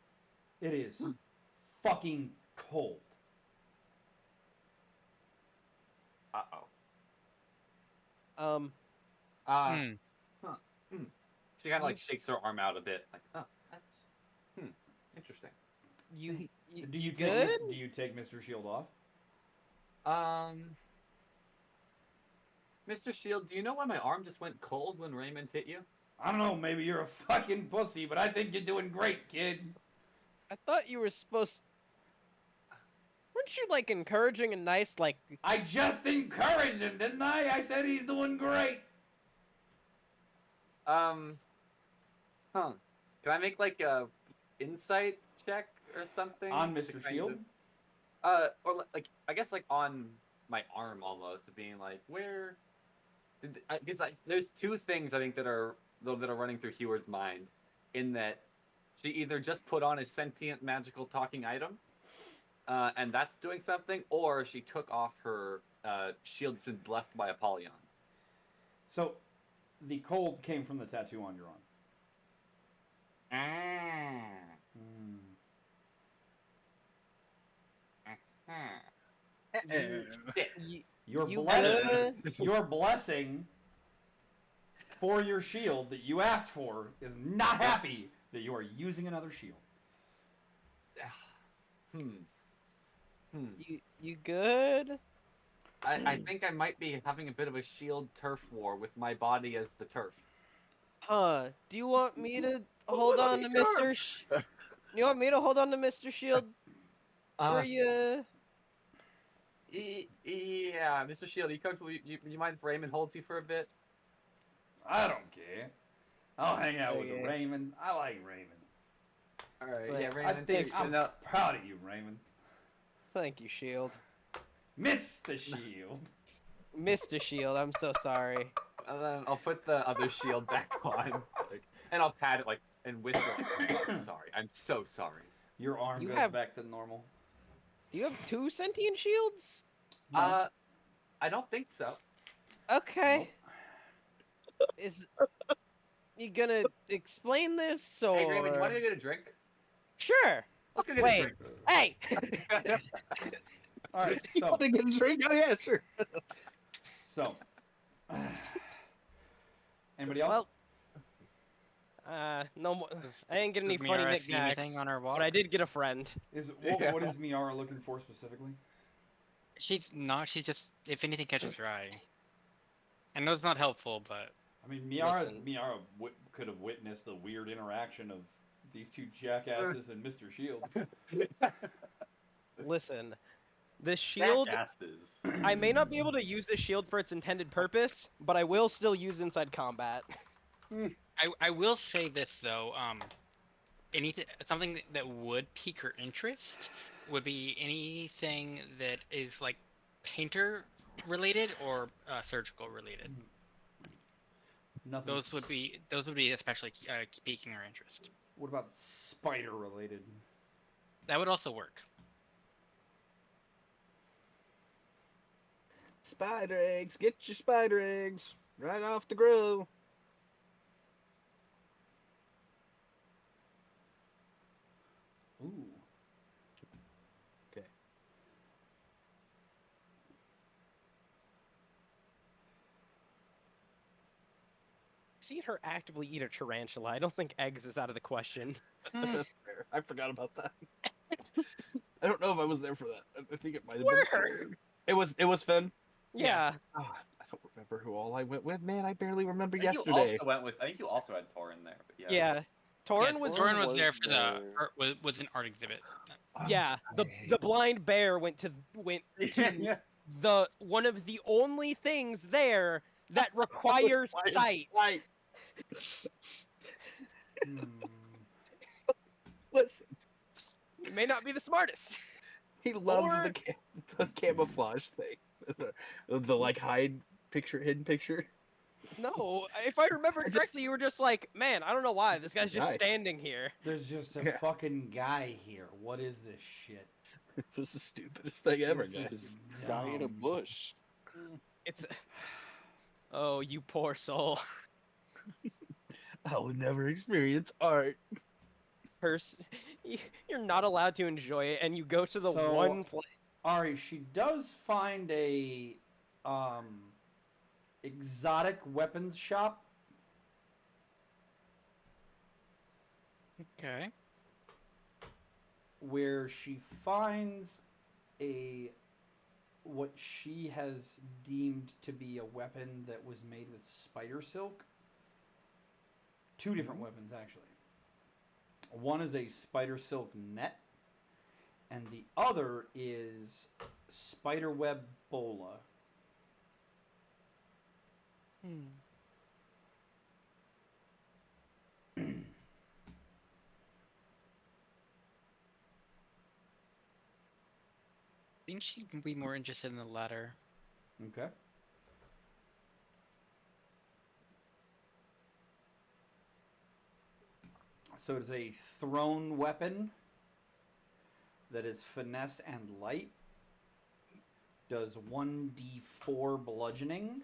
It is fucking cold. She kind of like shakes her arm out a bit, like, oh, that's interesting. Do you take Mr. Shield off? Mr. Shield, do you know why my arm just went cold when Raymond hit you? I don't know, maybe you're a fucking pussy, but I think you're doing great, kid. I thought you were supposed... Weren't you, like, encouraging a nice, like... I just encouraged him, didn't I? I said he's doing great. Can I make, like, a insight check or something? On Mr. Shield? Or, like, I guess, like, on my arm, almost, being like, where... Because there's 2 things, I think, that are running through Heward's mind, in that she either just put on a sentient magical talking item, and that's doing something, or she took off her shield that's been blessed by Apollyon. So, the cold came from the tattoo on your arm. Your blessing for your shield that you asked for is not happy that you are using another shield. You good? I think I might be having a bit of a shield turf war with my body as the turf. Huh? Do you want me to hold on to Mr. You want me to hold on to Mr. Shield for you? Yeah, Mr. Shield, you mind if Raymond holds you for a bit? I don't care. I'll hang out with Raymond. I like Raymond. All right, yeah, Raymond. I think I'm proud of you, Raymond. Thank you, Shield. Mr. Shield. Mr. Shield, I'm so sorry. I'll put the other shield back on, and I'll pat it and whisper, I'm sorry. I'm so sorry. Your arm goes back to normal. Do you have 2 sentient shields? I don't think so. Okay. Is you gonna explain this or? Hey, Raymond, you want to go get a drink? Sure. Let's go get a Wait. drink. Hey. All right, You so want to get a drink? Oh yeah, sure. so anybody else? Well, no more. I didn't get any Does funny Miara see knickknacks, anything on our walk? but I did get a friend. What is Miara looking for specifically? She's not. She's just, if anything catches her eye. I know it's not helpful, but I mean, Miara Listen. could have witnessed the weird interaction of these two jackasses and Mr. Shield. Listen, this shield. Jackasses. I may not be able to use this shield for its intended purpose, but I will still use inside combat. I will say this though. Anything, something that would pique her interest would be anything that is like painter related or surgical related. Nothing. Those would be especially piquing her interest. What about spider related? That would also work. Spider eggs, get your spider eggs right off the grill. Ooh. Okay. Seen her actively eat a tarantula. I don't think eggs is out of the question. Fair. I forgot about that. I don't know if I was there for that. I think it might have been. It was Finn. Yeah. Oh, I don't remember who all I went with. Man, I barely remember I think yesterday. I think you also had Torin there. But Yeah. Torin was there for was an art exhibit. Yeah, the blind bear went to the one of the only things there that requires sight. Listen, he may not be the smartest. He loved the camouflage thing, the like hidden picture. No, if I remember correctly, you were just like, man, I don't know why this guy's just Guy. standing here. There's just a fucking guy here. What is this shit? It was the stupidest thing ever, This guys. is Guy in a dumb. bush. It's. Oh, you poor soul. I will never experience art. You're not allowed to enjoy it, and you go to the one place. Ari, she does find a exotic weapons shop. Okay. Where she finds what she has deemed to be a weapon that was made with spider silk. Two different weapons, actually. One is a spider silk net, and the other is spiderweb bola. I think she'd be more interested in the latter. Okay. So it is a thrown weapon that is finesse and light. Does 1d4 bludgeoning.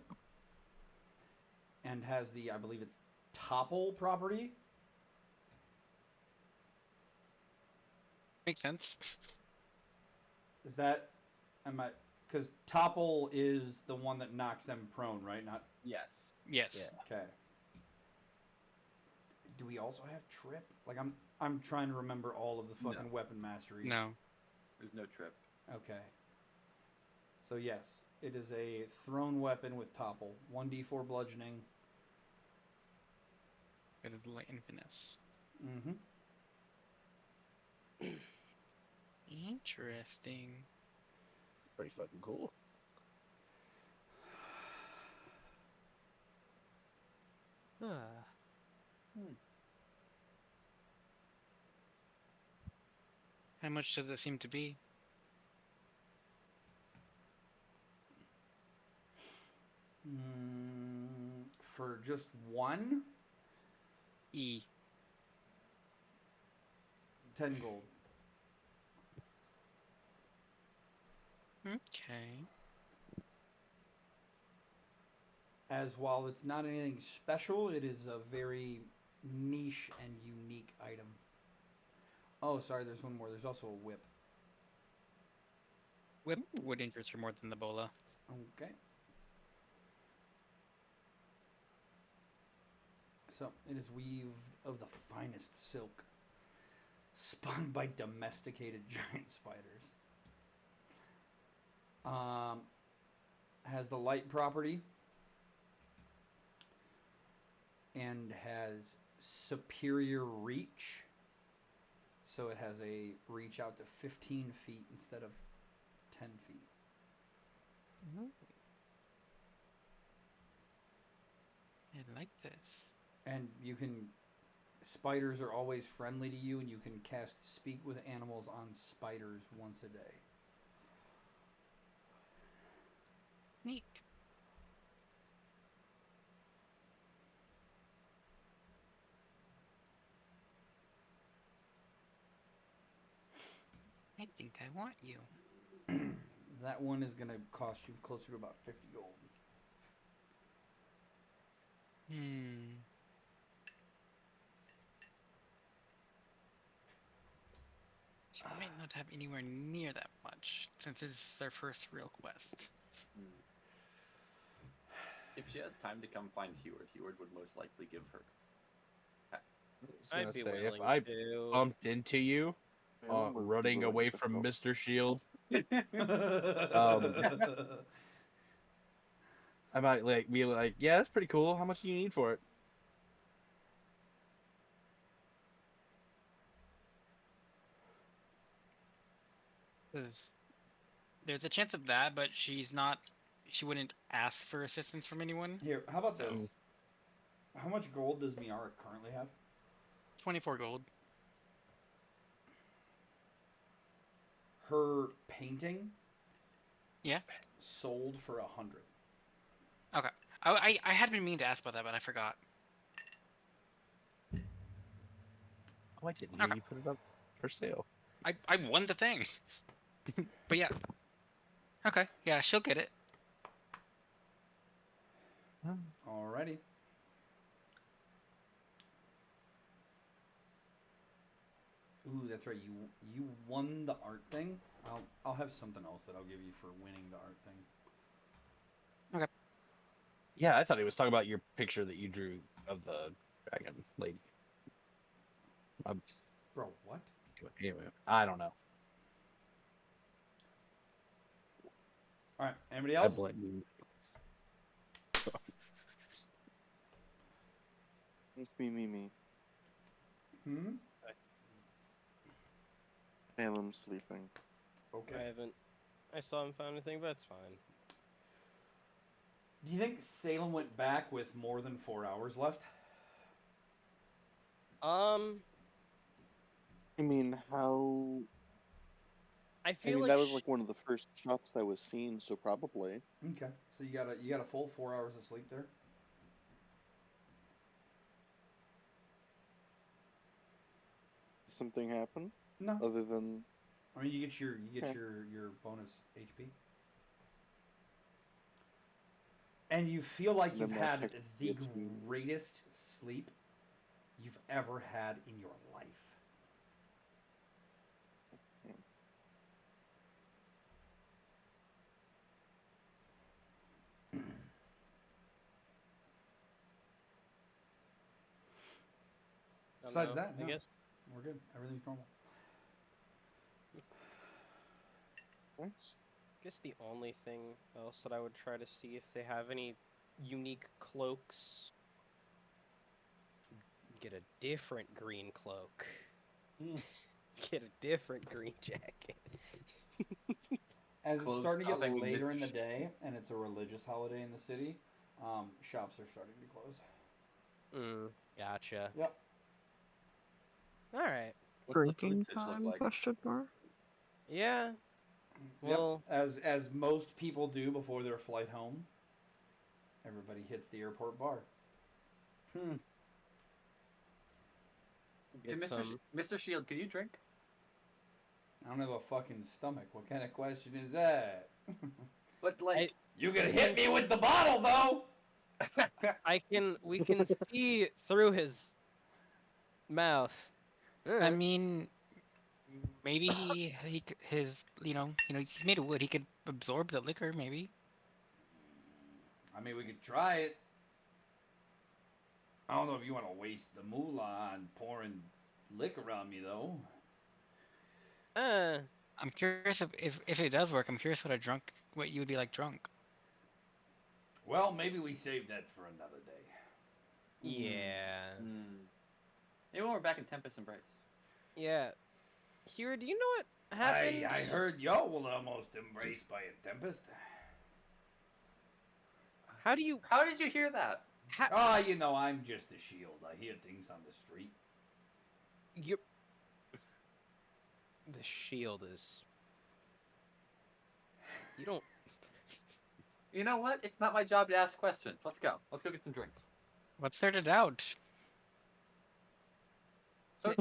And has the, I believe it's topple property. Makes sense. Is that, because topple is the one that knocks them prone, right? Not. Yes. Yes. Yeah. Okay. Do we also have trip? Like I'm trying to remember all of the fucking weapon masteries. No. There's no trip. Okay. So yes, it is a thrown weapon with topple. 1d4 bludgeoning. Bit of light and finesse. Mm-hmm. Interesting. Pretty fucking cool. How much does it seem to be? For just one? 10 gold. Okay. as while it's not anything special, it is a very niche and unique item. Oh, sorry, there's one more. There's also a whip. Whip would interest her more than the bola. Okay. So, it is weaved of the finest silk, spun by domesticated giant spiders. Has the light property and has superior reach. So it has a reach out to 15 feet instead of 10 feet. I like this. And you can... Spiders are always friendly to you, and you can cast Speak with Animals on spiders once a day. Neat. I think I want you. That one is going to cost you closer to about 50 gold. She might not have anywhere near that much, since it's our first real quest. If she has time to come find Heward would most likely give her. I'd be say, willing if I to. bumped into you, running away from Mr. Shield, I might be like, yeah, that's pretty cool. How much do you need for it? There's a chance of that, but she wouldn't ask for assistance from anyone. Here, how about this? How much gold does Miara currently have? 24 gold. Her painting? Yeah. Sold for 100. Okay. I had been meaning to ask about that, but I forgot. Oh, I didn't hear you put it up for sale. I won the thing. But yeah. Okay. Yeah, she'll get it. Alrighty. Ooh, that's right. You won the art thing. I'll have something else that I'll give you for winning the art thing. Okay. Yeah, I thought he was talking about your picture that you drew of the dragon lady. Bro, what? Anyway, I don't know. Alright, anybody else? I blame you. It's me. Hmm? Salem's sleeping. Okay. I still haven't found anything, but it's fine. Do you think Salem went back with more than 4 hours left? I mean, how... I feel that was like one of the first shops I was seen, so probably. Okay, so you got a full 4 hours of sleep there. Something happen? No. Other than... I mean, you get your bonus HP. And you feel like you've had the greatest sleep you've ever had in your life. Besides that, no, I guess we're good. Everything's normal. Nice. I guess the only thing else that I would try to see if they have any unique cloaks. Get a different green cloak. Get a different green jacket. As it's starting to get later in the day, and it's a religious holiday in the city, shops are starting to close. Gotcha. Yep. All right. Drinking time? Question mark. Yeah. Well, yep. As most people do before their flight home, everybody hits the airport bar. Mr. Shield, can you drink? I don't have a fucking stomach. What kind of question is that? But like, you can hit me with the bottle though. We can see through his mouth. I mean, maybe his he's made of wood. He could absorb the liquor, maybe. I mean, we could try it. I don't know if you want to waste the moolah on pouring liquor on me, though. I'm curious if it does work. I'm curious what you would be like drunk. Well, maybe we save that for another day. Yeah. Maybe when we're back in Tempests Embrace. Yeah. Hira, do you know what happened? I heard y'all were almost embraced by a tempest. How did you hear that? You know, I'm just a shield. I hear things on the street. The shield is... You don't... You know what? It's not my job to ask questions. Let's go. Let's go get some drinks. What's there to doubt? So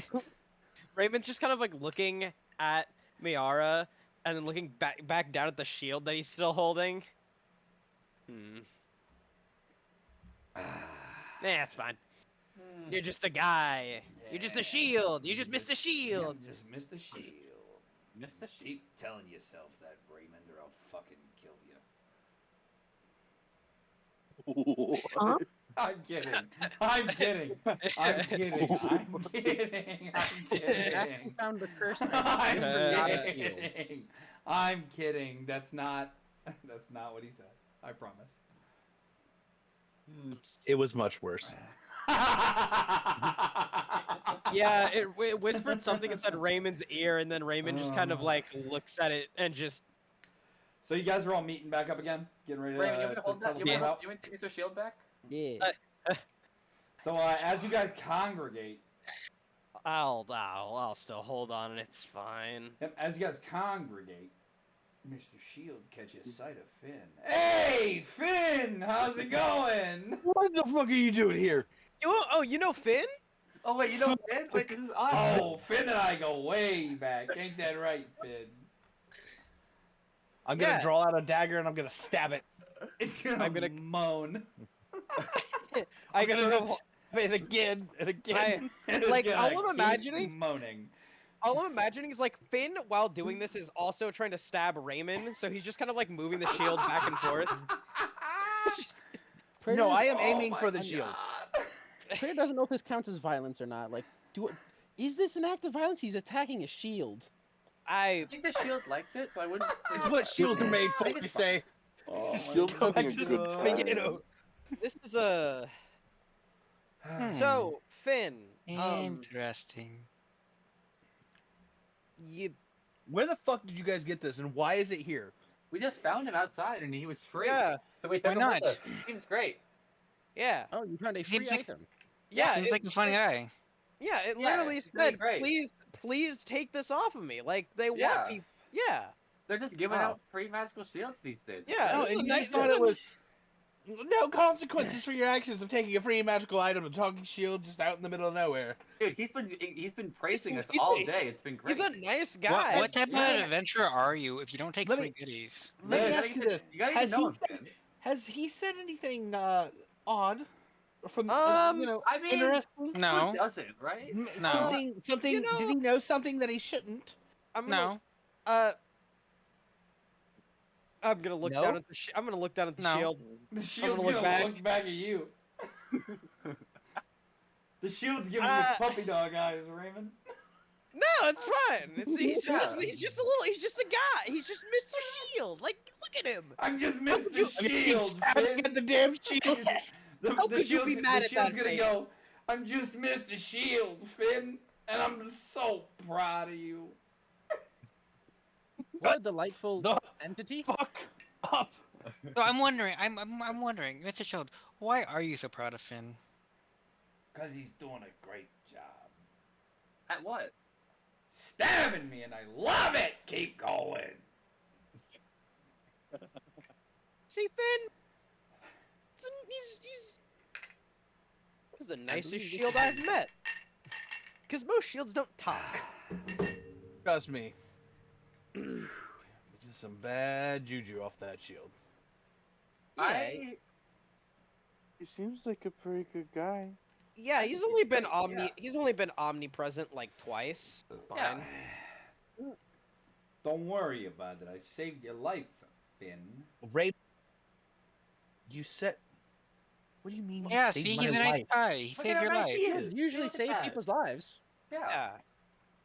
Raymond's just kind of like looking at Miara and then looking back down at the shield that he's still holding. Nah, it's fine. You're just a guy. You're just a shield. You just missed a shield. You just missed a shield. Missed a shield. Keep telling yourself that, Raymond, or I'll fucking kill you. Huh? I'm kidding. I'm kidding. I'm kidding. I'm kidding. I'm kidding. Found the curse. I'm kidding. I'm kidding. That's not what he said. I promise. It was much worse. Yeah, it whispered something inside Raymond's ear, and then Raymond just kind of like looks at it and just... So you guys are all meeting back up again? Getting ready to... Raymond, you want to hold that? You want to take Mr. Shield back? Yeah. So as you guys congregate... I'll still hold on, and it's fine. As you guys congregate, Mr. Shield catches sight of Finn. Hey, Finn! How's it going? What the fuck are you doing here? You know Finn? Oh, wait, you know Finn? Wait, this is awesome. Oh, Finn and I go way back. Ain't that right, Finn? I'm gonna draw out a dagger and I'm gonna stab it. It's gonna moan. I'm gonna stab it again and again. All I'm imagining... moaning. All I'm imagining is like Finn, while doing this, is also trying to stab Raymond, so he's just kind of like moving the shield back and forth. No, I am aiming for the shield. Prayer doesn't know if this counts as violence or not. Like, is this an act of violence? He's attacking a shield. I think the shield likes it, so I wouldn't. It's what shields are made for, you say. Shield's having a good time. This is a... So, Finn. Interesting. Where the fuck did you guys get this, and why is it here? We just found him outside, and he was free. Yeah. So we took him with us. Seems great. Yeah. Oh, you found a free item. Yeah. Seems like a funny guy. Yeah, it literally said, please take this off of me. Like, they want people. Yeah. They're just giving out free magical shields these days. Yeah. Oh, and you guys thought it was... No consequences for your actions of taking a free magical item and talking shield just out in the middle of nowhere. Dude, he's been praising us all day. It's been great. He's a nice guy. What type of adventurer are you if you don't take free goodies? Let me ask you this: You gotta even know him. has he said anything odd from I mean, interesting? No. Who doesn't, right? No. Something. You know, did he know something that he shouldn't? No. I'm gonna look down at the. I'm gonna look down at the shield. The shield's gonna look back at you. The shield's giving you puppy dog eyes, Raymond. No, it's fine. He's just a guy. He's just Mr. Shield. Like, look at him. I'm just Mr. Shield, Finn. Get the damn shield. How could you be mad at that? The shield's gonna go. I'm just Mr. Shield, Finn, and I'm so proud of you. What a delightful entity. Fuck up. So I'm wondering, Mr. Shield, why are you so proud of Finn? Because he's doing a great job. At what? Stabbing me, and I love it! Keep going! See, Finn? He's the nicest shield I've met. Because most shields don't talk. Trust me. This is some bad juju off that shield. He seems like a pretty good guy. Yeah, I he's think only he's been great, yeah. he's only been omnipresent like twice. Yeah. Fine. Don't worry about it. I saved your life, Finn. Ray, you said. What do you mean? Yeah, You saved see, my he's a nice life? guy. He Look saved how your nice life. he Yeah, is. usually Look at save that. people's lives. Yeah. Yeah.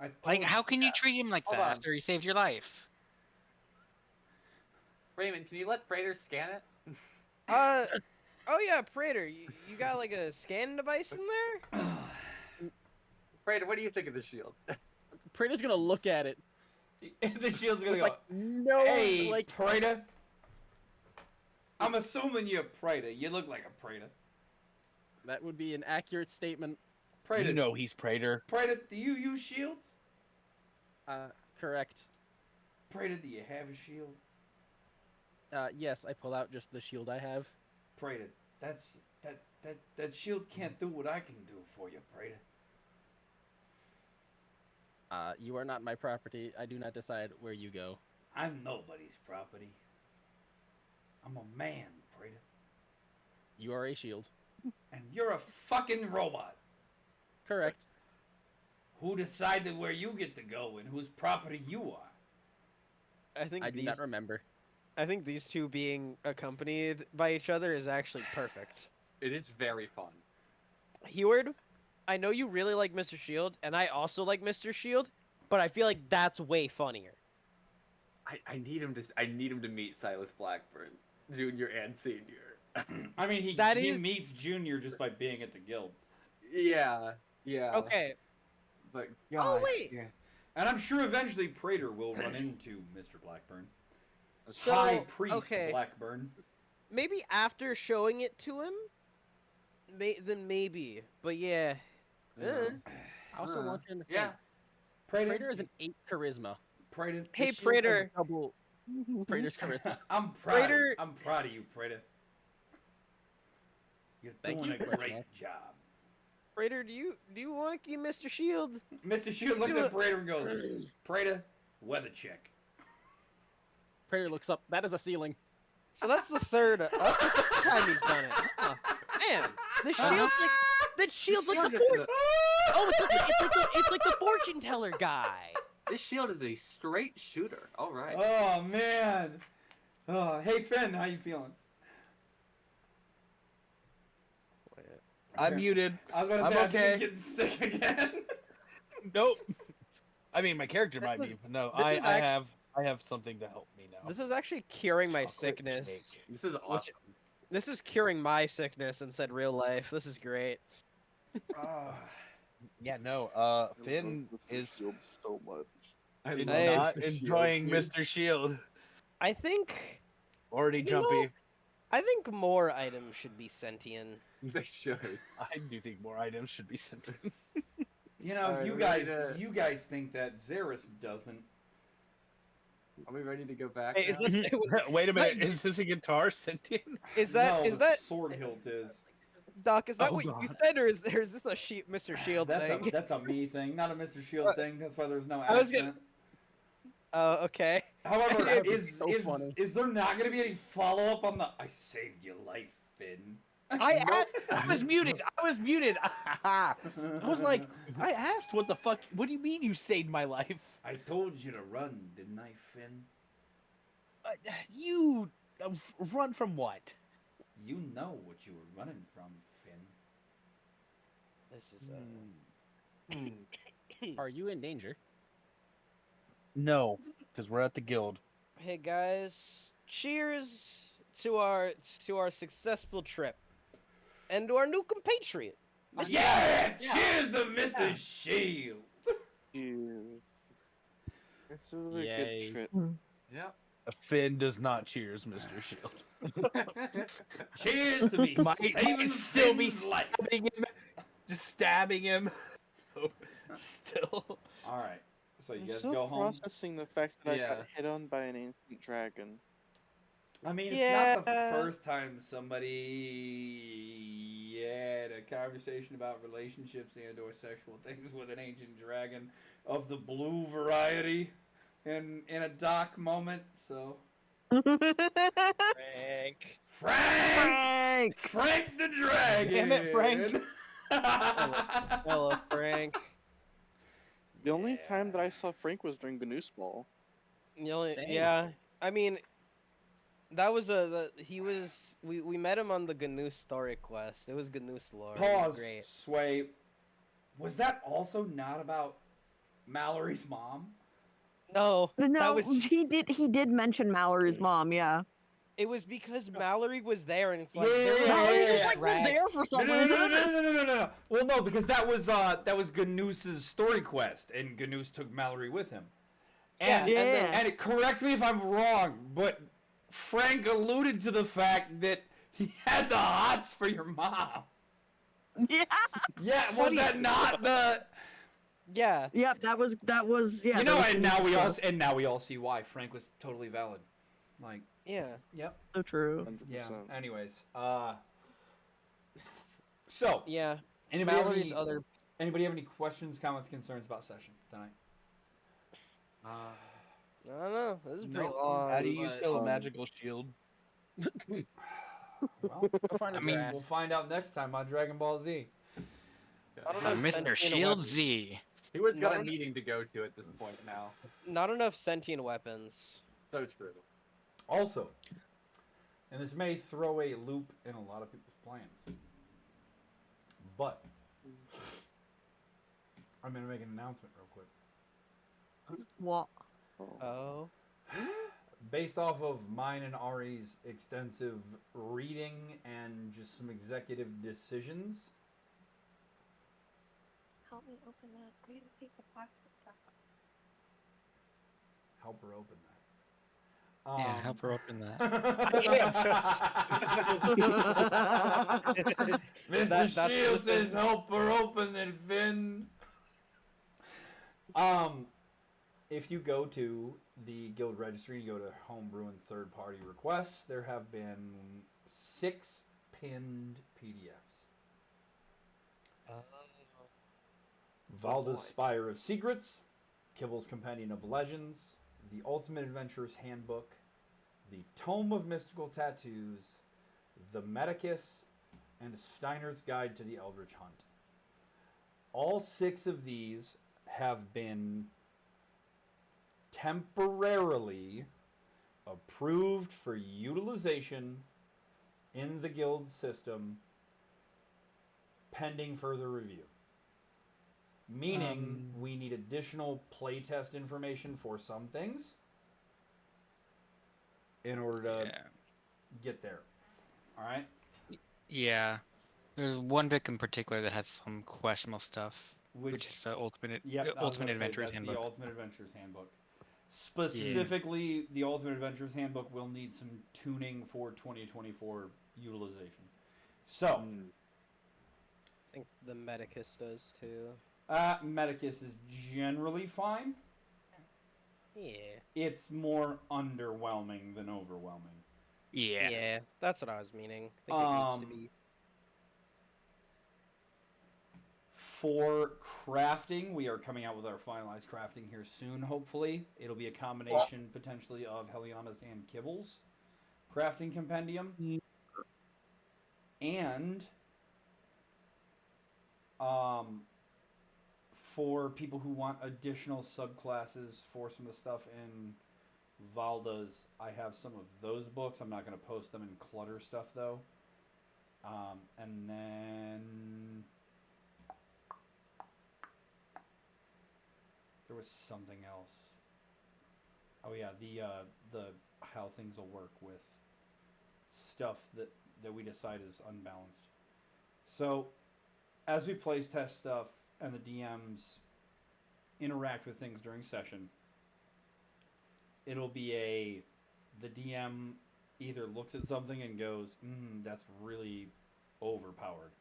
I Like, told how you. can you treat him like Hold that on. after he saved your life? Raymond, can you let Prater scan it? Oh yeah, Prater, you got like a scan device in there? Prater, what do you think of the shield? Prater's gonna look at it. The shield's gonna With, go. like, no, Hey, like, Prater. I'm assuming you're Prater. You look like a Prater. that would be an accurate statement. Prater. You know he's Prater. Prater, do you use shields? Correct. Prater, do you have a shield? Yes, I pull out just the shield I have. Prater, that shield can't do what I can do for you, Prater. You are not my property. I do not decide where you go. I'm nobody's property. I'm a man, Prater. You are a shield. And you're a fucking robot. Correct. Who decided where you get to go and whose property you are? I do not remember. I think these two being accompanied by each other is actually perfect. It is very fun. Heward, I know you really like Mr. Shield, and I also like Mr. Shield, but I feel like that's way funnier. I need him to meet Silas Blackburn, Jr. and Senior. I mean, he meets Junior just by being at the guild. Yeah. Okay. But Oh, God, wait. yeah. And I'm sure eventually Prater will run into Mr. Blackburn. So, High Priest okay. Blackburn. Maybe after showing it to him, then maybe. But yeah. I also want you to think. Yeah. Prater is an 8 charisma. Prater. Hey, The shield has Prater. double Prater's charisma. I'm proud of you, Prater. You're Thank doing you. a great job. Prater, do you want to keep Mr. Shield? Mr. Shield looks at Prater and goes, Prater, weather check. Prater looks up. That is a ceiling. So that's the third time he's done it. Huh. Man, the shield's like the fortune. Oh, it's like the fortune teller guy. This shield is a straight shooter. All right. Oh man. Oh, hey Finn, how you feeling? I'm muted. I was about to I'm say, okay. I think he's getting sick again. Nope. I mean, my character might be, but no, I have something to help me now. This is actually curing my Chocolate sickness. shake. This is awesome. This is curing my sickness inside real life. This is great. Yeah, no. Finn is so much. not enjoying Mr. Shield. I think. Already jumpy. I think more items should be sentient. They should. I do think more items should be sentient. You know, Alright, you guys think that Xeris doesn't. Are we ready to go back? Hey, Wait a minute, is this a guitar sentient? Is that the sword hilt is? Doc? Is that Oh, what you God. said, or is this a Mr. Shield thing? That's a me thing, not a Mr. Shield thing. That's why there's no I was accent. Oh, okay. However, That would be is so funny. is there not going to be any follow up on the "I saved your life" Finn? I was muted. I was muted. I was like, I asked, what the fuck? What do you mean you saved my life? I told you to run, didn't I, Finn? You run from what? You know what you were running from, Finn. This is Are you in danger? No, because we're at the guild. Hey guys, cheers to our successful trip and to our new compatriot. Yeah! Cheers to Mr. Shield. Cheers. This was a Yay. good trip. Yeah. Finn does not cheers, Mr. Shield. Cheers to me saving still be Finn's life. stabbing him, just stabbing him. Still. All right. So you I'm guys still go home. processing the fact that I Yeah. got hit on by an ancient dragon. I mean, it's not the first time somebody had a conversation about relationships and/or sexual things with an ancient dragon of the blue variety in a dock moment. So Frank. Frank the Dragon! Damn it, Frank! I love Frank. The only time that I saw Frank was during Gnoose Ball. Yeah, I mean, that was we met him on the Gnoose story quest. It was Gnoose lore. It was Pause. great. Sway. Was that also not about Mallory's mom? No, No, that was. he did mention Mallory's mom, yeah. It was because Mallory was there, and it's like Mallory just like was there for some reason. No. Well, no, because that was Gnoose's story quest, and Gnoose took Mallory with him. And, and correct me if I'm wrong, but Frank alluded to the fact that he had the hots for your mom. Yeah. Yeah, was that not the? Yeah. Yep, that was yeah. You know, and now we all see why Frank was totally valid. Like. Yeah. Yep. So true. 100%. Yeah. Anyways, so yeah. Anybody have any questions, comments, concerns about session tonight? I don't know. This is pretty long. How do you kill a magical shield? Well, we'll find out next time on Dragon Ball Z. I don't know. Mr. Shield Z. He was got a meeting to go to at this point now. Not enough sentient weapons. So true. Also, and this may throw a loop in a lot of people's plans, but I'm going to make an announcement real quick. What? Oh. Based off of mine and Ari's extensive reading and just some executive decisions. Help me open that. I need to take the plastic back off. Help her open that. Yeah, help her open that. Mr. Shields says help her open it, Finn. If you go to the guild registry, you go to homebrew and third-party requests, there have been 6 pinned PDFs. Valda's Spire of Secrets, Kibble's Compendium of Legends, The Ultimate Adventurer's Handbook, The Tome of Mystical Tattoos, The Medicus, and Steiner's Guide to the Eldritch Hunt. All 6 of these have been temporarily approved for utilization in the guild system pending further review. Meaning we need additional playtest information for some things in order to get there. All right? Yeah. There's one book in particular that has some questionable stuff, which is the Ultimate Adventurer's Handbook. The Ultimate Adventurer's Handbook. Specifically, the Ultimate Adventurer's Handbook will need some tuning for 2024 utilization. So, I think the Medicus does too. Medicus is generally fine. Yeah. It's more underwhelming than overwhelming. Yeah. Yeah, that's what I was meaning. I think it needs to be. For crafting, we are coming out with our finalized crafting here soon, hopefully. It'll be a combination, potentially, of Heliana's and Kibble's crafting compendium. And for people who want additional subclasses for some of the stuff in Valda's, I have some of those books. I'm not going to post them in clutter stuff, though. And then there was something else. Oh yeah, the how things will work with stuff that we decide is unbalanced. So as we place test stuff and the DMs interact with things during session, it'll be the DM either looks at something and goes, that's really overpowered,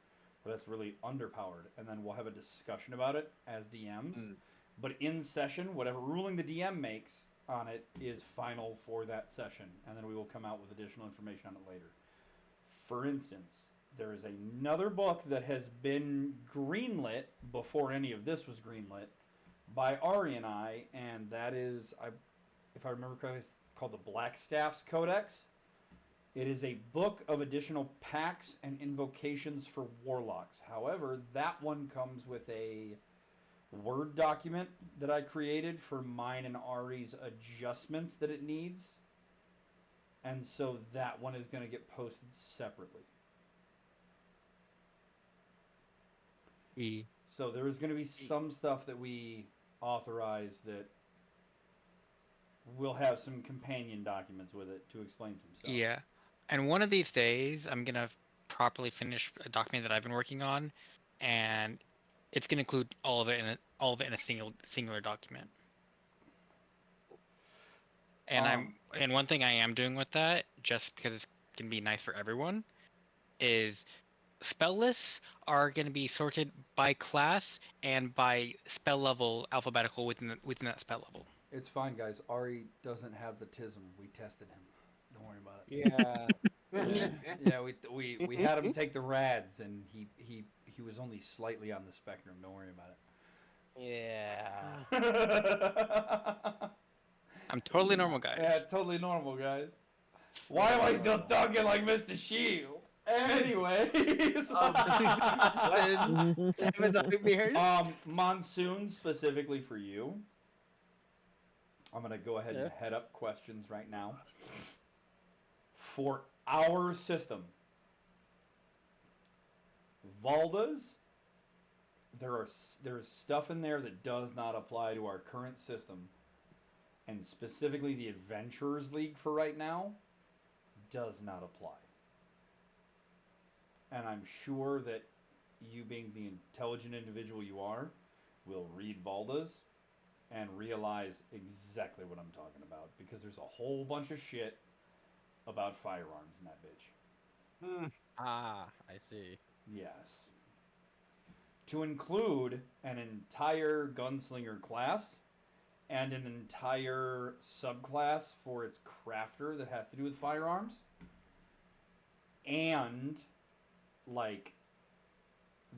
or that's really underpowered, and then we'll have a discussion about it as DMs. But in session, whatever ruling the DM makes on it is final for that session, and then we will come out with additional information on it later. For instance, there is another book that has been greenlit before any of this was greenlit by Ari and I, and that is, if I remember correctly, it's called the Blackstaff's Codex. It is a book of additional pacts and invocations for warlocks. However, that one comes with a Word document that I created for mine and Ari's adjustments that it needs. And so that one is going to get posted separately. So there is going to be some stuff that we authorize that will have some companion documents with it to explain some stuff. Yeah. And one of these days, I'm going to properly finish a document that I've been working on, and it's going to include all of it in a singular document. And and one thing I am doing with that, just because it's going to be nice for everyone, is spell lists are going to be sorted by class and by spell level, alphabetical within that spell level. It's fine, guys. Ari doesn't have the tism. We tested him. Don't worry about it. Yeah. Yeah, we had him take the rads, and he was only slightly on the spectrum. Don't worry about it. Yeah. I'm totally normal, guys. Yeah, totally normal, guys. Why am I still talking like Mr. Shield? Anyways. Seven nightmares. Monsoon, specifically for you. I'm going to go ahead and head up questions right now. For our system, Valdas, there's stuff in there that does not apply to our current system. And specifically the Adventurers League for right now does not apply. And I'm sure that you, being the intelligent individual you are, will read Valdas and realize exactly what I'm talking about, because there's a whole bunch of shit about firearms in that bitch. I see. Yes. To include an entire gunslinger class and an entire subclass for its crafter that has to do with firearms, and like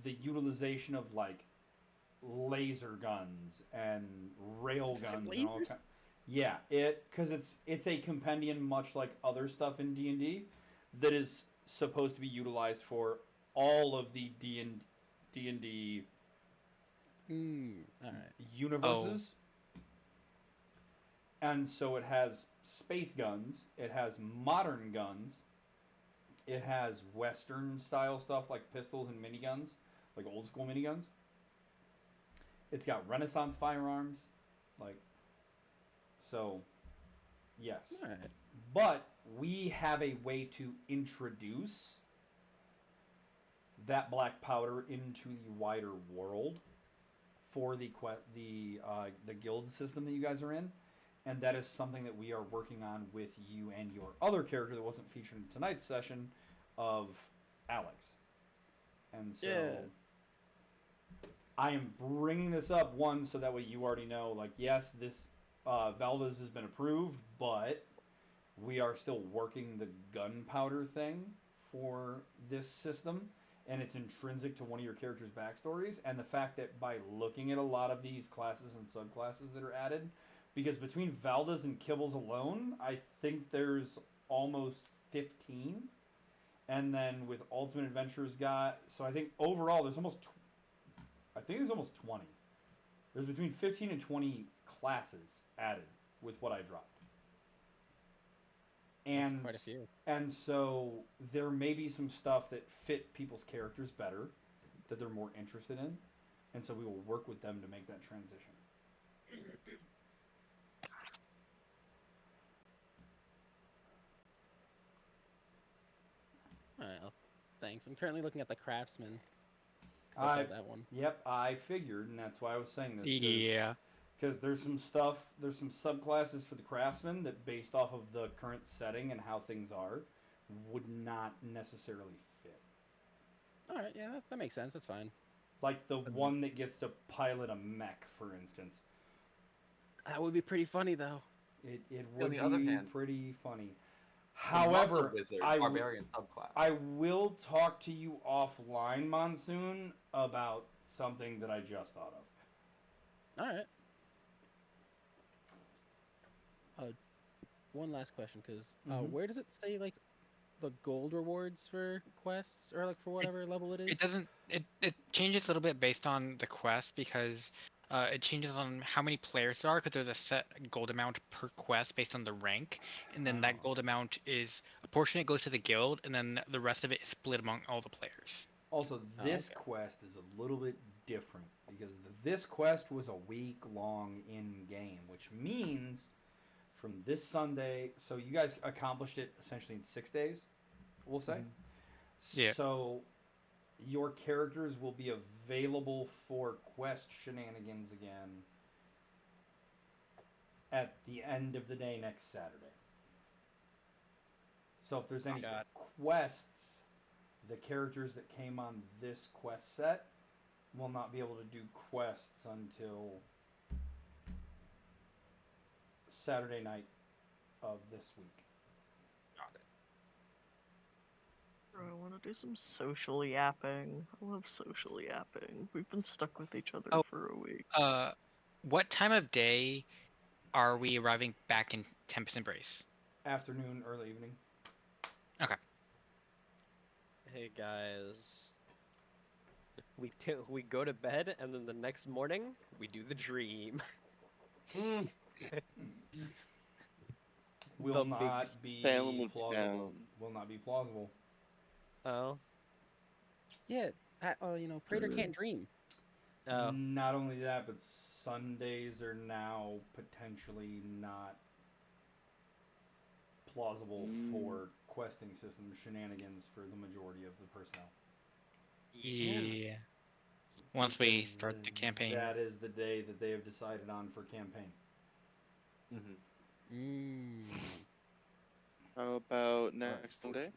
the utilization of like laser guns and rail guns and all kinds. Yeah, because it's a compendium, much like other stuff in D&D, that is supposed to be utilized for all of the D&D universes. And so it has space guns, it has modern guns, it has Western style stuff like pistols and miniguns, like old school miniguns. It's got Renaissance firearms, like, so, yes. Right. But we have a way to introduce that black powder into the wider world for the guild system that you guys are in, and that is something that we are working on with you and your other character that wasn't featured in tonight's session, of Alex. And so I am bringing this up, one, so that way you already know, like, yes, this Valdes has been approved, but we are still working the gunpowder thing for this system, and it's intrinsic to one of your character's backstories, and the fact that by looking at a lot of these classes and subclasses that are added, because between Valdes and Kibbles alone, I think there's almost 15, and then with Ultimate Adventures so I think overall there's almost 20. There's between 15 and 20 classes added with what I dropped. And That's quite a few. And so there may be some stuff that fit people's characters better, that they're more interested in, and so we will work with them to make that transition. Alright, well, thanks. I'm currently looking at the Craftsman. I said that one. Yep, I figured, and that's why I was saying this. Yeah. Because there's some subclasses for the Craftsman that, based off of the current setting and how things are, would not necessarily fit. Alright, yeah, that makes sense. That's fine. Like the one that gets to pilot a mech, for instance. That would be pretty funny, though. It would be pretty funny. However, However, barbarian subclass. I will talk to you offline, Monsoon, about something that I just thought of. Alright. one last question, because Mhm. where does it say like the gold rewards for quests or like for whatever level it is? It doesn't. It changes a little bit based on the quest because it changes on how many players there are because there's a set gold amount per quest based on the rank, and then that gold amount is a portion it goes to the guild, and then the rest of it is split among all the players. Also, this quest is a little bit different because this quest was a week long in game, which means from this Sunday, so you guys accomplished it essentially in 6 days, we'll say. Yeah. So your characters will be available for quest shenanigans again at the end of the day next Saturday. So if there's any quests, the characters that came on this quest set will not be able to do quests until Saturday night of this week. Bro, I want to do some social yapping. I love social yapping. We've been stuck with each other for a week. What time of day are we arriving back in Tempests Embrace? Afternoon, early evening. Okay. Hey guys, we go to bed and then the next morning we do the dream. Will not be plausible. Will not be plausible. Oh. Yeah, you know, Praetor can't dream. Oh. Not only that, but Sundays are now potentially not plausible for questing system shenanigans for the majority of the personnel. Yeah. Once we start the campaign. That is the day that they have decided on for campaign. How about next Sunday?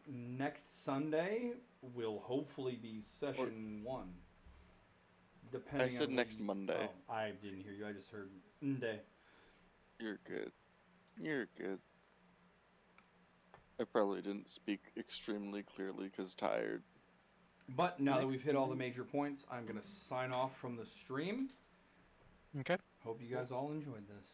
Next Sunday will hopefully be session 1. Depending I said on next Monday. Oh, I didn't hear you. I just heard Monday. You're good. You're good. I probably didn't speak extremely clearly because tired. But now that we've hit all the major points, I'm going to sign off from the stream. Okay. Hope you guys all enjoyed this.